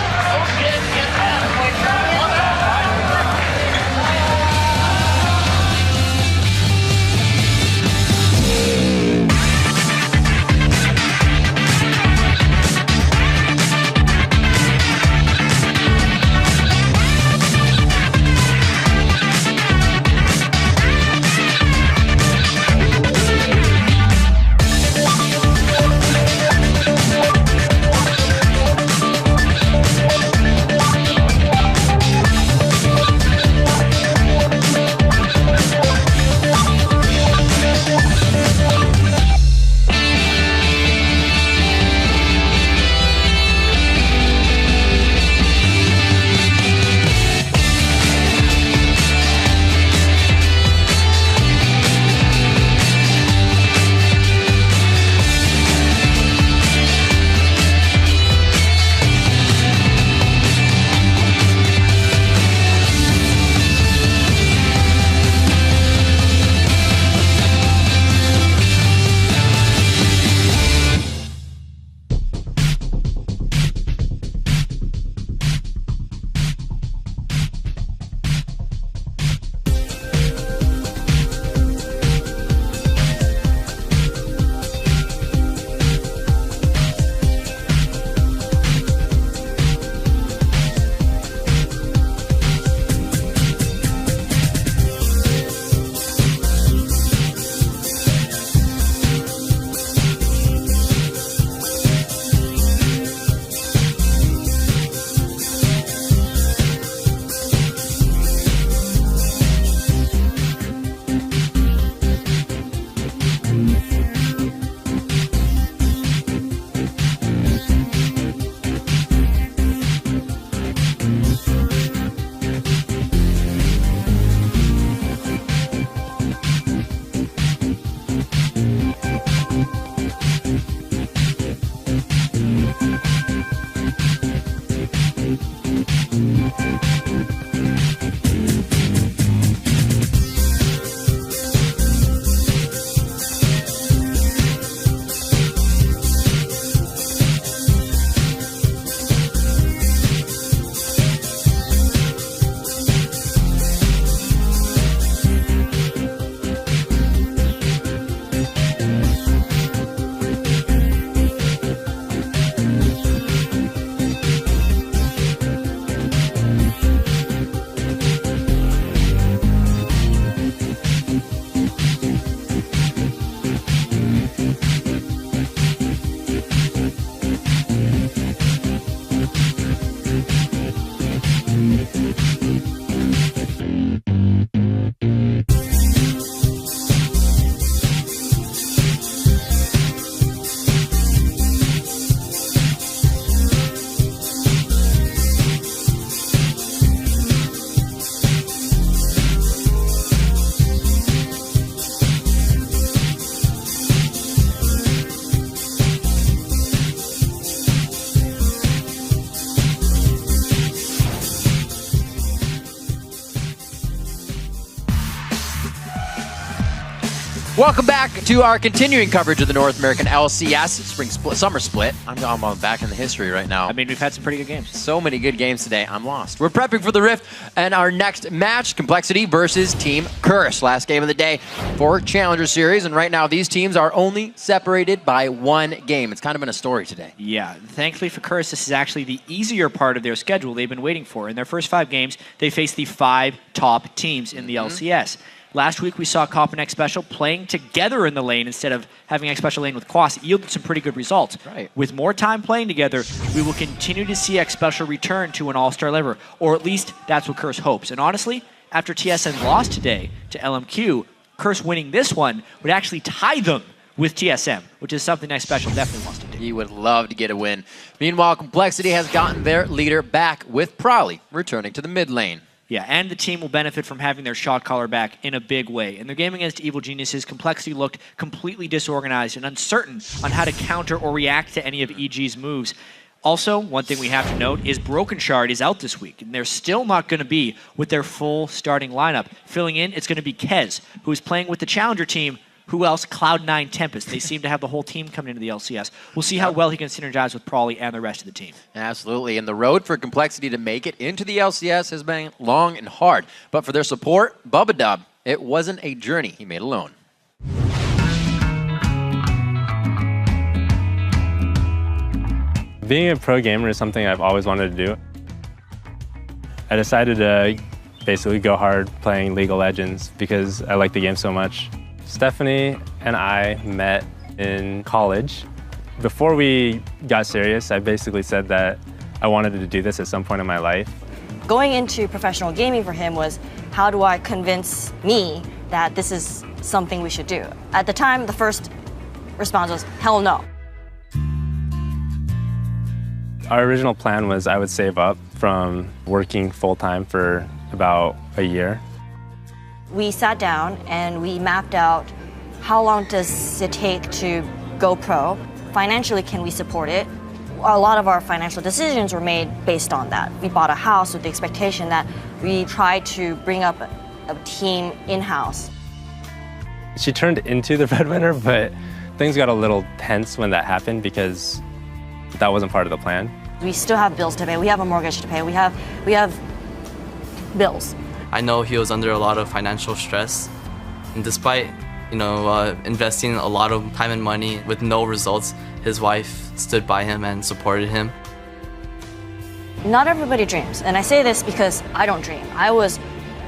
Welcome back to our continuing coverage of the North American LCS summer split. I'm back in the history right now. I mean, we've had some pretty good games. So many good games today. I'm lost. We're prepping for the Rift and our next match, Complexity versus Team Curse. Last game of the day for Challenger Series, and right now these teams are only separated by one game. It's kind of been a story today. Yeah, thankfully for Curse, this is actually the easier part of their schedule they've been waiting for. In their first 5 games, they faced the 5 top teams in the LCS. Last week, we saw Cop and X Special playing together in the lane instead of having X Special lane with Quas. It yielded some pretty good results. Right. With more time playing together, we will continue to see X Special return to an all-star level, or at least that's what Curse hopes. And honestly, after TSM lost today to LMQ, Curse winning this one would actually tie them with TSM, which is something X Special definitely wants to do. He would love to get a win. Meanwhile, Complexity has gotten their leader back with Prowley returning to the mid lane. Yeah, and the team will benefit from having their shot caller back in a big way. In their game against Evil Geniuses, Complexity looked completely disorganized and uncertain on how to counter or react to any of EG's moves. Also, one thing we have to note is Broken Shard is out this week, and they're still not going to be with their full starting lineup. Filling in, it's going to be Kez, who is playing with the Challenger team. Who else? Cloud9 Tempest. They seem to have the whole team coming into the LCS. We'll see how well he can synergize with Prawley and the rest of the team. Absolutely, and the road for Complexity to make it into the LCS has been long and hard. But for their support, Bubba Dub, it wasn't a journey he made alone. Being a pro gamer is something I've always wanted to do. I decided to basically go hard playing League of Legends because I like the game so much. Stephanie and I met in college. Before we got serious, I basically said that I wanted to do this at some point in my life. Going into professional gaming for him was, how do I convince me that this is something we should do? At the time, the first response was, hell no. Our original plan was I would save up from working full-time for about a year. We sat down and we mapped out how long does it take to go pro. Financially, can we support it? A lot of our financial decisions were made based on that. We bought a house with the expectation that we tried to bring up a team in-house. She turned into the breadwinner, but things got a little tense when that happened because that wasn't part of the plan. We still have bills to pay. We have a mortgage to pay. We have bills. I know he was under a lot of financial stress, and despite investing a lot of time and money with no results, his wife stood by him and supported him. Not everybody dreams, and I say this because I don't dream. I was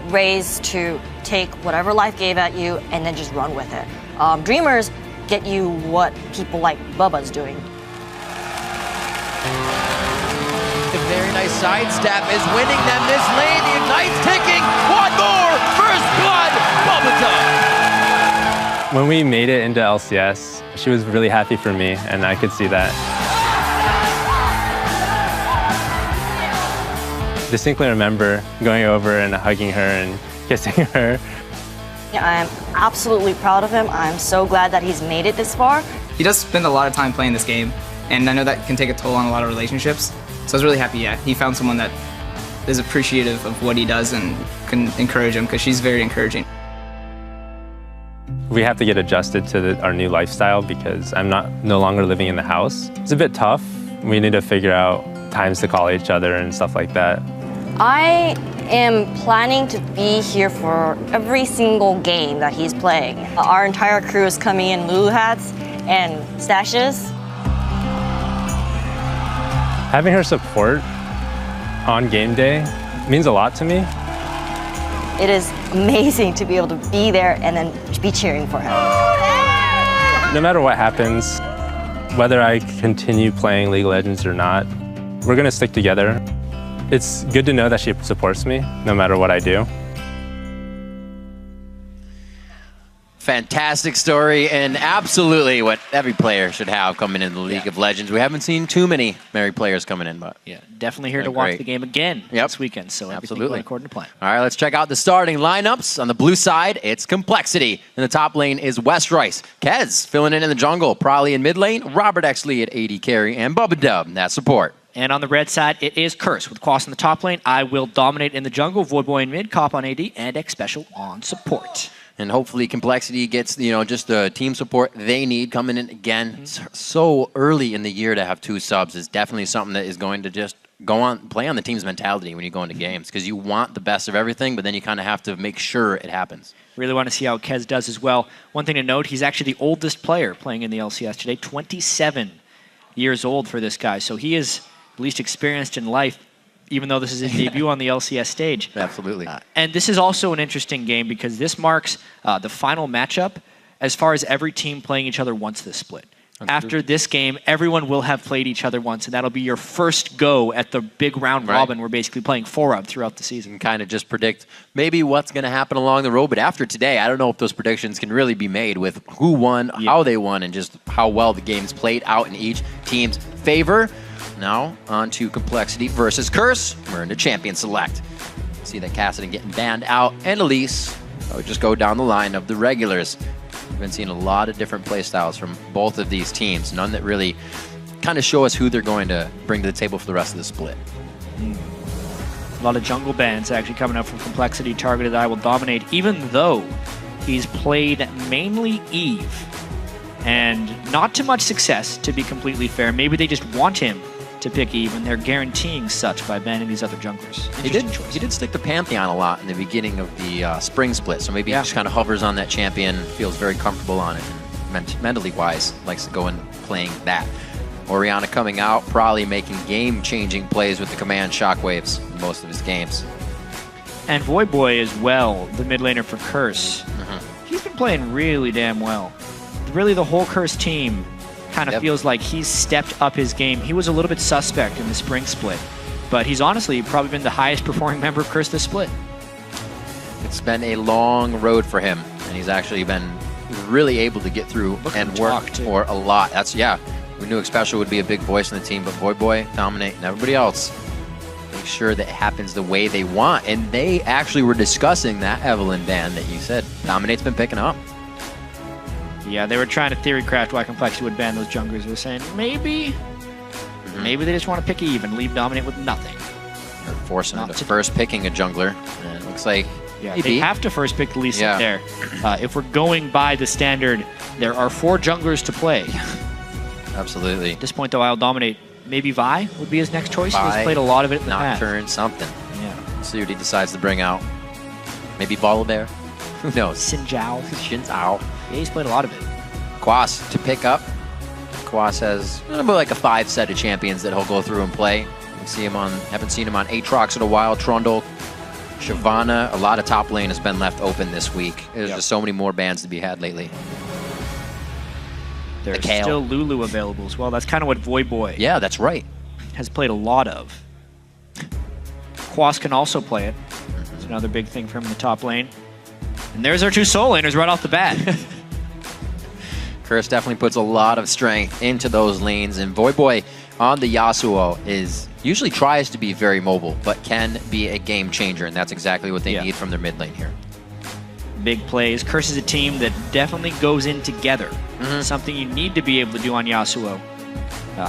raised to take whatever life gave at you and then just run with it. Dreamers get you what people like Bubba's doing. A very nice sidestep is winning them this lane. The Ignite's ticking. One more. First blood. Bubba Dub. When we made it into LCS, she was really happy for me, and I could see that. Distinctly remember going over and hugging her and kissing her. I'm absolutely proud of him. I'm so glad that he's made it this far. He does spend a lot of time playing this game, and I know that can take a toll on a lot of relationships. So I was really happy, he found someone that is appreciative of what he does and can encourage him, because she's very encouraging. We have to get adjusted to our new lifestyle because I'm no longer living in the house. It's a bit tough. We need to figure out times to call each other and stuff like that. I am planning to be here for every single game that he's playing. Our entire crew is coming in Lulu hats and stashes. Having her support on game day means a lot to me. It is amazing to be able to be there and then be cheering for him. No matter what happens, whether I continue playing League of Legends or not, we're gonna stick together. It's good to know that she supports me no matter what I do. Fantastic story, and absolutely what every player should have coming into the League of Legends. We haven't seen too many married players coming in, but yeah, definitely here to watch the game again this weekend. So everything going according to plan. All right, let's check out the starting lineups. On the blue side, it's Complexity. In the top lane is West Rice. Kez filling in the jungle. Prawley in mid lane. Robert Exley at AD carry, and Bubba Dub, that support. And on the red side, it is Curse with Quas in the top lane. I will dominate in the jungle. Voidboy in mid, Cop on AD, and X Special on support. And hopefully Complexity gets, just the team support they need coming in again. It's so early in the year to have 2 subs is definitely something that is going to just play on the team's mentality when you go into games, because you want the best of everything, but then you kind of have to make sure it happens. Really want to see how Kez does as well. One thing to note, he's actually the oldest player playing in the LCS today, 27 years old for this guy. So he is at least experienced in life, even though this is his debut on the LCS stage. Absolutely. And this is also an interesting game because this marks the final matchup as far as every team playing each other once this split. After this game, everyone will have played each other once, and that'll be your first go at the big round robin we're basically playing 4 of throughout the season. You can kind of just predict maybe what's going to happen along the road, but after today, I don't know if those predictions can really be made with who won, how they won, and just how well the games played out in each team's favor. Now, on to Complexity versus Curse. We're into Champion Select. See that Cassidy getting banned out, and Elise. I would just go down the line of the regulars. We've been seeing a lot of different playstyles from both of these teams. None that really kind of show us who they're going to bring to the table for the rest of the split. A lot of jungle bans actually coming up from Complexity targeted I Will Dominate, even though he's played mainly Eve. And not too much success, to be completely fair. Maybe they just want him to pick Eve, and they're guaranteeing such by banning these other junglers. He did stick to Pantheon a lot in the beginning of the spring split, so maybe he just kind of hovers on that champion, feels very comfortable on it, and mentally wise, likes to go and playing that. Orianna coming out, probably making game-changing plays with the command shockwaves in most of his games. And Voyboy as well, the mid laner for Curse. He's been playing really damn well. Really, the whole Curse team kind of feels like he's stepped up his game. He was a little bit suspect in the spring split, but he's honestly probably been the highest performing member of Curse this split. It's been a long road for him, and he's actually been really able to get through and work for a lot. We knew Xpecial would be a big voice in the team, but Voyboy, Dominate, and everybody else make sure that it happens the way they want. And they actually were discussing that Evelyn ban that you said. Dominate's been picking up. Yeah, they were trying to theory craft why Complexity would ban those junglers. They were saying maybe they just want to pick Eve and leave Dominate with nothing. Or forcing them to first picking a jungler. And it looks like they have to first pick the Lee Sin there. If we're going by the standard, there are 4 junglers to play. Absolutely. At this point, though, I'll Dominate. Maybe Vi would be his next choice. He's played a lot of it in the past. Nocturne, something. Yeah. See what he decides to bring out. Maybe Volibear. Who knows? Xin Zhao. Yeah, he's played a lot of it. Quas to pick up. Quas has about like a 5 set of champions that he'll go through and play. Haven't seen him on Aatrox in a while. Trundle, Shyvana. A lot of top lane has been left open this week. There's just so many more bans to be had lately. There's still Lulu available as well. That's kind of what Voyboy that's right. has played a lot of. Quas can also play it. It's another big thing for him in the top lane. And there's our 2 soul laners right off the bat. Curse definitely puts a lot of strength into those lanes, and Voyboy on the Yasuo usually tries to be very mobile, but can be a game changer, and that's exactly what they need from their mid lane here. Big plays. Curse is a team that definitely goes in together. Something you need to be able to do on Yasuo.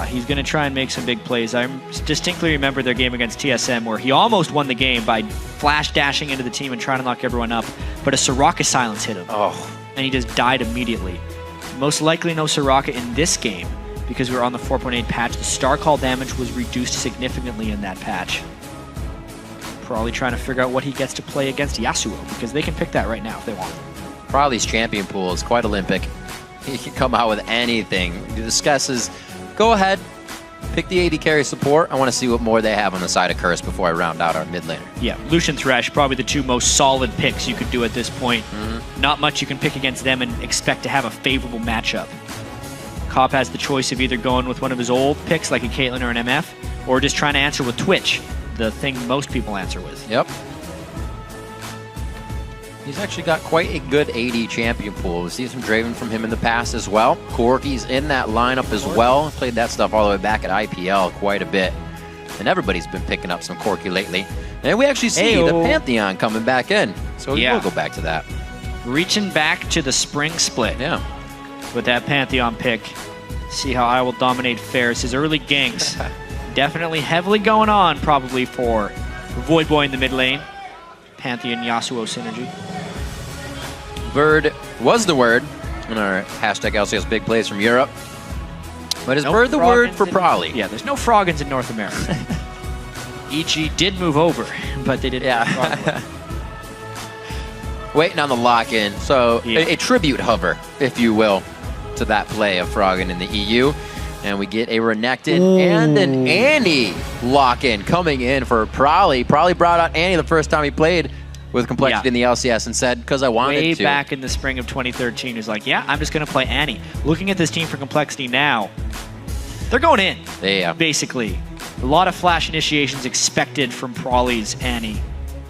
He's going to try and make some big plays. I distinctly remember their game against TSM where he almost won the game by flash dashing into the team and trying to knock everyone up, but a Soraka silence hit him. And he just died immediately. Most likely no Soraka in this game because we were on the 4.8 patch. The star call damage was reduced significantly in that patch. Probably trying to figure out what he gets to play against Yasuo because they can pick that right now if they want. Probably's champion pool is quite Olympic. He can come out with anything. He discusses, go ahead, pick the AD carry support. I want to see what more they have on the side of Curse before I round out our mid laner. Yeah, Lucian Thresh, probably the 2 most solid picks you could do at this point. Not much you can pick against them and expect to have a favorable matchup. Cop has the choice of either going with one of his old picks like a Caitlyn or an MF, or just trying to answer with Twitch, the thing most people answer with. Yep. He's actually got quite a good AD champion pool. We've seen some Draven from him in the past as well. Corki's in that lineup as well. Played that stuff all the way back at IPL quite a bit. And everybody's been picking up some Corki lately. And we actually see the Pantheon coming back in. So we'll go back to that. Reaching back to the spring split. Yeah. With that Pantheon pick. See how I Will Dominate fares. His early ganks definitely heavily going on probably for Voyboy in the mid lane. Pantheon Yasuo synergy. Bird was the word in our hashtag LCS big plays from Europe. But is Bird the word for Prolly? Yeah, there's no Froggins in North America. EG did move over, but they didn't. Yeah. Waiting on the lock-in. So a tribute hover, if you will, to that play of Froggen in the EU. And we get a Renekton and an Annie lock-in coming in for Prolly. Prolly brought out Annie the first time he played with Complexity in the LCS and said, because I wanted to. Way back in the spring of 2013, he's like, yeah, I'm just going to play Annie. Looking at this team for Complexity now, they're going in, basically. A lot of flash initiations expected from Prolly's Annie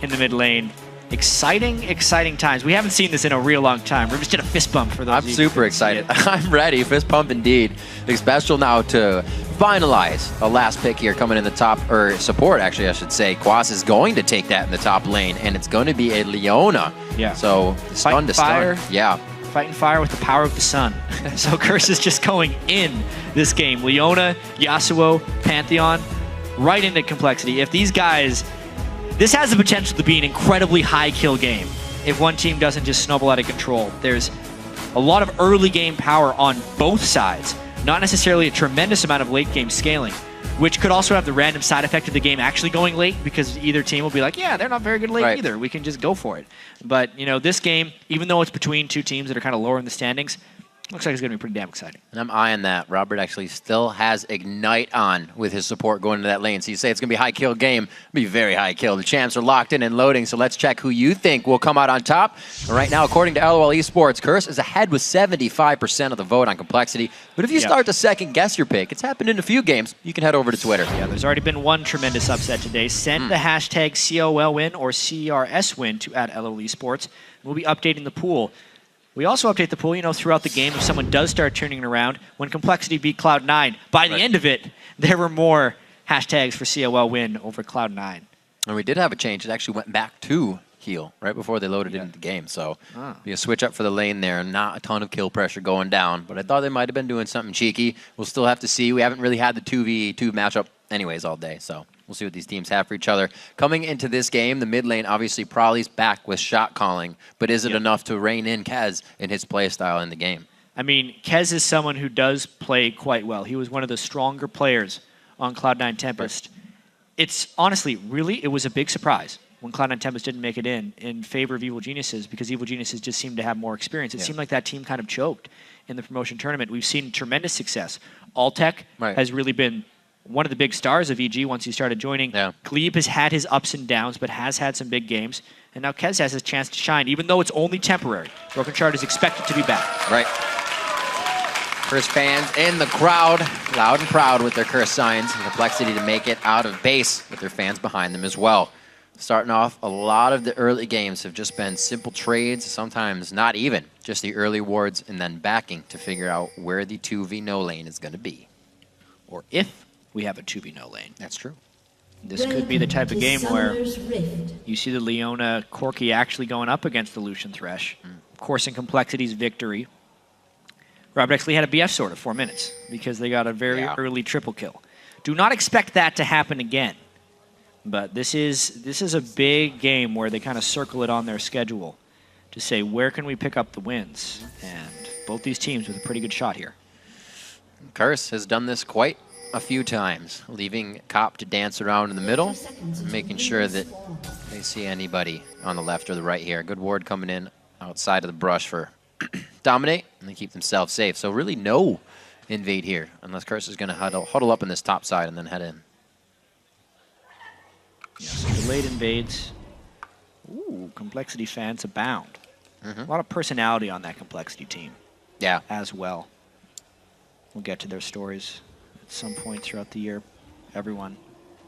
in the mid lane. Exciting, exciting times. We haven't seen this in a real long time. We just did a fist bump for those. I'm super excited. I'm ready. Fist pump indeed. Xpecial now to finalize a last pick here coming in the top, or support actually I should say. Quas is going to take that in the top lane, and it's going to be a Leona. Yeah. So stun to stun. Yeah. fighting fire with the power of the sun. So Curse is just going in this game. Leona, Yasuo, Pantheon, right into Complexity. If these guys... This has the potential to be an incredibly high kill game if one team doesn't just snowball out of control. There's a lot of early game power on both sides, not necessarily a tremendous amount of late game scaling, which could also have the random side effect of the game actually going late, because either team will be like, yeah, they're not very good late either. We can just go for it. But, you know, this game, even though it's between two teams that are kind of lower in the standings, looks like it's going to be pretty damn exciting. And I'm eyeing that. Robert actually still has Ignite on with his support going into that lane. So you say it's going to be a high kill game. It'll be very high kill. The champs are locked in and loading, so let's check who you think will come out on top. And right now, according to LOL Esports, Curse is ahead with 75% of the vote on Complexity. But if you start to second guess your pick, it's happened in a few games, you can head over to Twitter. Yeah, there's already been one tremendous upset today. Send the hashtag COLWin or CRSWin to @LOL Esports. We'll be updating the pool. We also update the pool, you know, throughout the game if someone does start turning it around. When Complexity beat Cloud9, by the end of it, there were more hashtags for COL win over Cloud9. And we did have a change. It actually went back to heal right before they loaded into the game. So be a switch up for the lane there. Not a ton of kill pressure going down, but I thought they might have been doing something cheeky. We'll still have to see. We haven't really had the 2v2 matchup anyways all day, so we'll see what these teams have for each other. Coming into this game, the mid lane, obviously, Prolly's back with shot calling, but is it enough to rein in Kez in his play style in the game? I mean, Kez is someone who does play quite well. He was one of the stronger players on Cloud9 Tempest. It's honestly, really, it was a big surprise when Cloud9 Tempest didn't make it in favor of Evil Geniuses, because Evil Geniuses just seemed to have more experience. It seemed like that team kind of choked in the promotion tournament. We've seen tremendous success. Alltech has really been one of the big stars of EG once he started joining. Glebe has had his ups and downs, but has had some big games. And now Kez has his chance to shine, even though it's only temporary. Broken Shard is expected to be back. Right. Curse fans in the crowd, loud and proud with their Curse signs. And Complexity to make it out of base with their fans behind them as well. Starting off, a lot of the early games have just been simple trades, sometimes not even, just the early wards and then backing to figure out where the 2v no lane is going to be. Or if we have a 2v no lane. That's true. This could be the type of game where you see the Leona Corki actually going up against the Lucian Thresh. Of course, in Complexity's victory, Robert actually had a BF sword at 4 minutes because they got a very early triple kill. Do not expect that to happen again. But this is a big game where they kind of circle it on their schedule to say, where can we pick up the wins? And both these teams with a pretty good shot here. Curse has done this quite a few times, leaving Cop to dance around in the middle, making sure that they see anybody on the left or the right here. Good ward coming in outside of the brush for Dominate, and they keep themselves safe. So really no invade here, unless Curse is going to huddle up in this top side and then head in. Yeah, so delayed invades. Ooh, Complexity fans abound. A lot of personality on that Complexity team. Yeah. As well. We'll get to their stories at some point throughout the year. Everyone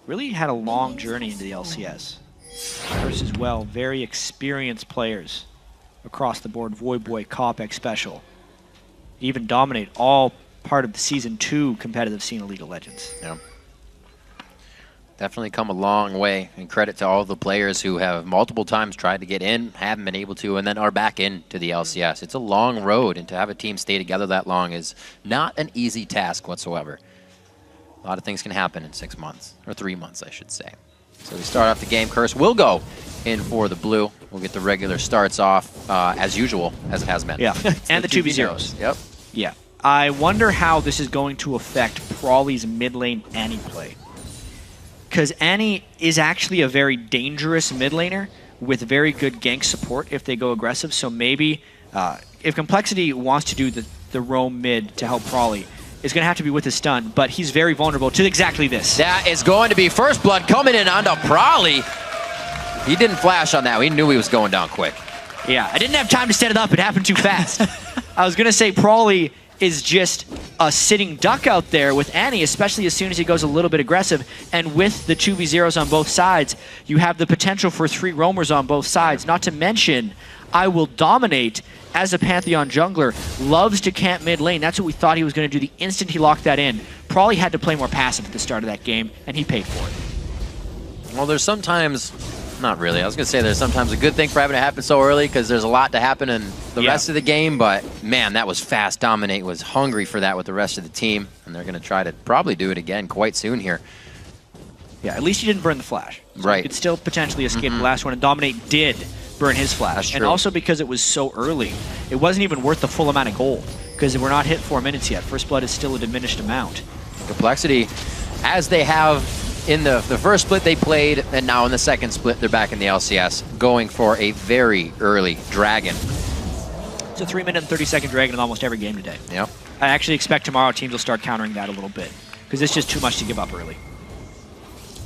really had a long journey into the LCS. Curse as well, very experienced players across the board. Voidboy, Cop, Special. Even Dominate, all part of the Season 2 competitive scene of League of Legends. Yeah. Definitely come a long way, and credit to all the players who have multiple times tried to get in, haven't been able to, and then are back into the LCS. It's a long road, and to have a team stay together that long is not an easy task whatsoever. A lot of things can happen in 6 months, or 3 months, I should say. So we start off the game. Curse will go in for the blue. We'll get the regular starts off as usual, as it has been. Yeah, and the 2v0s. Yep. Yeah. I wonder how this is going to affect Prolly's mid lane Annie play. Because Annie is actually a very dangerous mid laner with very good gank support if they go aggressive. So maybe if Complexity wants to do the roam mid to help Prolly, it's going to have to be with his stun, but he's very vulnerable to exactly this. That is going to be first blood coming in onto Prolly. He didn't flash on that. He knew he was going down quick. Yeah, I didn't have time to set it up. It happened too fast. I was going to say Prolly is just a sitting duck out there with Annie, especially as soon as he goes a little bit aggressive. And with the 2v0s on both sides, you have the potential for 3 roamers on both sides. Not to mention, I Will Dominate as a Pantheon jungler, loves to camp mid lane. That's what we thought he was going to do the instant he locked that in. Probably had to play more passive at the start of that game, and he paid for it. Well, there's sometimes Not really. I was going to say there's sometimes a good thing for having it happen so early because there's a lot to happen in the rest of the game, but man, that was fast. Dominate was hungry for that with the rest of the team, and they're going to try to probably do it again quite soon here. Yeah, at least he didn't burn the flash. So right. He could still potentially escape the last one, and Dominate did burn his flash. That's and true. also because it was so early, it wasn't even worth the full amount of gold because we're not hit 4 minutes yet. First blood is still a diminished amount. Complexity, as they have in the first split they played, and now in the second split they're back in the LCS, going for a very early dragon. It's a 3 minute and 30-second dragon in almost every game today. Yep. I actually expect tomorrow teams will start countering that a little bit because it's just too much to give up early.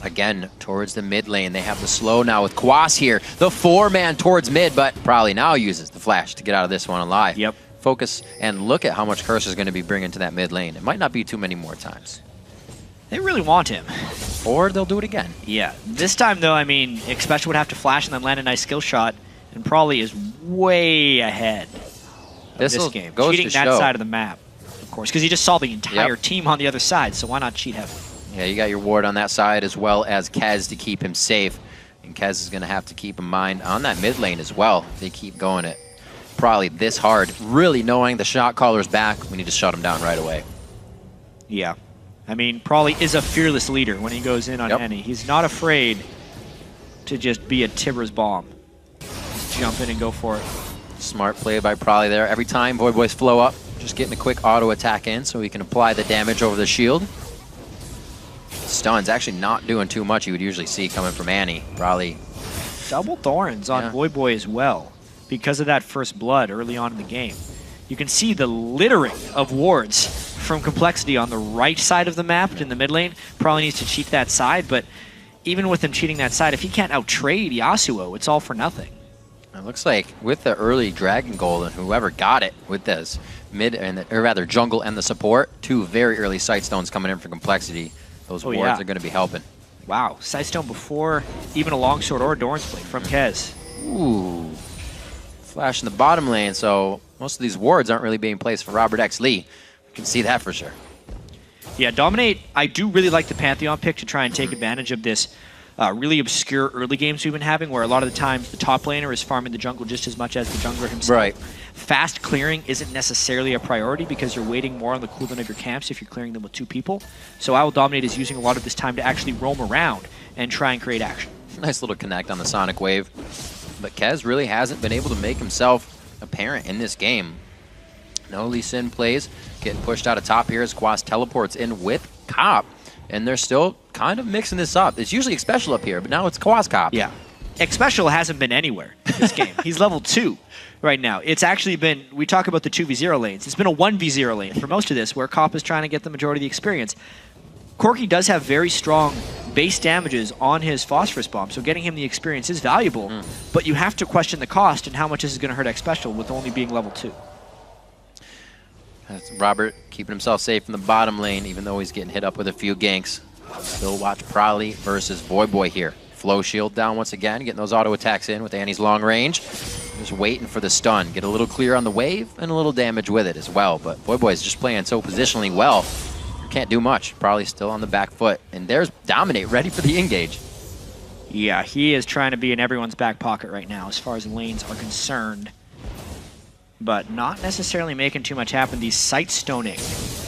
Again, towards the mid lane. They have the slow now with Quas here. The 4-man towards mid, but probably now uses the flash to get out of this one alive. Yep. Focus and look at how much Curse is going to be bringing to that mid lane. It might not be too many more times. They really want him. Or they'll do it again. Yeah. This time, though, I mean, Expecial would have to flash and then land a nice skill shot, and probably is way ahead of this game. Cheating that side of the map, of course, because he just saw the entire team on the other side, so why not cheat heavily? Yeah, you got your ward on that side as well as Kez to keep him safe. And Kez is going to have to keep in mind on that mid lane as well. They keep going it probably this hard. Really knowing the shot caller's back, we need to shut him down right away. Yeah. I mean, Prawley is a fearless leader when he goes in on any. He's not afraid to just be a Tibbers bomb. Just jump in and go for it. Smart play by Prawley there. Every time Void Boys flow up, just getting a quick auto attack in so he can apply the damage over the shield. Stun's actually not doing too much you would usually see coming from Annie. Probably double Thorns on Void Boy as well because of that first blood early on in the game. You can see the littering of wards from Complexity on the right side of the map in the mid lane. Probably needs to cheat that side, but even with him cheating that side, if he can't out-trade Yasuo, it's all for nothing. It looks like with the early Dragon Gold and whoever got it with this mid, or rather jungle and the support, 2 very early Sight Stones coming in for Complexity. Those wards are going to be helping. Wow, Sightstone before even a longsword or a Doran's Blade from Kez. Ooh. Flash in the bottom lane, so most of these wards aren't really being placed for Robert X. Lee. You can see that for sure. Yeah, Dominate, I do really like the Pantheon pick to try and take advantage of this really obscure early games we've been having where a lot of the times the top laner is farming the jungle just as much as the jungler himself. Right. Fast clearing isn't necessarily a priority because you're waiting more on the cooldown of your camps if you're clearing them with 2 people. So I will Dominate is using a lot of this time to actually roam around and try and create action. Nice little connect on the Sonic Wave. But Kez really hasn't been able to make himself apparent in this game. No Lee Sin plays, getting pushed out of top here as Quas teleports in with Cop. And they're still kind of mixing this up. It's usually Expecial up here, but now it's Quas Cop. Yeah. Expecial hasn't been anywhere this game. He's level 2 right now. It's actually been, we talk about the 2v0 lanes. It's been a 1v0 lane for most of this where Cop is trying to get the majority of the experience. Corki does have very strong base damages on his Phosphorus Bomb, so getting him the experience is valuable, but you have to question the cost and how much this is going to hurt Expecial with only being level 2. That's Robert keeping himself safe in the bottom lane, even though he's getting hit up with a few ganks. Still watch Prawley versus Void Boy here. Flow shield down once again, getting those auto attacks in with Annie's long range. Just waiting for the stun. Get a little clear on the wave and a little damage with it as well. But Void Boy is just playing so positionally well. Can't do much. Probably still on the back foot. And there's Dominate ready for the engage. Yeah, he is trying to be in everyone's back pocket right now as far as lanes are concerned. But not necessarily making too much happen. The Sight Stoning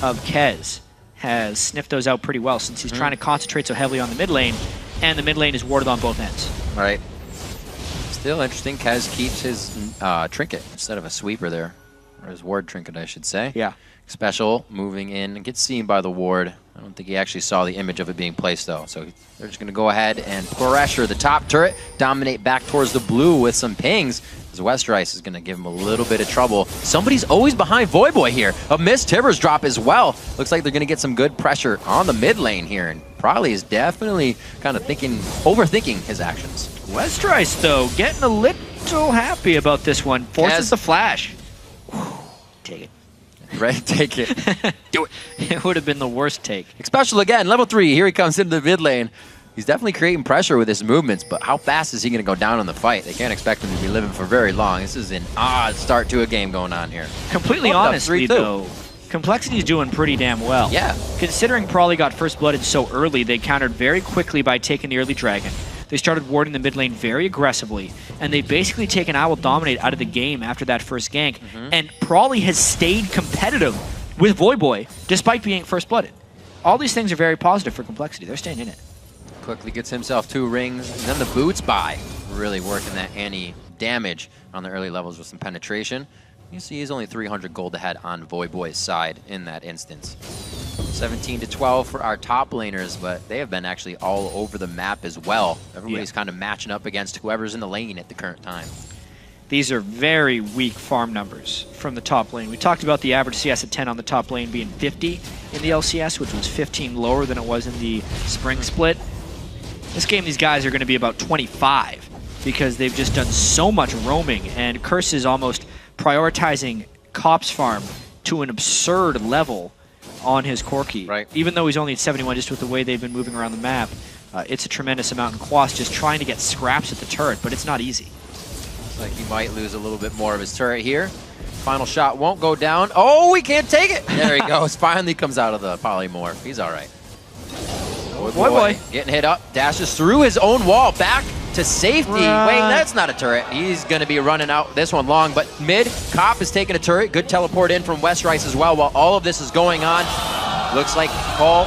of Kez has sniffed those out pretty well since he's trying to concentrate so heavily on the mid lane, and the mid lane is warded on both ends. Right. Still interesting. Kez keeps his trinket instead of a sweeper there. Or his ward trinket, I should say. Yeah. Special moving in and gets seen by the ward. I don't think he actually saw the image of it being placed, though. So they're just going to go ahead and pressure the top turret, Dominate back towards the blue with some pings. As Westerice is going to give him a little bit of trouble. Somebody's always behind Void Boy here. A missed Tibbers drop as well. Looks like they're going to get some good pressure on the mid lane here. And Prawley is definitely kind of overthinking his actions. Westerice, though, getting a little happy about this one. Forces the flash. Whew. Take it. Ready? Take it. Do it. It would have been the worst take. Expecial again, level 3. Here he comes into the mid lane. He's definitely creating pressure with his movements, but how fast is he going to go down in the fight? They can't expect him to be living for very long. This is an odd start to a game going on here. Completely honestly, though, Complexity is doing pretty damn well. Yeah. Considering Prawley got first blooded so early, they countered very quickly by taking the early dragon. they started warding the mid lane very aggressively, and they've basically taken I Will Dominate out of the game after that first gank, and Prawley has stayed competitive with Voyboy despite being first-blooded. All these things are very positive for Complexity. They're staying in it. Quickly gets himself 2 rings, and then the boots by. Really working that anti-damage on the early levels with some penetration. You see he's only 300 gold ahead on Voyboy's side in that instance. 17 to 12 for our top laners, but they have been actually all over the map as well. Everybody's kind of matching up against whoever's in the lane at the current time. These are very weak farm numbers from the top lane. We talked about the average CS at 10 on the top lane being 50 in the LCS, which was 15 lower than it was in the spring split. This game, these guys are going to be about 25 because they've just done so much roaming, and Curse is almost prioritizing Cop's farm to an absurd level on his Corki. Right. Even though he's only at 71 just with the way they've been moving around the map, it's a tremendous amount in Quas just trying to get scraps at the turret, but it's not easy. Looks like he might lose a little bit more of his turret here. Final shot won't go down. Oh, he can't take it. There he goes. Finally comes out of the polymorph. He's all right. Boy. Getting hit up. Dashes through his own wall. Back to safety. Wait, that's not a turret. He's going to be running out this one long. But mid, Cop is taking a turret. Good teleport in from West Rice as well while all of this is going on. Looks like Paul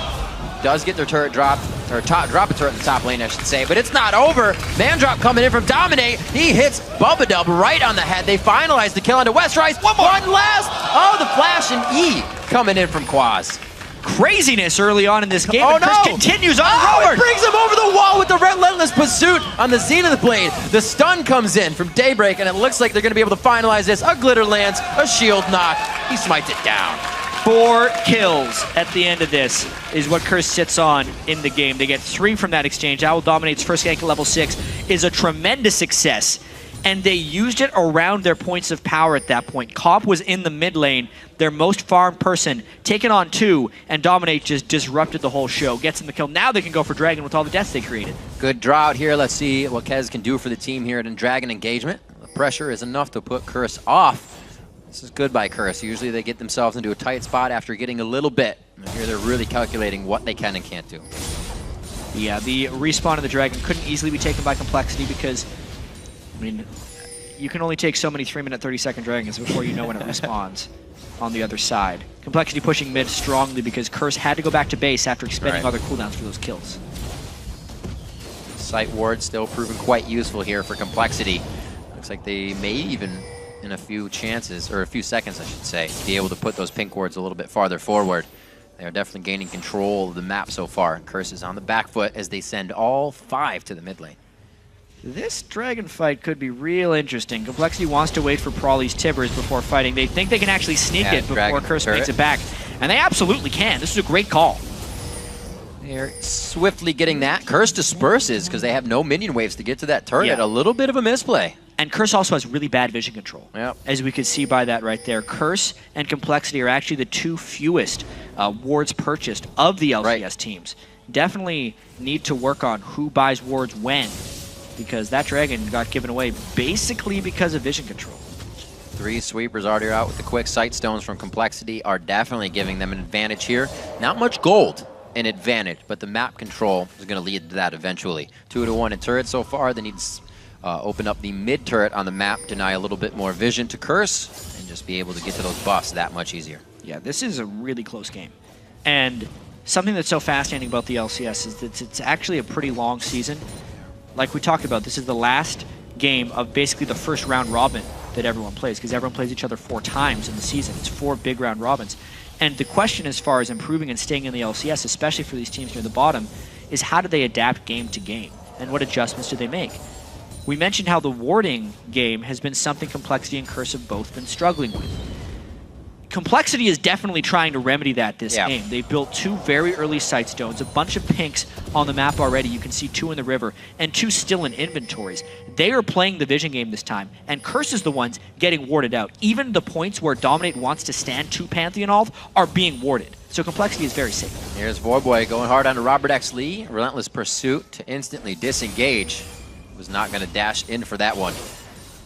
does get their turret dropped. Or drop a turret in the top lane, I should say. But it's not over. Man drop coming in from Dominate. He hits Bubba Dub right on the head. They finalize the kill onto West Rice. One last. Oh, the flash and E coming in from Quaz. Craziness early on in this game. Oh, Chris continues on It brings him over the wall with the relentless pursuit on the Zenith Blade. The stun comes in from Daybreak, and it looks like they're going to be able to finalize this. A glitter lance, a shield knock. He smites it down. 4 kills at the end of this is what Curse sits on in the game. They get 3 from that exchange. I Will Dominate's first gank at level 6 is a tremendous success, and they used it around their points of power at that point. Cop was in the mid lane, their most farmed person, taken on 2, and Dominate just disrupted the whole show. Gets them the kill. Now they can go for Dragon with all the deaths they created. Good draw out here. Let's see what Kez can do for the team here in Dragon engagement. The pressure is enough to put Curse off. This is good by Curse. Usually they get themselves into a tight spot after getting a little bit. And here they're really calculating what they can and can't do. Yeah, the respawn of the Dragon couldn't easily be taken by Complexity because, I mean, you can only take so many 3-minute, 30-second Dragons before you know when it respawns on the other side. Complexity pushing mid strongly because Curse had to go back to base after expending other cooldowns for those kills. Sight Ward still proving quite useful here for Complexity. Looks like they may even, in a few chances, or a few seconds I should say, be able to put those pink wards a little bit farther forward. They are definitely gaining control of the map so far. Curse is on the back foot as they send all 5 to the mid lane. This Dragon fight could be real interesting. Complexity wants to wait for Prawley's Tibbers before fighting. They think they can actually sneak it before Curse makes it back. And they absolutely can. This is a great call. They're swiftly getting that. Curse disperses because they have no minion waves to get to that turret. Yeah. A little bit of a misplay. And Curse also has really bad vision control. Yep. As we could see by that right there. Curse and Complexity are actually the 2 fewest wards purchased of the LCS teams. Definitely need to work on who buys wards when, because that Dragon got given away basically because of vision control. 3 sweepers already out with the quick sight stones from Complexity are definitely giving them an advantage here. Not much gold in advantage, but the map control is going to lead to that eventually. 2-1 in turret so far. They need to open up the mid turret on the map, deny a little bit more vision to Curse, and just be able to get to those buffs that much easier. Yeah, this is a really close game. And something that's so fascinating about the LCS is that it's actually a pretty long season. Like we talked about, this is the last game of basically the first round robin that everyone plays, because everyone plays each other 4 times in the season. It's 4 big round robins. And the question as far as improving and staying in the LCS, especially for these teams near the bottom, is how do they adapt game to game? And what adjustments do they make? We mentioned how the warding game has been something Complexity and Curse have both been struggling with. Complexity is definitely trying to remedy that this game. They've built 2 very early sight stones, a bunch of pinks on the map already. You can see 2 in the river, and 2 still in inventories. They are playing the vision game this time, and Curse is the ones getting warded out. Even the points where Dominate wants to stand 2 Pantheon Ult are being warded. So Complexity is very safe. Here's Voyboy going hard onto Robert X. Lee. Relentless pursuit to instantly disengage. Was not going to dash in for that one.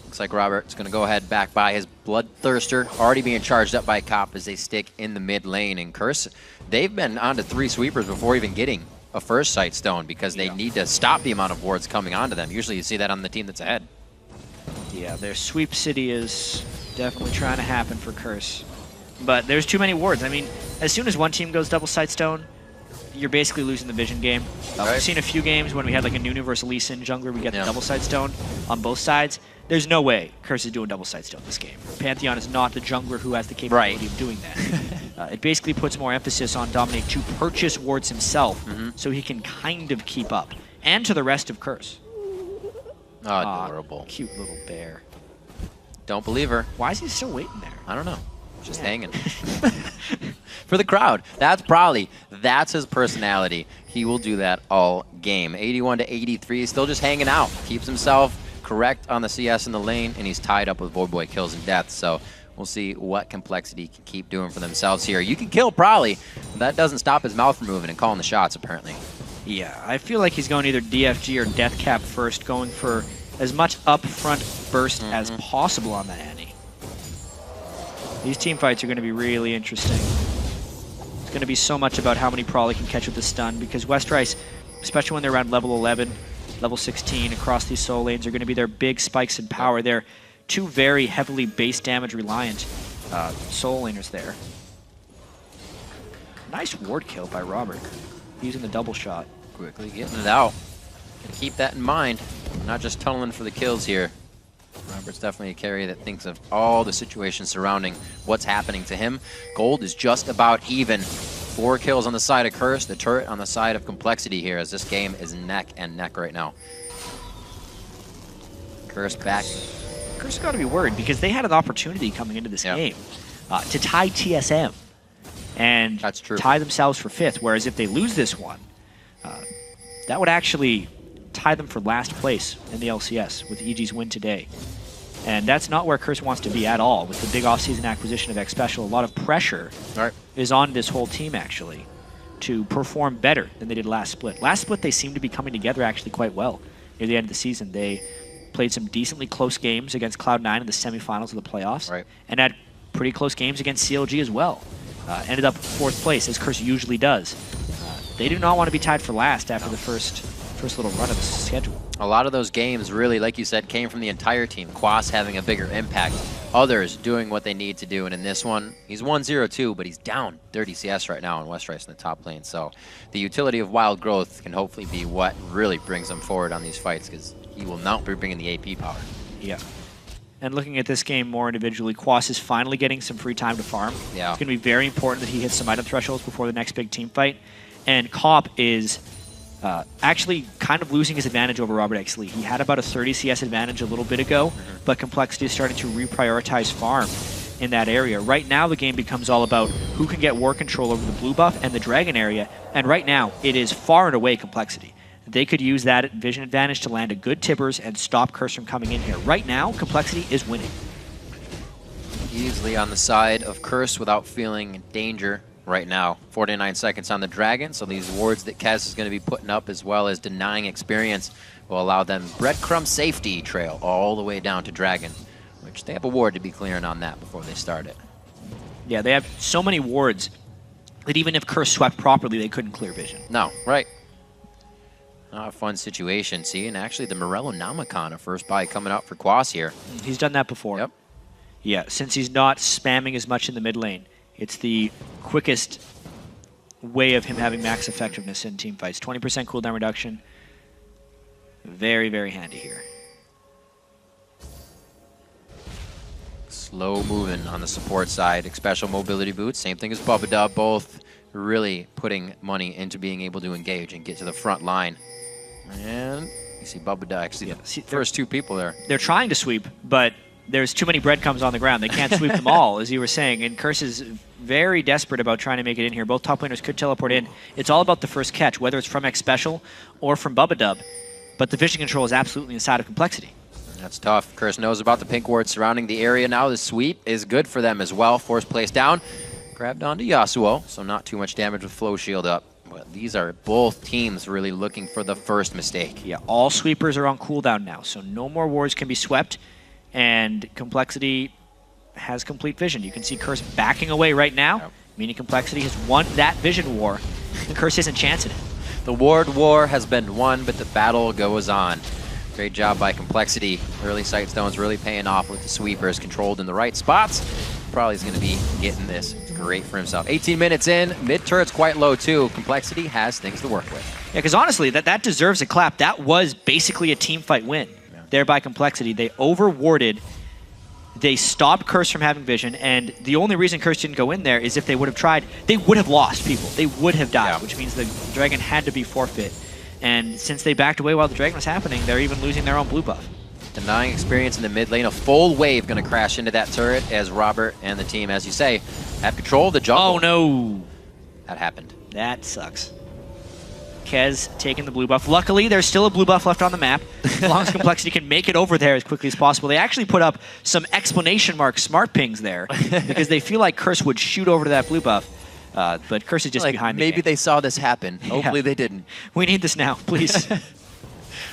Looks like Robert's going to go ahead back by his Bloodthirster, already being charged up by Cop as they stick in the mid lane. And Curse, they've been on to 3 sweepers before even getting a first sight stone because they need to stop the amount of wards coming onto them. Usually you see that on the team that's ahead. Yeah, their sweep city is definitely trying to happen for Curse. But there's too many wards. I mean, as soon as one team goes double sight stone, you're basically losing the vision game. We've seen a few games when we had like a Nunu versus Lee Sin jungler, we get the double sight stone on both sides. There's no way Curse is doing double sight stone this game. Pantheon is not the jungler who has the capability of doing that. It basically puts more emphasis on Dominic to purchase wards himself so he can kind of keep up. And to the rest of Curse. Oh, adorable. Cute little bear. Don't believe her. Why is he still waiting there? I don't know. Just hanging. For the crowd. That's his personality. He will do that all game. 81 to 83, still just hanging out. Keeps himself correct on the CS in the lane, and he's tied up with Void Boy kills and deaths. So we'll see what Complexity can keep doing for themselves here. You can kill Probably, but that doesn't stop his mouth from moving and calling the shots, apparently. Yeah, I feel like he's going either DFG or Death Cap first, going for as much upfront burst as possible on that Annie. These team fights are going to be really interesting. It's going to be so much about how many Probably can catch with the stun, because Westrice, especially when they're around level 11, level 16 across these soul lanes, are going to be their big spikes in power. They're two very heavily base damage reliant soul laners there. Nice ward kill by Robert, using the double shot. Quickly getting it out. Keep that in mind. Not just tunneling for the kills here. Robert's definitely a carry that thinks of all the situations surrounding what's happening to him. Gold is just about even. 4 kills on the side of Curse, the turret on the side of Complexity here, as this game is neck and neck right now. Curse back. Curse got to be worried because they had an opportunity coming into this game to tie TSM and tie themselves for 5th, whereas if they lose this one, that would actually tie them for last place in the LCS with EG's win today. And that's not where Curse wants to be at all. With the big offseason acquisition of X Special, a lot of pressure is on this whole team, actually, to perform better than they did last split. Last split, they seemed to be coming together actually quite well. Near the end of the season, they played some decently close games against Cloud9 in the semifinals of the playoffs, and had pretty close games against CLG as well. Ended up 4th place, as Curse usually does. They do not want to be tied for last after the first little run of the schedule. A lot of those games really, like you said, came from the entire team. Quas having a bigger impact. Others doing what they need to do. And in this one, he's 1-0-2, but he's down 30 CS right now, and Westrice in the top lane. So the utility of Wild Growth can hopefully be what really brings him forward on these fights, because he will not be bringing the AP power. Yeah. And looking at this game more individually, Quas is finally getting some free time to farm. Yeah. It's going to be very important that he hits some item thresholds before the next big team fight. And Cop is actually kind of losing his advantage over Robert X. Lee. He had about a 30 CS advantage a little bit ago, but Complexity is starting to reprioritize farm in that area. Right now, the game becomes all about who can get war control over the blue buff and the dragon area, and right now, it is far and away Complexity. They could use that vision advantage to land a good Tibbers and stop Curse from coming in here. Right now, Complexity is winning. Easily on the side of Curse without feeling danger right now. 49 seconds on the Dragon, so these wards that Kaz is going to be putting up, as well as denying experience, will allow them breadcrumb safety trail all the way down to Dragon, which they have a ward to be clearing on that before they start it. Yeah, they have so many wards that even if Curse swept properly, they couldn't clear vision. No, right. Not a fun situation. See, and actually the Morello Namicon, a first buy coming out for Quas here. He's done that before. Yep. Yeah, since he's not spamming as much in the mid lane, it's the quickest way of him having max effectiveness in team fights. 20% cooldown reduction. Very, very handy here. Slow moving on the support side. Special mobility boots, same thing as Bubba Dub, both really putting money into being able to engage and get to the front line. And you see Bubba Dub, actually the first 2 people there. They're trying to sweep, but there's too many breadcrumbs on the ground. They can't sweep them all, as you were saying. And Curse is very desperate about trying to make it in here. Both top laners could teleport in. It's all about the first catch, whether it's from X Special or from Bubba Dub. But the vision control is absolutely inside of Complexity. That's tough. Curse knows about the pink ward surrounding the area now. The sweep is good for them as well. Force place down. Grabbed onto Yasuo, so not too much damage with Flow Shield up. But these are both teams really looking for the first mistake. Yeah, all sweepers are on cooldown now, so no more wards can be swept. And Complexity has complete vision. You can see Curse backing away right now, meaning Complexity has won that vision war. Curse isn't chancing it. The ward war has been won, but the battle goes on. Great job by Complexity. Early Sightstone's really paying off with the sweepers controlled in the right spots. Probably is going to be getting this. Great for himself. 18 minutes in, mid turret's quite low too. Complexity has things to work with. Yeah, because honestly, that deserves a clap. That was basically a team fight win there by Complexity. They over-warded. They stopped Curse from having vision, and the only reason Curse didn't go in there is if they would have tried, they would have lost people. They would have died, which means the Dragon had to be forfeit. And since they backed away while the Dragon was happening, they're even losing their own blue buff. Denying experience in the mid lane. A full wave going to crash into that turret as Robert and the team, as you say, have control of the jungle. Oh, no. That happened. That sucks. Kez taking the blue buff. Luckily, there's still a blue buff left on the map. As long as Complexity can make it over there as quickly as possible. They actually put up some exclamation mark smart pings there because they feel like Curse would shoot over to that blue buff. But Curse is just behind the Maybe game. they saw this happen. Hopefully they didn't. We need this now, please.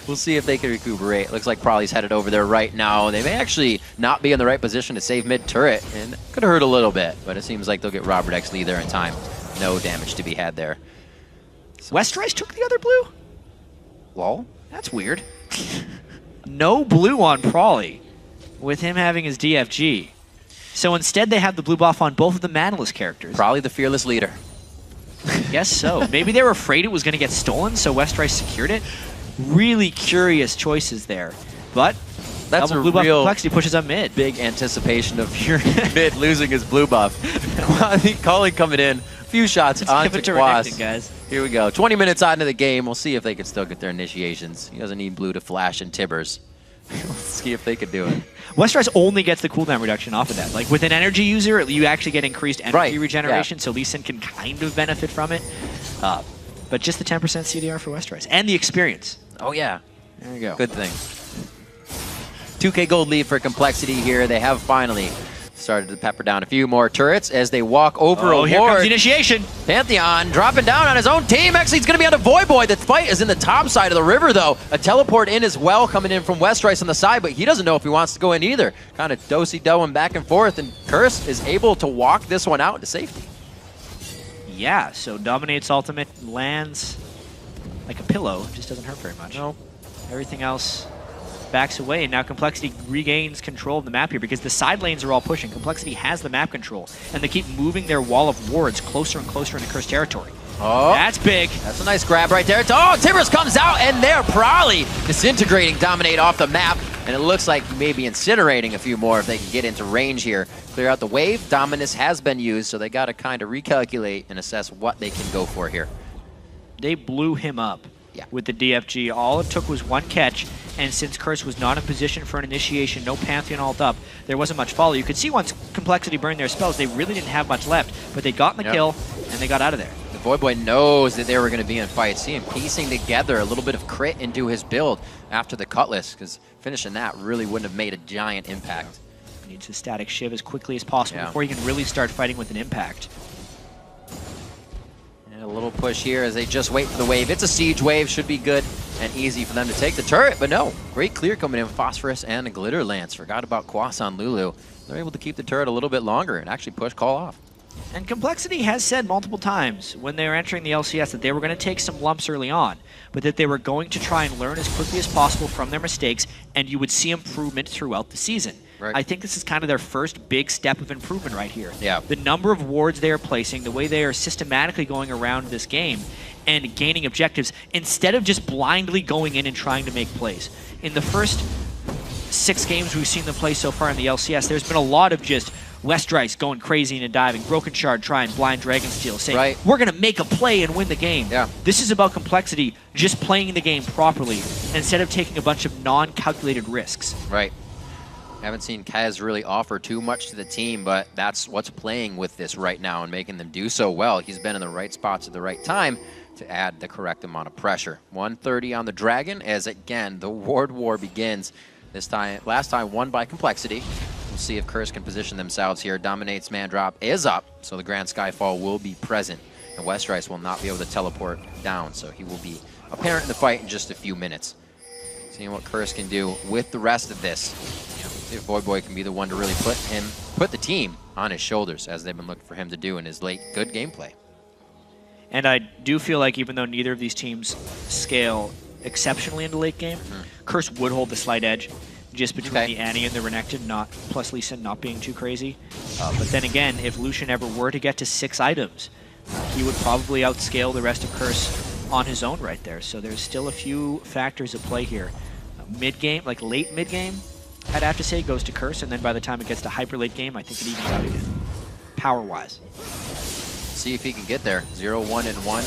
We'll see if they can recuperate. Looks like Prolly's headed over there right now. They may actually not be in the right position to save mid-turret, and could hurt a little bit, but it seems like they'll get Robert X Lee there in time. No damage to be had there. Westerice took the other blue? Lol. That's weird. No blue on Prolly, with him having his DFG. So instead they have the blue buff on both of the Manaless characters. Probably the fearless leader. Guess so. Maybe they were afraid it was going to get stolen, so Westerice secured it. Really curious choices there. But that's a blue buff real Complexity pushes up mid. Big anticipation of your mid losing his blue buff. Calling coming in. A few shots onto Quas. Guys. Here we go. 20 minutes on into the game. We'll see if they can still get their initiations. He doesn't need blue to flash and Tibbers. We'll see if they can do it. Westerice only gets the cooldown reduction off of that. Like with an energy user, you actually get increased energy regeneration, so Lee Sin can kind of benefit from it. But just the 10% CDR for Westerice. And the experience. Oh, yeah. There you go. Good thing. 2K gold lead for Complexity here. They have finally started to pepper down a few more turrets as they walk over a ward. Here comes the initiation. Pantheon dropping down on his own team. Actually, it's going to be on a Void Boy. The fight is in the top side of the river, though. A teleport in as well coming in from Westerice on the side, but he doesn't know if he wants to go in either. Kind of do-si-doing back and forth, and Curse is able to walk this one out to safety. Yeah, so Dominate's ultimate lands like a pillow. Just doesn't hurt very much. No. Everything else backs away, and now Complexity regains control of the map here because the side lanes are all pushing. Complexity has the map control, and they keep moving their wall of wards closer and closer into Curse territory. Oh, that's big. That's a nice grab right there. Oh, Tibbers comes out, and they're probably disintegrating Dominate off the map, and it looks like maybe incinerating a few more if they can get into range here. Clear out the wave. Dominus has been used, so they got to kind of recalculate and assess what they can go for here. They blew him up with the DFG. All it took was one catch, and since Curse was not in position for an initiation, no Pantheon ult up, there wasn't much follow. You could see once Complexity burned their spells, they really didn't have much left, but they got in the kill, and they got out of there. The Void Boy knows that they were going to be in fight. See him piecing together a little bit of crit into his build after the Cutlass, because finishing that really wouldn't have made a giant impact. He needs to static shiv as quickly as possible before he can really start fighting with an impact. And a little push here as they just wait for the wave. It's a siege wave, should be good and easy for them to take the turret, but no. Great clear coming in, Phosphorus and a Glitter Lance. Forgot about Quas on Lulu. They're able to keep the turret a little bit longer and actually push Call off. And Complexity has said multiple times when they were entering the LCS that they were going to take some lumps early on, but that they were going to try and learn as quickly as possible from their mistakes, and you would see improvement throughout the season. Right. I think this is kind of their first big step of improvement right here. Yeah. The number of wards they are placing, the way they are systematically going around this game and gaining objectives instead of just blindly going in and trying to make plays. In the first 6 games we've seen them play so far in the LCS, there's been a lot of just Westerice going crazy and diving, Broken Shard trying blind Dragon Steel, saying, we're going to make a play and win the game. Yeah. This is about Complexity just playing the game properly instead of taking a bunch of non-calculated risks. Right. Haven't seen Kaz really offer too much to the team, but that's what's playing with this right now and making them do so well. He's been in the right spots at the right time to add the correct amount of pressure. 130 on the Dragon as, again, the Ward War begins. This time, last time won by Complexity. We'll see if Curse can position themselves here. Dominate's man drop is up, so the Grand Skyfall will be present. And Westerice will not be able to teleport down, so he will be apparent in the fight in just a few minutes. Seeing what Curse can do with the rest of this. See if Void Boy can be the one to really put the team on his shoulders, as they've been looking for him to do in his late good gameplay. And I do feel like even though neither of these teams scale exceptionally into late game, Curse would hold the slight edge just between the Annie and the Renekton, plus Lee Sin not being too crazy. But then again, if Lucian ever were to get to 6 items, he would probably outscale the rest of Curse on his own right there. So there's still a few factors at play here. Mid-game, like late mid-game, I'd have to say, goes to Curse, and then by the time it gets to hyper late game, I think it evens out again, power-wise. See if he can get there. 0-1 and 1.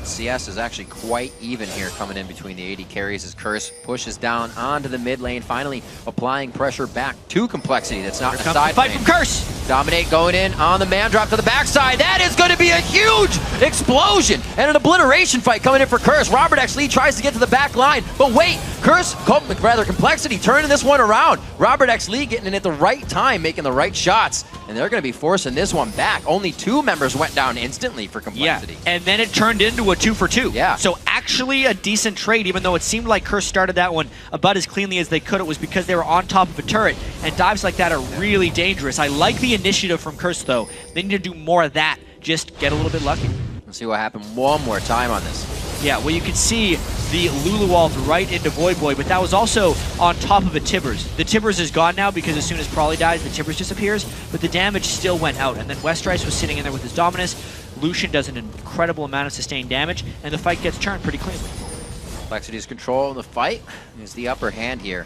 CS is actually quite even here coming in between the AD carries as Curse pushes down onto the mid lane, finally applying pressure back to Complexity. That's not a side fight lane. from Curse! Dominate going in on the man drop to the backside. That is going to be a huge explosion and an obliteration fight coming in for Curse. Robert X. Lee tries to get to the back line, but wait, Complexity turning this one around. Robert X. Lee getting in at the right time, making the right shots, and they're going to be forcing this one back. Only 2 members went down instantly for Complexity. Yeah, and then it turned into a 2-for-2. Yeah. So actually a decent trade, even though it seemed like Curse started that one about as cleanly as they could. It was because they were on top of a turret, and dives like that are really dangerous. I like the initiative from Curse, though. They need to do more of that. Just get a little bit lucky. Let's see what happened one more time on this. Yeah, well, you can see the Lulu ult right into Void Boy, but that was also on top of a Tibbers. The Tibbers is gone now because as soon as Prawley dies, the Tibbers disappears, but the damage still went out. And then Westrice was sitting in there with his Dominus. Lucian does an incredible amount of sustained damage, and the fight gets turned pretty cleanly. Complexity's control in the fight is the upper hand here.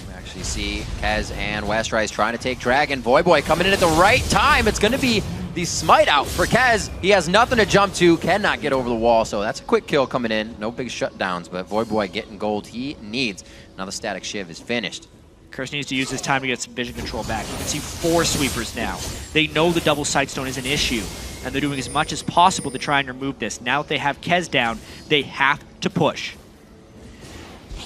We actually see Kez and Westrice trying to take Dragon. Void Boy coming in at the right time. It's going to be the smite out for Kez. He has nothing to jump to, cannot get over the wall, so that's a quick kill coming in. No big shutdowns, but Void Boy getting gold he needs. Now the static shiv is finished. Curse needs to use his time to get some vision control back. You can see 4 sweepers now. They know the double sightstone is an issue, and they're doing as much as possible to try and remove this. Now that they have Kez down, they have to push.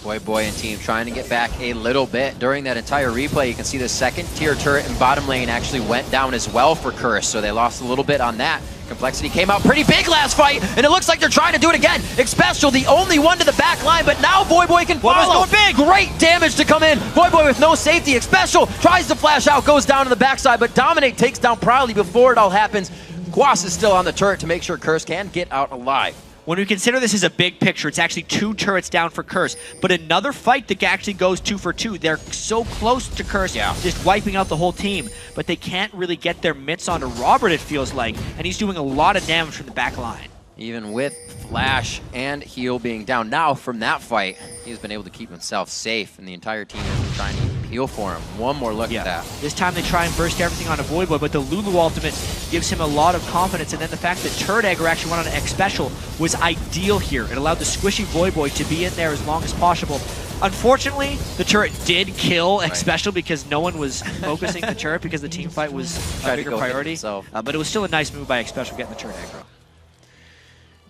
Void Boy and team trying to get back a little bit. During that entire replay, you can see the 2nd tier turret in bottom lane actually went down as well for Curse, so they lost a little bit on that. Complexity came out pretty big last fight, and it looks like they're trying to do it again. Xpecial, the only one to the back line, but now Void Boy can follow. Going big. Great damage to come in. Void Boy with no safety. Xpecial tries to flash out, goes down to the backside, but Dominate takes down Prawley before it all happens. Quas is still on the turret to make sure Curse can get out alive. When we consider this as a big picture, it's actually 2 turrets down for Curse, but another fight that actually goes 2-for-2. They're so close to Curse, just wiping out the whole team, but they can't really get their mitts onto Robert, it feels like, and he's doing a lot of damage from the back line. Even with Flash and Heal being down now from that fight, he's been able to keep himself safe, and the entire team has been trying to heal for him. One more look at that. This time they try and burst everything on a Void Boy, but the Lulu ultimate gives him a lot of confidence, and then the fact that Turret Egger actually went on an Xpecial was ideal here. It allowed the squishy Void Boy to be in there as long as possible. Unfortunately, the turret did kill Xpecial because no one was focusing the turret because the team fight was a bigger priority. But it was still a nice move by Xpecial getting the turret aggro.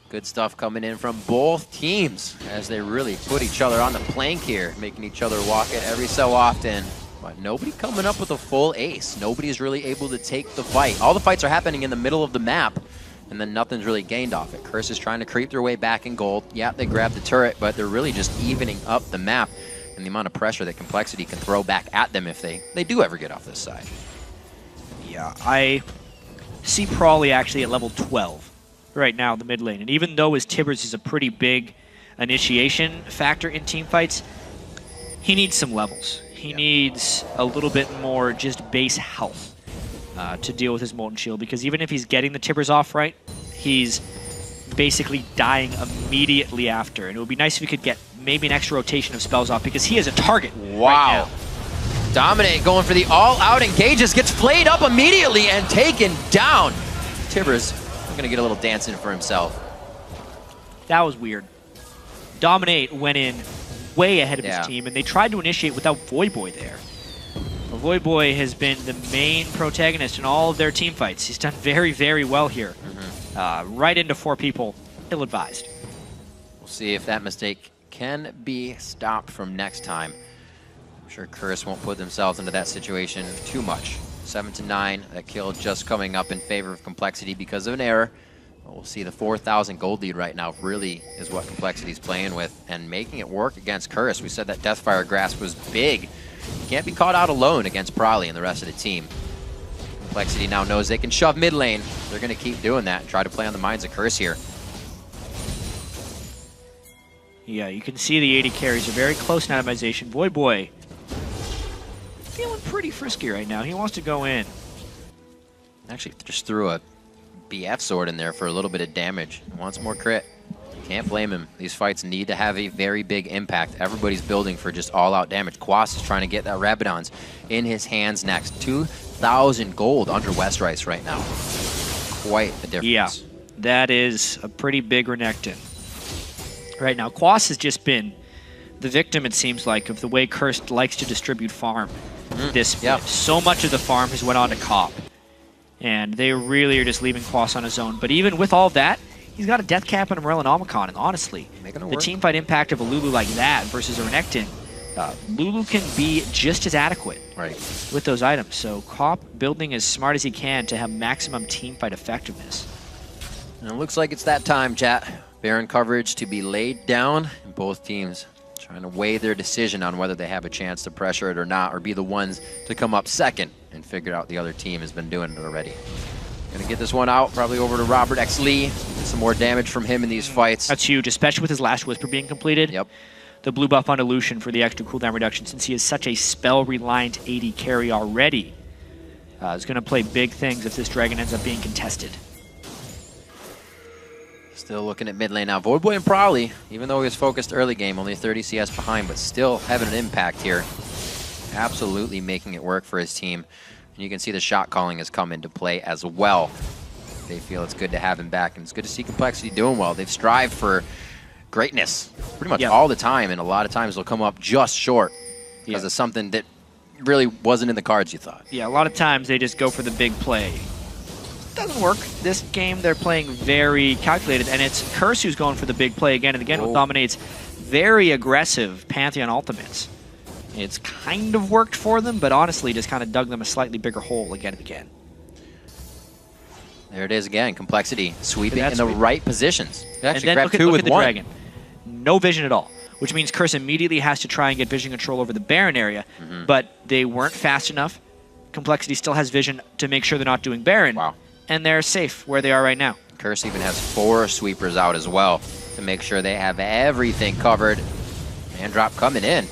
Good stuff coming in from both teams as they really put each other on the plank here, making each other walk it every so often. But nobody coming up with a full ace. Nobody's really able to take the fight. All the fights are happening in the middle of the map, and then nothing's really gained off it. Curse is trying to creep their way back in gold. Yeah, they grabbed the turret, but they're really just evening up the map and the amount of pressure that Complexity can throw back at them if they do ever get off this side. Yeah, I see Prawley actually at level 12 right now in the mid lane. And even though his Tibbers is a pretty big initiation factor in team fights, he needs some levels. He needs a little bit more just base health to deal with his Molten Shield, because even if he's getting the Tibbers off right, he's basically dying immediately after. And it would be nice if he could get maybe an extra rotation of spells off, because he is a target right now. Dominate going for the all-out engages, gets flayed up immediately and taken down. Tibbers gonna get a little dance in for himself. That was weird. Dominate went in way ahead of his team, and they tried to initiate without Void Boy there. Well, Void Boy has been the main protagonist in all of their team fights. He's done very, very well here. Right into 4 people, ill-advised. We'll see if that mistake can be stopped from next time. I'm sure Curse won't put themselves into that situation too much. 7-9, that kill just coming up in favor of Complexity because of an error. We'll see the 4,000 gold lead right now really is what Complexity's playing with and making it work against Curse. We said that Deathfire Grasp was big. You can't be caught out alone against Prawley and the rest of the team. Complexity now knows they can shove mid lane. They're going to keep doing that and try to play on the minds of Curse here. Yeah, you can see the 80 carries are very close in atomization. Voyboy feeling pretty frisky right now. He wants to go in. Actually, just threw a BF sword in there for a little bit of damage. Wants more crit. Can't blame him. These fights need to have a very big impact. Everybody's building for just all-out damage. Quas is trying to get that Rabadon's in his hands next. 2,000 gold under Westrice right now. Quite a difference. Yeah, that is a pretty big Renekton. Right now, Quas has just been the victim, it seems like, of the way Cursed likes to distribute farm. This split. So much of the farm has went on to Cop. And they really are just leaving Quas on his own. But even with all that, he's got a Death Cap and a Morellonomicon, and honestly, the teamfight impact of a Lulu like that versus a Renekton, Lulu can be just as adequate with those items. So Cop building as smart as he can to have maximum teamfight effectiveness. And it looks like it's that time, chat. Baron coverage to be laid down, and both teams trying to weigh their decision on whether they have a chance to pressure it or not, or be the ones to come up second and figure out the other team has been doing it already. Gonna get this one out, probably over to Robert X. Lee. Get some more damage from him in these fights. That's huge, especially with his last Whisper being completed. Yep. The blue buff on Illusion for the extra cooldown reduction, since he is such a spell-reliant 80 carry already, is gonna play big things if this dragon ends up being contested. Still looking at mid lane now. Voidboy and Prowley, even though he was focused early game, only 30 CS behind, but still having an impact here. Absolutely making it work for his team. And you can see the shot calling has come into play as well. They feel it's good to have him back, and it's good to see Complexity doing well. They've strived for greatness pretty much all the time, and a lot of times they'll come up just short because of something that really wasn't in the cards you thought. Yeah, a lot of times they just go for the big play. Doesn't work. This game they're playing very calculated, and it's Curse who's going for the big play again and again with Dominate's very aggressive Pantheon ultimates. It's kind of worked for them, but honestly just kind of dug them a slightly bigger hole again and again. There it is again. Complexity sweeping in the right positions. They actually grabbed look two at with the one. dragon. No vision at all, which means Curse immediately has to try and get vision control over the Baron area, but they weren't fast enough. Complexity still has vision to make sure they're not doing Baron. Wow. And they're safe where they are right now. Curse even has 4 sweepers out as well to make sure they have everything covered. Man drop coming in.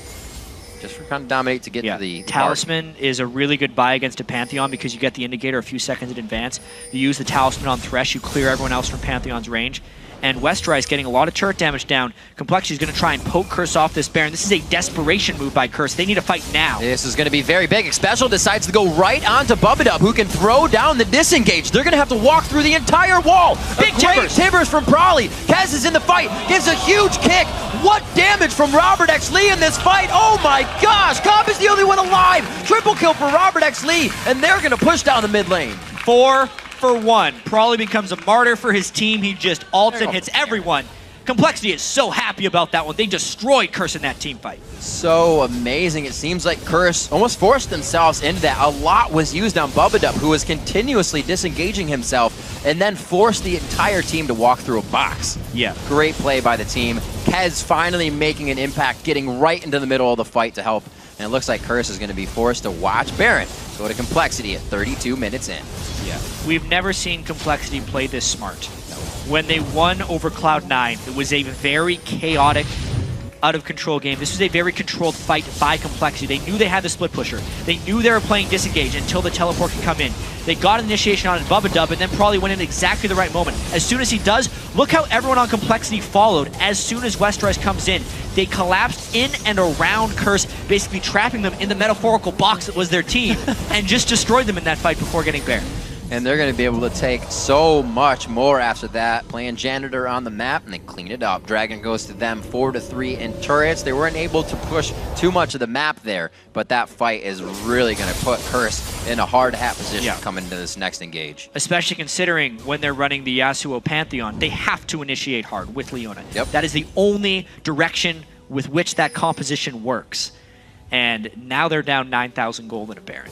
Just for kind of Dominate to get to the Talisman is a really good buy against a Pantheon because you get the indicator a few seconds in advance. You use the Talisman on Thresh, you clear everyone else from Pantheon's range. And Westrice getting a lot of turret damage down. Complexity is going to try and poke Curse off this Baron. This is a desperation move by Curse. They need to fight now. This is going to be very big. Special decides to go right onto Bubbadup, who can throw down the disengage. They're going to have to walk through the entire wall. Big timbers from Prowley. Kez is in the fight. Gives a huge kick. What damage from Robert X. Lee in this fight. Oh my gosh. Cobb is the only one alive. Triple kill for Robert X. Lee, and they're going to push down the mid lane. 4 for 1. Prowley becomes a martyr for his team. He just ults and hits everyone. Complexity is so happy about that one. They destroyed Curse in that team fight. So amazing. It seems like Curse almost forced themselves into that. A lot was used on Bubbadup, who was continuously disengaging himself, and then forced the entire team to walk through a box. Yeah. Great play by the team. Kez finally making an impact, getting right into the middle of the fight to help. And it looks like Curse is going to be forced to watch Baron go to Complexity at 32 minutes in. Yeah. We've never seen Complexity play this smart. When they won over Cloud9, it was a very chaotic, out-of-control game. This was a very controlled fight by Complexity. They knew they had the split pusher. They knew they were playing disengage until the teleport could come in. They got an initiation on Bubbadup and then probably went in at exactly the right moment. As soon as he does, look how everyone on Complexity followed. As soon as Westrice comes in, they collapsed in and around Curse, basically trapping them in the metaphorical box that was their team, and just destroyed them in that fight before getting Baron. And they're going to be able to take so much more after that. Playing Janitor on the map, and they clean it up. Dragon goes to them 4-3 in turrets. They weren't able to push too much of the map there, but that fight is really going to put Curse in a hard-hat position coming into this next engage. Especially considering when they're running the Yasuo Pantheon, they have to initiate hard with Leona. Yep. That is the only direction with which that composition works. And now they're down 9,000 gold in a Baron.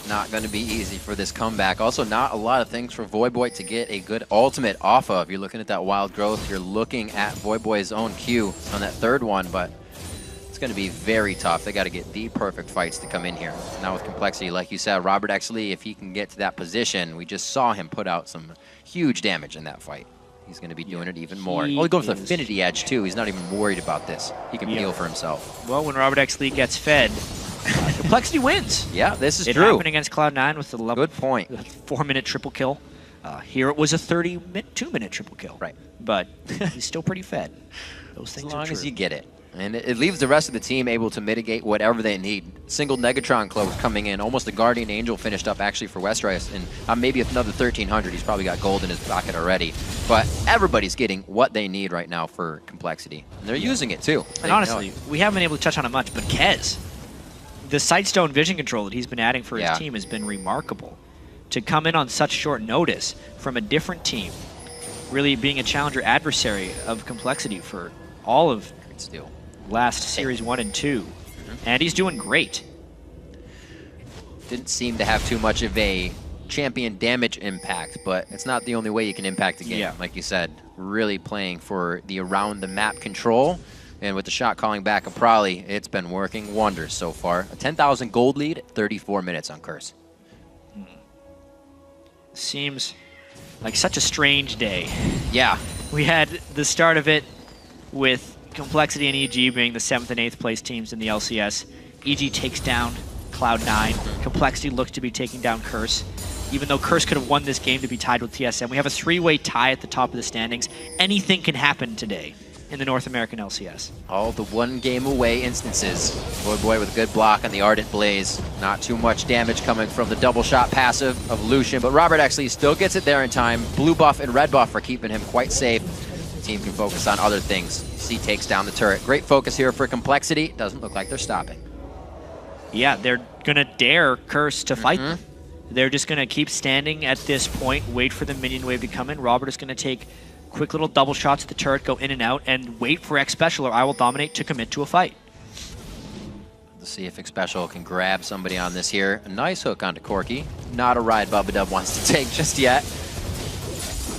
Not going to be easy for this comeback. Also, not a lot of things for Voyboy to get a good ultimate off of. You're looking at that wild growth. You're looking at Voyboy's own Q on that third one, but it's going to be very tough. They got to get the perfect fights to come in here. Now with Complexity, like you said, Robert X. Lee, if he can get to that position, we just saw him put out some huge damage in that fight. he's going to be doing it even more. He goes with Affinity Edge, too. He's not even worried about this. He can peel for himself. Well, when Robert X. Lee gets fed, Complexity wins. Yeah, this is it true. It happened against Cloud9 with the good point. 4-minute triple kill. Here it was a 2-minute triple kill. Right. But he's still pretty fed. Those things as long are true. as you get it. And it leaves the rest of the team able to mitigate whatever they need. Single Negatron close coming in. Almost a Guardian Angel finished up actually for Westrice. And maybe another 1,300. He's probably got gold in his pocket already. But everybody's getting what they need right now for Complexity. And they're using it too. And honestly, we haven't been able to touch on it much, but Kez, the Sightstone vision control that he's been adding for his team has been remarkable. To come in on such short notice from a different team, really being a challenger adversary of Complexity for all of last Series 1 and 2. And he's doing great. Didn't seem to have too much of a champion damage impact, but it's not the only way you can impact the game. Like you said, really playing for the around the map control. And with the shot calling back of Prolly, it's been working wonders so far. A 10,000 gold lead, 34 minutes on Curse. Seems like such a strange day. Yeah. We had the start of it with Complexity and EG being the 7th and 8th place teams in the LCS. EG takes down Cloud9. Complexity looks to be taking down Curse. Even though Curse could have won this game to be tied with TSM, we have a 3-way tie at the top of the standings. Anything can happen today in the North American LCS. All the one-game-away instances. Boy with a good block on the Ardent Blaze. Not too much damage coming from the double shot passive of Lucian, but Robert actually still gets it there in time. Blue buff and red buff are keeping him quite safe. The team can focus on other things. C takes down the turret. Great focus here for Complexity. Doesn't look like they're stopping. Yeah, they're going to dare Curse to fight them. They're just going to keep standing at this point, wait for the minion wave to come in. Robert is going to take quick little double shots at the turret, go in and out, and wait for X Special or I Will Dominate to commit to a fight. Let's see if X Special can grab somebody on this here. A nice hook onto Corky. Not a ride Bubba Dub wants to take just yet.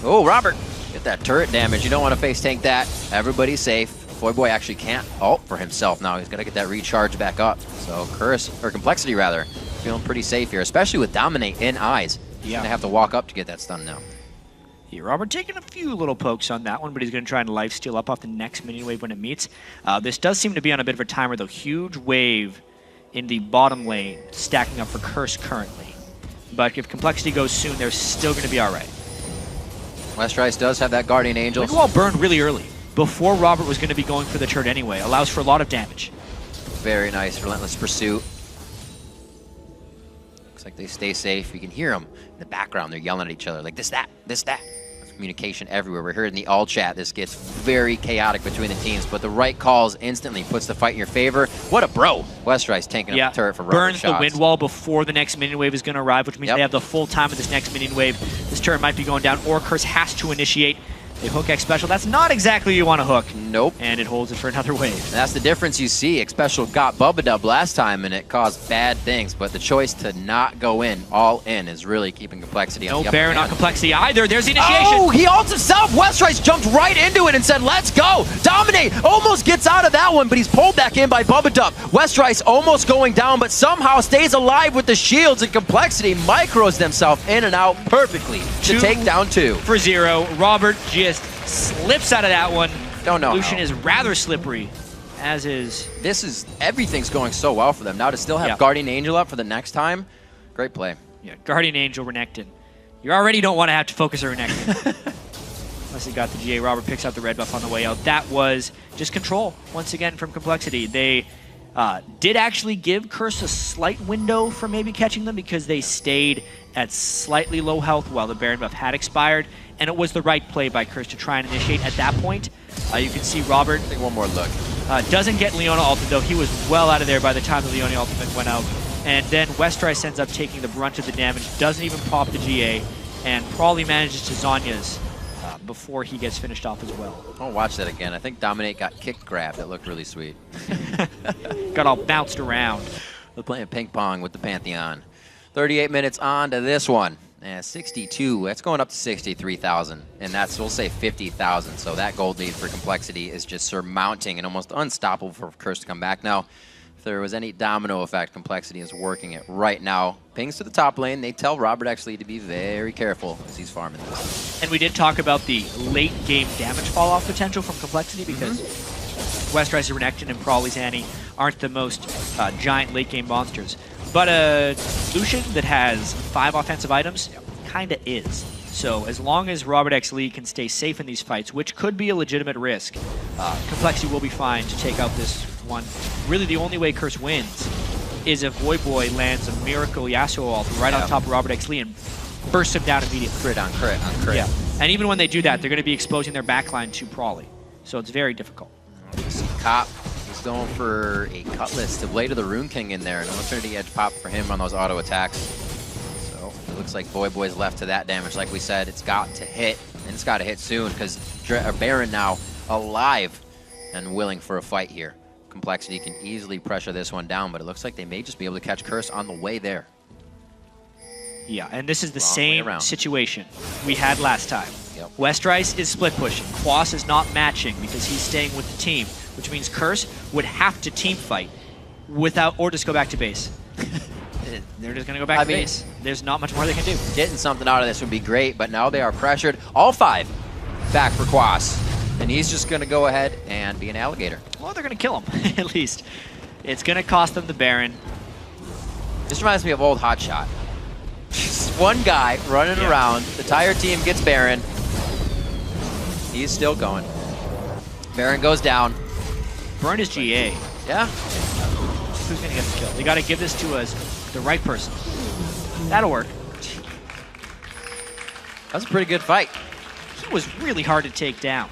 Oh, Robert, get that turret damage. You don't want to face tank that. Everybody's safe. Boy actually can't ult for himself now. He's got to get that recharge back up. So Curse, or Complexity rather, feeling pretty safe here, especially with Dominate in eyes. He's going to have to walk up to get that stun now. Yeah, Robert taking a few little pokes on that one, but he's going to try and lifesteal up off the next minion wave when it meets. This does seem to be on a bit of a timer, though. Huge wave in the bottom lane, stacking up for Curse currently. But if Complexity goes soon, they're still going to be all right. Westrice does have that Guardian Angel. Windwall burned really early, before Robert was going to be going for the turret anyway. Allows for a lot of damage. Very nice, Relentless Pursuit. Looks like they stay safe. You can hear them in the background. They're yelling at each other like this, that, this, that. There's communication everywhere. We're here in the all chat. This gets very chaotic between the teams, but the right calls instantly puts the fight in your favor. What a bro. Westrice tanking up the turret for burns shots. the wind wall before the next minion wave is going to arrive, which means they have the full time of this next minion wave. This turret might be going down, or Curse has to initiate. They hook X Special. That's not exactly what you want to hook. Nope. And it holds it for another wave. And that's the difference you see. X Special got Bubba Dub last time and it caused bad things, but the choice to not go in, all in, is really keeping Complexity on the upper Baron hand. on Complexity either. There's the initiation. Oh, he ults himself. Westrice jumped right into it and said, let's go. Dominate almost gets out of that one, but he's pulled back in by Bubba Dub. Westrice almost going down, but somehow stays alive with the shields, and Complexity micros themselves in and out perfectly to take down 2. For 0. Robert just slips out of that one. Don't know Lucian how. is rather slippery, as is... Everything's going so well for them. Now to still have Guardian Angel up for the next time, great play. Yeah, Guardian Angel, Renekton. You already don't want to have to focus on Renekton. Unless he got the GA. Robert picks out the red buff on the way out. That was just control, once again, from Complexity. They did actually give Curse a slight window for maybe catching them because they stayed at slightly low health while the Baron buff had expired, and it was the right play by Curse to try and initiate at that point. You can see Robert... Take one more look. Doesn't get Leona ulted, though. He was well out of there by the time the Leona ultimate went out. And then Westrice ends up taking the brunt of the damage, doesn't even pop the GA, and probably manages to Zonya's before he gets finished off as well. I'll watch that again. I think Dominate got kick grabbed. That looked really sweet. Got all bounced around. They're playing ping pong with the Pantheon. 38 minutes on to this one. 62, that's going up to 63,000, and that's, we'll say 50,000. So that gold lead for Complexity is just surmounting and almost unstoppable for Curse to come back. Now, if there was any domino effect, Complexity is working it right now. Pings to the top lane. They tell Robert actually to be very careful as he's farming this. And we did talk about the late game damage fall off potential from Complexity because Westrice, Renekton, and Prawley's Annie aren't the most giant late game monsters. But a Lucian that has 5 offensive items kinda is. So as long as Robert X. Lee can stay safe in these fights, which could be a legitimate risk, Complexity will be fine to take out this one. Really the only way Curse wins is if Voyboy lands a miracle Yasuo ult right on top of Robert X. Lee and bursts him down immediately. Crit on crit on crit. Yeah. And even when they do that, they're going to be exposing their backline to Prawley. So it's very difficult. Cop is going for a Cutlass to Blade of the Rune King in there. No Trinity Edge pop for him on those auto attacks. So it looks like Voyboy's left to that damage. Like we said, it's got to hit, and it's got to hit soon because Baron now alive and willing for a fight here. Complexity can easily pressure this one down, but it looks like they may just be able to catch Curse on the way there. Yeah, and this is the same situation we had last time. Westrice is split pushing. Quas is not matching because he's staying with the team, which means Curse would have to team fight without, or just go back to base. They're just going to go back to base. There's not much more they can do. Getting something out of this would be great, but now they are pressured. All 5 back for Quas. And he's just going to go ahead and be an alligator. Well, they're going to kill him, at least. It's going to cost them the Baron. This reminds me of old Hotshot. Just one guy running around. The entire team gets Baron. He's still going. Baron goes down. Burn is GA. Yeah. Who's going to get the kill? They got to give this to us, the right person. That'll work. That's a pretty good fight. He was really hard to take down.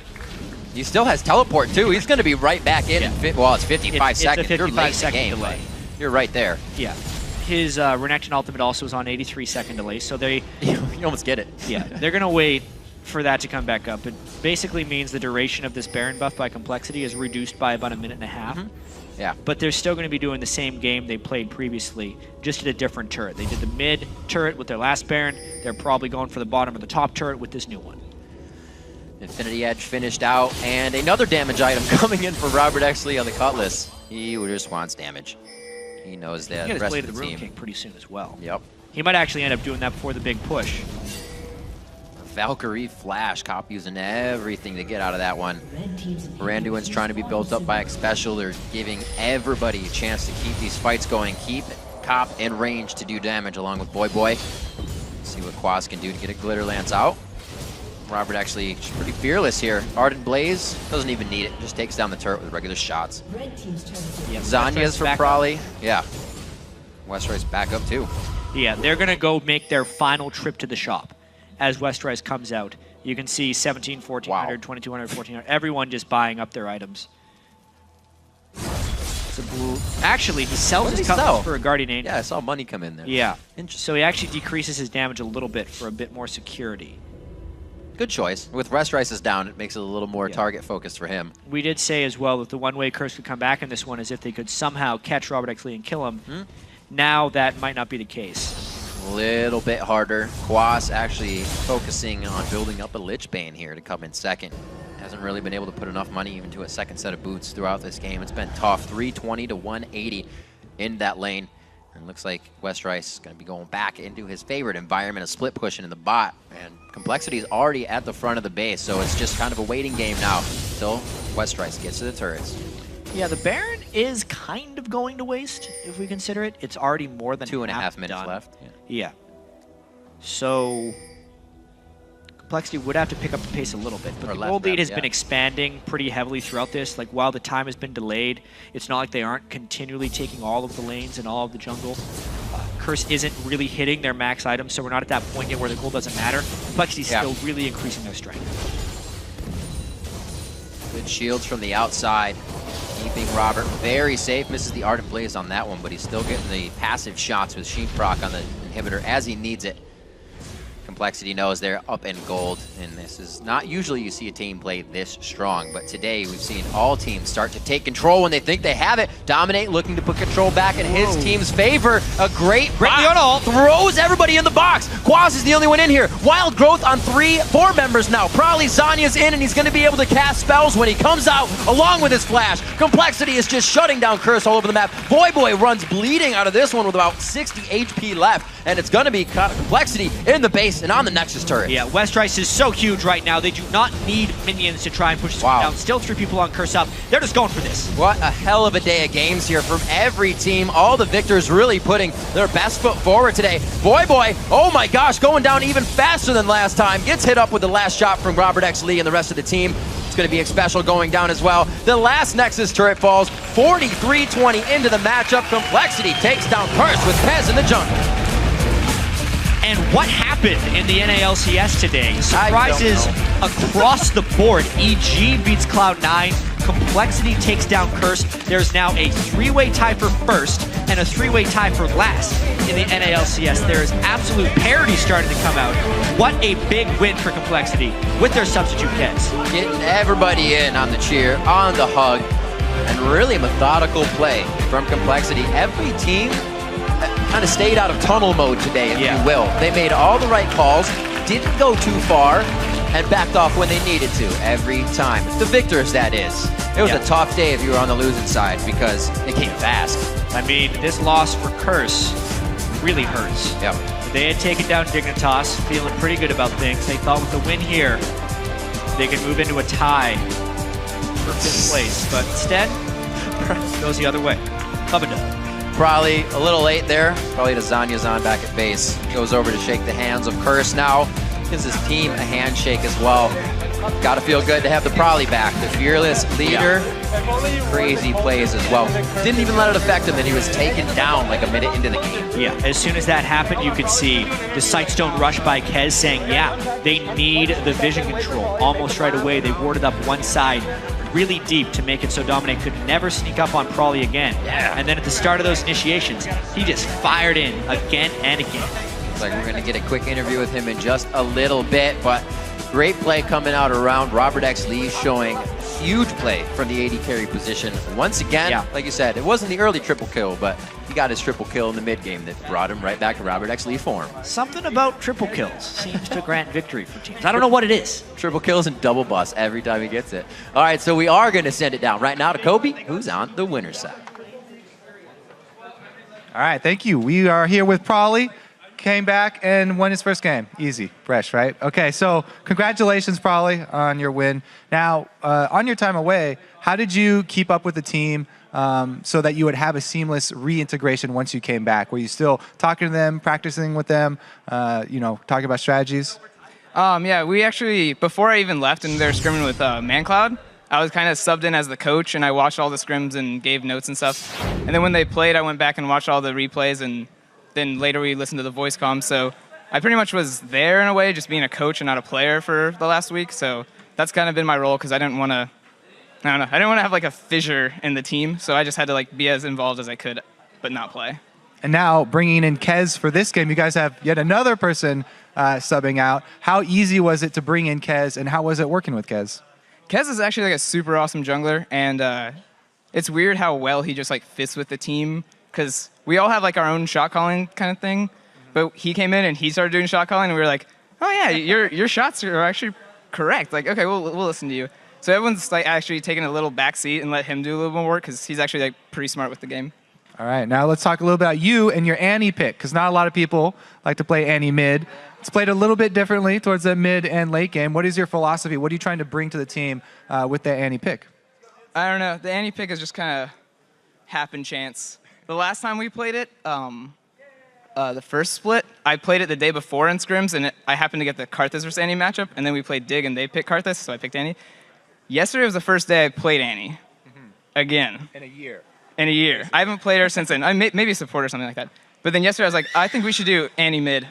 He still has teleport too. He's going to be right back in. Well, it's 55 seconds. It's a 55-second game, delay. You're right there. Yeah. His Renekton ultimate also is on 83-second delay, so they... you almost get it. Yeah, they're going to wait for that to come back up. It basically means the duration of this Baron buff by Complexity is reduced by about 1.5 minutes. Yeah. But they're still going to be doing the same game they played previously, just at a different turret. They did the mid turret with their last Baron. They're probably going for the bottom of the top turret with this new one. Infinity Edge finished out, and another damage item coming in for Robert X. Lee on the Cutlass. He just wants damage. He knows that the rest of the Blade of the Rune team. King pretty soon as well. Yep. He might actually end up doing that before the big push. Valkyrie Flash, Cop using everything to get out of that one. Randuin's trying to be built up by Xpecial. They're giving everybody a chance to keep these fights going. Keep Cop in range to do damage along with Voyboy. See what Quas can do to get a Glitter Lance out. Robert actually pretty fearless here. Ardent Blaze doesn't even need it. Just takes down the turret with regular shots. Zanya's for Prawley. Yeah. Westrice back up too. Yeah, they're going to go make their final trip to the shop as Westrice comes out. You can see 17, 1400, 2200, 1400. Everyone just buying up their items. It's a blue. Actually, he sells his Cutlass for a Guardian Angel. Yeah, I saw money come in there. Yeah. So he actually decreases his damage a little bit for a bit more security. Good choice. With Westrice's down, it makes it a little more target focused for him. We did say as well that the one way Curse could come back in this one is if they could somehow catch Robert X. Lee and kill him. Now that might not be the case. A little bit harder. Quas actually focusing on building up a Lich Bane here to come in second. Hasn't really been able to put enough money even to a second set of boots throughout this game. It's been tough. 320 to 180 in that lane. And looks like Westrice is going to be going back into his favorite environment of split pushing in the bot. And Complexity is already at the front of the base, so it's just kind of a waiting game now until Westrice gets to the turrets. Yeah, the Baron is kind of going to waste, if we consider it. It's already more than 2.5 minutes done. left. Yeah. So Complexity would have to pick up the pace a little bit, but the gold lead has been expanding pretty heavily throughout this. Like, while the time has been delayed, it's not like they aren't continually taking all of the lanes and all of the jungle. Curse isn't really hitting their max items, so we're not at that point yet where the gold doesn't matter. Complexity's still really increasing their strength. Good shields from the outside, keeping Robert very safe. Misses the Ardent Blaze on that one, but he's still getting the passive shots with Sheep Proc on the inhibitor as he needs it. Complexity knows they're up in gold, and this is not usually you see a team play this strong, but today we've seen all teams start to take control when they think they have it. Dominate looking to put control back in his team's favor. A great box. Throws everybody in the box. Quas is the only one in here. Wild Growth on 4 members now. Probably Zanya's in, and he's going to be able to cast spells when he comes out along with his flash. Complexity is just shutting down Curse all over the map. Boy runs bleeding out of this one with about 60 HP left, and it's going to be Complexity in the base and on the Nexus turret. Yeah, Westrice is so huge right now. They do not need minions to try and push this one down. Still 3 people on Curse up. They're just going for this. What a hell of a day of games here from every team. All the victors really putting their best foot forward today. Boy, oh my gosh, going down even faster than last time. Gets hit up with the last shot from Robert X. Lee and the rest of the team. It's going to be a special going down as well. The last Nexus turret falls 43-20 into the matchup. Complexity takes down Curse with Pez in the jungle. And what happened in the NALCS today? Surprises across the board. EG beats Cloud9. Complexity takes down Curse. There's now a 3-way tie for first and a 3-way tie for last in the NALCS. There is absolute parity starting to come out. What a big win for Complexity with their substitute Keds. Getting everybody in on the cheer, on the hug, and really methodical play from Complexity. Every team kind of stayed out of tunnel mode today, if you will. They made all the right calls, didn't go too far, and backed off when they needed to every time. The victors, that is. It was a tough day if you were on the losing side because it came fast. I mean, this loss for Curse really hurts. Yep. They had taken down Dignitas, feeling pretty good about things. They thought with the win here, they could move into a tie for 5th place, but instead, goes the other way. Club-a-dub. Probably a little late there. Probably to Zanya's on back at base. Goes over to shake the hands of Curse now. Gives his team a handshake as well. Got to feel good to have the Prolly back. The fearless leader. Crazy plays as well. Didn't even let it affect him, and he was taken down like a minute into the game. Yeah, as soon as that happened, you could see the Sightstone rush by Kez saying, yeah, they need the vision control. Almost right away, they warded up one side really deep to make it so Dominic could never sneak up on Prolly again. Yeah. And then at the start of those initiations, he just fired in again and again. Looks like we're going to get a quick interview with him in just a little bit, but great play coming out around. Robert X. Lee showing huge play from the AD carry position. Once again, like you said, it wasn't the early triple kill, but he got his triple kill in the mid game that brought him right back to Robert X. Lee form. Something about triple kills seems to grant victory for teams. I don't know what it is. Triple kills and double bust every time he gets it. All right, so we are going to send it down right now to Kobe, who's on the winner's side. All right, thank you. We are here with Prolly. Came back and won his first game. Easy, fresh, right? Okay, so congratulations, Prolly, on your win. Now, on your time away, how did you keep up with the team so that you would have a seamless reintegration once you came back? Were you still talking to them, practicing with them, talking about strategies? Yeah, we actually, before I even left and they were scrimming with ManCloud, I was kind of subbed in as the coach, and I watched all the scrims and gave notes and stuff. And then when they played, I went back and watched all the replays, and then later we listened to the voice comm. So I pretty much was there in a way, just being a coach and not a player for the last week. So that's kind of been my role because I didn't want to, I didn't want to have like a fissure in the team. So I just had to like be as involved as I could, but not play. And now bringing in Kez for this game, you guys have yet another person subbing out. How easy was it to bring in Kez, and how was it working with Kez? Kez is actually like a super awesome jungler, and it's weird how well he just like fits with the team because we all have like our own shot calling kind of thing, but he came in and he started doing shot calling, and we were like, oh yeah, your shots are actually correct. Like, okay, we'll listen to you. So everyone's like actually taking a little back seat and let him do a little more work because he's actually like pretty smart with the game. All right, now let's talk a little about you and your Annie pick, because not a lot of people like to play Annie mid. It's played a little bit differently towards the mid and late game. What is your philosophy? What are you trying to bring to the team with that Annie pick? I don't know. The Annie pick is just kind of happen chance. The last time we played it, the first split, I played it the day before in scrims, and I happened to get the Karthus versus Annie matchup, and then we played Dig, and they picked Karthus, so I picked Annie. Yesterday was the first day I played Annie. Again. In a year. In a year. I haven't played her since then. Maybe a support or something like that. But then yesterday I was like, I think we should do Annie mid,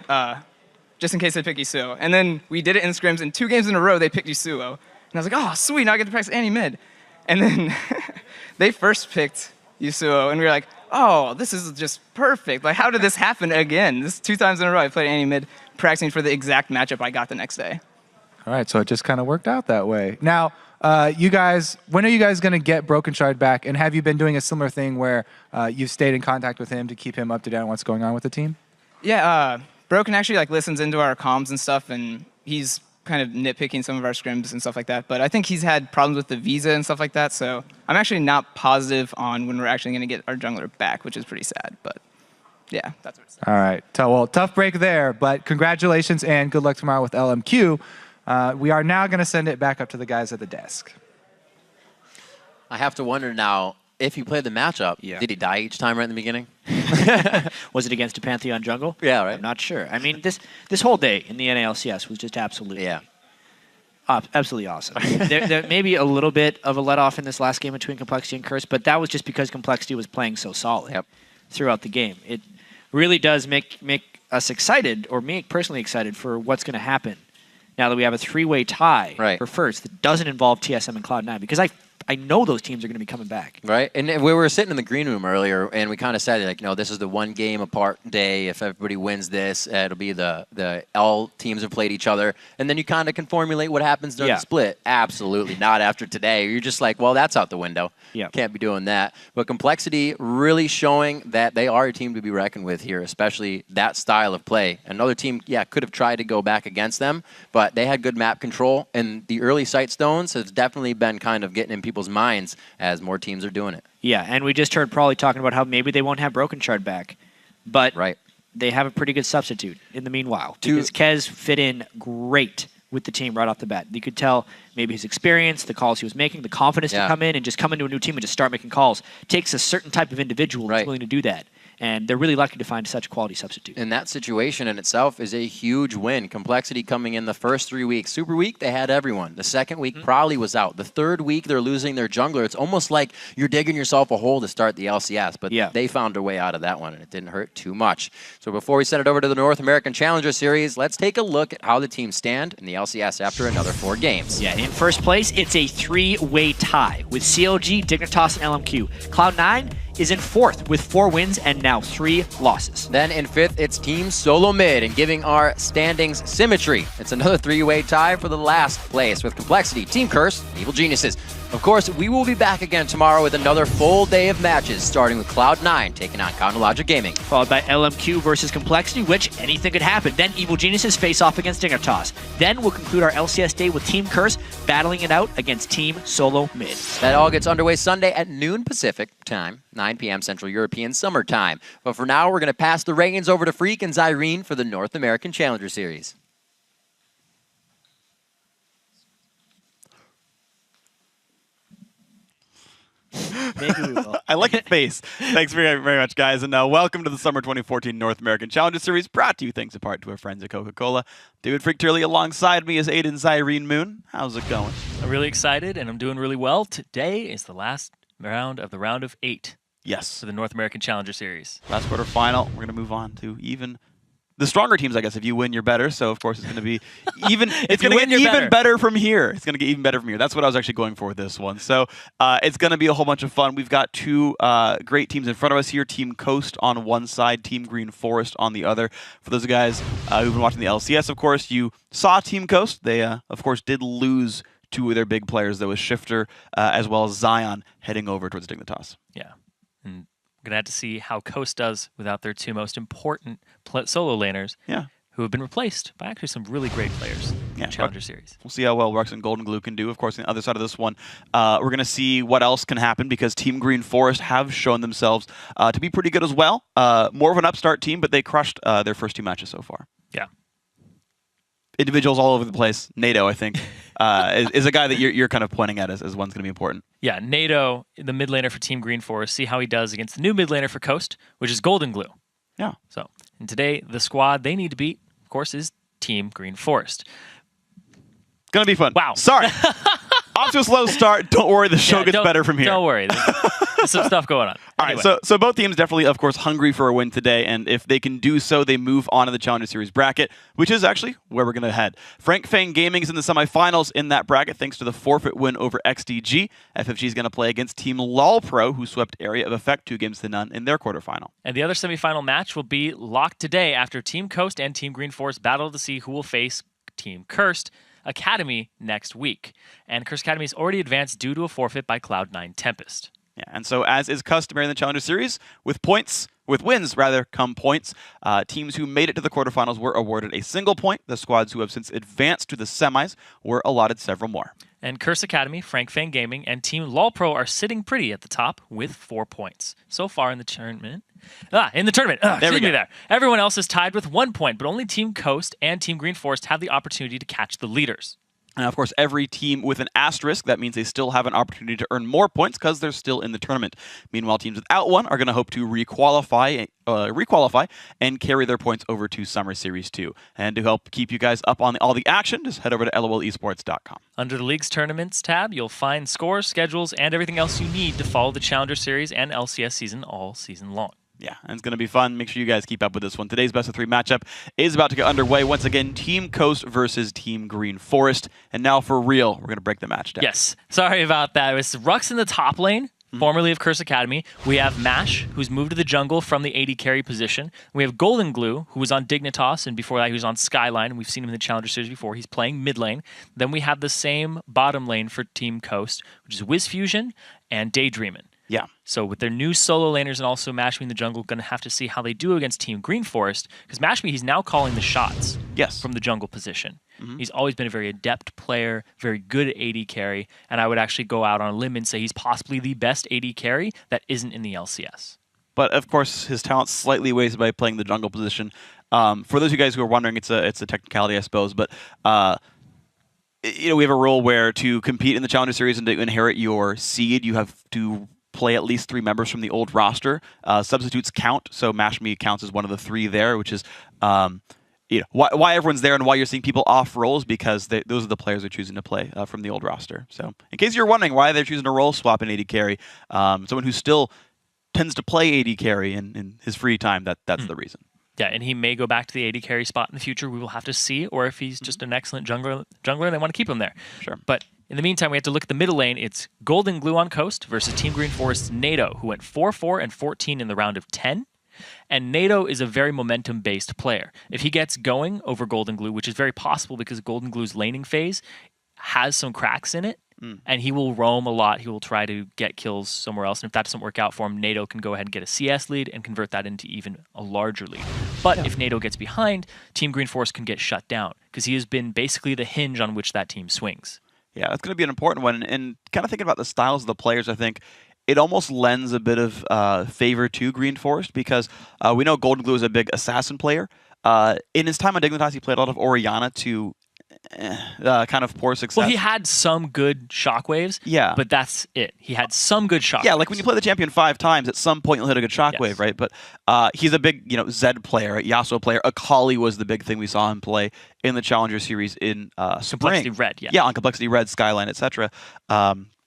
just in case they pick Yasuo. And then we did it in scrims, and 2 games in a row they picked Yasuo. And I was like, oh, sweet, now I get to practice Annie mid. And then they first picked Yasuo, and we were like, oh, this is just perfect. Like, how did this happen again? This is 2 times in a row I played Annie mid, practicing for the exact matchup I got the next day. All right, so it just kind of worked out that way. Now, you guys, when are you guys going to get Broken Shard back? And have you been doing a similar thing where you've stayed in contact with him to keep him up to date on what's going on with the team? Yeah, Broken actually like listens into our comms and stuff, and he's kind of nitpicking some of our scrims and stuff like that. But I think he's had problems with the visa and stuff like that, so I'm actually not positive on when we're actually going to get our jungler back, which is pretty sad. But yeah, that's what it's All right, well, tough break there, but congratulations and good luck tomorrow with LMQ. We are now going to send it back up to the guys at the desk. I have to wonder now, if he played the matchup, did he die each time right in the beginning? Was it against a Pantheon jungle? Yeah, right. I'm not sure. I mean, this whole day in the NALCS was just absolutely absolutely awesome. there may be a little bit of a let-off in this last game between Complexity and Curse, but that was just because Complexity was playing so solid throughout the game. It really does make us excited, or me personally excited, for what's going to happen now that we have a 3-way tie for first that doesn't involve TSM and Cloud9, because I know those teams are going to be coming back. Right, and we were sitting in the green room earlier, and we kind of said, like, this is the one game apart day. If everybody wins this, it'll be the L teams have played each other, and then you kind of can formulate what happens during the split. Absolutely not after today. You're just like, well, that's out the window. Yeah, can't be doing that. But Complexity really showing that they are a team to be reckoned with here, especially that style of play. Another team, could have tried to go back against them, but they had good map control, and the early sight stones has definitely been kind of getting in people's minds as more teams are doing it. Yeah, and we just heard Prawley talking about how maybe they won't have Broken Shard back, but they have a pretty good substitute in the meanwhile. Because Kez fit in great with the team right off the bat. You could tell maybe his experience, the calls he was making, the confidence to come in and just come into a new team and just start making calls. Takes a certain type of individual that's willing to do that. And they're really lucky to find such a quality substitute. And that situation in itself is a huge win. Complexity coming in the first 3 weeks. Super week, they had everyone. The second week, Prawley was out. The third week, they're losing their jungler. It's almost like you're digging yourself a hole to start the LCS. But they found a way out of that one, and it didn't hurt too much. So before we send it over to the North American Challenger Series, let's take a look at how the teams stand in the LCS after another 4 games. Yeah, in first place, it's a 3-way tie with CLG, Dignitas, and LMQ. Cloud9 is in 4th with 4 wins and now 3 losses. Then in 5th, it's Team Solo Mid, and giving our standings symmetry. It's another 3-way tie for the last place with Complexity, Team Curse, and Evil Geniuses. Of course, we will be back again tomorrow with another full day of matches, starting with Cloud9 taking on Chronologic Gaming. Followed by LMQ versus Complexity, which anything could happen. Then Evil Geniuses face off against Dignitas. Then we'll conclude our LCS day with Team Curse battling it out against Team Solo Mid. That all gets underway Sunday at noon Pacific time, 9 p.m. Central European Summer Time. But for now, we're going to pass the reins over to Freak and Zyrene for the North American Challenger Series. Maybe we will. I like your face. Thanks very, very much, guys. And welcome to the Summer 2014 North American Challenger Series, brought to you thanks in part to our friends at Coca-Cola. David Freak Turley alongside me is Aiden Zyrene Moon. How's it going? I'm really excited, and I'm doing really well. Today is the last round of the round of 8. Yes. For the North American Challenger Series. Last quarterfinal. We're going to move on to even the stronger teams, I guess. If you win, you're better. So, of course, it's going to be even. It's going to get even better from here. It's going to get even better from here. That's what I was actually going for with this one. So, it's going to be a whole bunch of fun. We've got 2 great teams in front of us here. Team Coast on one side, Team Green Forest on the other. For those guys who've been watching the LCS, of course, you saw Team Coast. They, of course, did lose 2 of their big players. There was Shifter as well as Zion heading over towards Dignitas. Yeah. And we're going to have to see how Coast does without their 2 most important solo laners who have been replaced by actually some really great players in the Challenger Series. We'll see how well Rux and Golden Glue can do. Of course, on the other side of this one, we're going to see what else can happen because Team Green Forest have shown themselves to be pretty good as well. More of an upstart team, but they crushed their first 2 matches so far. Yeah. Individuals all over the place. NATO, I think, is a guy that you're kind of pointing at as one's going to be important. Yeah, NATO, the mid laner for Team Green Forest, see how he does against the new mid laner for Coast, which is Golden Glue. Yeah. So, and today, the squad they need to beat, of course, is Team Green Forest. Gonna be fun. Wow. Sorry. Off to a slow start. Don't worry, the show gets better from here. Don't worry. There's some stuff going on. All right, so both teams definitely, of course, hungry for a win today, and if they can do so, they move on to the Challenger Series bracket, which is actually where we're going to head. Frank Fang Gaming is in the semifinals in that bracket thanks to the forfeit win over XDG. FFG is going to play against Team LOLPro, who swept Area of Effect 2-0 in their quarterfinal. And the other semifinal match will be locked today after Team Coast and Team Green Forest battle to see who will face Team Cursed Academy next week. And Cursed Academy has already advanced due to a forfeit by Cloud9 Tempest. Yeah, and so as is customary in the Challenger Series, with wins, come points. Teams who made it to the quarterfinals were awarded a single point. The squads who have since advanced to the semis were allotted several more. And Curse Academy, Frank Fang Gaming, and Team LOLPro are sitting pretty at the top with 4 points. So far in the tournament. There. Everyone else is tied with 1 point, but only Team Coast and Team Green Forest have the opportunity to catch the leaders. And of course, every team with an asterisk, that means they still have an opportunity to earn more points because they're still in the tournament. Meanwhile, teams without one are going to hope to requalify and carry their points over to Summer Series 2. And to help keep you guys up on all the action, just head over to lolesports.com. Under the League's Tournaments tab, you'll find scores, schedules, and everything else you need to follow the Challenger Series and LCS season all season long. Yeah, and it's going to be fun. Make sure you guys keep up with this one. Today's best of 3 matchup is about to get underway. Once again, Team Coast versus Team Green Forest. And now for real, we're going to break the match down. Yes, sorry about that. It was Rux in the top lane, formerly of Curse Academy. We have Mash, who's moved to the jungle from the AD carry position. We have Golden Glue, who was on Dignitas, and before that he was on Skyline, and we've seen him in the Challenger Series before. He's playing mid lane. Then we have the same bottom lane for Team Coast, which is Wiz Fusion and Daydreamin'. Yeah. So with their new solo laners and also Mashme in the jungle, going to have to see how they do against Team Green Forest, because Mashme, he's now calling the shots from the jungle position. He's always been a very adept player, very good at AD carry, and I would actually go out on a limb and say he's possibly the best AD carry that isn't in the LCS. But of course, his talent slightly weighs by playing the jungle position. For those of you guys who are wondering, it's a technicality, I suppose, but we have a rule where to compete in the Challenger Series and to inherit your seed, you have to play at least 3 members from the old roster. Substitutes count, so Mashme counts as one of the 3 there, which is why everyone's there and why you're seeing people off roles, because those are the players they're choosing to play from the old roster. So in case you're wondering why they're choosing to role swap in AD carry, someone who still tends to play AD carry in his free time, that's the reason. Yeah, and he may go back to the AD carry spot in the future. We will have to see, or if he's just an excellent jungler, they want to keep him there. Sure. But in the meantime, we have to look at the middle lane. It's Golden Glue on Coast versus Team Green Forest's NATO, who went 4-4 and 14 in the round of 10. And NATO is a very momentum-based player. If he gets going over Golden Glue, which is very possible because Golden Glue's laning phase has some cracks in it, and he will roam a lot. He will try to get kills somewhere else. And if that doesn't work out for him, NATO can go ahead and get a CS lead and convert that into even a larger lead. But if NATO gets behind, Team Green Forest can get shut down because he has been basically the hinge on which that team swings. Yeah, that's going to be an important one. And kind of thinking about the styles of the players, I think it almost lends a bit of favor to Green Forest because we know Golden Glue is a big assassin player. In his time on Dignitas, he played a lot of Orianna to kind of poor success. Well, he had some good shockwaves, but that's it. He had some good shockwaves. Yeah, like when you play the champion 5 times, at some point you'll hit a good shockwave, right? But he's a big, Zed player, Yasuo player. Akali was the big thing we saw him play in the Challenger Series in spring. Complexity Red, Yeah, on Complexity Red, Skyline, etc.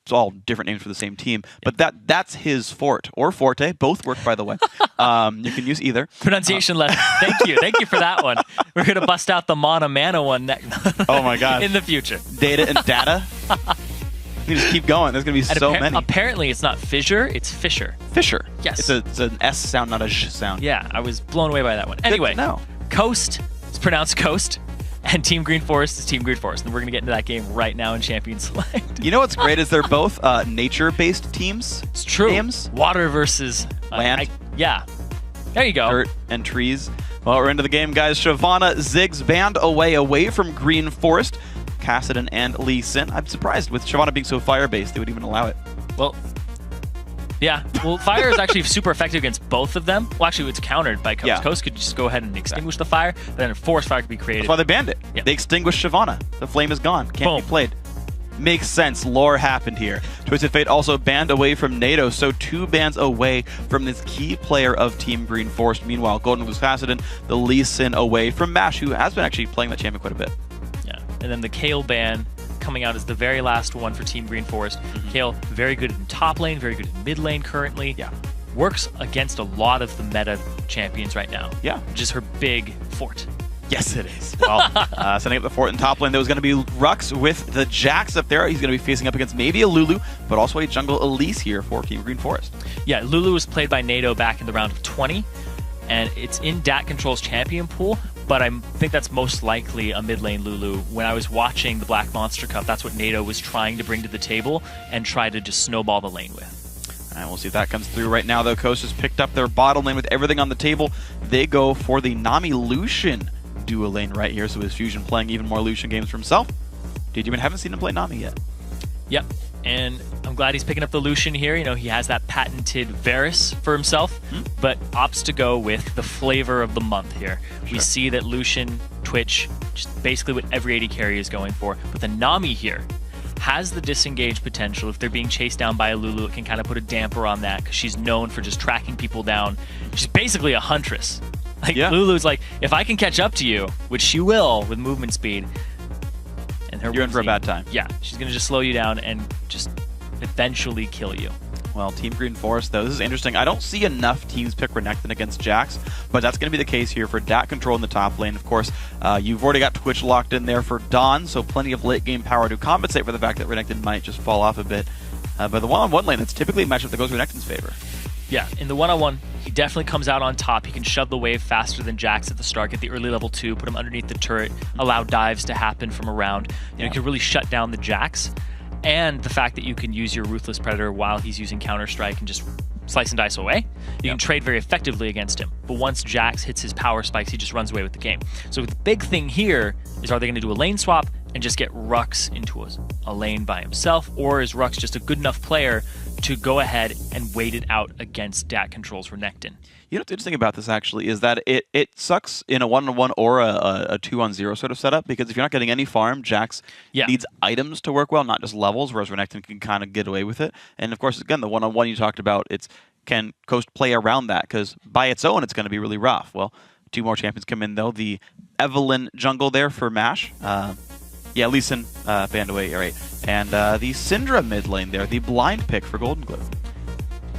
It's all different names for the same team, but that's his forte or forte. Both work, by the way. You can use either. Pronunciation lesson. Thank you for that one. We're gonna bust out the mana one next. Oh my god! In the future, data and data. You just keep going. There's gonna be so many. Apparently, it's not fissure. It's Fisher. Fisher. Yes. It's an S sound, not a sh sound. Yeah, I was blown away by that one. Anyway, Coast. It's pronounced Coast. And Team Green Forest is Team Green Forest. And we're going to get into that game right now in Champion Select. You know what's great is they're both nature-based teams. It's true. Games. Water versus land. Yeah. There you go. Dirt and trees. Well, we're into the game, guys. Shyvana Ziggs banned away from Green Forest. Kassadin and Lee Sin. I'm surprised with Shyvana being so fire-based, they would even allow it. Well, yeah. Well, fire is actually super effective against both of them. Well, actually, it's countered by Coast. Yeah. Coast could just go ahead and extinguish the fire, but then a forest fire could be created. That's why they banned it. Yeah. They extinguished Shyvana. The flame is gone. Can't be played. Makes sense. Lore happened here. Twisted Fate also banned away from NATO, so 2 bans away from this key player of Team Green Forest. Meanwhile, Golden Blue's Kassadin, the Lee Sin away from Mash, who has been actually playing that champion quite a bit. Yeah. And then the Kale ban coming out as the very last one for Team Green Forest. Kale, very good in top lane, very good in mid lane currently. Yeah. works against a lot of the meta champions right now. Yeah. Which is her big fort. Yes, it is. Well, setting up the fort in top lane, there was going to be Rux with the Jax up there. He's going to be facing up against maybe a Lulu, but also a jungle Elise here for Team Green Forest. Yeah, Lulu was played by NATO back in the round of 20, and it's in Dat Control's champion pool, but I think that's most likely a mid lane Lulu. When I was watching the Black Monster Cup, that's what NATO was trying to bring to the table and try to just snowball the lane with. And we'll see if that comes through. Right now, though, Coast has picked up their bottom lane with everything on the table. They go for the Nami Lucian duo lane right here, so is Fusion playing even more Lucian games for himself? Did you even haven't seen him play Nami yet? Yep, and I'm glad he's picking up the Lucian here. You know, he has that patented Varus for himself, but opts to go with the flavor of the month here. Sure. We see that Lucian, Twitch, just basically what every AD carry is going for, but the Nami here has the disengage potential. If they're being chased down by a Lulu, it can kind of put a damper on that because she's known for just tracking people down. She's basically a huntress. Like, Lulu's like, if I can catch up to you, which she will with movement speed, and her you're in for a bad time. Yeah, she's going to just slow you down and just eventually kill you. Well, Team Green Forest, though, this is interesting. I don't see enough teams pick Renekton against Jax, but that's going to be the case here for Dat Control in the top lane. Of course, you've already got Twitch locked in there for Dawn, so plenty of late-game power to compensate for the fact that Renekton might just fall off a bit. But the one-on-one lane, that's typically a matchup that goes Renekton's favor. Yeah, in the one-on-one, he definitely comes out on top. He can shove the wave faster than Jax at the start, get the early level 2, put him underneath the turret, allow dives to happen from around. You know, you can really shut down the Jax. And the fact that you can use your Ruthless Predator while he's using Counter-Strike and just slice and dice away, you can trade very effectively against him. But once Jax hits his power spikes, he just runs away with the game. So the big thing here is, are they going to do a lane swap and just get Rux into a lane by himself, or is Rux just a good enough player to go ahead and wait it out against Dat Control's Renekton? You know what's interesting about this, actually, is that it sucks in a 1-on-1 or a 2-on-0 sort of setup, because if you're not getting any farm, Jax needs items to work well, not just levels, whereas Renekton can kind of get away with it. And of course, again, the 1-on-1 you talked about, can Coast play around that, because by its own, it's going to be really rough. Well, 2 more champions come in, though. The Evelynn jungle there for MASH. Yeah, Lee Sin banned away, all right. And the Syndra mid lane there, the blind pick for Golden Glue.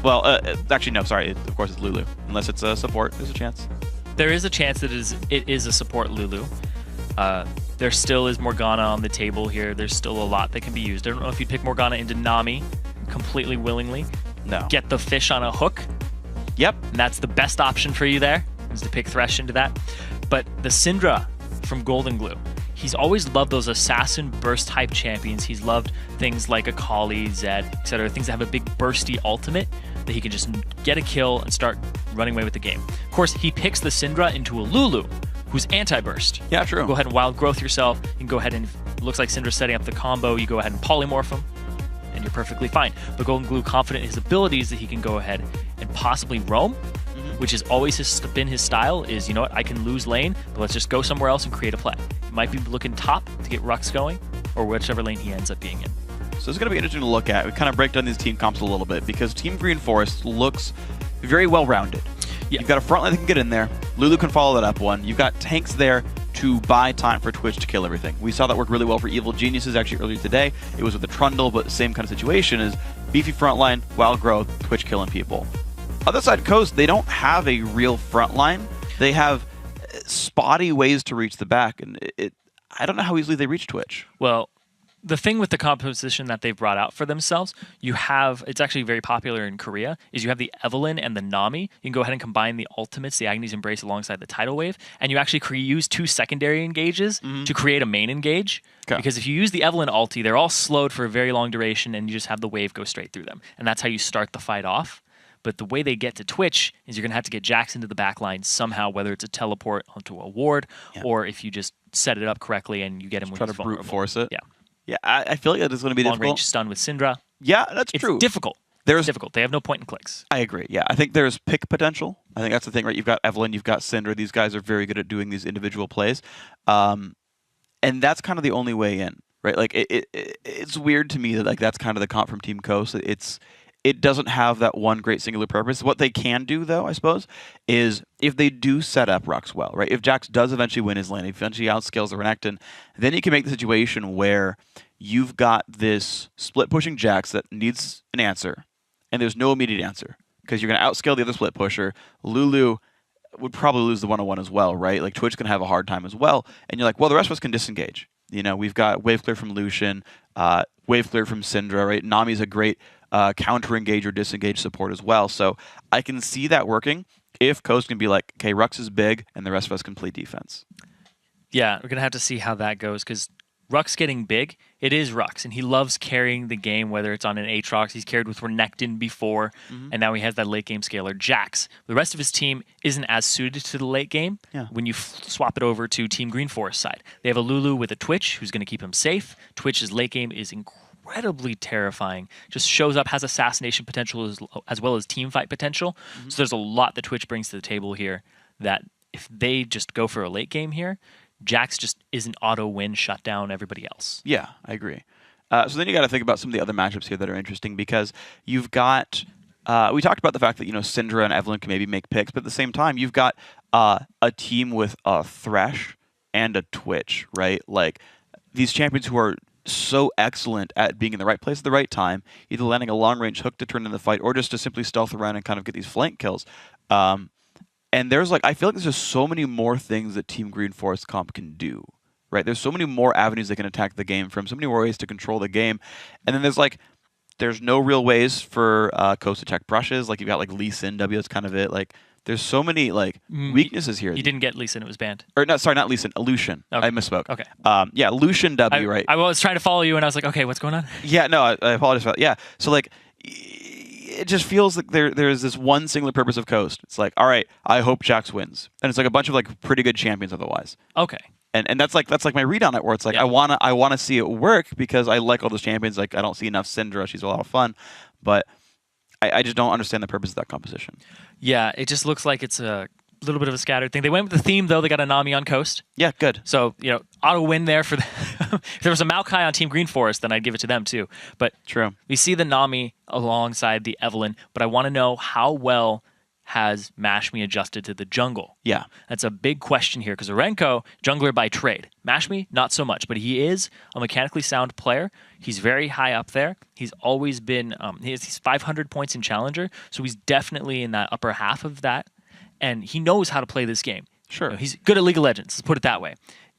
Well, actually, no, sorry. Of course, it's Lulu. Unless it's a support, there's a chance. There is a chance that it is a support Lulu. There still is Morgana on the table here. There's still a lot that can be used. I don't know if you'd pick Morgana into Nami completely willingly. No. Get the fish on a hook. Yep. And that's the best option for you there, is to pick Thresh into that. But the Syndra from Golden Glue, he's always loved those assassin burst type champions. He's loved things like Akali, Zed, etc. Things that have a big bursty ultimate that he can just get a kill and start running away with the game. Of course, he picks the Syndra into a Lulu, who's anti-burst. Yeah, true. Go ahead and wild growth yourself. You can go ahead and, looks like Syndra's setting up the combo. You go ahead and polymorph him, and you're perfectly fine. But Golden Glue, confident in his abilities, that he can go ahead and possibly roam, which is always been his style, is, you know what, I can lose lane, but let's just go somewhere else and create a play. He might be looking top to get Rux going, or whichever lane he ends up being in. So it's going to be interesting to look at. We kind of break down these team comps a little bit, because Team Green Forest looks very well-rounded. Yeah. You've got a front line that can get in there. Lulu can follow that up one. You've got tanks there to buy time for Twitch to kill everything. We saw that work really well for Evil Geniuses actually earlier today. It was with the Trundle, but the same kind of situation is beefy front line, wild growth, Twitch killing people. Other side Coast, they don't have a real front line. They have spotty ways to reach the back, and I don't know how easily they reach Twitch. Well, the thing with the composition that they've brought out for themselves, you have, it's actually very popular in Korea, is you have the Evelynn and the Nami. You can go ahead and combine the ultimates, the Agnes Embrace alongside the Tidal Wave, and you actually use 2 secondary engages to create a main engage. Okay. Because if you use the Evelynn ulti, they're all slowed for a very long duration, and you just have the wave go straight through them. And that's how you start the fight off. But the way they get to Twitch is you're going to have to get Jax into the back line somehow, whether it's a teleport onto a ward, or if you just set it up correctly and you get him when he's vulnerable. Brute force it. Yeah. Yeah, I feel like that is going to be difficult. Long-range stun with Syndra. Yeah, that's true. It's difficult. It's difficult. They have no point in clicks. I agree. Yeah, I think there's pick potential. I think that's the thing, right? You've got Evelynn, you've got Syndra. These guys are very good at doing these individual plays. And that's kind of the only way in, right? Like, it's weird to me that, like, that's kind of the comp from Team Coast. It doesn't have that one great singular purpose. What they can do, though, I suppose, is if they do set up Rux well, right? If Jax does eventually win his lane, eventually outscales the Renekton, then you can make the situation where you've got this split pushing Jax that needs an answer, and there's no immediate answer. because you're going to outscale the other split pusher. Lulu would probably lose the 1-on-1 as well, right? Like Twitch can have a hard time as well. And you're like, well, the rest of us can disengage. You know, we've got wave clear from Lucian, wave clear from Syndra, right? Nami's a great counter engage or disengage support as well. So I can see that working if Coast can be like, okay, Rux is big and the rest of us can play defense. Yeah, we're going to have to see how that goes because Rux getting big, it is Rux, and he loves carrying the game, whether it's on an Aatrox. He's carried with Renekton before, and now he has that late game scaler, Jax. The rest of his team isn't as suited to the late game when you swap it over to Team Green Forest side. They have a Lulu with a Twitch who's going to keep him safe. Twitch's late game is incredibly terrifying. Just shows up, has assassination potential as well as team fight potential. So there's a lot that Twitch brings to the table here that if they just go for a late game here, Jax just isn't auto-win, shut down everybody else. Yeah, I agree. So then you got to think about some of the other matchups here that are interesting because you've got, we talked about the fact that, you know, Syndra and Evelynn can maybe make picks, but at the same time, you've got a team with a Thresh and a Twitch, right? Like these champions who are so excellent at being in the right place at the right time, either landing a long-range hook to turn in the fight or just to simply stealth around and kind of get these flank kills. And there's like, I feel like there's just so many more things that Team Green Forest comp can do, right? There's so many more avenues they can attack the game from, so many more ways to control the game. And then there's no real ways for Coast to attack brushes. Like you've got like Lee Sin W, that's kind of it. Like there's so many like weaknesses here. You didn't get Lee Sin, it was banned. Or no, sorry, not Lee Sin, Lucian. Okay. I misspoke. Okay. Yeah, Lucian W, right? I was trying to follow you and I was like, okay, what's going on? Yeah, no, I apologize for that. Yeah, so like, it just feels like there's this one singular purpose of Coast. It's like, all right, I hope Jax wins, and it's like a bunch of like pretty good champions otherwise. Okay. And that's like my read on it, where it's like I wanna see it work because I like all those champions. Like I don't see enough Syndra; she's a lot of fun, but I just don't understand the purpose of that composition. Yeah, it just looks like it's a little bit of a scattered thing. They went with the theme though. They got a Nami on Coast. Yeah, good. So you know, auto win there for the. If there was a Maokai on Team Green Forest, then I'd give it to them too. But true, we see the Nami alongside the Evelynn, but I want to know how well has Mashmi adjusted to the jungle? Yeah. That's a big question here because Orenko, jungler by trade. Mashmi, not so much, but he is a mechanically sound player. He's very high up there. He's always been, he's 500 points in Challenger, so he's definitely in that upper half of that, and he knows how to play this game. Sure. You know, he's good at League of Legends, let's put it that way.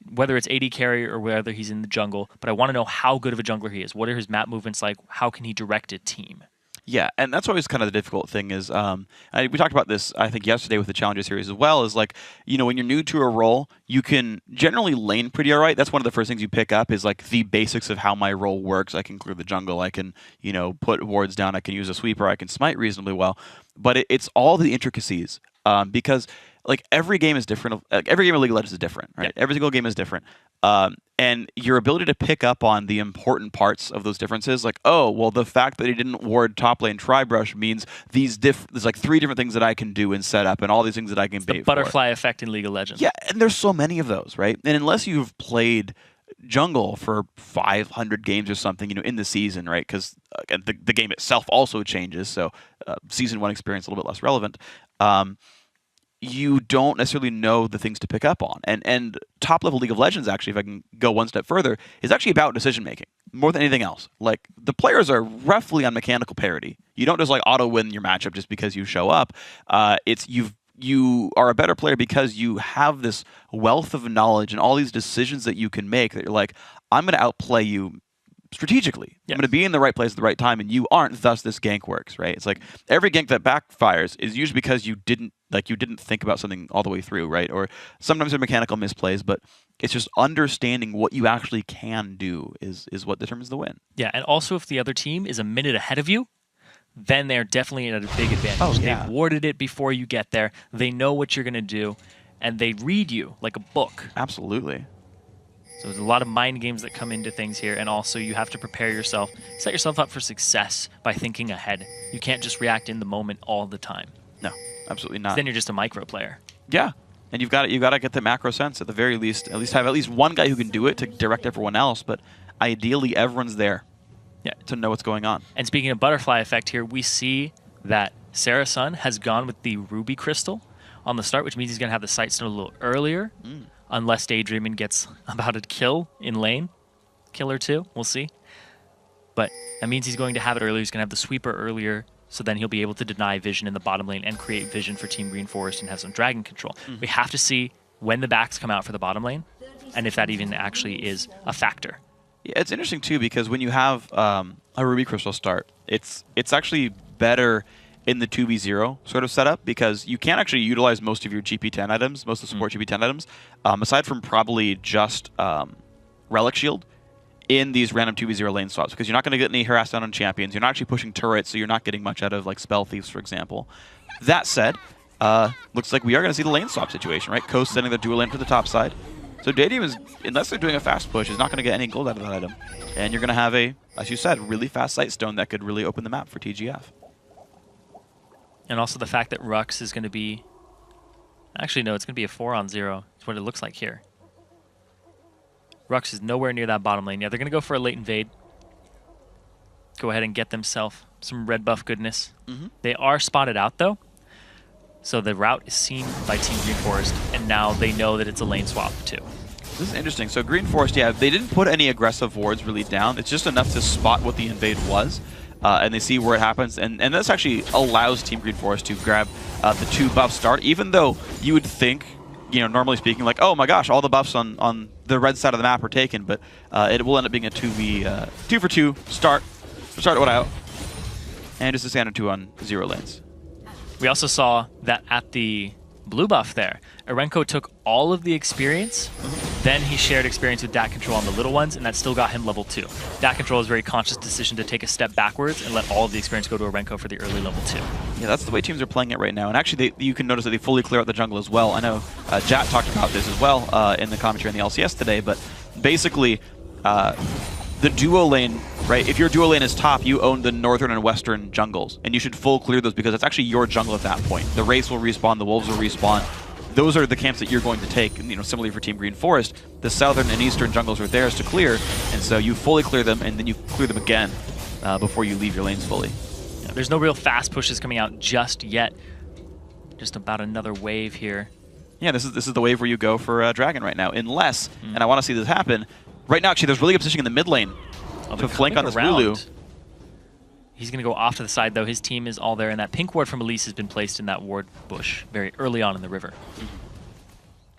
Whether it's AD carry or whether he's in the jungle, but I want to know how good of a jungler he is. What are his map movements like? How can he direct a team? Yeah, and that's always kind of the difficult thing is, we talked about this, I think, yesterday with the Challenger series as well, is like, you know, when you're new to a role, you can generally lane pretty all right. That's one of the first things you pick up is like the basics of how my role works. I can clear the jungle, I can, you know, put wards down, I can use a sweeper, I can smite reasonably well. But it's all the intricacies because like every game is different. Every game of League of Legends is different, right? Yeah. Every single game is different. And your ability to pick up on the important parts of those differences, like, oh, well, the fact that he didn't ward top lane Tribrush means there's like 3 different things that I can do and set up and all these things that I can bait the butterfly effect in League of Legends. Yeah, and there's so many of those, right? And unless you've played jungle for 500 games or something, you know, in the season, right? Because the game itself also changes, so season 1 experience a little bit less relevant. You don't necessarily know the things to pick up on. And top level League of Legends, actually, if I can go one step further, is actually about decision making more than anything else. Like the players are roughly on mechanical parity. You don't just like auto win your matchup just because you show up. You are a better player because you have this wealth of knowledge and all these decisions that you can make that you're like, I'm going to outplay you strategically. Yes. I'm going to be in the right place at the right time, and you aren't. Thus, this gank works, right? It's like every gank that backfires is usually because you didn't think about something all the way through, right? Or sometimes they're mechanical misplays, but it's just understanding what you actually can do is what determines the win. Yeah, and also if the other team is a minute ahead of you, then they're definitely at a big advantage. Oh, yeah. They've warded it before you get there. They know what you're going to do, and they read you like a book. Absolutely. So there's a lot of mind games that come into things here, and also you have to prepare yourself, set yourself up for success by thinking ahead. You can't just react in the moment all the time. No, absolutely not. Then you're just a micro player. Yeah, and you've got to get the macro sense at the very least. At least have at least one guy who can do it to direct everyone else. But ideally, everyone's there. Yeah, to know what's going on. And speaking of butterfly effect here, we see that Sarah Sun has gone with the Ruby Crystal on the start, which means he's going to have the Sight Stone a little earlier. Unless Daydreamin gets about a kill in lane. Kill or 2, we'll see. But that means he's going to have it earlier. He's going to have the sweeper earlier So then he'll be able to deny vision in the bottom lane and create vision for Team Green Forest and have some dragon control. We have to see when the backs come out for the bottom lane and if that even actually is a factor. Yeah, it's interesting too because when you have a Ruby Crystal start, it's actually better in the 2v0 sort of setup because you can't actually utilize most of your GP10 items, most of the support GP10 items, aside from probably just Relic Shield in these random 2v0 lane swaps because you're not going to get any harass down on champions. You're not actually pushing turrets, so you're not getting much out of like Spell Thieves, for example. That said, looks like we are going to see the lane swap situation, right? Coast sending the dual lane to the top side. So Dadium is, unless they're doing a fast push, is not going to get any gold out of that item. And you're going to have a, as you said, really fast Sightstone that could really open the map for TGF. And also the fact that Rux is going to be... Actually, no, it's going to be a 4-on-0. That's what it looks like here. Rux is nowhere near that bottom lane. Yeah, they're going to go for a late invade. Go ahead and get themselves some red buff goodness. They are spotted out, though. So the route is seen by Team Green Forest, and now they know that it's a lane swap, too. This is interesting. So Green Forest, yeah, they didn't put any aggressive wards really down. It's just enough to spot what the invade was. And they see where it happens, and this actually allows Team Green Forest to grab the 2 buff start, even though you would think, you know, normally speaking, like, oh my gosh, all the buffs on the red side of the map are taken, but it will end up being a 2v2 start it out, and just a standard 2-on-0 lanes. We also saw that at the blue buff there, Arenko took all of the experience, then he shared experience with DAT Control on the little ones, and that still got him level 2. DAT Control is a very conscious decision to take a step backwards and let all of the experience go to Arenko for the early level 2. Yeah, that's the way teams are playing it right now. And actually, you can notice that they fully clear out the jungle as well. I know Jat talked about this as well in the commentary in the LCS today, but basically, the duo lane, right? If your duo lane is top, you own the northern and western jungles, and you should full clear those because it's actually your jungle at that point. The Wraiths will respawn, the Wolves will respawn. Those are the camps that you're going to take. You know, similarly for Team Green Forest, the southern and eastern jungles are theirs to clear, and so you fully clear them, and then you clear them again before you leave your lanes fully. Yeah, there's no real fast pushes coming out just yet. Just about another wave here. Yeah, this is the wave where you go for Dragon right now, unless, and I want to see this happen. Right now, actually, there's really good positioning in the mid lane to flank on this Lulu. He's going to go off to the side, though. His team is all there, and that pink ward from Elise has been placed in that ward bush very early on in the river.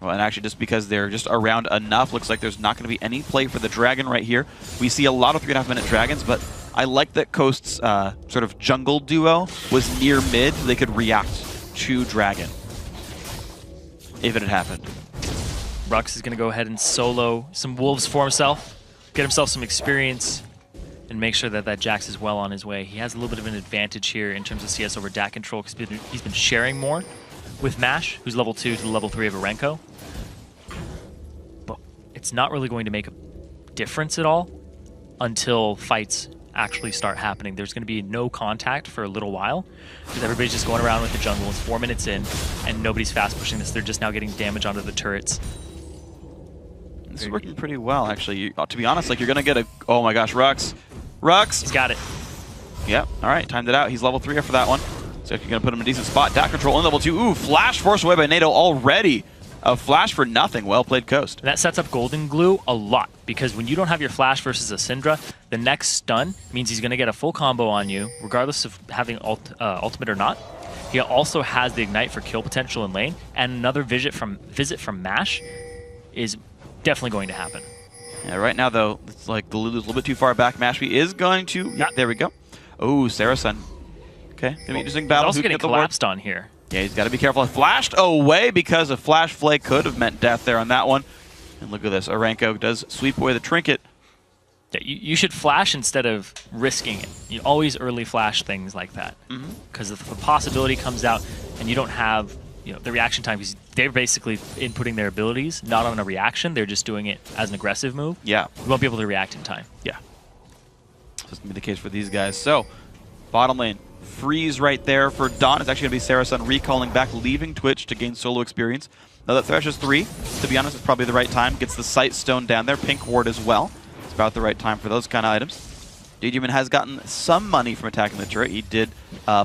Well, and actually, just because they're just around enough, looks like there's not going to be any play for the Dragon right here. We see a lot of 3.5-minute Dragons, but I like that Coast's sort of jungle duo was near mid. They could react to Dragon if it had happened. Rux is going to go ahead and solo some wolves for himself, get himself some experience, and make sure that that Jax is well on his way. He has a little bit of an advantage here in terms of CS over DAT Control because he's been sharing more with Mash, who's level 2 to the level 3 of Arenko. But it's not really going to make a difference at all until fights actually start happening. There's going to be no contact for a little while because everybody's just going around with the jungle. It's 4 minutes in, and nobody's fast pushing this. They're just now getting damage onto the turrets. This is working pretty well, actually. To be honest, like you're gonna get a. Oh my gosh, Rux. He's got it. Yep. All right, timed it out. He's level 3 after that one. So if you're gonna put him in a decent spot, DAT Control in level 2. Ooh, flash forced away by NATO already. A flash for nothing. Well played, Coast. That sets up Golden Glue a lot because when you don't have your flash versus a Syndra, the next stun means he's gonna get a full combo on you, regardless of having ultimate or not. He also has the ignite for kill potential in lane, and another visit from Mash is definitely going to happen. Yeah, right now, though, it's like the Lulu's a little bit too far back. Mashby is going to... Yeah, there we go. Oh, Sarasun. Okay, gonna be interesting battle. Also getting collapsed on here. Yeah, he's got to be careful. Flashed away because a Flash Flay could have meant death there on that one. And look at this. Arenko does sweep away the trinket. Yeah, you should flash instead of risking it. You always early flash things like that. Because if the possibility comes out and you don't have the reaction time, because they're basically inputting their abilities, not on a reaction, they're just doing it as an aggressive move. Yeah. You won't be able to react in time. Yeah. So it's going to be the case for these guys. So, bottom lane, freeze right there for Dawn. It's actually going to be Sarasun recalling back, leaving Twitch to gain solo experience. Now that Thresh is 3, to be honest, it's probably the right time. Gets the Sight Stone down there, Pink Ward as well. It's about the right time for those kind of items. Dadium has gotten some money from attacking the turret. He did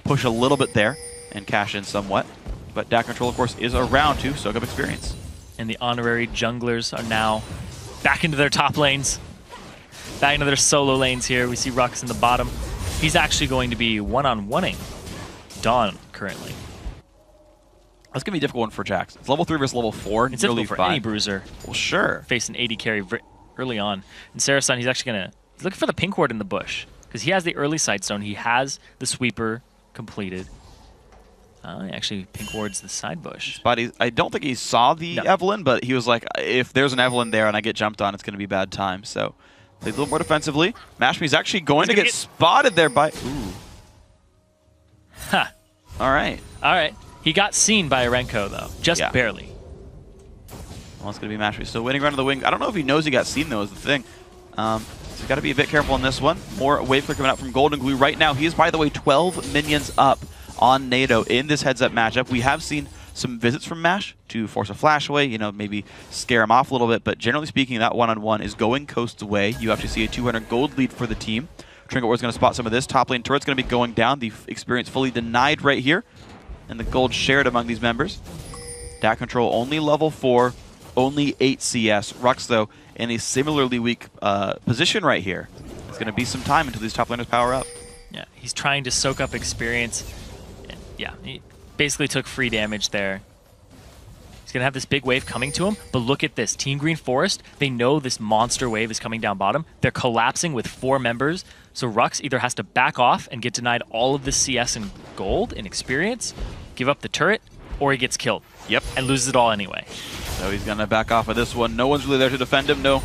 push a little bit there and cash in somewhat. But DAT Control, of course, is around to soak up experience. And the honorary junglers are now back into their top lanes. Back into their solo lanes here. We see Rux in the bottom. He's actually going to be one-on-oneing Dawn currently. That's going to be a difficult one for Jax. It's level 3 versus level 4. It's difficult for any bruiser. Well, sure. Face an AD carry early on. And Sarasan, he's actually going to... He's looking for the pink ward in the bush. Because he has the early Sightstone. He has the sweeper completed. He actually pink wards the side bush. But I don't think he saw the Evelyn, but he was like, if there's an Evelyn there and I get jumped on, it's going to be bad time. So played a little more defensively. Mashme's actually going to get spotted there by... Ooh. Huh. All right. All right. He got seen by Arenko, though. Just barely. Well, it's going to be Mashme still waiting around to the wing. I don't know if he knows he got seen, though, is the thing. So you've got to be a bit careful on this one. More wave clear coming out from Golden Glue right now. He is, by the way, 12 minions up on NATO in this heads-up matchup. We have seen some visits from Mash to force a flash away, you know, maybe scare him off a little bit, but generally speaking, that one-on-one is going Coast's way. You actually see a 200 gold lead for the team. Trinket Ward's going to spot some of this. Top lane turret's going to be going down. The experience fully denied right here, and the gold shared among these members. DAC control only level 4, only 8 CS. Rux, though, in a similarly weak position right here. It's going to be some time until these top laners power up. Yeah, he's trying to soak up experience. Yeah, he basically took free damage there. He's going to have this big wave coming to him, but look at this. Team Green Forest, they know this monster wave is coming down bottom. They're collapsing with 4 members, so Rux either has to back off and get denied all of the CS and gold and experience, give up the turret, or he gets killed. Yep. And loses it all anyway. So he's going to back off of this one. No one's really there to defend him. No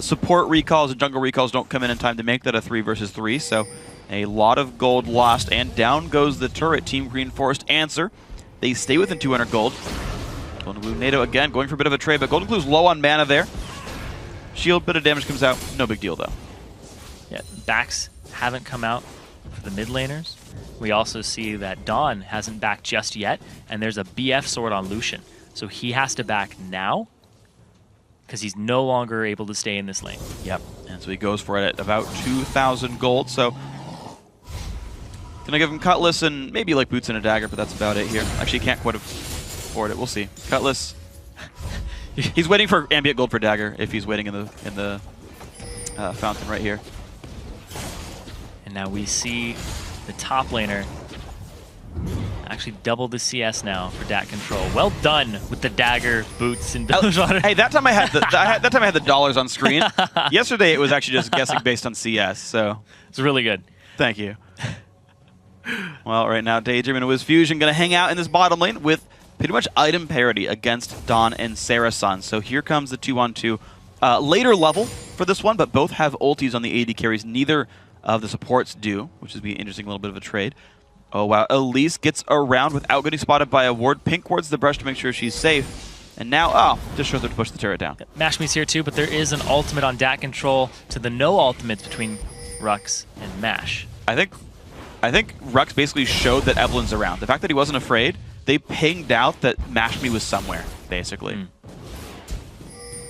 support recalls and jungle recalls don't come in time to make that a 3 versus 3, so a lot of gold lost, and down goes the turret. Team Green Forest answer. They stay within 200 gold. Golden Glue NATO again, going for a bit of a trade, but Golden Glue's low on mana there. Shield, bit of damage comes out. No big deal, though. Yeah, backs haven't come out for the mid laners. We also see that Dawn hasn't backed just yet, and there's a BF sword on Lucian. So he has to back now, because he's no longer able to stay in this lane. Yep, and so he goes for it at about 2,000 gold, so... Gonna give him Cutlass and maybe like Boots and a Dagger, but that's about it here. Actually, can't quite afford it. We'll see. Cutlass. He's waiting for ambient gold for Dagger if he's waiting in the fountain right here. And now we see the top laner actually double the CS now for DAC control. Well done with the Dagger, Boots, and Water. Hey, that time I had the dollars on screen. Yesterday it was actually just guessing based on CS. So it's really good. Thank you. Well, right now, Daydream and Wiz Fusion going to hang out in this bottom lane with pretty much item parity against Dawn and Sarasan. So here comes the 2-on-2. Later level for this one, but both have ultis on the AD carries. Neither of the supports do, which would be an interesting little bit of a trade. Oh, wow. Elise gets around without getting spotted by a ward. Pink wards the brush to make sure she's safe. And now, just shows her to push the turret down. Mashme's here too, but there is an ultimate on DAC control to the no ultimates between Rux and Mash. I think Rux basically showed that Evelyn's around. The fact that he wasn't afraid, they pinged out that Mashme was somewhere, basically.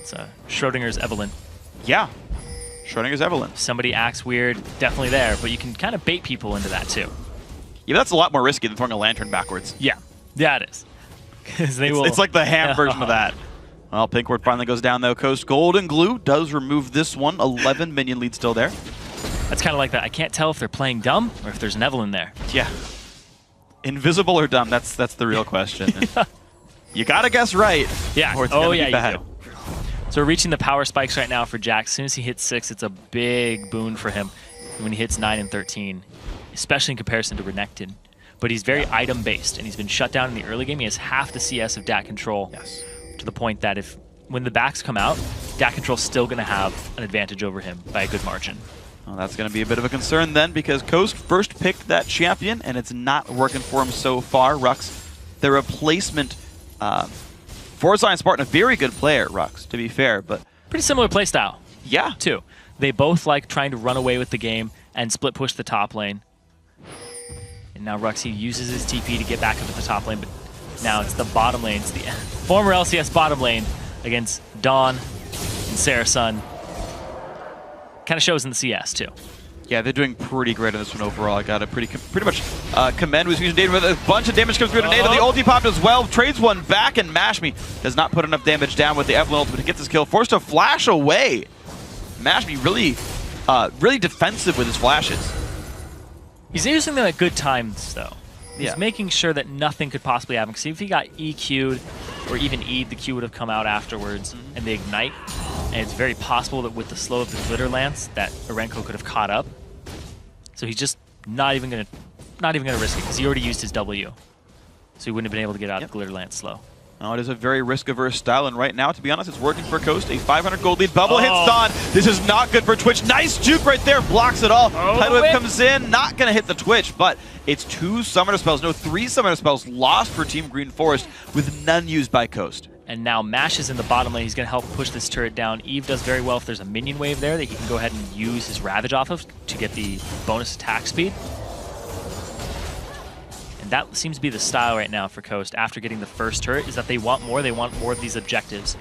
It's Schrodinger's Evelyn. Yeah, Schrodinger's Evelyn. If somebody acts weird, definitely there, but you can kind of bait people into that too. Yeah, that's a lot more risky than throwing a lantern backwards. Yeah, it is. Because it's like the ham version of that. Well, Pink Ward finally goes down though. Coast Golden Glue does remove this one. 11 minion lead still there. That's kind of like that. I can't tell if they're playing dumb or if there's an Evelyn there. Yeah. Invisible or dumb? That's the real question. You gotta guess right. Yeah. Or it's gonna be bad. You do. So we're reaching the power spikes right now for Jack. As soon as he hits 6, it's a big boon for him. When he hits 9 and 13, especially in comparison to Renekton. But he's very item based, and he's been shut down in the early game. He has half the CS of DAC control. Yes. To the point that when the backs come out, DAC control's still going to have an advantage over him by a good margin. Well, that's going to be a bit of a concern then, because Coast first picked that champion, and it's not working for him so far. Rux, the replacement for Zion Spartan, a very good player, Rux, to be fair, but pretty similar playstyle. Yeah. Too. They both like trying to run away with the game and split push the top lane. And now Rux, he uses his TP to get back into the top lane, but now it's the bottom lane. It's the former LCS bottom lane against Dawn and Sarasan. Kind of shows in the CS too. Yeah, they're doing pretty great on this one overall. I got to pretty much commend Wiz Fusion Data with a bunch of damage comes through to NATO. The ulti popped as well. Trades one back, and Mashme does not put enough damage down with the Evelyn ultimate to get this kill. Forced to flash away. Mashme really defensive with his flashes. He's using them at good times, though. He's Yeah. making sure that nothing could possibly happen. Because if he got EQ'd or even E'd, the Q would have come out afterwards, and they ignite. And it's very possible that with the slow of the Glitter Lance, that Arenko could have caught up. So he's just not even gonna risk it because he already used his W, so he wouldn't have been able to get out of Glitter Lance slow. Oh, it is a very risk-averse style, and right now, to be honest, it's working for Coast. A 500 gold lead. Bubble hits Dawn. This is not good for Twitch. Nice juke right there. Blocks it all. Tidal Wave comes in. Not going to hit the Twitch, but it's 2 Summoner Spells. No, 3 Summoner Spells lost for Team Green Forest with none used by Coast. And now Mash is in the bottom lane. He's going to help push this turret down. Eve does very well if there's a minion wave there that he can go ahead and use his Ravage off of to get the bonus attack speed. And that seems to be the style right now for Coast after getting the first turret, is that they want more. They want more of these objectives.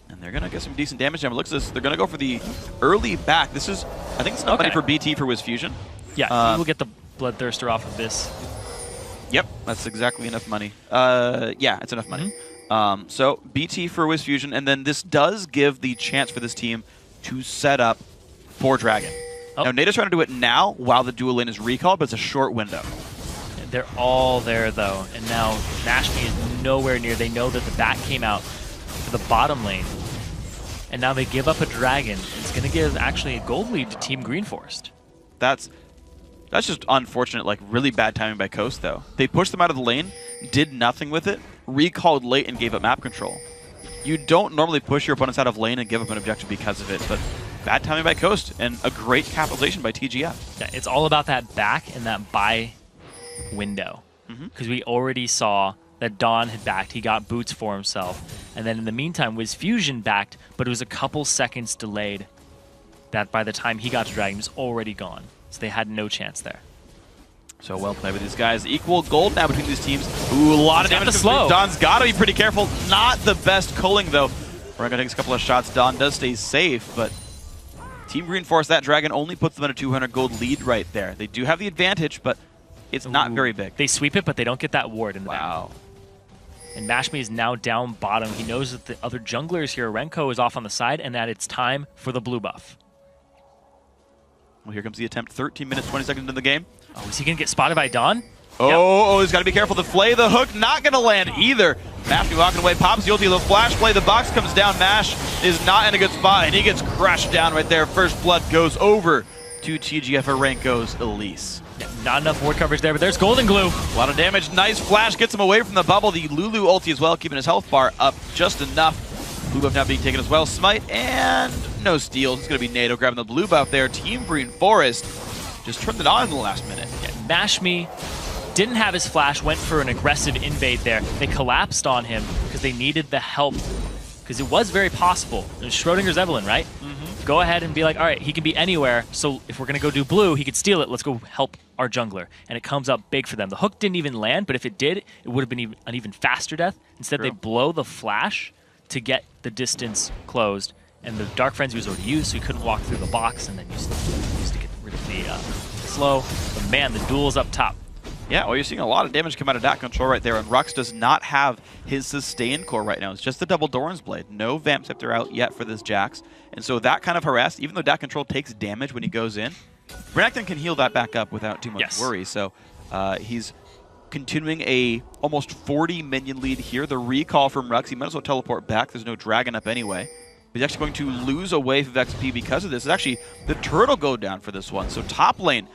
And they're going to get some decent damage down. Looks this, they're going to go for the early back. This is, I think it's enough money for BT for Wiz Fusion. Yeah, he will get the Bloodthirster off of this. Yep, that's exactly enough money. Yeah, it's enough money. So BT for Wiz Fusion, and then this does give the chance for this team to set up for Dragon. Now, Nato's trying to do it now while the dual lane is recalled, but it's a short window. They're all there, though, and now Nashmi is nowhere near. They know that the bat came out for the bottom lane, and now they give up a dragon. It's going to give, actually, a gold lead to Team Green Forest. That's just unfortunate, like really bad timing by Coast, though. They pushed them out of the lane, did nothing with it, recalled late, and gave up map control. You don't normally push your opponents out of lane and give up an objective because of it, but bad timing by Coast, and a great capitalization by TGF. Yeah, it's all about that back and that buy window, because we already saw that Dawn had backed. He got boots for himself, and then in the meantime Wiz Fusion backed, but it was a couple seconds delayed. That by the time he got to Dragon, he was already gone, so they had no chance there. So well played with these guys. Equal gold now between these teams. Ooh, a lot of damage. Slow. Dawn's got to be pretty careful. Not the best culling, though. We're going to take a couple of shots. Dawn does stay safe, but Team Green Forest, that Dragon only puts them at a 200 gold lead right there. They do have the advantage, but it's not very big. They sweep it, but they don't get that ward in the back. And Mashmi is now down bottom. He knows that the other junglers here, Renko, is off on the side, and that it's time for the blue buff. Well, here comes the attempt. 13 minutes, 20 seconds into the game. Oh, is he going to get spotted by Dawn? Oh, he's got to be careful. The flay, the hook, not going to land either. Mashmi walking away, pops the ulti, the flash play, the box comes down. Mash is not in a good spot, and he gets crushed down right there. First blood goes over to TGF Arenko's Elise. Yeah, not enough ward coverage there, but there's Golden Glue. A lot of damage. Nice flash gets him away from the bubble. The Lulu ulti as well, keeping his health bar up just enough. Blue buff now being taken as well. Smite and no steals. It's going to be Nato grabbing the blue buff there. Team Green Forest just turned it on in the last minute. Yeah, Mashmi didn't have his flash, went for an aggressive invade there. They collapsed on him because they needed the help, because it was very possible. It was Schrodinger's Evelyn, right? Go ahead and be like, all right, he can be anywhere, so if we're going to go do blue, he could steal it. Let's go help our jungler. And it comes up big for them. The hook didn't even land, but if it did, it would have been an even faster death. Instead, they blow the flash to get the distance closed. And the Dark Frenzy was already used, so he couldn't walk through the box, and then used to get rid of the slow. But man, the duel's up top. Yeah, well, you're seeing a lot of damage come out of that control right there, and Rux does not have his sustain core right now. It's just the double Doran's Blade. No Vamp Scepter out yet for this Jax. And so that kind of harassed, even though that control takes damage when he goes in, Renekton can heal that back up without too much worry. So he's continuing a almost 40 minion lead here. The recall from Rux, he might as well teleport back. There's no dragon up anyway. He's actually going to lose a wave of XP because of this. It's actually, the turret will go down for this one. So top lane,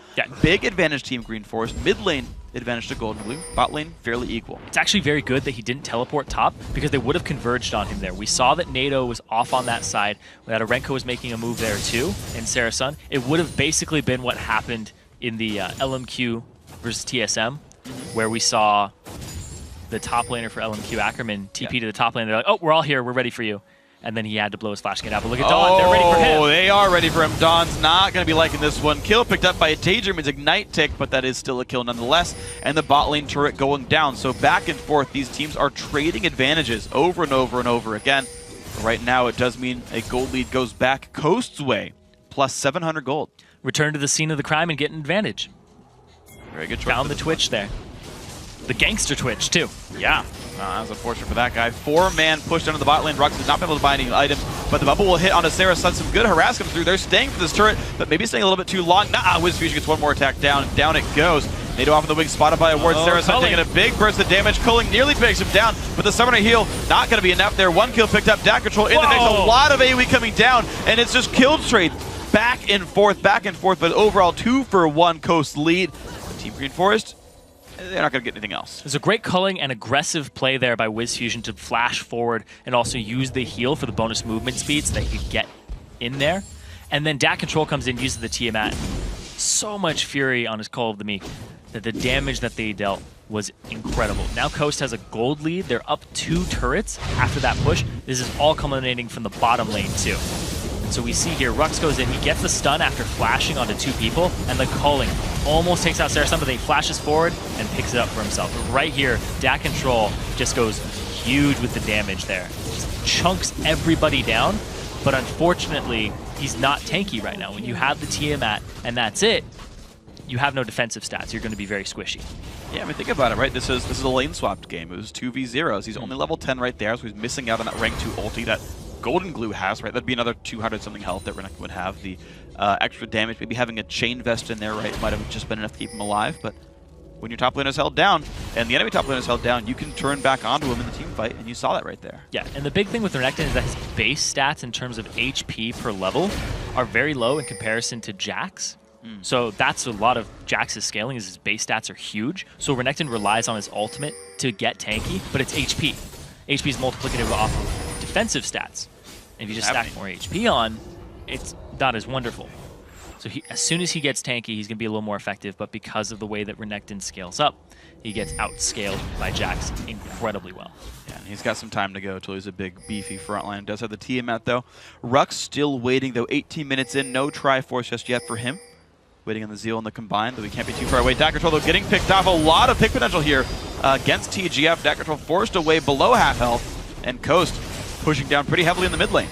big advantage Team Green Forest. Mid lane, advantage to Golden Blue. Bot lane, fairly equal. It's actually very good that he didn't teleport top, because they would have converged on him there. We saw that Nato was off on that side, that Arenko was making a move there too, in Sarasun. It would have basically been what happened in the LMQ versus TSM, where we saw the top laner for LMQ, Ackerman, TP to the top lane. They're like, oh, we're all here, we're ready for you. And then he had to blow his flash get out. But look at Dawn, they're ready for him. Oh, they are ready for him. Dawn's not going to be liking this one. Kill picked up by a Tager means Ignite tick, but that is still a kill nonetheless. And the bot lane turret going down. So back and forth, these teams are trading advantages over and over and over again. But right now, it does mean a gold lead goes back Coast's way, plus 700 gold. Return to the scene of the crime and get an advantage. Very good choice. Found the Twitch there. the gangster Twitch, too. Yeah, that was unfortunate for that guy. 4-man pushed under the bot lane. Rux has not been able to buy any items, but the bubble will hit onto Sarah Sun. Some good harass comes through. They're staying for this turret, but maybe staying a little bit too long. Nah, WizFusion gets one more attack down. Down it goes. Nado off in the wing, spotted by a ward. Sarah Sun taking a big burst of damage. Culling nearly picks him down, but the summoner heal not going to be enough there. 1 kill picked up. DAC control in the mix. A lot of AoE coming down, and it's just kill trade back and forth, but overall 2-for-1 Coast lead. Team Green Forest, they're not going to get anything else. There's a great culling and aggressive play there by WizFusion to flash forward and also use the heal for the bonus movement speed so that you could get in there. And then DAC Control comes in, uses the Tiamat. So much fury on his Call of the Meek that the damage that they dealt was incredible. Now Coast has a gold lead. They're up 2 turrets after that push. This is all culminating from the bottom lane too. And so we see here, Rux goes in, he gets the stun after flashing onto 2 people, and the culling almost takes out Sarah Sun, but then he flashes forward and picks it up for himself. But right here, DAC Control just goes huge with the damage there. Just chunks everybody down, but unfortunately, he's not tanky right now. When you have the Tiamat and that's it, you have no defensive stats. You're going to be very squishy. Yeah, I mean, think about it, right? This is a lane swapped game. It was 2v0s. He's only level 10 right there, so he's missing out on that rank 2 ulti that Golden Glue has, right? That'd be another 200-something health that Renekton would have. The extra damage, maybe having a chain vest in there, right, might have just been enough to keep him alive, but when your top lane is held down, and the enemy top lane is held down, you can turn back onto him in the team fight, and you saw that right there. Yeah, and the big thing with Renekton is that his base stats in terms of HP per level are very low in comparison to Jax. So that's a lot of Jax's scaling, is his base stats are huge. So Renekton relies on his ultimate to get tanky, but it's HP. HP is multiplicative off of defensive stats. And if you just stack more HP on, it's not as wonderful. So as soon as he gets tanky, he's going to be a little more effective, but because of the way that Renekton scales up, he gets outscaled by Jax incredibly well. Yeah, and he's got some time to go until he's a big, beefy frontline. Does have the Tiamat, though. Rux still waiting, though, 18 minutes in. No Triforce just yet for him. Waiting on the Zeal and the Combined, though we can't be too far away. DAC Control, though, getting picked off. A lot of pick potential here against TGF. DAC Control forced away below half health, and Coast pushing down pretty heavily in the mid lane.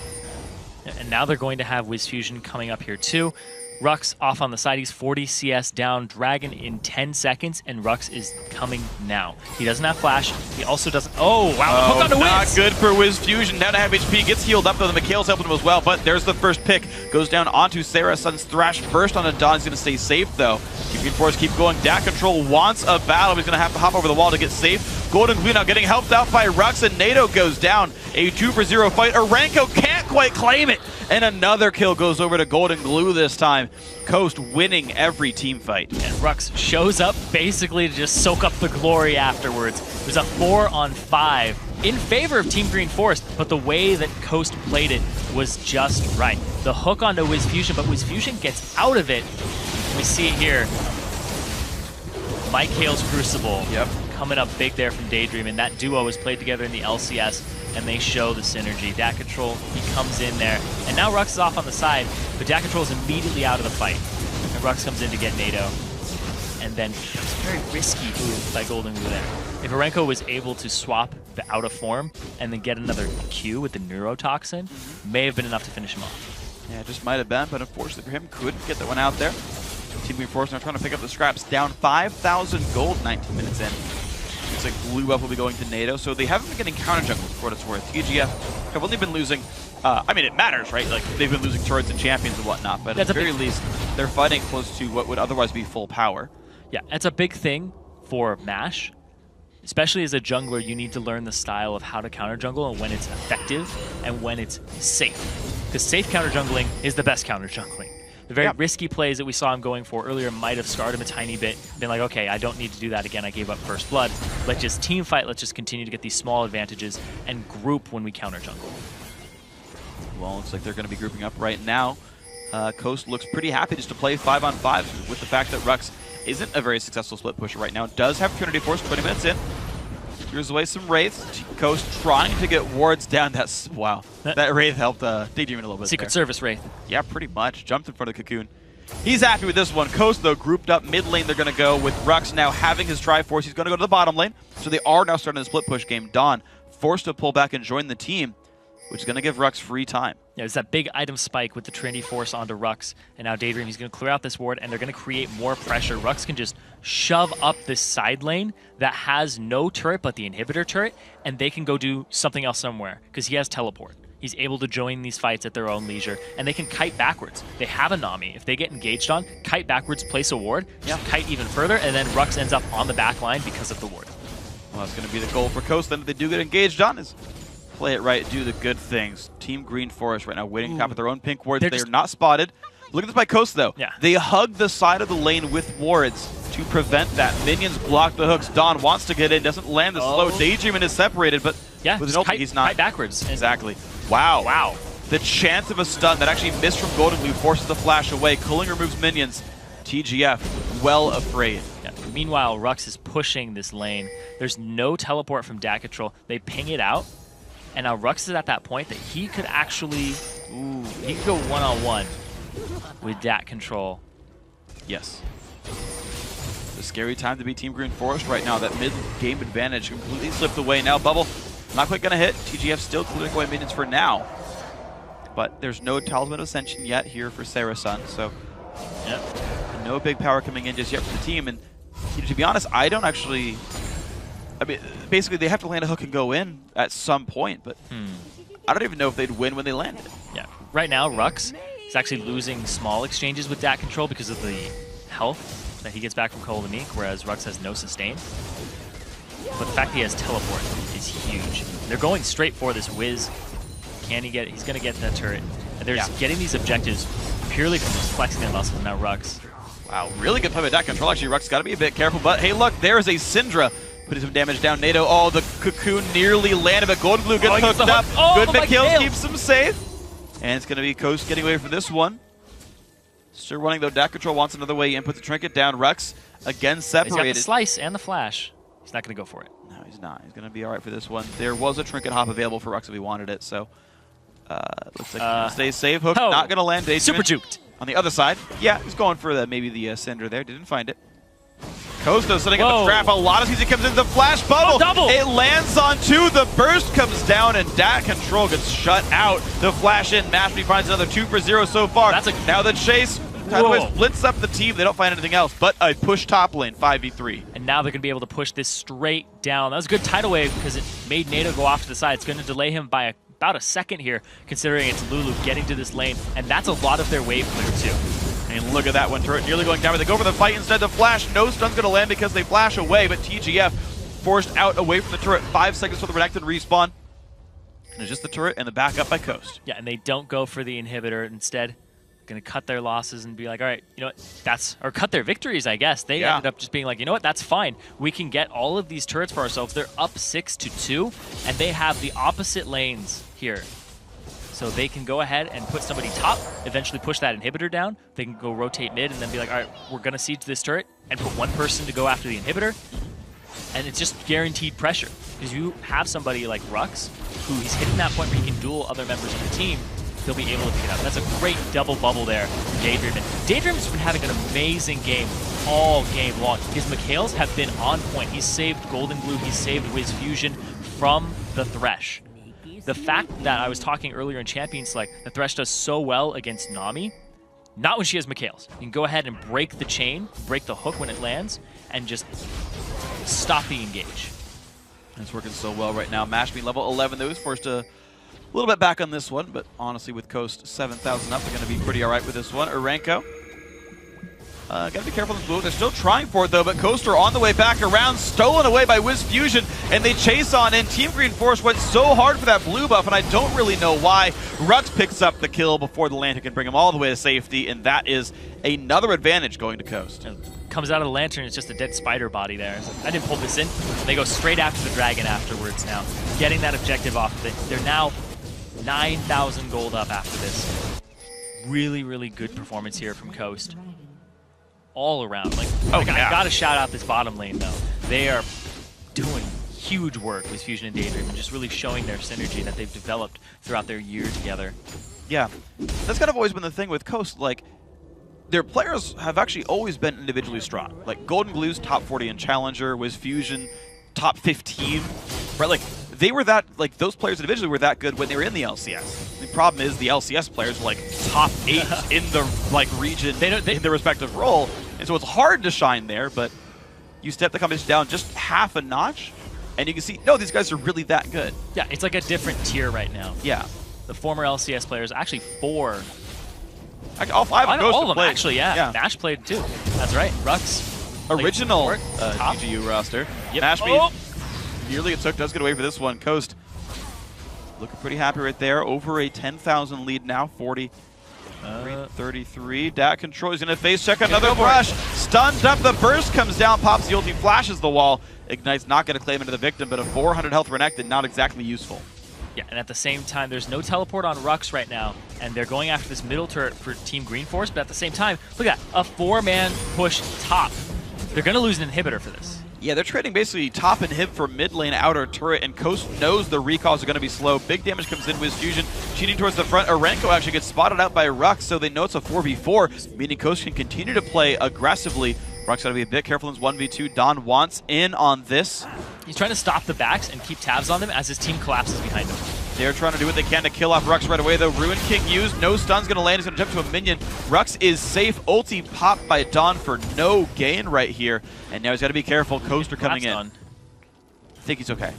And now they're going to have WizFusion coming up here, too. Rux off on the side. He's 40 CS down. Dragon in 10 seconds, and Rux is coming now. He doesn't have flash. He also doesn't... Oh, wow. Hook on to Wiz. Not good for WizFusion. Down to half HP. Gets healed up, though. The Mikhail's helping him as well, but there's the first pick. Goes down onto Sarah Sun's Thrash. Burst onto Dawn. He's going to stay safe, though. Green Force keep going. DAC Control wants a battle. He's going to have to hop over the wall to get safe. Golden Glue now getting helped out by Rux, and Nado goes down. A 2-for-0 fight. Aranko can't quite claim it. And another kill goes over to Golden Glue this time. Coast winning every team fight. And Rux shows up basically to just soak up the glory afterwards. There's a 4-on-5 in favor of Team Green Forest, but the way that Coast played it was just right. The hook onto WizFusion, but WizFusion gets out of it. We see it here. Mike Hale's Crucible coming up big there from Daydream, and that duo was played together in the LCS, and they show the synergy. DAC Control, he comes in there, and now Rux is off on the side, but DAC Control is immediately out of the fight. And Rux comes in to get Nado, and then it's a very risky move by Golden Glue there. If Arenko was able to swap the out of form and then get another Q with the Neurotoxin, may have been enough to finish him off. Yeah, it just might have been, but unfortunately for him, couldn't get that one out there. Team Green Force now trying to pick up the scraps. Down 5,000 gold 19 minutes in. Looks like Blue Buff will be going to Nado, so they haven't been getting counter jungles for what it's worth. TGF have only been losing, I mean, it matters, right? Like, they've been losing turrets and champions and whatnot, but at the very least, they're fighting close to what would otherwise be full power. Yeah, it's a big thing for MASH. Especially as a jungler, you need to learn the style of how to counter jungle and when it's effective and when it's safe. Because safe counter jungling is the best counter jungling. The very risky plays that we saw him going for earlier might have scarred him a tiny bit, been like, okay, I don't need to do that again, I gave up first blood. Let's just team fight, let's just continue to get these small advantages and group when we counter jungle. Well, looks like they're going to be grouping up right now. Coast looks pretty happy just to play 5-on-5 with the fact that Rux isn't a very successful split pusher right now. Does have Trinity Force 20 minutes in. Clears away some Wraiths. Coast trying to get wards down. That's, wow. That Wraith helped Daydream a little bit. Secret Service Wraith. Yeah, pretty much. Jumped in front of the Cocoon. He's happy with this one. Coast, though, grouped up mid lane. They're going to go with Rux now having his Triforce. He's going to go to the bottom lane. So they are now starting the split push game. Dawn forced to pull back and join the team, which is going to give Rux free time. Yeah, there's that big item spike with the Trinity Force onto Rux, and now Daydream, he's going to clear out this ward, and they're going to create more pressure. Rux can just shove up this side lane that has no turret but the inhibitor turret, and they can go do something else somewhere, because he has teleport. He's able to join these fights at their own leisure, and they can kite backwards. They have a Nami. If they get engaged on, kite backwards, place a ward, kite even further, and then Rux ends up on the back line because of the ward. Well, that's going to be the goal for Coast. Then if they do get engaged on, is play it right, do the good things. Team Green Forest right now waiting top of their own pink wards. They're not spotted. Look at this by Coast, though. Yeah. They hug the side of the lane with wards to prevent that. Minions block the hooks. Dawn wants to get in, doesn't land the slow. Daydream is separated, but with an ulti, he's not. Kite backwards. Exactly. Wow. Wow. The chance of a stun that actually missed from Golden Glue forces the flash away. Cooling removes minions. TGF well afraid. Yeah. Meanwhile, Rux is pushing this lane. There's no teleport from DAC control. They ping it out. And now Rux is at that point that he could actually, he could go one-on-one with that control. Yes. It's a scary time to be Team Green Forest right now. That mid-game advantage completely slipped away. Now Bubble, not quite going to hit. TGF still clearing away minions for now. But there's no Talisman Ascension yet here for Sarasun, so no big power coming in just yet for the team. And to be honest, I don't actually... I mean, basically, they have to land a hook and go in at some point, but I don't even know if they'd win when they landed. Yeah. Right now, Rux is actually losing small exchanges with DAC control because of the health that he gets back from Cole the Meek, whereas Rux has no sustain. But the fact that he has teleport is huge. They're going straight for this Wiz. Can he get it? He's going to get that turret. And they're just getting these objectives purely from just flexing their muscles. Now Rux. Wow, really good play by DAC control. Actually, Rux got to be a bit careful, but hey, look, there's a Syndra. Putting some damage down. NATO, the cocoon nearly landed, but Golden Glue gets hooked up. Good McHale keeps him safe. And it's going to be Coast getting away from this one. Still running, though. DAC control wants another way in. Put the trinket down. Rux, again, separated. He's got the slice and the flash. He's not going to go for it. No, he's not. He's going to be all right for this one. There was a trinket hop available for Rux if he wanted it, so looks like he stays safe. Hook not going to land. Super juked. On the other side, he's going for maybe the Cinder there. Didn't find it. Costa setting up a trap. A lot of season comes into the flash bubble. It lands on two. The burst comes down, and DAC control gets shut out. The flash in. Mashby finds another 2 for 0 so far. Now the chase splits up the team. They don't find anything else but a push top lane, 5v3. And now they're going to be able to push this straight down. That was a good tidal wave because it made NATO go off to the side. It's going to delay him by about a second here, considering it's Lulu getting to this lane. And that's a lot of their wave clear, too. And look at that one, turret nearly going down, but they go for the fight instead. The flash, no stun's going to land because they flash away, but TGF forced out away from the turret. 5 seconds for the Renekton respawn. And it's just the turret and the backup by Coast. Yeah, and they don't go for the inhibitor. Instead, going to cut their losses and be like, all right, you know what, or cut their victories, I guess. They ended up just being like, you know what, that's fine. We can get all of these turrets for ourselves. They're up 6-2, and they have the opposite lanes here. So they can go ahead and put somebody top, eventually push that inhibitor down. They can go rotate mid and then be like, all right, we're going to siege this turret and put one person to go after the inhibitor. And it's just guaranteed pressure. Because you have somebody like Rux, who he's hitting that point where he can duel other members of the team, he'll be able to pick it up. That's a great double bubble there from Daydream. And Daydream's been having an amazing game all game long. His McHales have been on point. He's saved Golden Glue, he's saved Wiz Fusion from the Thresh. The fact that I was talking earlier in Champion Select, the Thresh does so well against Nami, not when she has McHales. You can go ahead and break the chain, break the hook when it lands, and just stop the engage. It's working so well right now. Mashby level 11, though, is forced a little bit back on this one, but honestly, with Coast 7,000 up, they're going to be pretty all right with this one. Urenko. Got to be careful in this blue. They're still trying for it, though, but Coaster on the way back around, stolen away by Wiz Fusion, and they chase on in. Team Green Force went so hard for that blue buff, and I don't really know why. Rux picks up the kill before the Lantern can bring him all the way to safety, and that is another advantage going to Coast. Comes out of the Lantern, it's just a dead spider body there. Like, I didn't pull this in. They go straight after the dragon afterwards now, getting that objective off of it. They're now 9,000 gold up after this. Really, really good performance here from Coast. All around. I gotta shout out this bottom lane though. They are doing huge work with Fusion and Daydream and just really showing their synergy that they've developed throughout their year together. Yeah, that's kind of always been the thing with Coast. Like, their players have actually always been individually strong. Like Golden Glue's top 40 in Challenger, Wiz Fusion top 15. Right, like they were that, like, those players individually were that good when they were in the LCS. The problem is the LCS players were, like, top 8 in the, like, region in their respective role. And so it's hard to shine there, but you step the competition down just half a notch, and you can see, no, these guys are really that good. Yeah, it's like a different tier right now. Yeah. The former LCS players, actually 4. All 5 of all of them, played. actually, yeah. Nash played too. That's right. Rux. Original GGU roster. Yep. Nash nearly it took, does get away for this one. Coast looking pretty happy right there. Over a 10,000 lead now, 33. Dat control, he's going to face check another rush. Stunned up, the burst comes down, pops the ulti, flashes the wall. Ignite's not going to claim into the victim, but a 400 health Renekton, not exactly useful. Yeah, and at the same time, there's no teleport on Rux right now, and they're going after this middle turret for Team Green Force, but at the same time, look at that, a 4-man push top. They're going to lose an inhibitor for this. Yeah, they're trading basically top inhib for mid lane outer turret, and Coast knows the recalls are going to be slow. Big damage comes in with Fusion, cheating towards the front. Arenko actually gets spotted out by Rux, so they know it's a 4v4, meaning Coast can continue to play aggressively. Rux got to be a bit careful in his 1v2. Don wants in on this. He's trying to stop the backs and keep tabs on them as his team collapses behind him. They're trying to do what they can to kill off Rux right away, though. Ruin King used. No stun's going to land. He's going to jump to a minion. Rux is safe. Ulti popped by Dawn for no gain right here. And now he's got to be careful. Coaster coming in. I think he's okay.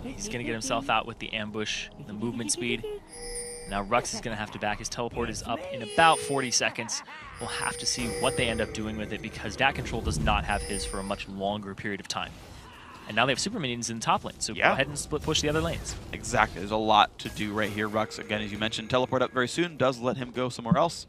He's going to get himself out with the ambush, the movement speed. Now Rux is going to have to back. His teleport is up in about 40 seconds. We'll have to see what they end up doing with it because Dat Control does not have his for a much longer period of time. And now they have super minions in the top lane, so go ahead and split push the other lanes. Exactly. There's a lot to do right here. Rux, again, as you mentioned, teleport up very soon. Does let him go somewhere else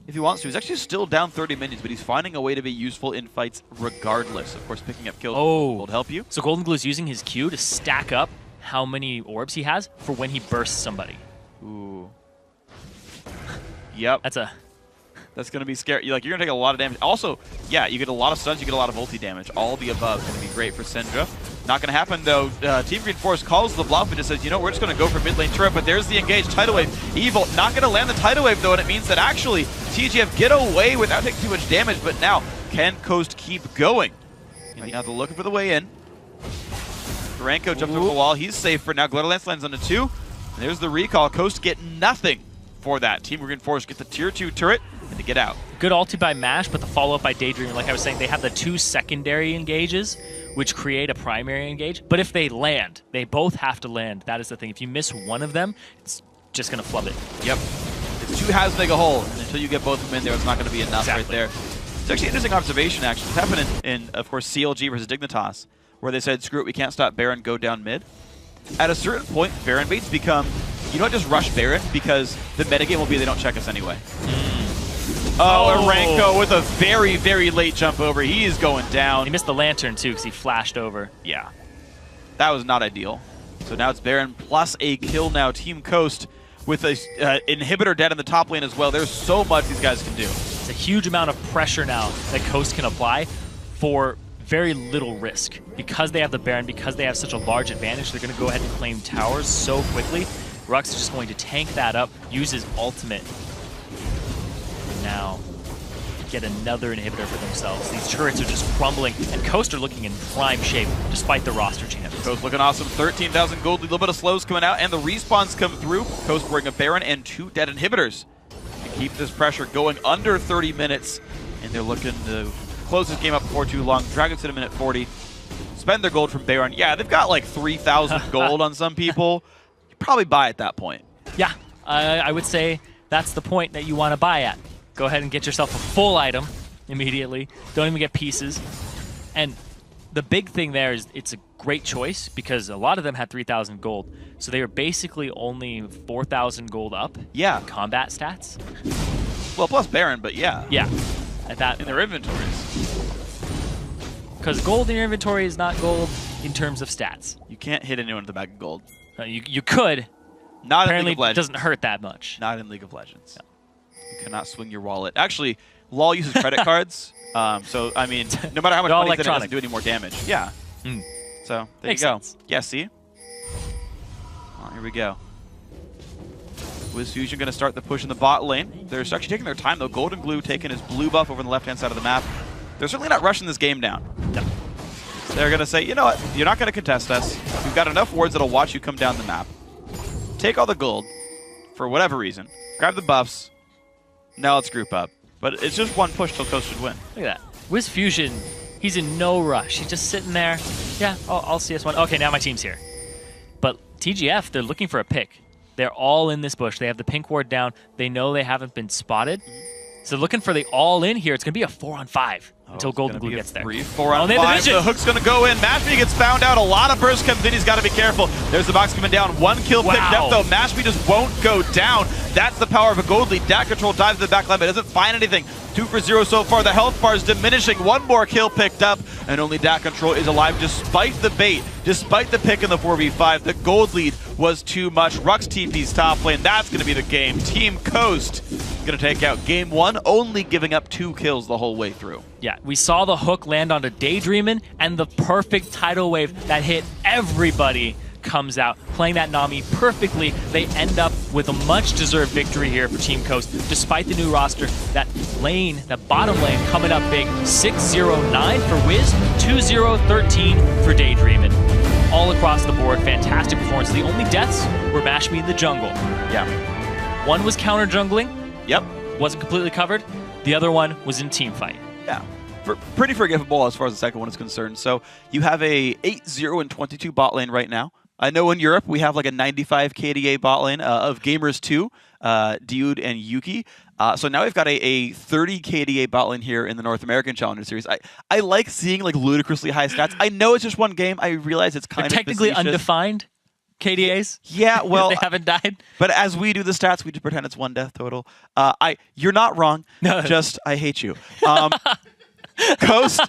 if he wants to. He's actually still down 30 minions, but he's finding a way to be useful in fights regardless. Of course, picking up kills will help you. So Golden Glue is using his Q to stack up how many orbs he has for when he bursts somebody. Ooh. Yep. That's going to be scary. You're going to take a lot of damage. Also, yeah, you get a lot of stuns, you get a lot of ulti damage. All the above is going to be great for Syndra. Not going to happen, though. Team Green Force calls the bluff and just says, you know, we're just going to go for mid lane turret, but there's the engaged Tidal Wave. Evil not going to land the Tidal Wave, though, and it means that actually TGF get away without taking too much damage, but now can Coast keep going? Right now they're looking for the way in. Aranko jumps over the wall. He's safe for now. Glitterlance lands on the 2. And there's the recall. Coast get nothing for that. Team Green Force get the tier 2 turret and to get out. Good ulti by Mash, but the follow-up by Daydreamer, like I was saying, they have the 2 secondary engages, which create a primary engage. But if they land, they both have to land. That is the thing. If you miss one of them, it's just going to flub it. Yep. It's 2 halves make a hole, and until you get both of them in there, it's not going to be enough right there. It's actually an interesting observation, actually. It's happened in, of course, CLG versus Dignitas, where they said, screw it, we can't stop Baron, go down mid. At a certain point, Baron baits become, you don't just rush Baron, because the metagame will be they don't check us anyway. Oh, Aranko with a very, very late jump over. He is going down. He missed the lantern, too, because he flashed over. Yeah. That was not ideal. So now it's Baron plus a kill now. Team Coast with a inhibitor dead in the top lane as well. There's so much these guys can do. It's a huge amount of pressure now that Coast can apply for very little risk. Because they have the Baron, because they have such a large advantage, they're going to go ahead and claim towers so quickly. Rux is just going to tank that up, use his ultimate. Now get another inhibitor for themselves. These turrets are just crumbling, and Coast are looking in prime shape despite the roster changes. Coast looking awesome. 13,000 gold, a little bit of slows coming out, and the respawns come through. Coast wearing a Baron and 2 dead inhibitors to keep this pressure going under 30 minutes, and they're looking to close this game up before too long. Dragons at a minute 40. Spend their gold from Baron. Yeah, they've got like 3,000 gold on some people. You probably buy at that point. Yeah, I would say that's the point that you want to buy at. Go ahead and get yourself a full item immediately. Don't even get pieces. And the big thing there is it's a great choice because a lot of them had 3,000 gold. So they were basically only 4,000 gold up. Yeah. Combat stats. Well, plus Baron, but yeah. Yeah. At that in their inventories. Because gold in your inventory is not gold in terms of stats. You can't hit anyone with a bag of gold. You could. Not Apparently in League of Legends. It doesn't hurt that much. Not in League of Legends. No. You cannot swing your wallet. Actually, LoL uses credit cards. So, I mean, no matter how much money it doesn't do any more damage. Yeah. So, there Makes you go. sense. Yeah, see? Oh, here we go. Wiz Fusion going to start the push in the bot lane. They're actually taking their time, though. Golden Glue taking his blue buff over on the left-hand side of the map. They're certainly not rushing this game down. No. They're going to say, you know what, you're not going to contest us. We've got enough wards that'll watch you come down the map. Take all the gold, for whatever reason. Grab the buffs. Now let's group up. But it's just one push till Coast should win. Look at that. Wiz Fusion, he's in no rush. He's just sitting there. Yeah, I'll CS1. Okay, now my team's here. But TGF, they're looking for a pick. They're all in this bush. They have the pink ward down. They know they haven't been spotted. So looking for the all-in here. It's going to be a 4-on-5 until Golden Glue gets there. 4-on-5. The hook's going to go in. Mashby gets found out. A lot of burst comes in. He's got to be careful. There's the box coming down. 1 kill picked up, though. Mashby just won't go down. That's the power of a gold lead. Dat Control dives to the back line, but doesn't find anything. 2 for 0 so far. The health bar is diminishing. 1 more kill picked up, and only Dat Control is alive despite the bait, despite the pick in the 4v5. The gold lead was too much. Rux TP's top lane. That's going to be the game. Team Coast going to take out game 1, only giving up 2 kills the whole way through. Yeah, we saw the hook land onto Daydreamin', and the perfect tidal wave that hit everybody comes out, playing that Nami perfectly. They end up with a much-deserved victory here for Team Coast, despite the new roster. That lane, that bottom lane, coming up big. 6-0-9 for Wiz, 2-0-13 for Daydreamin'. All across the board, fantastic performance. The only deaths were Mashmi in the jungle. Yeah. One was counter-jungling. Yep. Wasn't completely covered. The other one was in team fight. Yeah. Pretty forgivable as far as the second one is concerned. So you have a 8-0-22 bot lane right now. I know in Europe we have like a 95 KDA bot lane of Gamers 2, Dude and Yuki. So now we've got a 30 KDA bot lane here in the North American Challenger Series. I like seeing like ludicrously high stats. I know it's just one game. I realize it's kind of technically facetious. Undefined KDAs. Yeah, well, they haven't died. But as we do the stats, we just pretend it's 1 death total. You're not wrong. No. Just I hate you. Coast.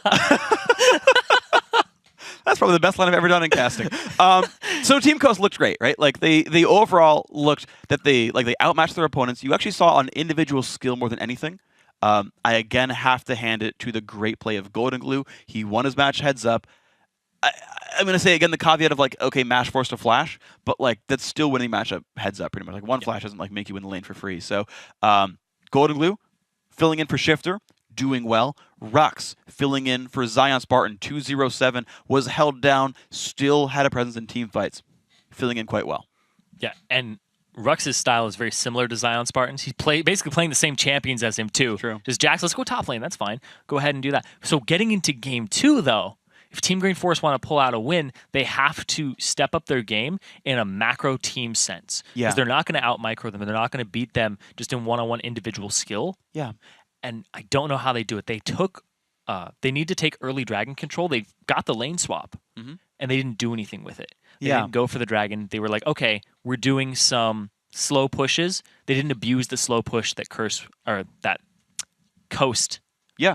That's probably the best line I've ever done in casting. So Team Coast looked great, right? Like they overall looked that they outmatched their opponents. You actually saw on individual skill more than anything. I again have to hand it to the great play of Golden Glue. He won his match heads up. I'm going to say again the caveat of like, okay, Mash forced a flash, but like that's still winning matchup heads up pretty much. Like one flash doesn't like make you win the lane for free. So Golden Glue filling in for Shifter, doing well. Rux filling in for Zion Spartan, 2-0-7, was held down, still had a presence in team fights, filling in quite well. Yeah, and Rux's style is very similar to Zion Spartan's. He's basically playing the same champions as him too. True. Just Jax, let's go top lane, that's fine. Go ahead and do that. So getting into game 2 though, if Team Green Forest want to pull out a win, they have to step up their game in a macro team sense. Yeah. Because they're not going to out-micro them, and they're not going to beat them just in one-on-one individual skill. Yeah. And I don't know how they do it. They need to take early dragon control. They got the lane swap, and they didn't do anything with it. They didn't go for the dragon. They were like, okay, we're doing some slow pushes. They didn't abuse the slow push that Coast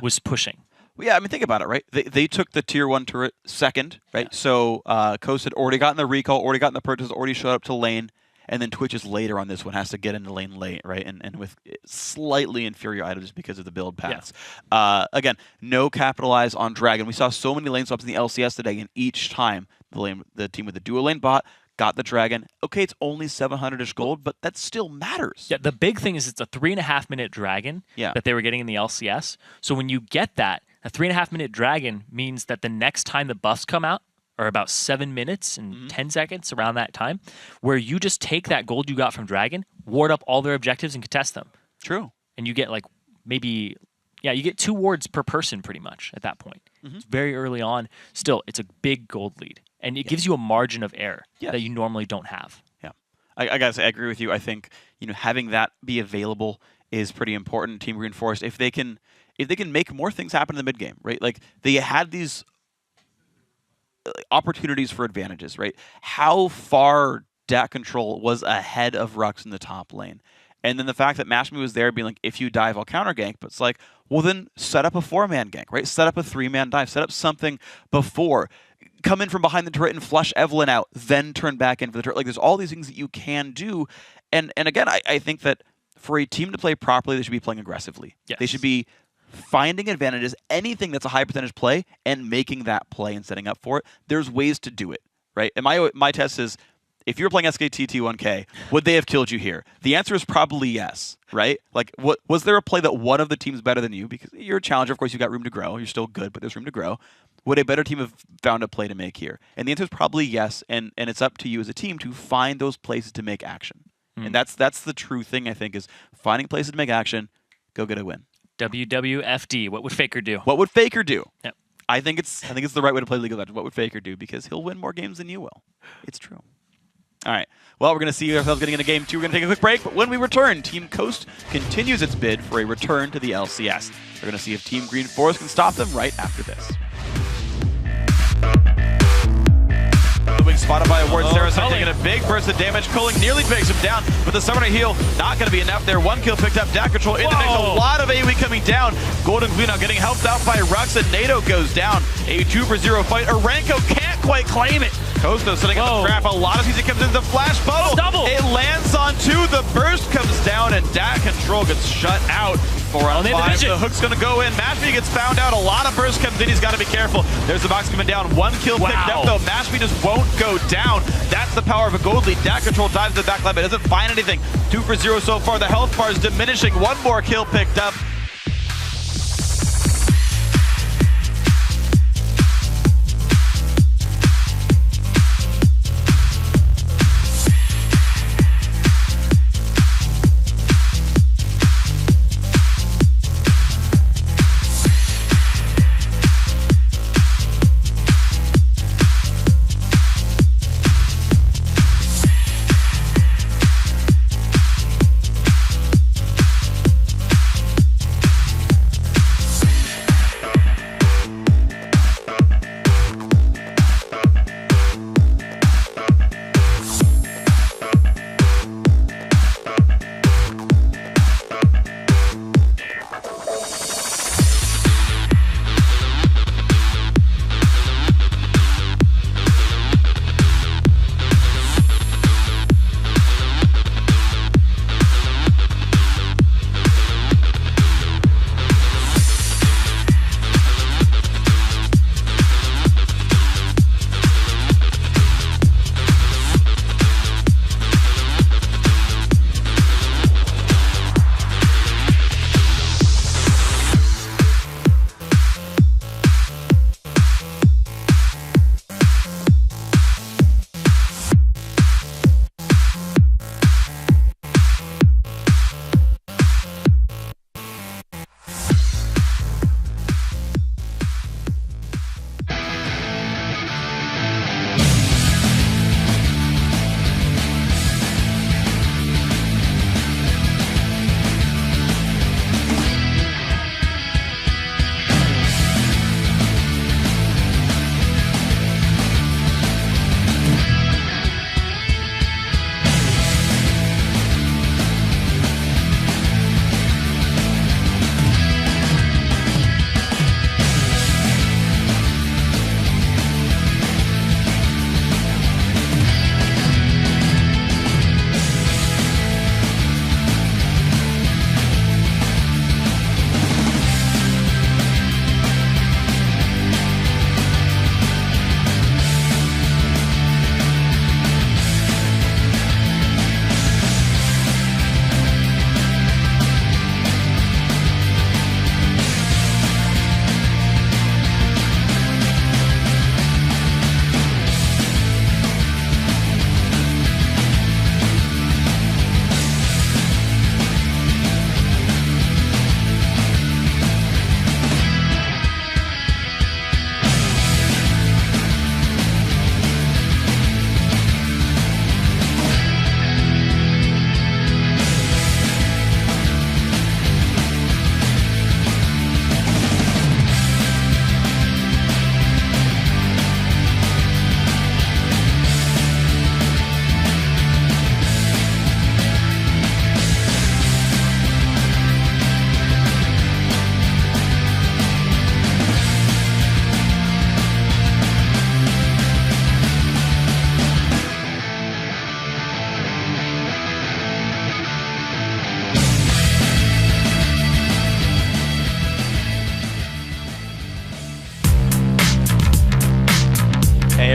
was pushing. Well, yeah, I mean, think about it, right? They took the tier 1 turret second, right? Yeah. So Coast had already gotten the recall, already gotten the purchase, already showed up to lane. And then Twitch is later on this one, has to get into lane late, right? And with slightly inferior items because of the build paths. Yeah. Again, no capitalize on Dragon. We saw so many lane swaps in the LCS today, and each time the team with the dual lane bot got the Dragon. Okay, it's only 700-ish gold, but that still matters. Yeah, the big thing is it's a 3.5-minute Dragon that they were getting in the LCS. So when you get that, a 3.5-minute Dragon means that the next time the buffs come out, or about 7 minutes and 10 seconds, around that time, where you just take that gold you got from Dragon, ward up all their objectives, and contest them. True. And you get like you get 2 wards per person pretty much at that point. It's very early on. Still, it's a big gold lead. And it gives you a margin of error that you normally don't have. Yeah. I gotta say, I agree with you. I think having that be available is pretty important. Team Green Forest, if they can make more things happen in the mid game, right? Like they had these opportunities for advantages, right? How far Dat Control was ahead of Rux in the top lane. And then the fact that Mashmi was there being like, if you dive, I'll counter gank. But it's like, well, then set up a 4-man gank, right? Set up a 3-man dive. Set up something before. Come in from behind the turret and flush Evelyn out, then turn back in for the turret. Like, there's all these things that you can do. And again, I think that for a team to play properly, they should be playing aggressively. Yes. They should be finding advantages, anything that's a high percentage play, and making that play and setting up for it. There's ways to do it, right? And my test is, if you were playing SKT-T1K, would they have killed you here? The answer is probably yes, right? Like, what was there a play that one of the teams better than you? Because you're a challenger, of course, you've got room to grow. You're still good, but there's room to grow. Would a better team have found a play to make here? And the answer is probably yes, and it's up to you as a team to find those places to make action. And that's the true thing, I think, is finding places to make action, go get a win. WWFD, what would Faker do? What would Faker do? Yep. I think it's the right way to play League of Legends. What would Faker do? Because he'll win more games than you will. It's true. All right. Well, we're going to see ourselves getting into Game 2. We're going to take a quick break, but when we return, Team Coast continues its bid for a return to the LCS. We're going to see if Team Green Forest can stop them right after this. The wing spotted by a ward. Saracen taking a big burst of damage. Culling nearly takes him down, but the summoner heal not going to be enough there. One kill picked up. DAC control in the mix. A lot of AoE coming down. Golden Glue now getting helped out by Rux, and NATO goes down. A 2-for-0 fight. Aranko can't quite claim it. Costo sitting in the trap. A lot of CZ comes into the flash bubble. Double. It lands on 2. The burst comes down, and DAC control gets shut out. 4 on 5. The hook's going to go in. Mashby gets found out. A lot of burst comes in. He's got to be careful. There's the box coming down. 1 kill picked up, though. Mashby just won't go down. That's the power of a gold lead. DAC control dives to the back line, but doesn't find anything. 2-for-0 so far. The health bar is diminishing. 1 more kill picked up.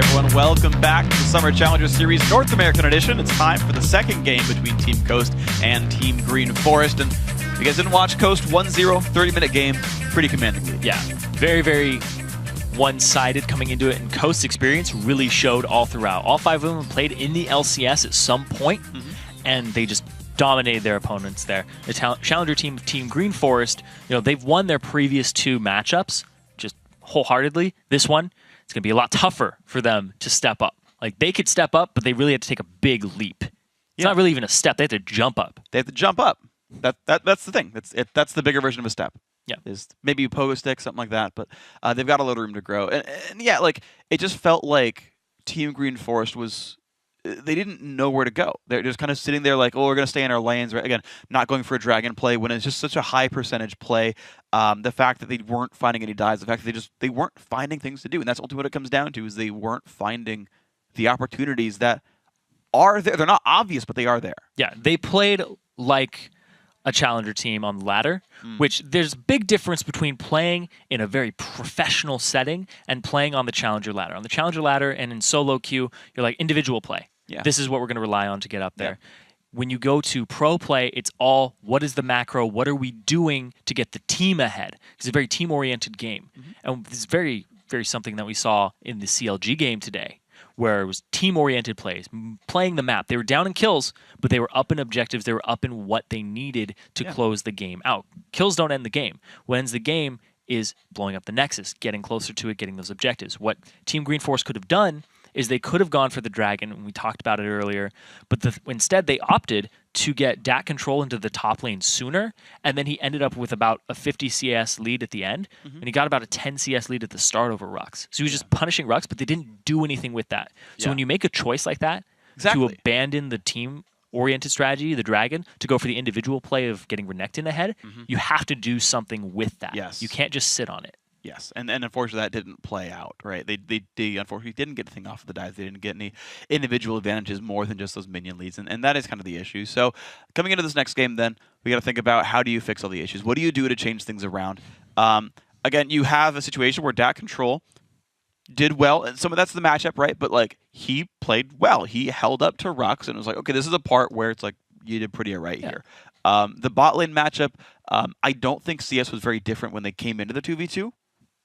everyone. Welcome back to the Summer Challenger Series North American Edition. It's time for the second game between Team Coast and Team Green Forest. And if you guys didn't watch Coast 1-0, 30-minute game, pretty commanding lead. Yeah, very, very one-sided coming into it, and Coast's experience really showed all throughout. All 5 of them played in the LCS at some point, and they just dominated their opponents there. The challenger team, Team Green Forest, they've won their previous 2 matchups just wholeheartedly. This one, it's going to be a lot tougher for them to step up. Like, they could step up, but they really had to take a big leap. It's not really even a step. They have to jump up. They have to jump up. That's the thing. That's the bigger version of a step. Yeah. Is maybe a pogo stick, something like that. But they've got a lot of room to grow. And yeah, like, it just felt like Team Green Forest was... They didn't know where to go. They're just kind of sitting there like, oh, we're going to stay in our lanes. Right? Again, not going for a dragon play when it's just such a high percentage play. The fact that they weren't finding any dives, the fact that they weren't finding things to do. And that's ultimately what it comes down to, is they weren't finding the opportunities that are there. They're not obvious, but they are there. Yeah, they played like a challenger team on the ladder, which there's a big difference between playing in a very professional setting and playing on the challenger ladder. On the challenger ladder and in solo queue, you're like individual play. Yeah. This is what we're going to rely on to get up there. When you go to pro play, it's all, what is the macro? What are we doing to get the team ahead? It's a very team-oriented game. And this is very, very something that we saw in the CLG game today, where it was team-oriented plays, playing the map. They were down in kills, but they were up in objectives. They were up in what they needed to close the game out. Kills don't end the game. What ends the game is blowing up the Nexus, getting closer to it, getting those objectives. What Team Green Force could have done is they could have gone for the dragon, and we talked about it earlier, but instead they opted to get DAT control into the top lane sooner, and then he ended up with about a 50 CS lead at the end, and he got about a 10 CS lead at the start over Rux. So he was just punishing Rux, but they didn't do anything with that. So when you make a choice like that, to abandon the team-oriented strategy, the dragon, to go for the individual play of getting Renekton ahead, you have to do something with that. Yes. You can't just sit on it. Yes, and unfortunately that didn't play out, right? They unfortunately didn't get anything off of the dives. They didn't get any individual advantages more than just those minion leads, and that is kind of the issue. So coming into this next game then, we got to think about, how do you fix all the issues? What do you do to change things around? Again, you have a situation where DAT Control did well, and some of that's the matchup, right? But like, he played well. He held up to Rux, and it was like, okay, this is a part where it's like, you did pretty all right here. The bot lane matchup, I don't think CS was very different when they came into the 2v2.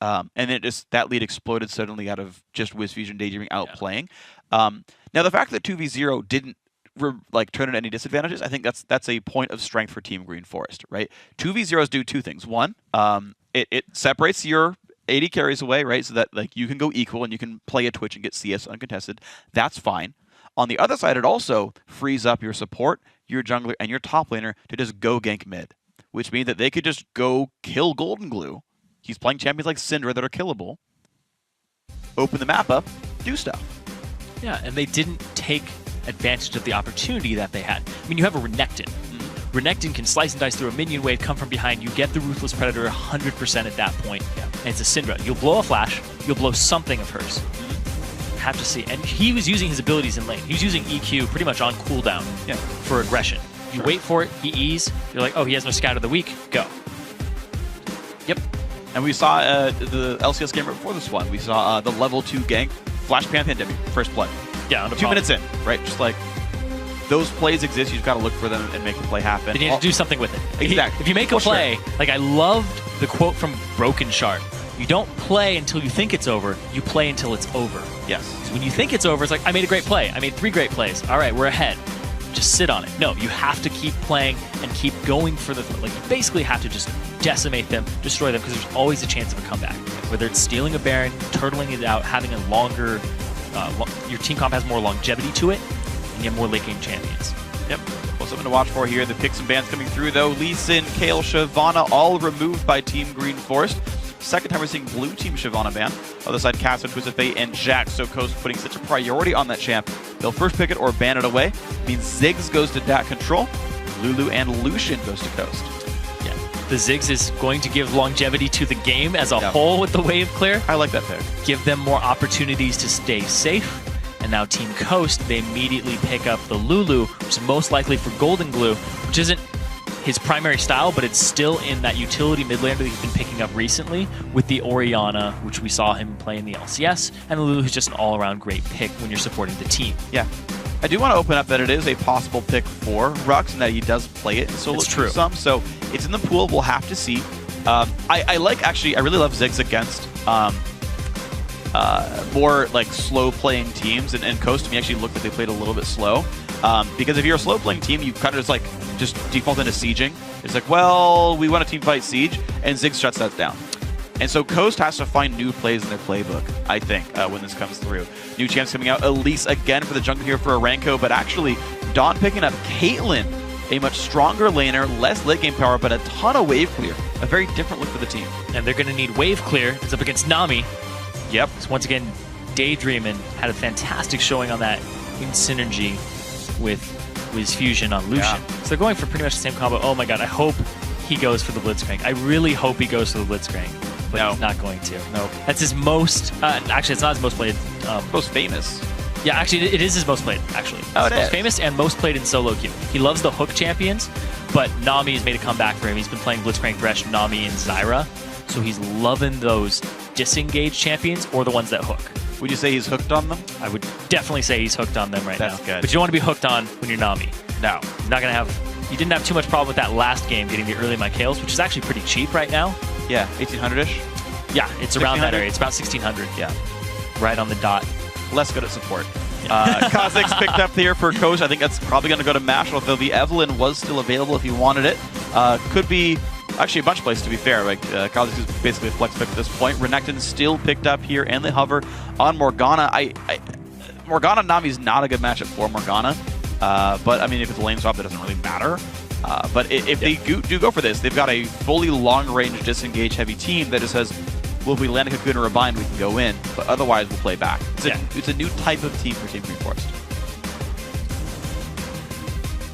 And that lead exploded suddenly out of just WizFusion Daydreaming outplaying. Now, the fact that 2v0 didn't turn into any disadvantages, I think that's a point of strength for Team Green Forest, right? 2v0s do 2 things. One, it separates your 80 carries away, right? So that like you can go equal and you can play a Twitch and get CS uncontested. That's fine. On the other side, it also frees up your support, your jungler, and your top laner to just go gank mid, which means that they could just go kill Golden Glue. He's playing champions like Syndra that are killable. Open the map up, do stuff. Yeah, and they didn't take advantage of the opportunity that they had. I mean, you have a Renekton. Renekton can slice and dice through a minion wave, come from behind you, get the Ruthless Predator 100% at that point. And it's a Syndra. You'll blow a flash, you'll blow something of hers. Have to see. And he was using his abilities in lane. He was using EQ pretty much on cooldown for aggression. You wait for it, he E's, you're like, oh, he has no scout of the week, go. Yep. And we saw the LCS game right before this one. We saw the level 2 gank, Flash Pandemic, first blood. Yeah, 2 minutes in, right? Just like, those plays exist, you've got to look for them and make the play happen. You need to do something with it. Exactly. If you make a play, like I loved the quote from Broken Shard. You don't play until you think it's over, you play until it's over. Yes. So when you think it's over, it's like, I made a great play. I made 3 great plays. All right, we're ahead. Just sit on it. No, you have to keep playing and keep going for the... Like, you basically have to just decimate them, destroy them, because there's always a chance of a comeback. Whether it's stealing a Baron, turtling it out, having a longer... your team comp has more longevity to it, and you have more late game champions. Yep. Well, something to watch for here. The picks and bans coming through, though. Lee Sin, Kayle, Shyvana, all removed by Team Green Forest. Second time we're seeing blue team Shyvana ban. Other side, Castle, Twisted Fate, and Jax. So Coast putting such a priority on that champ. They'll first pick it or ban it away. It means Ziggs goes to DAT Control. Lulu and Lucian goes to Coast. Yeah. The Ziggs is going to give longevity to the game as a whole with the wave clear. I like that pick. Give them more opportunities to stay safe. And now Team Coast, they immediately pick up the Lulu, which is most likely for Golden Glue, which isn't his primary style, but it's still in that utility mid laner that he's been picking up recently with the Orianna, which we saw him play in the LCS, and Lulu, who's just an all-around great pick when you're supporting the team. Yeah. I do want to open up that it is a possible pick for Rux and that he does play it in solo queue some, so it's in the pool. We'll have to see. I really love Ziggs against more like slow playing teams, and Coast to me actually looked like they played a little bit slow. Because if you're a slow playing team, you kind of just default into sieging. It's like, well, we want a team fight siege, and Ziggs shuts that down. And so Coast has to find new plays in their playbook, I think, when this comes through. New champs coming out. Elise again for the jungle here for Aranko, but actually Dawn picking up Caitlyn, a much stronger laner, less late game power, but a ton of wave clear. A very different look for the team. And they're going to need wave clear. It's up against Nami. Yep. So once again, Daydreamin had a fantastic showing on that in synergy with Wiz Fusion on Lucian. Yeah. So they're going for pretty much the same combo. Oh my god, I hope he goes for the Blitzcrank. I really hope he goes for the Blitzcrank. But he's not going to. No. That's his most... actually, it's not his most played. Most famous. Yeah, actually, it is his most played, actually. Oh, it's most famous and most played in solo queue. He loves the hook champions, but Nami's made a comeback for him. He's been playing Blitzcrank, Thresh, Nami, and Zyra. So he's loving those disengaged champions or the ones that hook. Would you say he's hooked on them? I would definitely say he's hooked on them right now. That's good. But you don't want to be hooked on when you're Nami. No. You're not going to have... You didn't have too much problem with that last game getting the early Michaels, which is actually pretty cheap right now. Yeah, 1800-ish. Yeah, it's around that area. It's about 1600. Yeah. Right on the dot. Less good at support. Kha'Zix picked up here for Coach. I think that's probably going to go to Mash, although the Evelyn was still available if you wanted it. Could be actually a bunch of places, to be fair. Like Kha'Zix is basically a flex pick at this point. Renekton still picked up here, and they hover on Morgana. Morgana Nami's not a good matchup for Morgana, but I mean, if it's a lane swap, that doesn't really matter. But if they do go for this, they've got a fully long-range disengage heavy team that just says, well, if we land a Cocoon or a Bind, we can go in, but otherwise we'll play back. It's a new type of team for Team Green Forest.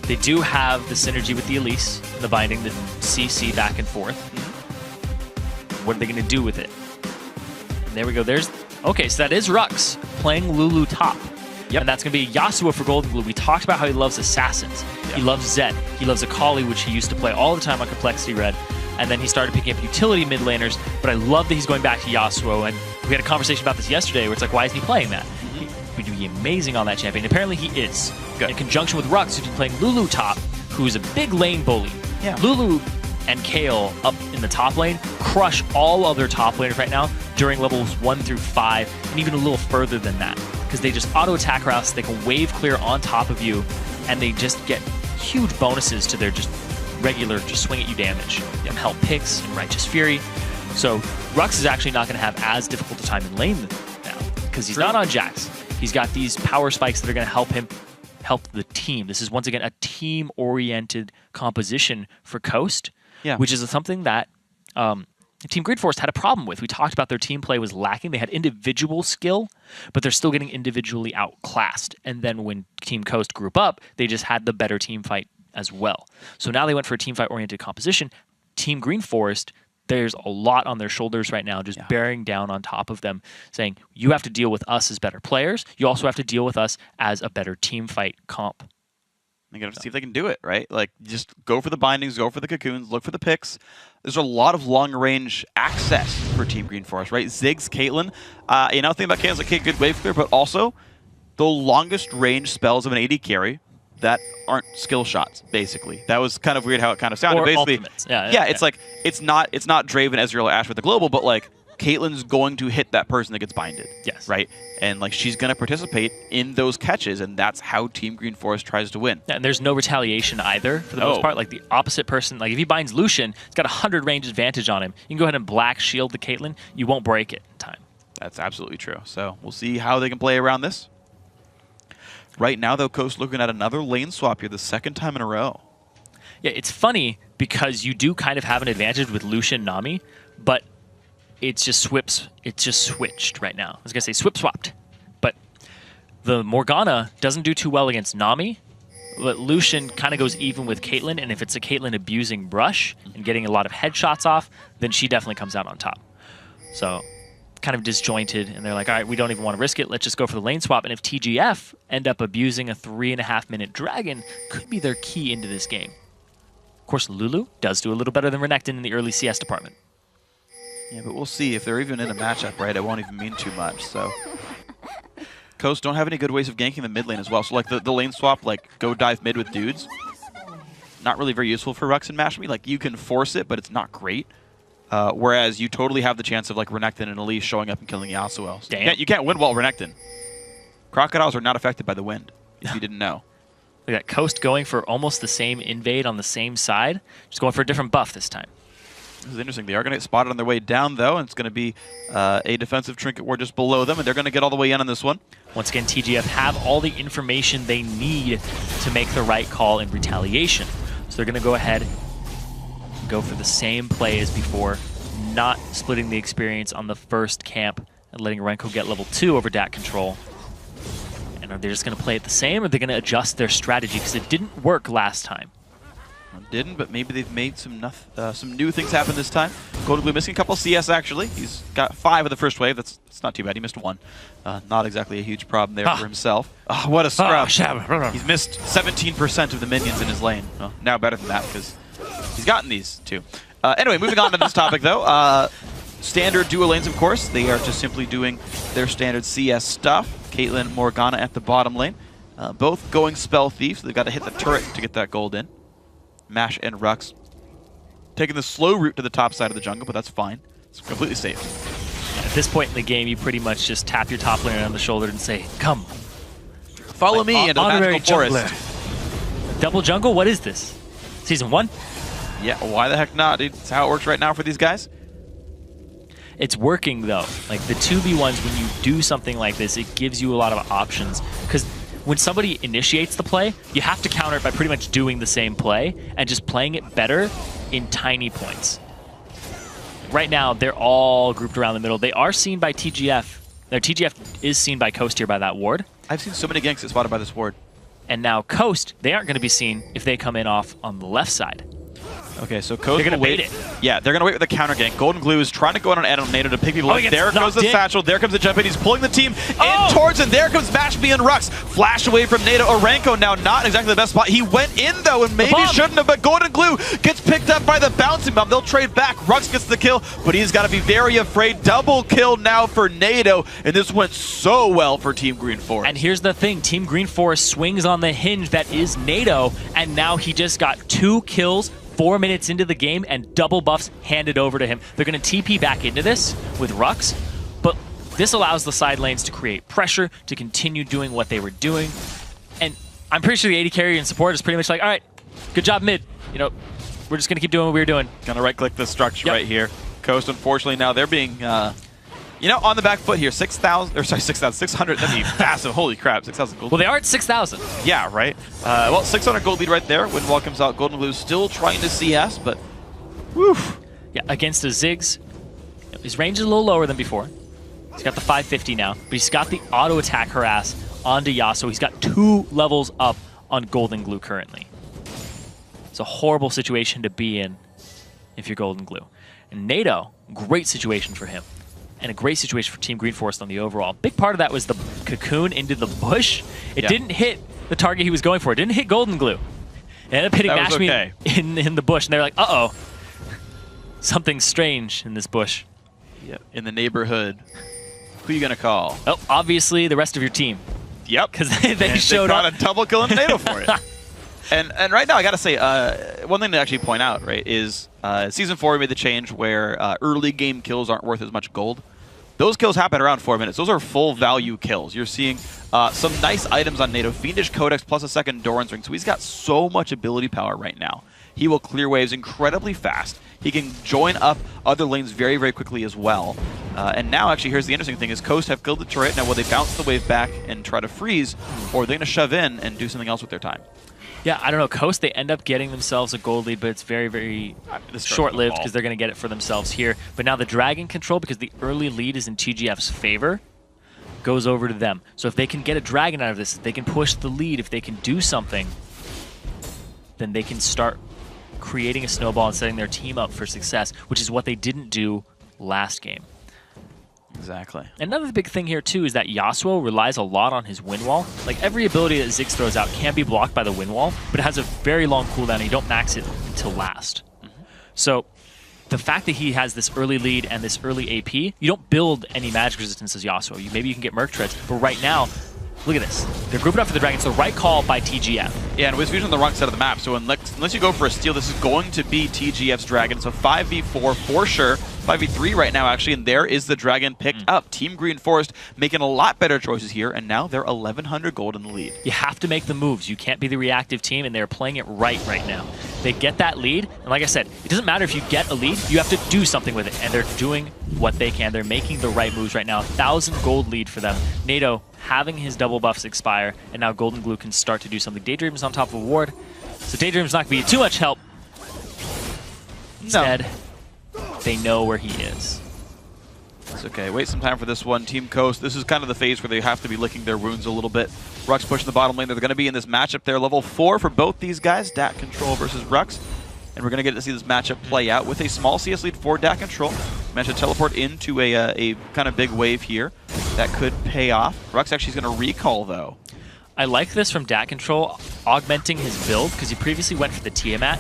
They do have the synergy with the Elise, the binding, the CC back and forth. What are they going to do with it? And there we go. Okay, so that is Rux playing Lulu top. Yep. And that's going to be Yasuo for Golden Blue. We talked about how he loves Assassins. Yep. He loves Zed. He loves Akali, which he used to play all the time on Complexity Red. And then he started picking up utility mid laners. But I love that he's going back to Yasuo. And we had a conversation about this yesterday where it's like, why isn't he playing that? He would be amazing on that champion. Apparently he is. Good. In conjunction with Rux, who's been playing Lulu top, who's a big lane bully. Yeah. Lulu and Kale up in the top lane crush all other top laners right now during levels 1 through 5, and even a little further than that. Because they just auto-attack routes, they can wave clear on top of you, and they just get huge bonuses to their just regular, just swing at you damage. Them help picks and Righteous Fury. So Rux is actually not going to have as difficult a time in lane now, because he's not on Jax. He's got these power spikes that are going to help him help the team. This is once again a team-oriented composition for Coast, which is something that Team Green Forest had a problem with. We talked about their team play was lacking. They had individual skill, but they're still getting individually outclassed. And then when Team Coast group up, they just had the better team fight as well. So now they went for a team fight oriented composition. Team Green Forest, there's a lot on their shoulders right now, just bearing down on top of them, saying, you have to deal with us as better players. You also have to deal with us as a better team fight comp. They gotta see if they can do it, right? Like, just go for the bindings, go for the cocoons, look for the picks. There's a lot of long-range access for Team Green Forest, right? Ziggs, Caitlyn. Think about Caitlyn's like, okay, good wave clear, but also the longest range spells of an AD carry that aren't skill shots, basically. That was kind of weird how it kind of sounded. Or basically, ultimates. It's like, it's not Draven, Ezreal, or Ashe with the global, but like, Caitlyn's going to hit that person that gets binded. Yes. Right? And like, she's going to participate in those catches, and that's how Team Green Forest tries to win. Yeah, and there's no retaliation either, for the most part. Like, the opposite person, like if he binds Lucian, he's got 100 range advantage on him. You can go ahead and black shield the Caitlyn. You won't break it in time. That's absolutely true. So we'll see how they can play around this. Right now, though, Coast looking at another lane swap here, the second time in a row. Yeah, it's funny because you do kind of have an advantage with Lucian Nami, but it's just switched right now. I was going to say swip swapped, but the Morgana doesn't do too well against Nami, but Lucian kind of goes even with Caitlyn, and if it's a Caitlyn abusing Brush and getting a lot of headshots off, then she definitely comes out on top. So kind of disjointed, and they're like, all right, we don't even want to risk it. Let's just go for the lane swap. And if TGF end up abusing a 3.5-minute dragon, could be their key into this game. course, Lulu does do a little better than Renekton in the early CS department. Yeah, but we'll see. If they're even in a matchup, right, it won't even mean too much, so. Coast don't have any good ways of ganking the mid lane as well, so like the lane swap, like go dive mid with dudes, not really very useful for Rux and Mashme. Like you can force it, but it's not great. Whereas you totally have the chance of like Renekton and Elise showing up and killing Yasuo. So Damn. you can't win well Renekton. Crocodiles are not affected by the wind, if you didn't know. Look at that, Coast going for almost the same invade on the same side, just going for a different buff this time. This is interesting. They are going to get spotted on their way down, though, and it's going to be a defensive trinket ward just below them, and they're going to get all the way in on this one. Once again, TGF have all the information they need to make the right call in retaliation. So they're going to go ahead and go for the same play as before, not splitting the experience on the first camp and letting Renko get level 2 over DAT control. And are they just going to play it the same, or are they going to adjust their strategy? Because it didn't work last time. Didn't, but maybe they've made some new things happen this time. Golden Blue missing a couple CS, actually. He's got 5 of the first wave. That's not too bad. He missed 1. Not exactly a huge problem there for himself. Oh, what a scrub. He's missed 17% of the minions in his lane. Well, now better than that, because he's gotten these, too. Anyway, moving on to this topic, though. Standard duo lanes, of course. They are just simply doing their standard CS stuff. Caitlyn and Morgana at the bottom lane. Both going Spell Thief, so they've got to hit the turret to get that gold in. Mash and Rux taking the slow route to the top side of the jungle, but that's fine. It's completely safe. At this point in the game, you pretty much just tap your top laner on the shoulder and say, come. Follow me into the magical forest. Double jungle? What is this? Season 1? Yeah, why the heck not, dude? That's how it works right now for these guys. It's working, though. Like, the 2v1s, when you do something like this, it gives you a lot of options. Because when somebody initiates the play, you have to counter it by pretty much doing the same play and just playing it better in tiny points. Right now, they're all grouped around the middle. They are seen by TGF. Their TGF is seen by Coast here by that ward. I've seen so many ganks get spotted by this ward. And now Coast, they aren't going to be seen if they come in off on the left side. Okay, so Coast they're going to wait. bait it. Yeah, they're going to wait with the counter gank. Golden Glue is trying to go on NATO to pick people up. There goes the satchel. There comes the jump in. He's pulling the team in towards him. There comes Mashme and Rux. Flash away from NATO. Orenko now not exactly the best spot. He went in, though, and maybe shouldn't have, but Golden Glue gets picked up by the bouncing bomb. They'll trade back. Rux gets the kill, but he's got to be very afraid. Double kill now for NATO, and this went so well for Team Green Forest. And here's the thing. Team Green Forest swings on the hinge that is NATO, and now he just got 2 kills 4 minutes into the game and double buffs handed over to him. They're going to TP back into this with Rux, but this allows the side lanes to create pressure, to continue doing what they were doing. And I'm pretty sure the AD carry and support is pretty much like, all right, good job mid. You know, we're just going to keep doing what we were doing. Gonna right-click the structure right here. Coast, unfortunately, now they're being, you know, on the back foot here. 6,000, or sorry, 6,600. That'd be massive. Holy crap, 6,000 gold. Well, they are at 6,000. Yeah, right. Well, 600 gold lead right there. Windwall comes out. Golden Blue's still trying to CS, but woof. Yeah, against the Ziggs, his range is a little lower than before. He's got the 550 now, but he's got the auto attack harass onto Yasuo. He's got 2 levels up on Golden Glue currently. It's a horrible situation to be in if you're Golden Glue. And NATO, great situation for him. And a great situation for Team Green Forest on the overall. Big part of that was the cocoon into the bush. It didn't hit the target he was going for. It didn't hit Golden Glue. It ended up hitting Mashme in the bush, and they're like, uh-oh. Something strange in this bush. Yeah, in the neighborhood. Who are you going to call? Oh, obviously the rest of your team. Yep. Because they showed up. up. A double kill in NATO for it. And right now, I got to say, one thing to actually point out, right, is Season 4 we made the change where early game kills aren't worth as much gold. Those kills happen around 4 minutes. Those are full value kills. You're seeing some nice items on NATO. Fiendish Codex plus a second Doran's Ring. So he's got so much ability power right now. He will clear waves incredibly fast. He can join up other lanes very, very quickly as well. And now, actually, here's the interesting thing, is Coast have killed the turret. Now, will they bounce the wave back and try to freeze, or are they going to shove in and do something else with their time? Yeah, I don't know. Coast, they end up getting themselves a gold lead, but it's very, very short-lived because they're going to get it for themselves here. But now the Dragon control, because the early lead is in TGF's favor, goes over to them. So if they can get a Dragon out of this, if they can push the lead, if they can do something, then they can start creating a snowball and setting their team up for success, which is what they didn't do last game. Exactly. Another big thing here, too, is that Yasuo relies a lot on his wind wall. Like, every ability that Ziggs throws out can be blocked by the wind wall, but it has a very long cooldown, and you don't max it until last. So the fact that he has this early lead and this early AP, you don't build any magic resistance as Yasuo. Maybe you can get Merc Treads, but right now, look at this. They're grouping up for the Dragon. It's the right call by TGF. Yeah, and Wizfusion on the wrong side of the map, so unless you go for a steal, this is going to be TGF's Dragon. So 5v4 for sure. 5v3 right now, actually, and there is the Dragon picked up. Team Green Forest making a lot better choices here, and now they're 1,100 gold in the lead. You have to make the moves. You can't be the reactive team, and they're playing it right now. They get that lead, and like I said, it doesn't matter if you get a lead, you have to do something with it, and they're doing what they can. They're making the right moves right now. 1,000 gold lead for them. NATO having his double buffs expire, and now Golden Glue can start to do something. Daydream's on top of a ward, so Daydream's not going to be too much help. Instead, they know where he is. It's okay. Wait some time for this one. Team Coast, this is kind of the phase where they have to be licking their wounds a little bit. Rux pushing the bottom lane. They're going to be in this matchup there. Level 4 for both these guys. Dat Control versus Rux. And we're going to get to see this matchup play out with a small CS lead for Dat Control. Managed to teleport into a kind of big wave here. That could pay off. Rux actually is going to recall, though. I like this from Dat Control, augmenting his build, because he previously went for the Tiamat.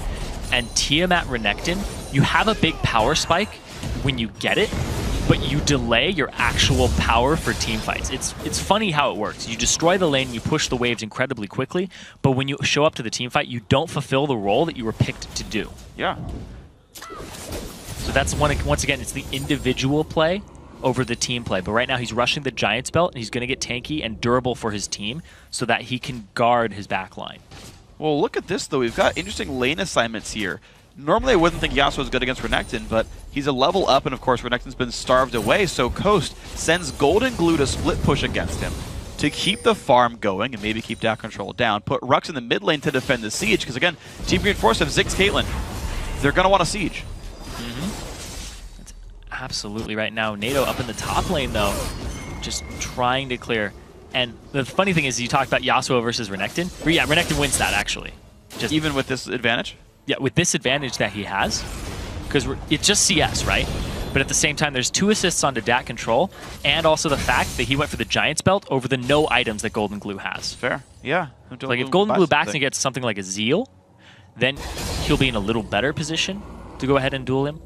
And Tiamat Renekton, you have a big power spike when you get it, but you delay your actual power for team fights. It's funny how it works. You destroy the lane, you push the waves incredibly quickly, but when you show up to the team fight, you don't fulfill the role that you were picked to do. Yeah. So that's once again, it's the individual play over the team play. But right now he's rushing the Giants belt, and he's going to get tanky and durable for his team so that he can guard his backline. Well, look at this, though. We've got interesting lane assignments here. Normally, I wouldn't think Yasuo is good against Renekton, but he's a level up, and of course, Renekton's been starved away, so Coast sends Golden Glue to split push against him to keep the farm going and maybe keep Dat Control down. Put Rux in the mid lane to defend the siege, because again, Team Green Force have Ziggs Caitlyn. They're going to want a siege. That's absolutely right now. NATO up in the top lane, though, just trying to clear. And the funny thing is, you talked about Yasuo versus Renekton. But yeah, Renekton wins that, actually. Just even with this advantage? Yeah, with this advantage that he has. Because it's just CS, right? But at the same time, there's 2 assists onto Dat Control, and also the fact that he went for the Giants belt over the no items that Golden Glue has. Fair, yeah. Like, if Golden Glue backs and gets something like a Zeal, then he'll be in a little better position to go ahead and duel him.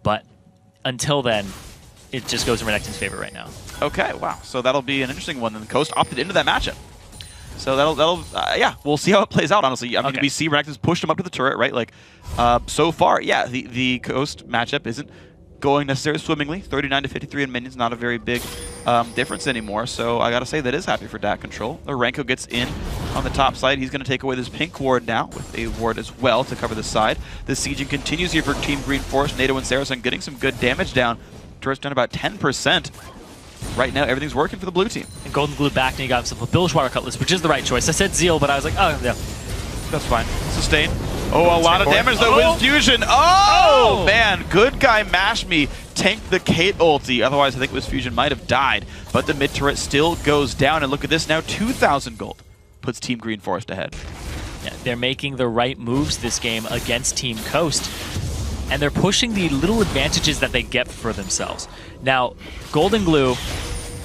But until then, it just goes in Renekton's favor right now. Okay, wow. So that'll be an interesting one. Then the Coast opted into that matchup. So that'll yeah, we'll see how it plays out, honestly. I mean, we see Renekton's pushed him up to the turret, right? Like, so far, yeah, the Coast matchup isn't going necessarily swimmingly. 39 to 53 in minions, not a very big difference anymore. So I gotta say, that is happy for Dat Control. Renko gets in on the top side. He's gonna take away this pink ward now with a ward as well to cover the side. The sieging continues here for Team Green Forest. NATO and Saracen getting some good damage down. Turret's down about 10%. Right now, everything's working for the blue team. And Golden Glue back, and he got himself a Bilgewater Cutlass, which is the right choice. I said Zeal, but I was like, oh, yeah. That's fine. Sustain. Oh, a lot of damage, though, with Fusion. Oh, man. Good guy Mash Me tanked the Kate ulti. Otherwise, I think Wiz Fusion might have died. But the mid turret still goes down. And look at this now, 2,000 gold. Puts Team Green Forest ahead. Yeah, they're making the right moves this game against Team Coast. And they're pushing the little advantages that they get for themselves. Now, Golden Glue,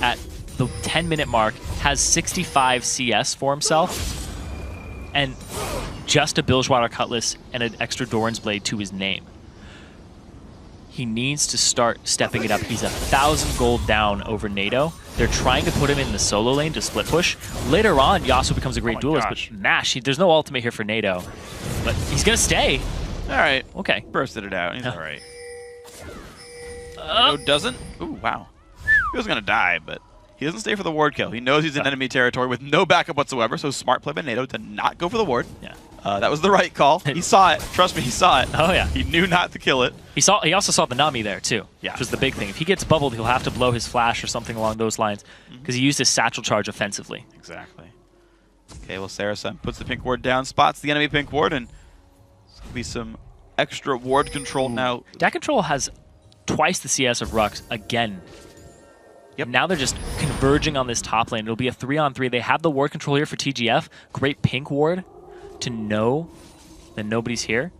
at the 10-minute mark, has 65 CS for himself. And just a Bilgewater Cutlass and an extra Doran's Blade to his name. He needs to start stepping it up. He's 1,000 gold down over NATO. They're trying to put him in the solo lane to split push. Later on, Yasuo becomes a great duelist, but Nash, there's no ultimate here for NATO. But he's going to stay. All right. Okay. Bursted it out. He's all right. No, doesn't? Ooh, wow. He was going to die, but he doesn't stay for the ward kill. He knows he's in enemy territory with no backup whatsoever, so smart play by NATO to not go for the ward. Yeah. That was the right call. He saw it. Trust me, he saw it. Oh, yeah. He knew not to kill it. He also saw the Nami there, too, which was the big thing. If he gets bubbled, he'll have to blow his flash or something along those lines, because he used his satchel charge offensively. Exactly. Okay, well, Saracen puts the pink ward down, spots the enemy pink ward, and there's going to be some extra ward control now. Dat Control has twice the CS of Rux again. Yep. Now they're just converging on this top lane. It'll be a 3-on-3. They have the ward control here for TGF. Great pink ward to know that nobody's here.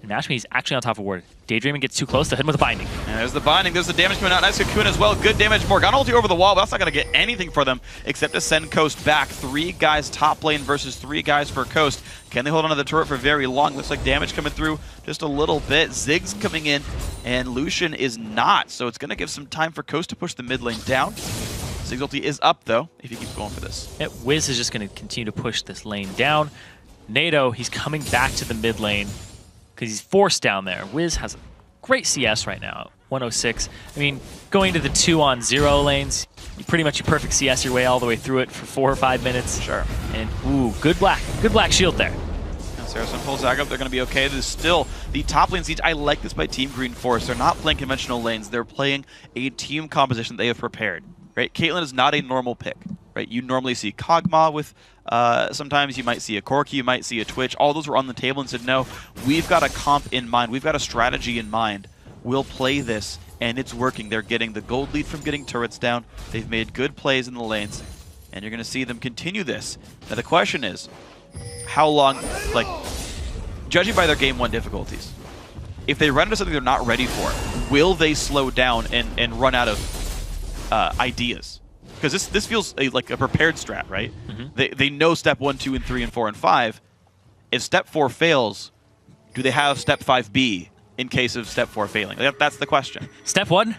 And Mashme's actually on top of ward. Daydreaming gets too close to hit him with a binding. And there's the binding, there's the damage coming out. Nice Cocoon as well. Good damage. Morgana ulti over the wall, but that's not going to get anything for them except to send Coast back. 3 guys top lane versus 3 guys for Coast. Can they hold on to the turret for very long? Looks like damage coming through just a little bit. Ziggs coming in, and Lucian is not. So it's going to give some time for Coast to push the mid lane down. Ziggs ulti is up, though, if he keeps going for this. Yeah, Wiz is just going to continue to push this lane down. NATO, he's coming back to the mid lane because he's forced down there. Wiz has a great CS right now, 106. I mean, going to the 2-on-0 lanes, you pretty much perfect CS your way all the way through it for 4 or 5 minutes. Sure. And, ooh, good black shield there. Saracen pulls Zag up, they're going to be okay. There's still the top lane siege. I like this by Team Green Forest. They're not playing conventional lanes. They're playing a team composition they have prepared. Right? Caitlyn is not a normal pick. Right? You normally see Kog'Maw with, sometimes you might see a Corki, you might see a Twitch. All those were on the table and said, no, we've got a comp in mind. We've got a strategy in mind. We'll play this, and it's working. They're getting the gold lead from getting turrets down. They've made good plays in the lanes, and you're going to see them continue this. Now the question is, how long, like, judging by their Game 1 difficulties, if they run into something they're not ready for, will they slow down and run out of ideas? Because this feels like a prepared strat, right? Mm-hmm. They know step 1, 2, and 3, and 4, and 5. If step 4 fails, do they have step 5B in case of step 4 failing? That's the question. Step 1,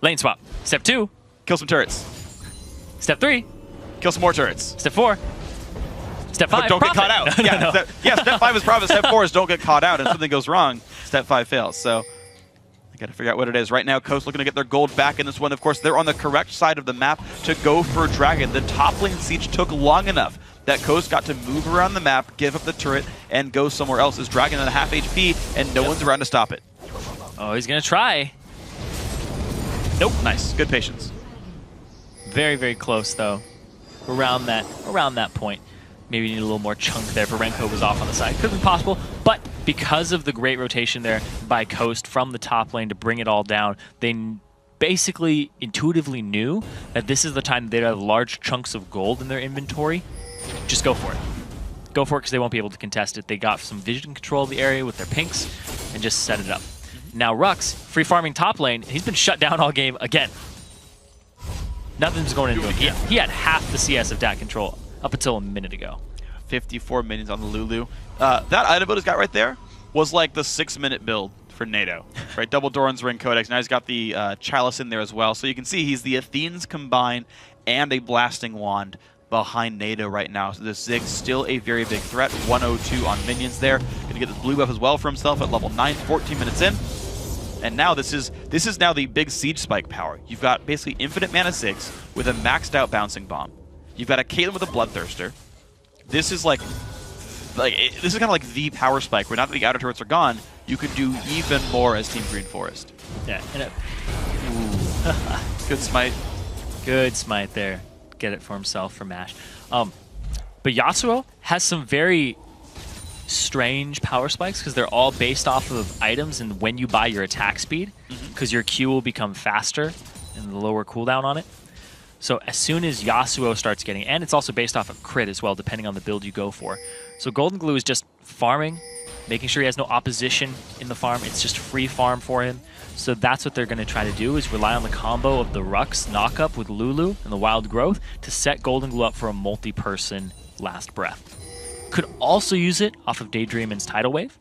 lane swap. Step 2, kill some turrets. Step 3, kill some more turrets. Step 4, Step 5, don't profit. get caught out. No, yeah, no. Step 5 is profit. Step 4 is don't get caught out, and if something goes wrong, step 5 fails. So I gotta figure out what it is. Right now, Coast looking to get their gold back in this one. Of course, they're on the correct side of the map to go for Dragon. The top lane siege took long enough that Coast got to move around the map, give up the turret, and go somewhere else. As Dragon at half HP, and no one's around to stop it. Oh, he's gonna try. Nope. Nice. Good patience. Very, very close though. Around that point. Maybe you need a little more chunk there. Ferenko was off on the side. Could be possible, but because of the great rotation there by Coast from the top lane to bring it all down, they basically intuitively knew that this is the time they'd have large chunks of gold in their inventory. Just go for it. Go for it because they won't be able to contest it. They got some vision control of the area with their pinks and just set it up. Now Rux, free farming top lane, he's been shut down all game again. Nothing's going into him. He had half the CS of dat control up until a minute ago. 54 minions on the Lulu. That item build he's got right there was like the 6-minute build for NATO. Right, double Doran's Ring Codex. Now he's got the Chalice in there as well. So you can see he's the Athenes combined and a Blasting Wand behind NATO right now. So this Zig's still a very big threat. 102 on minions there. Gonna get this blue buff as well for himself at level 9, 14 minutes in. And now this is now the big siege spike power. You've got basically infinite mana Ziggs with a maxed out bouncing bomb. You've got a Caitlyn with a Bloodthirster. This is this is kind of like the power spike where now that the outer turrets are gone, you can do even more as Team Green Forest. Yeah. And good smite. Good smite there. Get it for himself from Ash. But Yasuo has some very strange power spikes because they're all based off of items and when you buy your attack speed, because your Q will become faster and the lower cooldown on it. So as soon as Yasuo starts getting, and it's also based off of crit as well, depending on the build you go for. So Golden Glue is just farming, making sure he has no opposition in the farm. It's just free farm for him. So that's what they're going to try to do, is rely on the combo of the Rux knock-up with Lulu and the Wild Growth to set Golden Glue up for a multi-person last breath. Could also use it off of Daydreamin's Tidal Wave,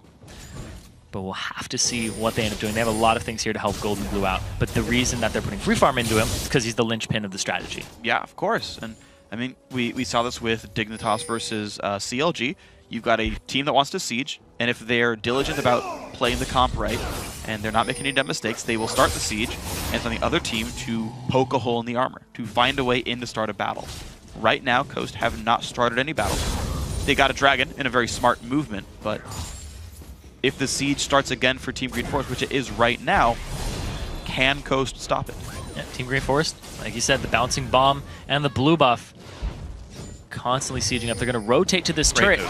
but we'll have to see what they end up doing. They have a lot of things here to help Golden Glue out, but the reason that they're putting free farm into him is because he's the linchpin of the strategy. Yeah, of course. And I mean, we saw this with Dignitas versus CLG. You've got a team that wants to siege, and if they're diligent about playing the comp right, and they're not making any dumb mistakes, they will start the siege, and it's on the other team to poke a hole in the armor, to find a way in to start a battle. Right now, Coast have not started any battles. They got a dragon in a very smart movement, but if the siege starts again for Team Green Forest, which it is right now, can Coast stop it? Yeah, Team Green Forest, like you said, the bouncing bomb and the blue buff constantly sieging up. They're going to rotate to this turret,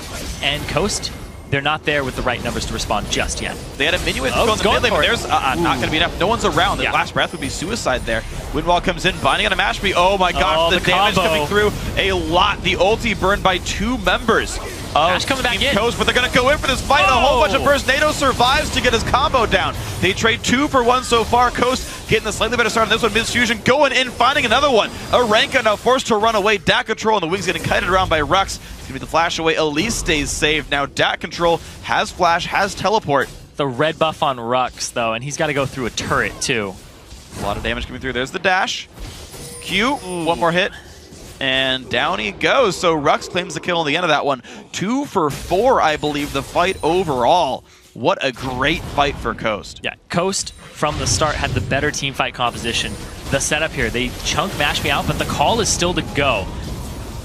and Coast, they're not there with the right numbers to respond just yet. They had a Minuet go in the mid lane, but there's not going to be enough. No one's around. The last breath would be suicide there. Windwall comes in, binding on a Mashpee. Oh my gosh, the damage coming through a lot. The ulti burned by 2 members of coming back Team in. Coast, but they're going to go in for this fight. A whole bunch of bursts. NATO survives to get his combo down. They trade 2 for 1 so far. Coast getting the slightly better start on this one. Misfusion going in, finding another one. Aranka now forced to run away. Dat Control and the wings getting kited around by Rux. It's going to be the flash away. Elise stays safe. Now Dat Control has flash, has teleport. The red buff on Rux, though, and he's got to go through a turret, too. A lot of damage coming through. There's the dash. Q, one more hit. And down he goes. So Rux claims the kill on the end of that one. 2 for 4, I believe, the fight overall. What a great fight for Coast. Yeah, Coast from the start had the better team fight composition. The setup here, they chunk Mash Me out, but the call is still to go.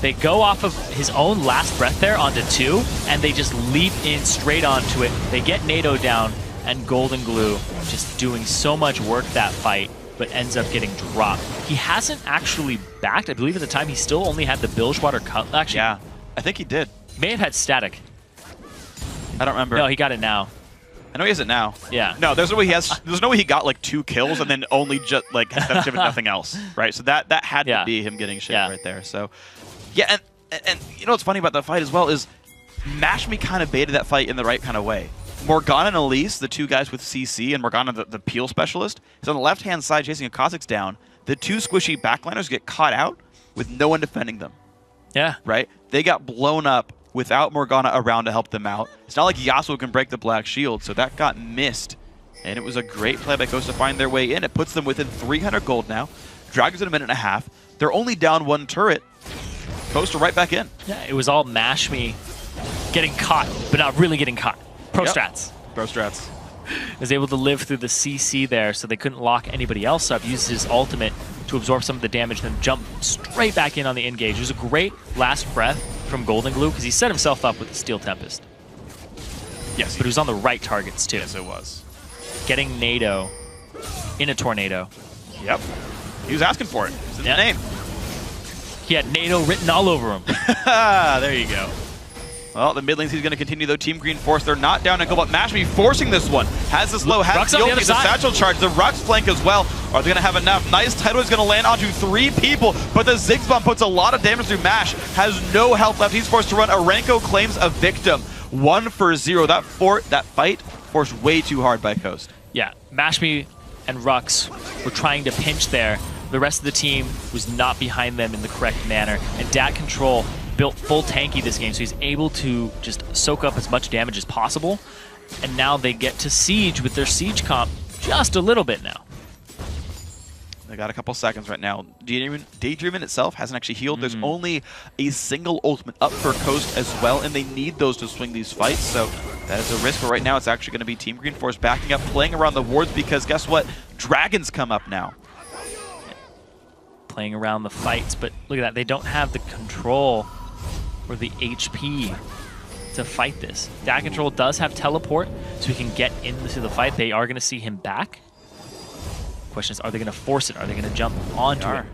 They go off of his own last breath there onto 2, and they just leap in straight onto it. They get NATO down, and Golden Glue just doing so much work that fight, but ends up getting dropped. He hasn't actually backed. I believe at the time he still only had the Bilgewater cut. Actually, yeah, I think he did. May have had static. I don't remember. No, he got it now. I know he has it now. Yeah. No, there's no way he has. There's no way he got like 2 kills and then only just like sensitive and nothing else, right? So that had to be him getting shit right there. So yeah, and you know what's funny about that fight as well is Mash Me kind of baited that fight in the right kind of way. Morgana and Elise, the 2 guys with CC, and Morgana, the peel specialist, is on the left-hand side chasing a Kha'Zix down. The 2 squishy backliners get caught out with no one defending them. Yeah. Right? They got blown up without Morgana around to help them out. It's not like Yasuo can break the Black Shield, so that got missed. And it was a great play by Coast to find their way in. It puts them within 300 gold now. Dragons in a minute and a half. They're only down 1 turret. Coast are right back in. Yeah, it was all Mash Me getting caught, but not really getting caught. Pro strats. Pro strats. Was able to live through the CC there, so they couldn't lock anybody else up. Used his ultimate to absorb some of the damage, then jump straight back in on the engage. It was a great last breath from Golden Glue because he set himself up with the Steel Tempest. Yes. But he was on the right targets too. Yes, it was. Getting NATO in a tornado. Yep. He was asking for it. It's in the name. He had NATO written all over him. There you go. Well, the mid lanes he's going to continue, though. Team Green Force, they're not down to go, but Mash Me forcing this one. Has this low, has the ult, the satchel charge, the Rux flank as well. Are they going to have enough? Nice tidal is going to land onto 3 people, but the Ziggs bomb puts a lot of damage through Mash. Has no health left. He's forced to run. Aranko claims a victim. 1 for 0. That fight forced way too hard by Coast. Yeah, Mash Me and Rux were trying to pinch there. The rest of the team was not behind them in the correct manner, and Dat Control built full tanky this game, so he's able to just soak up as much damage as possible. And now they get to siege with their siege comp just a little bit now. They got a couple seconds right now. Daydreamin itself hasn't actually healed. There's only a single ultimate up for Coast as well, and they need those to swing these fights, so that is a risk. But right now it's actually going to be Team Green Force backing up, playing around the wards, because guess what? Dragons come up now. Playing around the fights, but look at that. They don't have the control or the HP to fight this. Dat Control does have teleport, so he can get into the fight. They are going to see him back. Question is, are they going to force it? Are they going to jump onto it?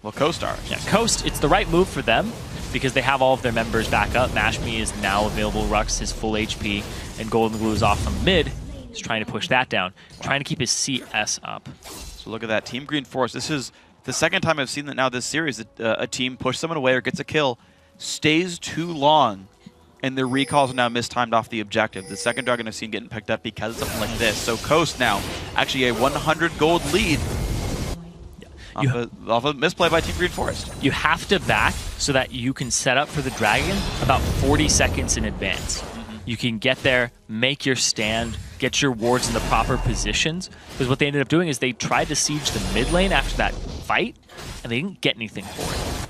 Well, Coast are. Yeah, Coast, it's the right move for them because they have all of their members back up. Mash Me is now available. Rux is full HP, and Golden Glue is off from mid. He's trying to push that down, trying to keep his CS up. So look at that. Team Green Force. This is the second time I've seen that now this series. A team push someone away or gets a kill, stays too long, and their recalls are now mistimed off the objective. The second dragon I've seen getting picked up because of something like this. So Coast now actually a 100 gold lead off a misplay by Team Green Forest. You have to back so that you can set up for the dragon about 40 seconds in advance. You can get there, make your stand, get your wards in the proper positions. Because what they ended up doing is they tried to siege the mid lane after that fight, and they didn't get anything for it.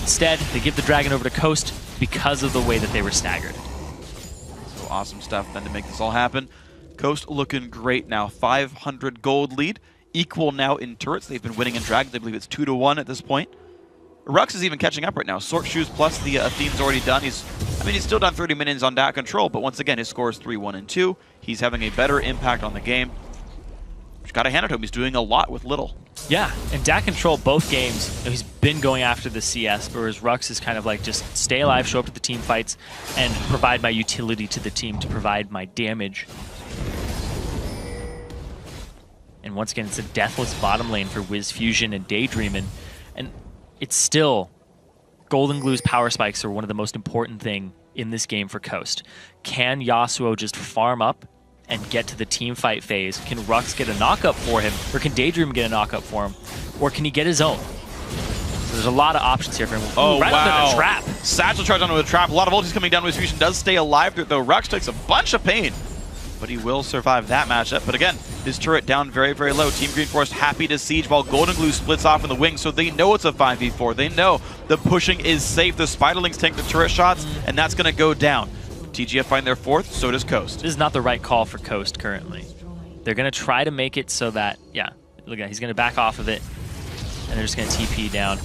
Instead, they give the dragon over to Coast because of the way that they were staggered. So awesome stuff then to make this all happen. Coast looking great now. 500 gold lead. Equal now in turrets. They've been winning in dragons. I believe it's 2-1 at this point. Rux is even catching up right now. Sword Shoes plus the Athene's already done. He's still done 30 minions on Dat Control, but once again, his score is 3-1 and 2. He's having a better impact on the game. Just gotta hand it to him. He's doing a lot with little. Yeah, and Dat Control both games, he's been going after the CS, whereas Rux is kind of like just stay alive, show up to the team fights, and provide my utility to the team to provide my damage. And once again, it's a deathless bottom lane for Wiz Fusion and Daydreamin', and it's still Golden Glue's power spikes are one of the most important thing in this game for Coast. Can Yasuo just farm up and get to the team fight phase? Can Rux get a knockup for him? Or can Daydream get a knockup for him? Or can he get his own? So there's a lot of options here for him. Oh, right wow. under the trap. Satchel charge onto the trap. A lot of ultis coming down with his fusion. Does stay alive, though. Rux takes a bunch of pain. But he will survive that matchup. But again, his turret down very, very low. Team Green Forest happy to siege while Golden Glue splits off in the wing, so they know it's a 5v4. They know the pushing is safe. The Spiderlings tank the turret shots, and that's going to go down. TGF find their 4th, so does Coast. This is not the right call for Coast currently. They're going to try to make it so that, yeah, look at it. He's going to back off of it, and they're just going to TP down.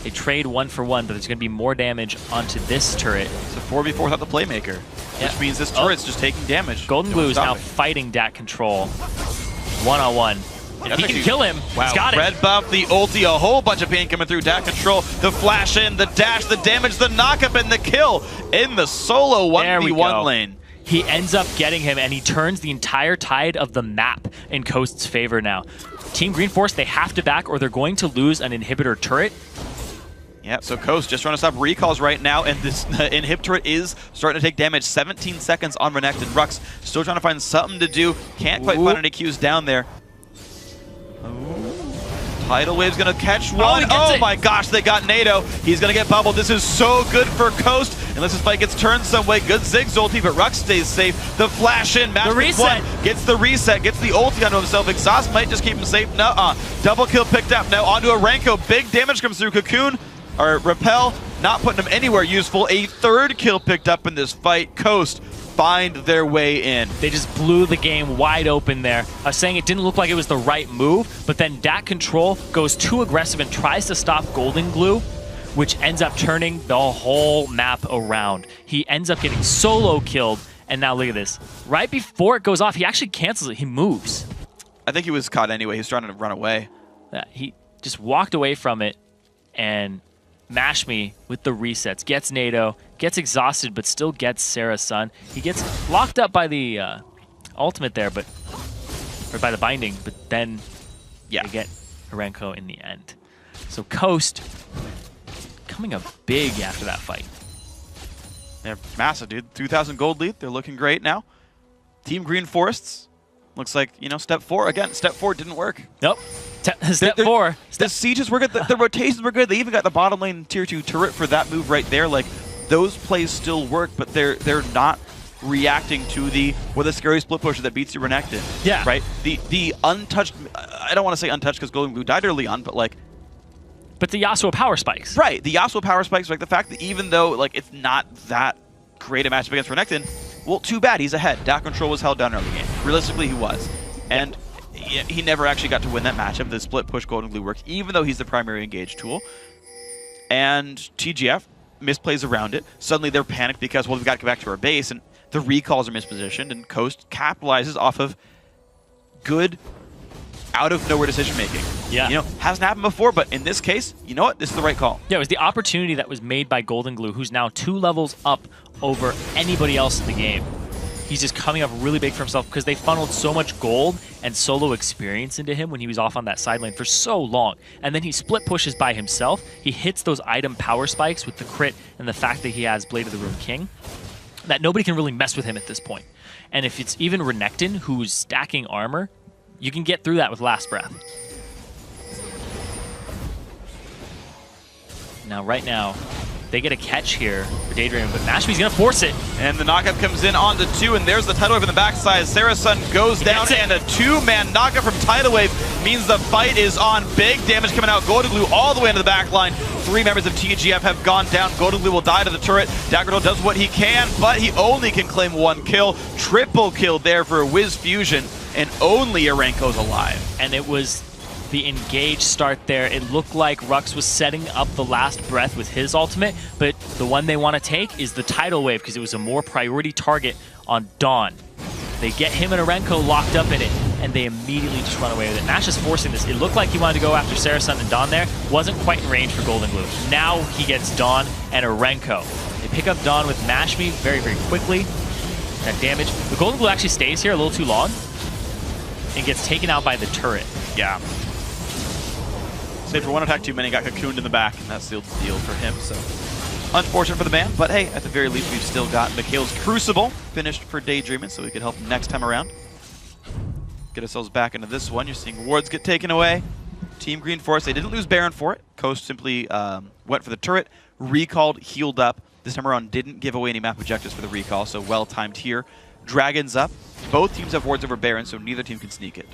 They trade 1 for 1, but there's going to be more damage onto this turret. It's a 4v4 without the Playmaker, which means this turret's just taking damage. Golden Glue is now fighting Dat Control one-on-one. If he can kill him, wow. He's got it. Red buff, the ulti, a whole bunch of pain coming through. Dat Control, the flash in, the dash, the damage, the knockup, and the kill in the solo 1v1 lane. He ends up getting him, and he turns the entire tide of the map in Coast's favor now. Team Green Force, they have to back, or they're going to lose an inhibitor turret. Yeah, so Coast just trying to stop recalls right now, and this inhib turret is starting to take damage. 17 seconds on Renekton. Rux still trying to find something to do. Can't quite find any Qs down there. Tidal Wave's going to catch one. Oh my gosh, they got NATO. He's going to get bubbled. This is so good for Coast. Unless this fight gets turned some way. Good Ziggs ulti, but Rux stays safe. The flash in, match with one. Gets the reset, gets the ulti onto himself. Exhaust might just keep him safe. Nuh-uh. Double kill picked up. Now onto a Arenko. Big damage comes through. Cocoon, or Repel, not putting him anywhere useful. A 3rd kill picked up in this fight. Coast find their way in. They just blew the game wide open there. I was saying it didn't look like it was the right move, but then Dat Control goes too aggressive and tries to stop Golden Glue, which ends up turning the whole map around. He ends up getting solo killed, and now look at this. Right before it goes off, he actually cancels it. He moves. I think he was caught anyway. He was trying to run away. Yeah, he just walked away from it, and Mash Me with the resets, gets NATO, gets exhausted, but still gets Sarah's son. He gets locked up by the ultimate there, or by the binding, but then they get Arenko in the end. So Coast coming up big after that fight. They're massive, dude. 2,000 gold lead. They're looking great now. Team Green Forests. Looks like, you know, step 4. Again, step 4 didn't work. Nope. Step 4. The sieges were good. The rotations were good. They even got the bottom lane tier 2 turret for that move right there. Like, those plays still work, but they're not reacting to the scary split pusher that beats you Renekton. Yeah. Right? The untouched, I don't want to say untouched because Golden Glue died early on, but like, but the Yasuo power spikes. Right. The Yasuo power spikes, like the fact that even though like it's not that great a matchup against Renekton, well, too bad. He's ahead. Dat Control was held down early game. Realistically, he was. And he never actually got to win that matchup. The split push Golden Glue works, even though he's the primary engage tool. And TGF misplays around it. Suddenly they're panicked because, well, we've got to go back to our base, and the recalls are mispositioned, and Coast capitalizes off of good out-of-nowhere decision-making. Yeah. You know, hasn't happened before, but in this case, you know what? This is the right call. Yeah, it was the opportunity that was made by Golden Glue, who's now 2 levels up over anybody else in the game. He's just coming up really big for himself because they funneled so much gold and solo experience into him when he was off on that side lane for so long. And then he split pushes by himself. He hits those item power spikes with the crit and the fact that he has Blade of the Rune King, that nobody can really mess with him at this point. And if it's even Renekton, who's stacking armor, you can get through that with Last Breath. Now, right now, they get a catch here for Daydream, but Mashme's going to force it. And the knockup comes in onto 2, and there's the Tidal Wave in the backside. Sarah's son goes down, and a 2-man knockup from Tidal Wave means the fight is on. Big damage coming out. Golden Glue all the way into the back line. 3 members of TGF have gone down. Golden Glue will die to the turret. Daggerdoll does what he can, but he only can claim 1 kill. Triple kill there for a Wiz Fusion, and only Arenko's alive. And it was the engage start there. It looked like Rux was setting up the Last Breath with his ultimate, but the one they want to take is the Tidal Wave because it was a more priority target on Dawn. They get him and Arenko locked up in it, and they immediately just run away with it. Nash is forcing this. It looked like he wanted to go after Sarasun and Dawn there. Wasn't quite in range for Golden Glue. Now he gets Dawn and Arenko. They pick up Dawn with Mash Me very, very quickly. That damage. The Golden Glue actually stays here a little too long and gets taken out by the turret. Yeah. Save for one attack too many, got cocooned in the back, and that sealed the deal for him. So unfortunate for the man, but hey, at the very least, we've still got Mikhail's Crucible finished for Daydreaming, so we can help him next time around. Get ourselves back into this one. You're seeing wards get taken away. Team Green Forest, they didn't lose Baron for it. Coast simply went for the turret, recalled, healed up. This time around didn't give away any map objectives for the recall, so well-timed here. Dragons up. Both teams have wards over Baron, so neither team can sneak it.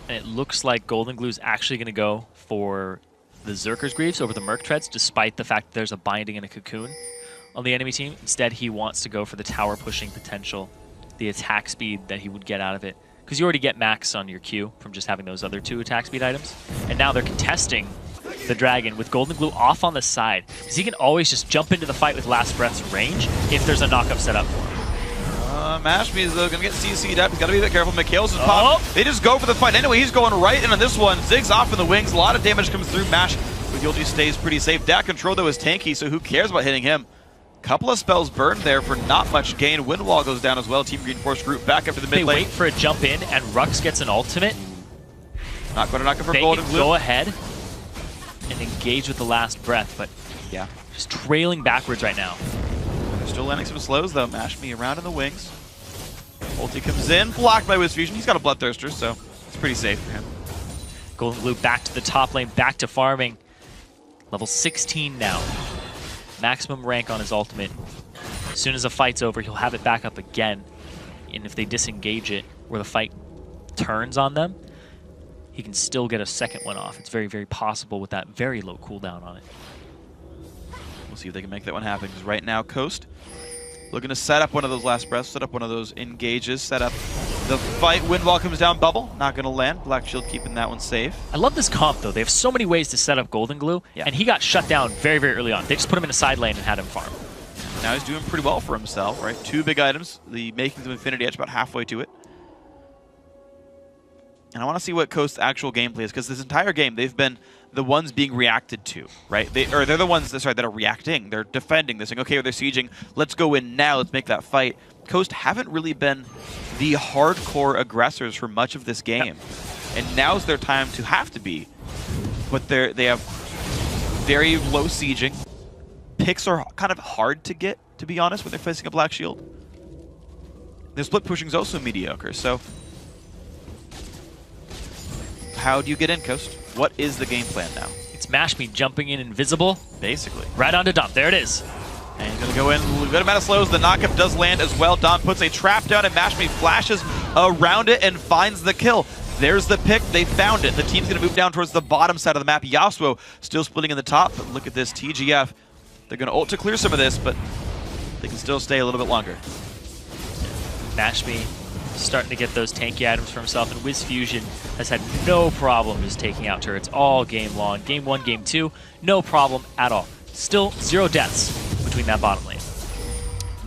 And it looks like Golden Glue's actually going to go for the Zerker's Greaves over the Merc Treads, despite the fact that there's a binding and a cocoon on the enemy team. Instead, he wants to go for the tower pushing potential, the attack speed that he would get out of it. Because you already get max on your Q from just having those other 2 attack speed items. And now they're contesting the Dragon with Golden Glue off on the side. Because he can always just jump into the fight with Last Breath's range if there's a knock-up set up for him. Mashme is though going to get CC'd up. He's got to be a bit careful. Mikhail's is pop. They just go for the fight. Anyway, he's going right in on this one. Zig's off in the wings. A lot of damage comes through. Mash with the ulti stays pretty safe. Dat control though is tanky, so who cares about hitting him? Couple of spells burned there for not much gain. Wind Wall goes down as well. Team Green Force group back up to the mid lane. They wait for a jump in, and Rux gets an ultimate. Not going to knock it for They Golden can Glue. go ahead and engage with the Last Breath, but yeah, just trailing backwards right now. They're still landing some slows though. Mashme around in the wings. Ulti comes in, blocked by Wiz Fusion. He's got a Bloodthirster, so it's pretty safe for him. Golden Glue back to the top lane, back to farming. Level 16 now. Maximum rank on his ultimate. As soon as the fight's over, he'll have it back up again. And if they disengage it, or the fight turns on them, he can still get a second one off. It's very, very possible with that very low cooldown on it. We'll see if they can make that one happen, because right now, Coast looking to set up one of those Last Breaths, set up one of those engages, set up the fight. Windwall comes down, bubble, not going to land. Black Shield keeping that one safe. I love this comp, though. They have so many ways to set up Golden Glue, and he got shut down very, very early on. They just put him in a side lane and had him farm. Now he's doing pretty well for himself, right? 2 big items, the Makings of Infinity Edge, about halfway to it. And I want to see what Coast's actual gameplay is, because this entire game, they've been the ones being reacted to, right? They're the ones that are reacting. They're defending. They're saying, okay, they're sieging. Let's go in now. Let's make that fight. Coast haven't really been the hardcore aggressors for much of this game. And now's their time to have to be. But they have very low sieging. Picks are kind of hard to get, to be honest, when they're facing a Black Shield. Their split pushing is also mediocre, so how do you get in, Coast? What is the game plan now? It's Mashme jumping in invisible. Basically. Right onto Dump. There it is. And he's going to go in. A good amount of slows. The knockup does land as well. Dom puts a trap down, and Mashme flashes around it and finds the kill. There's the pick. They found it. The team's going to move down towards the bottom side of the map. Yasuo still splitting in the top, but look at this TGF. They're going to ult to clear some of this, but they can still stay a little bit longer. Mashme starting to get those tanky items for himself, and Wiz Fusion has had no problem just taking out turrets all game long. Game 1, Game 2, no problem at all. Still 0 deaths between that bottom lane.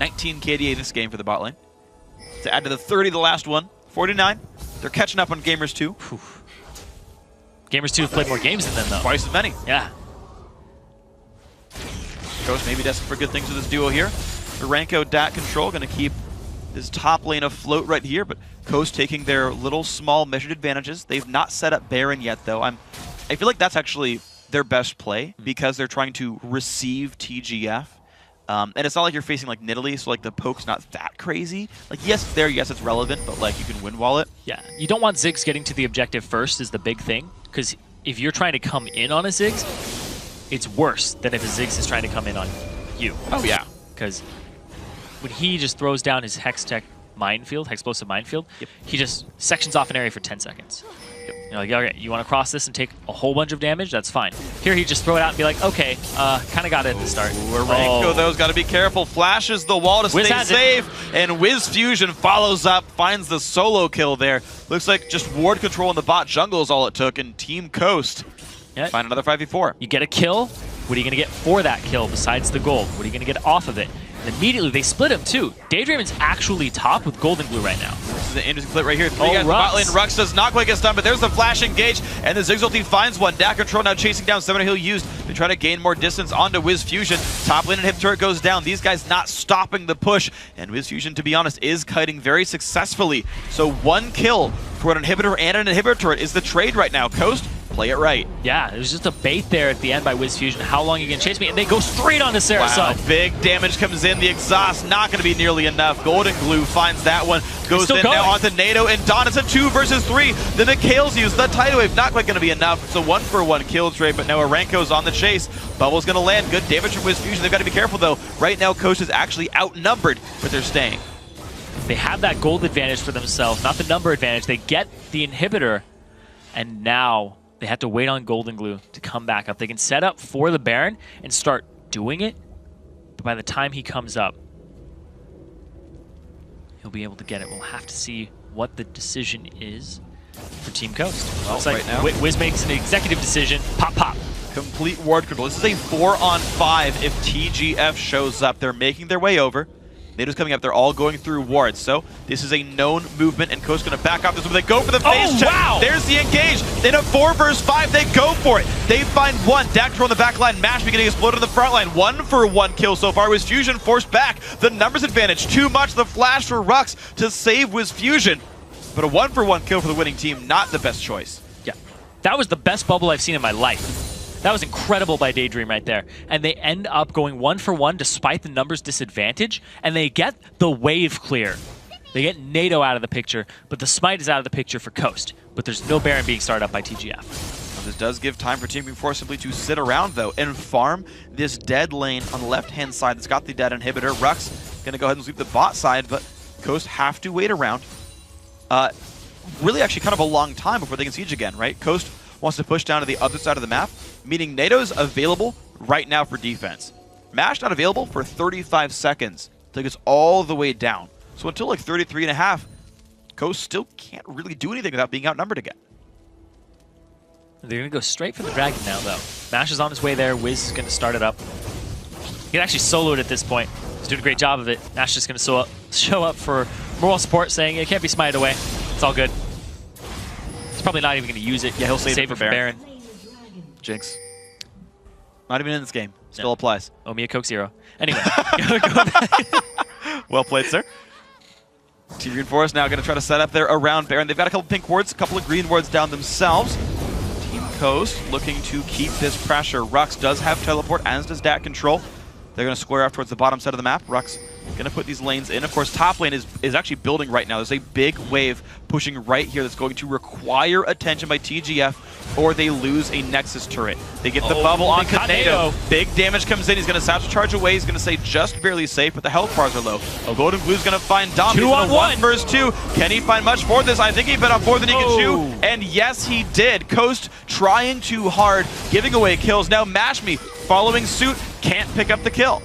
19 KDA this game for the bot lane. To add to the 30 the last one, 49. They're catching up on Gamers 2. Gamers 2 have played more games than them, though. Twice as many. Yeah. Coast maybe destined for good things with this duo here. Duranko, Dat control, going to keep this top lane afloat right here, but Coast taking their little small measured advantages. They've not set up Baron yet, though. I feel like that's actually their best play, because they're trying to receive TGF. And it's not like you're facing like Nidalee, so like the poke's not that crazy. Like yes, it's relevant, but like you can win wall it. Yeah, you don't want Ziggs getting to the objective first is the big thing, because if you're trying to come in on a Ziggs, it's worse than if a Ziggs is trying to come in on you. Oh yeah. Because when he just throws down his Hextech minefield, Hexplosive minefield, he just sections off an area for 10 seconds. You're like, okay, you want to cross this and take a whole bunch of damage? That's fine. Here, he just throw it out and be like, okay, kind of got it at the start. Duranko, though's got to be careful. Flashes the wall to stay safe, and Wiz Fusion follows up, finds the solo kill there. Looks like just ward control in the bot jungle is all it took, and Team Coast find another 5v4. You get a kill. What are you going to get for that kill besides the gold? What are you going to get off of it? And immediately they split him too. Daydream's actually top with Golden Glue right now. This is an interesting split right here. Three guys in the bot lane. Rux does not quite get stunned, but there's the flash engage, and the Ziggs ulti finds one. DAC control now chasing down Summoner Heal used to try to gain more distance onto Wiz Fusion. Top lane and hip turret goes down. These guys not stopping the push, and Wiz Fusion, to be honest, is kiting very successfully. So 1 kill for an inhibitor and an inhibitor turret is the trade right now. Coast, play it right. Yeah, it was just a bait there at the end by Wiz Fusion. How long are you going to chase me? And they go straight onto Saracen. Wow, big damage comes in. The exhaust not going to be nearly enough. Golden Glue finds that one. Goes in now onto NATO and Dawn. It's a 2 versus 3. Then the Kale's used. The Tidal Wave not quite going to be enough. It's a 1-for-1 kill trade, but now Aranko's on the chase. Bubble's going to land. Good damage from Wiz Fusion. They've got to be careful, though. Right now, Coast is actually outnumbered, but they're staying. They have that gold advantage for themselves, not the number advantage. They get the inhibitor, and now they have to wait on Golden Glue to come back up. They can set up for the Baron and start doing it, but by the time he comes up, he'll be able to get it. We'll have to see what the decision is for Team Coast. Looks like right now, Wiz makes an executive decision. Pop, pop. Complete ward control. This is a 4-on-5 if TGF shows up. They're making their way over. NATO's coming up. They're all going through wards. So this is a known movement, and Coast's going to back off this one. They go for the phase check. Wow. There's the engage. In a 4 versus 5, they go for it. They find one. DAC control on the back line. Mashby getting exploded on the front line. 1-for-1 kill so far. Wiz Fusion forced back. The numbers advantage. Too much. The flash for Rux to save Wiz Fusion. But a 1-for-1 kill for the winning team. Not the best choice. Yeah. That was the best bubble I've seen in my life. That was incredible by Daydream right there. And they end up going 1-for-1 despite the numbers disadvantage, and they get the wave clear. They get NATO out of the picture, but the smite is out of the picture for Coast. But there's no Baron being started up by TGF. Well, this does give time for Team Green Force simply to sit around, though, and farm this dead lane on the left-hand side that's got the dead inhibitor. Rux going to go ahead and sweep the bot side, but Coast have to wait around. Really actually kind of a long time before they can siege again, right? Coast wants to push down to the other side of the map, meaning NATO's available right now for defense. MASH not available for 35 seconds until it gets all the way down. So until like 33.5, Coast still can't really do anything without being outnumbered again. They're going to go straight for the Dragon now, though. MASH is on his way there. Wiz is going to start it up. He can actually solo it at this point. He's doing a great job of it. MASH is going to show up for moral support, saying it can't be smited away. It's all good. He's probably not even going to use it. Yeah, he'll save it for Baron. Jinx. Not even in this game. Still applies. Oh, me a Coke Zero. Anyway. Well played, sir. Team Green Forest now going to try to set up there around Baron. They've got a couple pink wards, a couple of green wards down themselves. Team Coast looking to keep this pressure. Rux does have teleport, as does DAC control. They're going to square off towards the bottom side of the map. Rux going to put these lanes in. Of course, top lane is actually building right now. There's a big wave pushing right here that's going to require attention by TGF, or they lose a Nexus turret. They get the bubble onto NATO. Big damage comes in. He's going to satchel charge away. He's going to say just barely safe, but the health bars are low. Golden Blue's going to find Dom. 2-on-1 versus 2. Can he find much for this? I think he bet on more than he can chew. And yes, he did. Coast trying too hard, giving away kills. Now Mashme following suit, can't pick up the kill.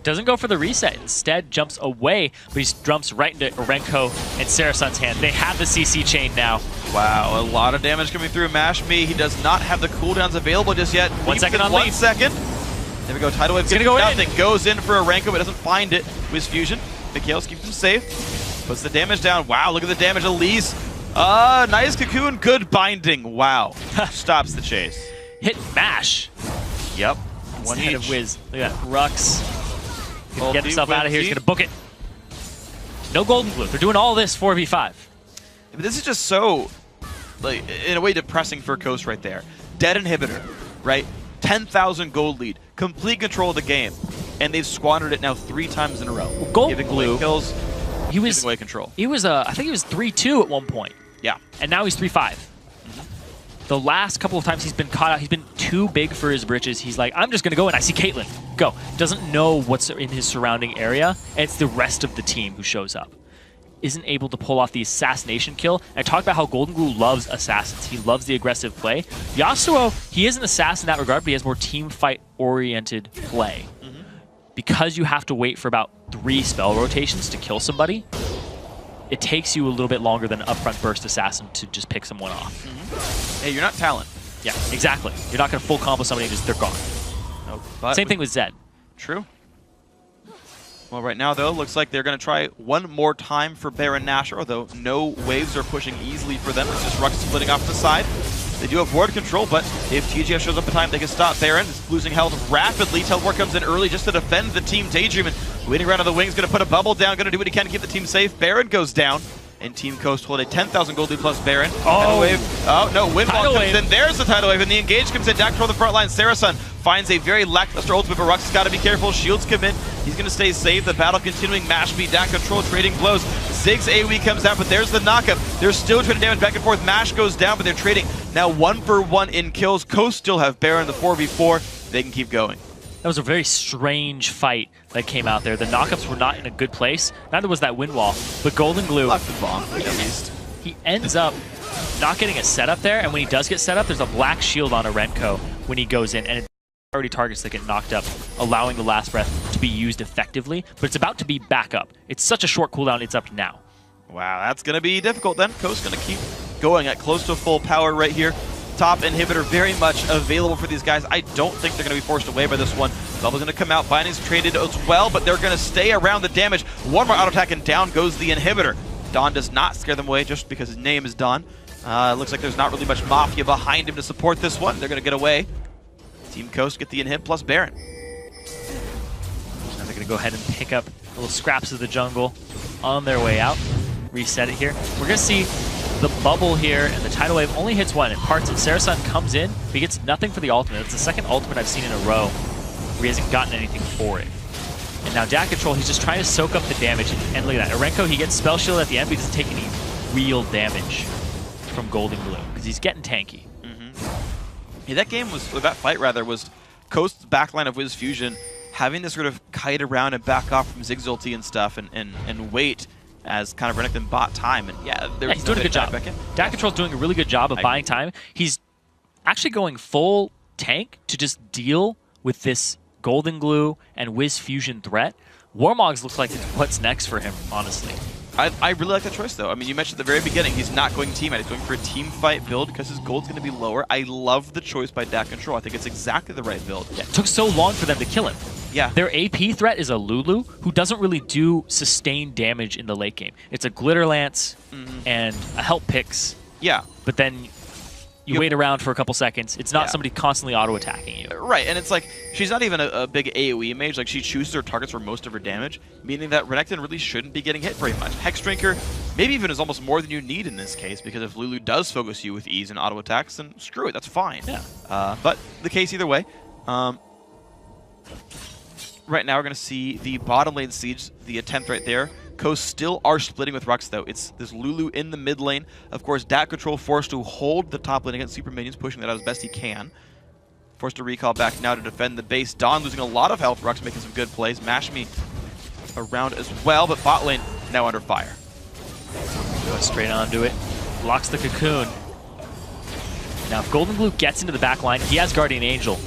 Doesn't go for the reset. Instead, jumps away, but he jumps right into Arenko and Saracen's hand. They have the CC chain now. Wow, a lot of damage coming through Mashme. He does not have the cooldowns available just yet. 1 second on lead. 1 second. There we go. Tidal Wave gets nothing. Goes in for Arenko, but doesn't find it. Wiz Fusion. Mikhails keeps him safe. Puts the damage down. Wow, look at the damage. Elise. Nice cocoon. Good binding. Wow. Stops the chase. Hit Mash. Yep. One hit of Wiz. Look at that. Rux. Gonna get himself out of here. He's going to book it. No Golden Glue. They're doing all this 4v5. But this is just so, like, in a way, depressing for Coast right there. Dead inhibitor, right? 10,000 gold lead. Complete control of the game. And they've squandered it now 3 times in a row. Well, Golden giving Glue. Away kills, he was giving away control. He was, I think he was 3-2 at one point. Yeah. And now he's 3-5. The last couple of times he's been caught out, he's been too big for his britches. He's like, I'm just going to go and I see Caitlyn. Go. Doesn't know what's in his surrounding area. And it's the rest of the team who shows up. Isn't able to pull off the assassination kill. I talked about how Golden Glue loves assassins. He loves the aggressive play. Yasuo, he is an assassin in that regard, but he has more team fight-oriented play. Because you have to wait for about 3 spell rotations to kill somebody, it takes you a little bit longer than an upfront burst assassin to just pick someone off. Hey, you're not talent. Yeah, exactly. You're not going to full combo somebody and just they're gone. No, but Same thing with Zed. True. Well, right now, though, looks like they're going to try one more time for Baron Nashor, although no waves are pushing easily for them. It's just Rux splitting off the side. They do have ward control, but if TGF shows up in time, they can stop Baron. It's losing health rapidly. Teleport comes in early just to defend the team. Daydream and waiting around on the wings, going to put a bubble down, going to do what he can to keep the team safe. Baron goes down. And Team Coast hold a 10,000 gold lead plus Baron. Oh, wave. Oh no, Windwall comes in. There's the tidal wave, and the engage comes in. Dak control the front line. Sarasun finds a very lackluster ultimate, but Rux has got to be careful. Shields come in. He's going to stay safe. The battle continuing. Mash me. Dak control trading blows. Ziggs AoE comes out, but there's the knockup. They're still trading damage back and forth. Mash goes down, but they're trading now 1-for-1 in kills. Coast still have Baron, the 4v4. They can keep going. That was a very strange fight that came out there. The knockups were not in a good place. Neither was that Windwall. But Golden Glue, left the bomb, at least. He ends up not getting a setup there, and when he does get set up, there's a black shield on a Renko when he goes in, and it already targets that get knocked up, allowing the last breath to be used effectively, but it's about to be back up. It's such a short cooldown, it's up now. Wow, that's going to be difficult then. Coast's going to keep going at close to full power right here. Top inhibitor very much available for these guys. I don't think they're going to be forced away by this one. Bubble's going to come out. Binding's traded as well, but they're going to stay around the damage. One more auto attack and down goes the inhibitor. Dawn does not scare them away just because his name is Dawn. Looks like there's not really much Mafia behind him to support this one. They're going to get away. Team Coast get the inhib plus Baron. Now they're going to go ahead and pick up little scraps of the jungle on their way out. Reset it here. We're going to see the bubble here, and the tidal wave only hits one. It parts it. Sarasun comes in, but he gets nothing for the ultimate. It's the second ultimate I've seen in a row where he hasn't gotten anything for it. And now Dak control, he's just trying to soak up the damage. And look at that. Arenko, he gets spell shield at the end, but he doesn't take any real damage from Golden Glue because he's getting tanky. Yeah, that game was, or that fight rather, was Coast's backline of Wiz Fusion having to sort of kite around and back off from Ziggs ulti and stuff and wait as kind of Renekton bought time. And yeah, he's doing a good job. Dak Control's doing a really good job of buying time. He's actually going full tank to just deal with this Golden Glue and Wiz Fusion threat. Warmogs looks like it's what's next for him, honestly. I really like that choice, though. I mean, you mentioned at the very beginning, he's not going team-fight. He's going for a team-fight build because his gold's going to be lower. I love the choice by Dak Control. I think it's exactly the right build. Yeah, it took so long for them to kill him. Yeah. Their AP threat is a Lulu, who doesn't really do sustained damage in the late game. It's a Glitter Lance and a Help Pix. Yeah. But then you wait around for a couple seconds. It's not somebody constantly auto-attacking you. Right, and it's like, she's not even a big AoE mage. Like, she chooses her targets for most of her damage, meaning that Renekton really shouldn't be getting hit very much. Hex Drinker maybe even is almost more than you need in this case, because if Lulu does focus you with ease and auto-attacks, then screw it, that's fine. Yeah. But the case either way. Right now we're going to see the bottom lane siege, the attempt right there. Coast still are splitting with Rux, though. It's this Lulu in the mid lane. Of course, Dak Control forced to hold the top lane against super minions, pushing that out as best he can. Forced to recall back now to defend the base. Dawn losing a lot of health. Rux making some good plays. Mash me around as well, but bot lane now under fire. Going straight onto it. Locks the cocoon. Now, if Golden Glue gets into the back line, he has Guardian Angel.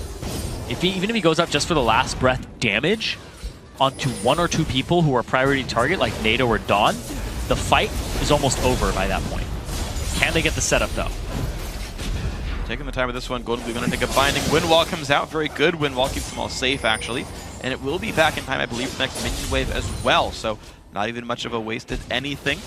Even if he goes up just for the last breath damage onto one or two people who are priority target, like Nado or Dawn, the fight is almost over by that point. Can they get the setup, though? Taking the time with this one, Golden Glue going to take a binding. Windwall comes out, very good. Windwall keeps them all safe, actually. And it will be back in time, I believe, for the next minion wave as well. So not even much of a wasted anything.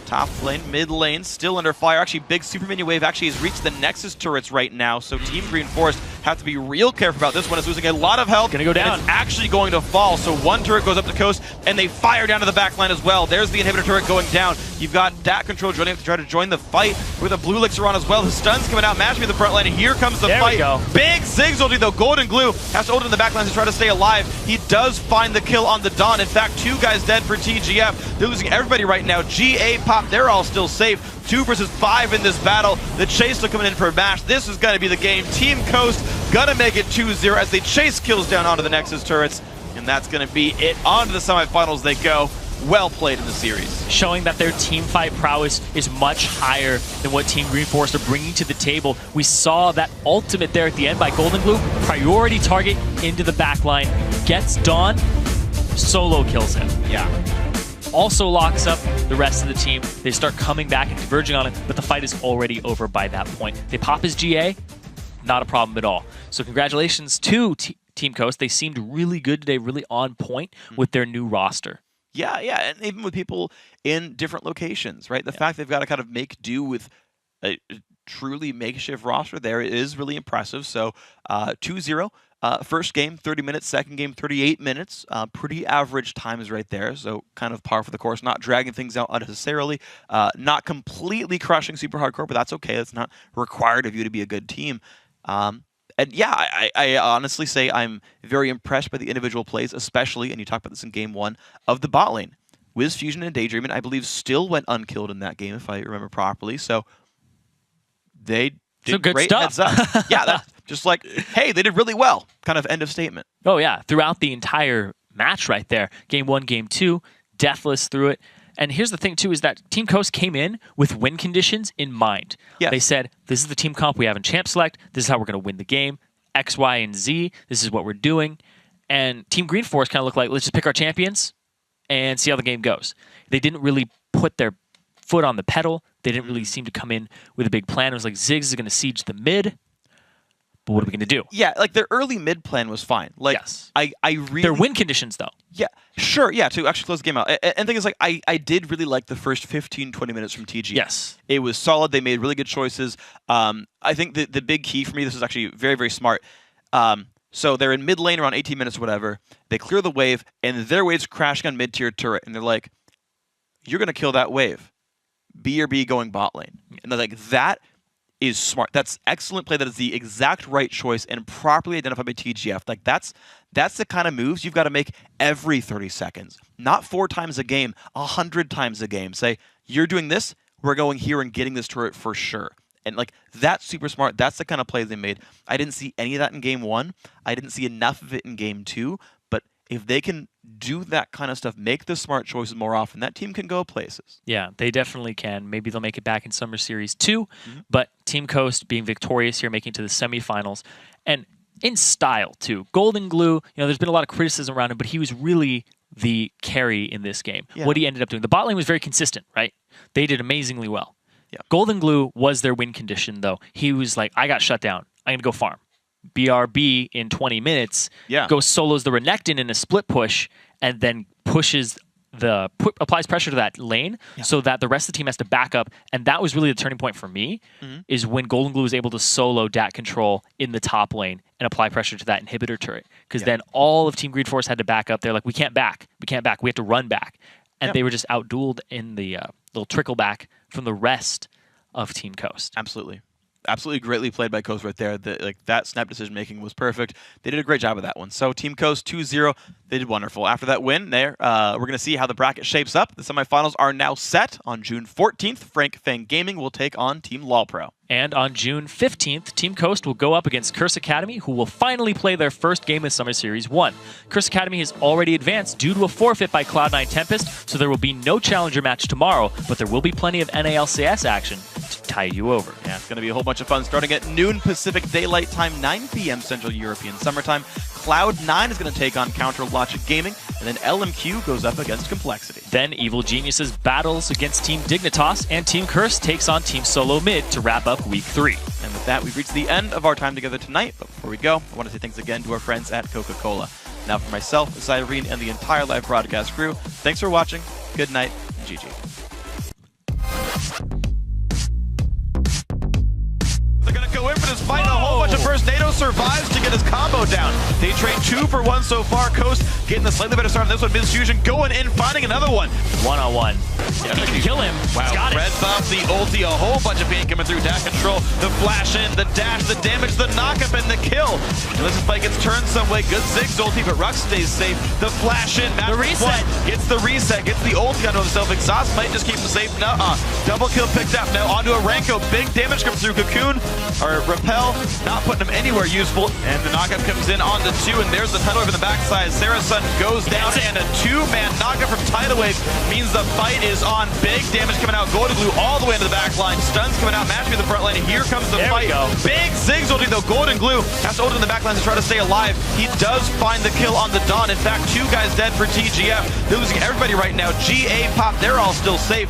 Top lane, mid lane, still under fire. Actually, big super minion wave actually has reached the Nexus turrets right now. So Team Green Forest have to be real careful about this one. It's losing a lot of health. Gonna go down. It's actually going to fall. So one turret goes up the coast, and they fire down to the back line as well. There's the inhibitor turret going down. You've got Dak Control joining up to try to join the fight with a blue elixir on as well. The stun's coming out. Mash me in the front line, and here comes the fight. Big Ziggs ulti, though. Golden Glue has to ult in the back line to try to stay alive. He does find the kill on the Dawn. In fact, 2 guys dead for TGF. They're losing everybody right now. GA Pop, they're all still safe. 2 versus 5 in this battle. The chase still coming in for Mash. This is going to be the game. Team Coast gonna make it 2-0 as they chase kills down onto the Nexus turrets. And that's going to be it. On to the semifinals they go. Well played in the series. Showing that their team fight prowess is much higher than what Team Green Forest are bringing to the table. We saw that ultimate there at the end by Golden Glue. Priority target into the back line. Gets Dawn. Solo kills him. Yeah. Also locks up the rest of the team. They start coming back and converging on it, but the fight is already over by that point. They pop his GA. Not a problem at all. So congratulations to Team Coast. They seemed really good today, really on point with their new roster. Yeah, and even with people in different locations, right? The fact they've got to kind of make do with a truly makeshift roster there is really impressive. So 2-0. First game, 30 minutes. Second game, 38 minutes. Pretty average times right there. So kind of par for the course. Not dragging things out unnecessarily. Not completely crushing super hardcore, but that's okay. That's not required of you to be a good team. And yeah, I honestly say I'm very impressed by the individual plays, especially, and you talked about this in game 1, of the bot lane. Wiz, Fusion, and Daydreamin', I believe, still went unkilled in that game, if I remember properly. So they did good great stuff. heads up. Yeah, that's just like, hey, they did really well. Kind of end of statement. Oh, yeah. Throughout the entire match right there. Game 1, Game 2, deathless through it. And here's the thing, too, is that Team Coast came in with win conditions in mind. Yes. They said, this is the team comp we have in Champ Select. This is how we're going to win the game. X, Y, and Z. This is what we're doing. And Team Green Force kind of looked like, let's just pick our champions and see how the game goes. They didn't really put their foot on the pedal. They didn't really seem to come in with a big plan. It was like, Ziggs is going to siege the mid. But what are we going to do? Yeah, like their early mid plan was fine. Like, yes. I really... Their win conditions, though. Yeah, sure, yeah, to actually close the game out. And the thing is, like, I did really like the first 15, 20 minutes from TG. Yes. It was solid. They made really good choices. I think the big key for me, this is actually very, very smart. So they're in mid lane around 18 minutes or whatever. They clear the wave, and their wave's crashing on mid-tier turret. And they're like, you're going to kill that wave. BRB going bot lane. And they're like, that is smart. That's excellent play. That is the exact right choice and properly identified by TGF. Like that's the kind of moves you've got to make every 30 seconds. Not 4 times a game, 100 times a game. Say, you're doing this, we're going here and getting this turret for sure. And like that's super smart. That's the kind of plays they made. I didn't see any of that in game 1. I didn't see enough of it in game 2. But if they can do that kind of stuff, make the smart choices more often, that team can go places. Yeah, they definitely can. Maybe they'll make it back in Summer Series 2, but Team Coast being victorious here, making it to the semifinals, and in style, too. Golden Glue, there's been a lot of criticism around him, but he was really the carry in this game. Yeah. What he ended up doing. The bot lane was very consistent, right? They did amazingly well. Yeah. Golden Glue was their win condition, though. He was like, I got shut down. I'm going to go farm. BRB in 20 minutes, goes solos the Renekton in a split push, and then pushes applies pressure to that lane so that the rest of the team has to back up. And that was really the turning point for me, is when Golden Glue was able to solo DAT control in the top lane and apply pressure to that inhibitor turret. Because then all of Team Green Force had to back up. They're like, we can't back. We can't back. We have to run back. And they were just outdueled in the little trickle back from the rest of Team Coast. Absolutely. Absolutely greatly played by Coast right there. That snap decision making was perfect. They did a great job of that one. So Team Coast 2-0, they did wonderful. After that win there, we're going to see how the bracket shapes up. The semifinals are now set. On June 14th, Frank Fang Gaming will take on Team LawPro. And on June 15th, Team Coast will go up against Curse Academy, who will finally play their first game of Summer Series 1. Curse Academy has already advanced due to a forfeit by Cloud9 Tempest, so there will be no challenger match tomorrow, but there will be plenty of NALCS action to tide you over. Yeah, it's going to be a whole bunch of fun starting at noon Pacific Daylight Time, 9 p.m. Central European Summertime. Cloud9 is going to take on Counter Logic Gaming, and then LMQ goes up against Complexity. Then Evil Geniuses battles against Team Dignitas, and Team Curse takes on Team Solo Mid to wrap up Week 3. And with that, we've reached the end of our time together tonight. But before we go, I want to say thanks again to our friends at Coca-Cola. Now for myself, Cyrene, and the entire live broadcast crew, thanks for watching, good night, and GG. They're going to go in for this fight. A whole bunch of first. NATO survives to get his combo down. They trade 2 for 1 so far. Coast getting the slightly better start on this one. Miz Fusion going in, finding another one. One-on-one. Yeah, he can kill him. Wow. Got Red it. buff, the ulti, a whole bunch of pain coming through. Dash control, the flash in, the dash, the damage, the knock-up, and the kill. And this fight gets turned some way. Good Ziggs ulti, but Rux stays safe. The flash in. The reset. Gets the reset, gets the ulti onto himself. Exhaust might just keep him safe. Nuh-uh. Double kill picked up. Now onto a Ranko. Big damage comes through. Cocoon, or Repel, not putting him anywhere useful. And the knockup comes in onto 2, and there's the tidal wave in the backside. Sarasun goes down, and a 2-man knockup from tidal wave means the fight is on. Big damage coming out. Golden Glue all the way into the back line. Stuns coming out. Match me in the front line. Here comes the fight. Big Ziggs ulti though. Golden Glue has to ult in the back line to try to stay alive. He does find the kill on the Dawn. In fact, 2 guys dead for TGF. They're losing everybody right now. GA Pop, they're all still safe.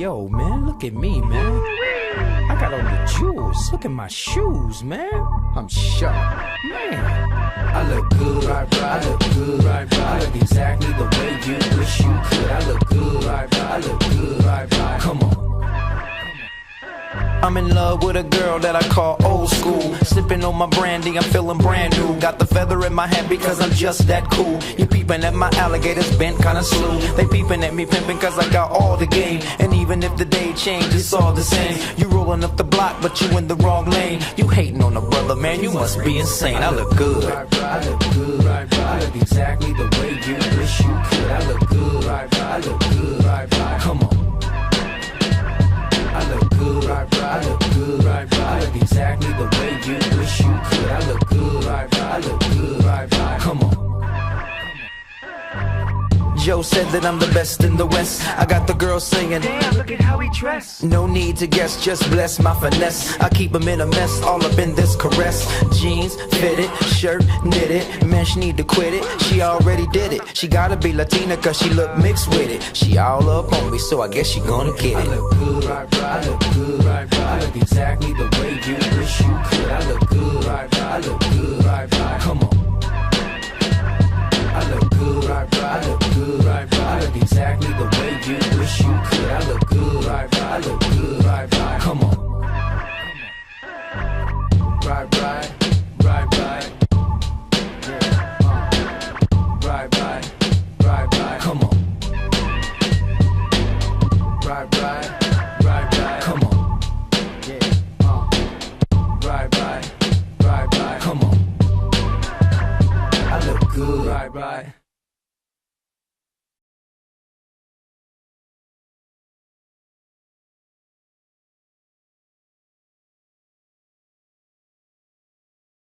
yo, man, look at me, man. I got on the jewels. Look at my shoes, man. I'm sharp, man. I look good. I look good. I look exactly the way you wish you could. I look good. I look good. Come on. I'm in love with a girl that I call old school. Sipping on my brandy, I'm feeling brand new. Got the feather in my hat because I'm just that cool. You peeping at my alligators bent kinda slow. They peeping at me pimping cause I got all the game. And even if the day changed, it's all the same. You rolling up the block, but you in the wrong lane. You hating on a brother, man, you must be insane. I look good. I look good. I look exactly the way you wish you could. I look good. I look good. Come on. I look good, I look good, I look exactly the way you wish you could. I look good, I look good, come on. Joe said that I'm the best in the West. I got the girls singing, damn, look at how he dressed. No need to guess, just bless my finesse. I keep him in a mess, all up in this caress. Jeans, fitted, shirt, knitted. Man, she need to quit it, she already did it. She gotta be Latina cause she look mixed with it. She all up on me, so I guess she gonna get it. I look good, I look good, I look exactly the way you wish you could. I look good, I look good, come on. I look good, I look good, I look exactly the way you wish you could. I look good, I look good, come on. Right, come on. Right, come on. Right, come on. I look good, right.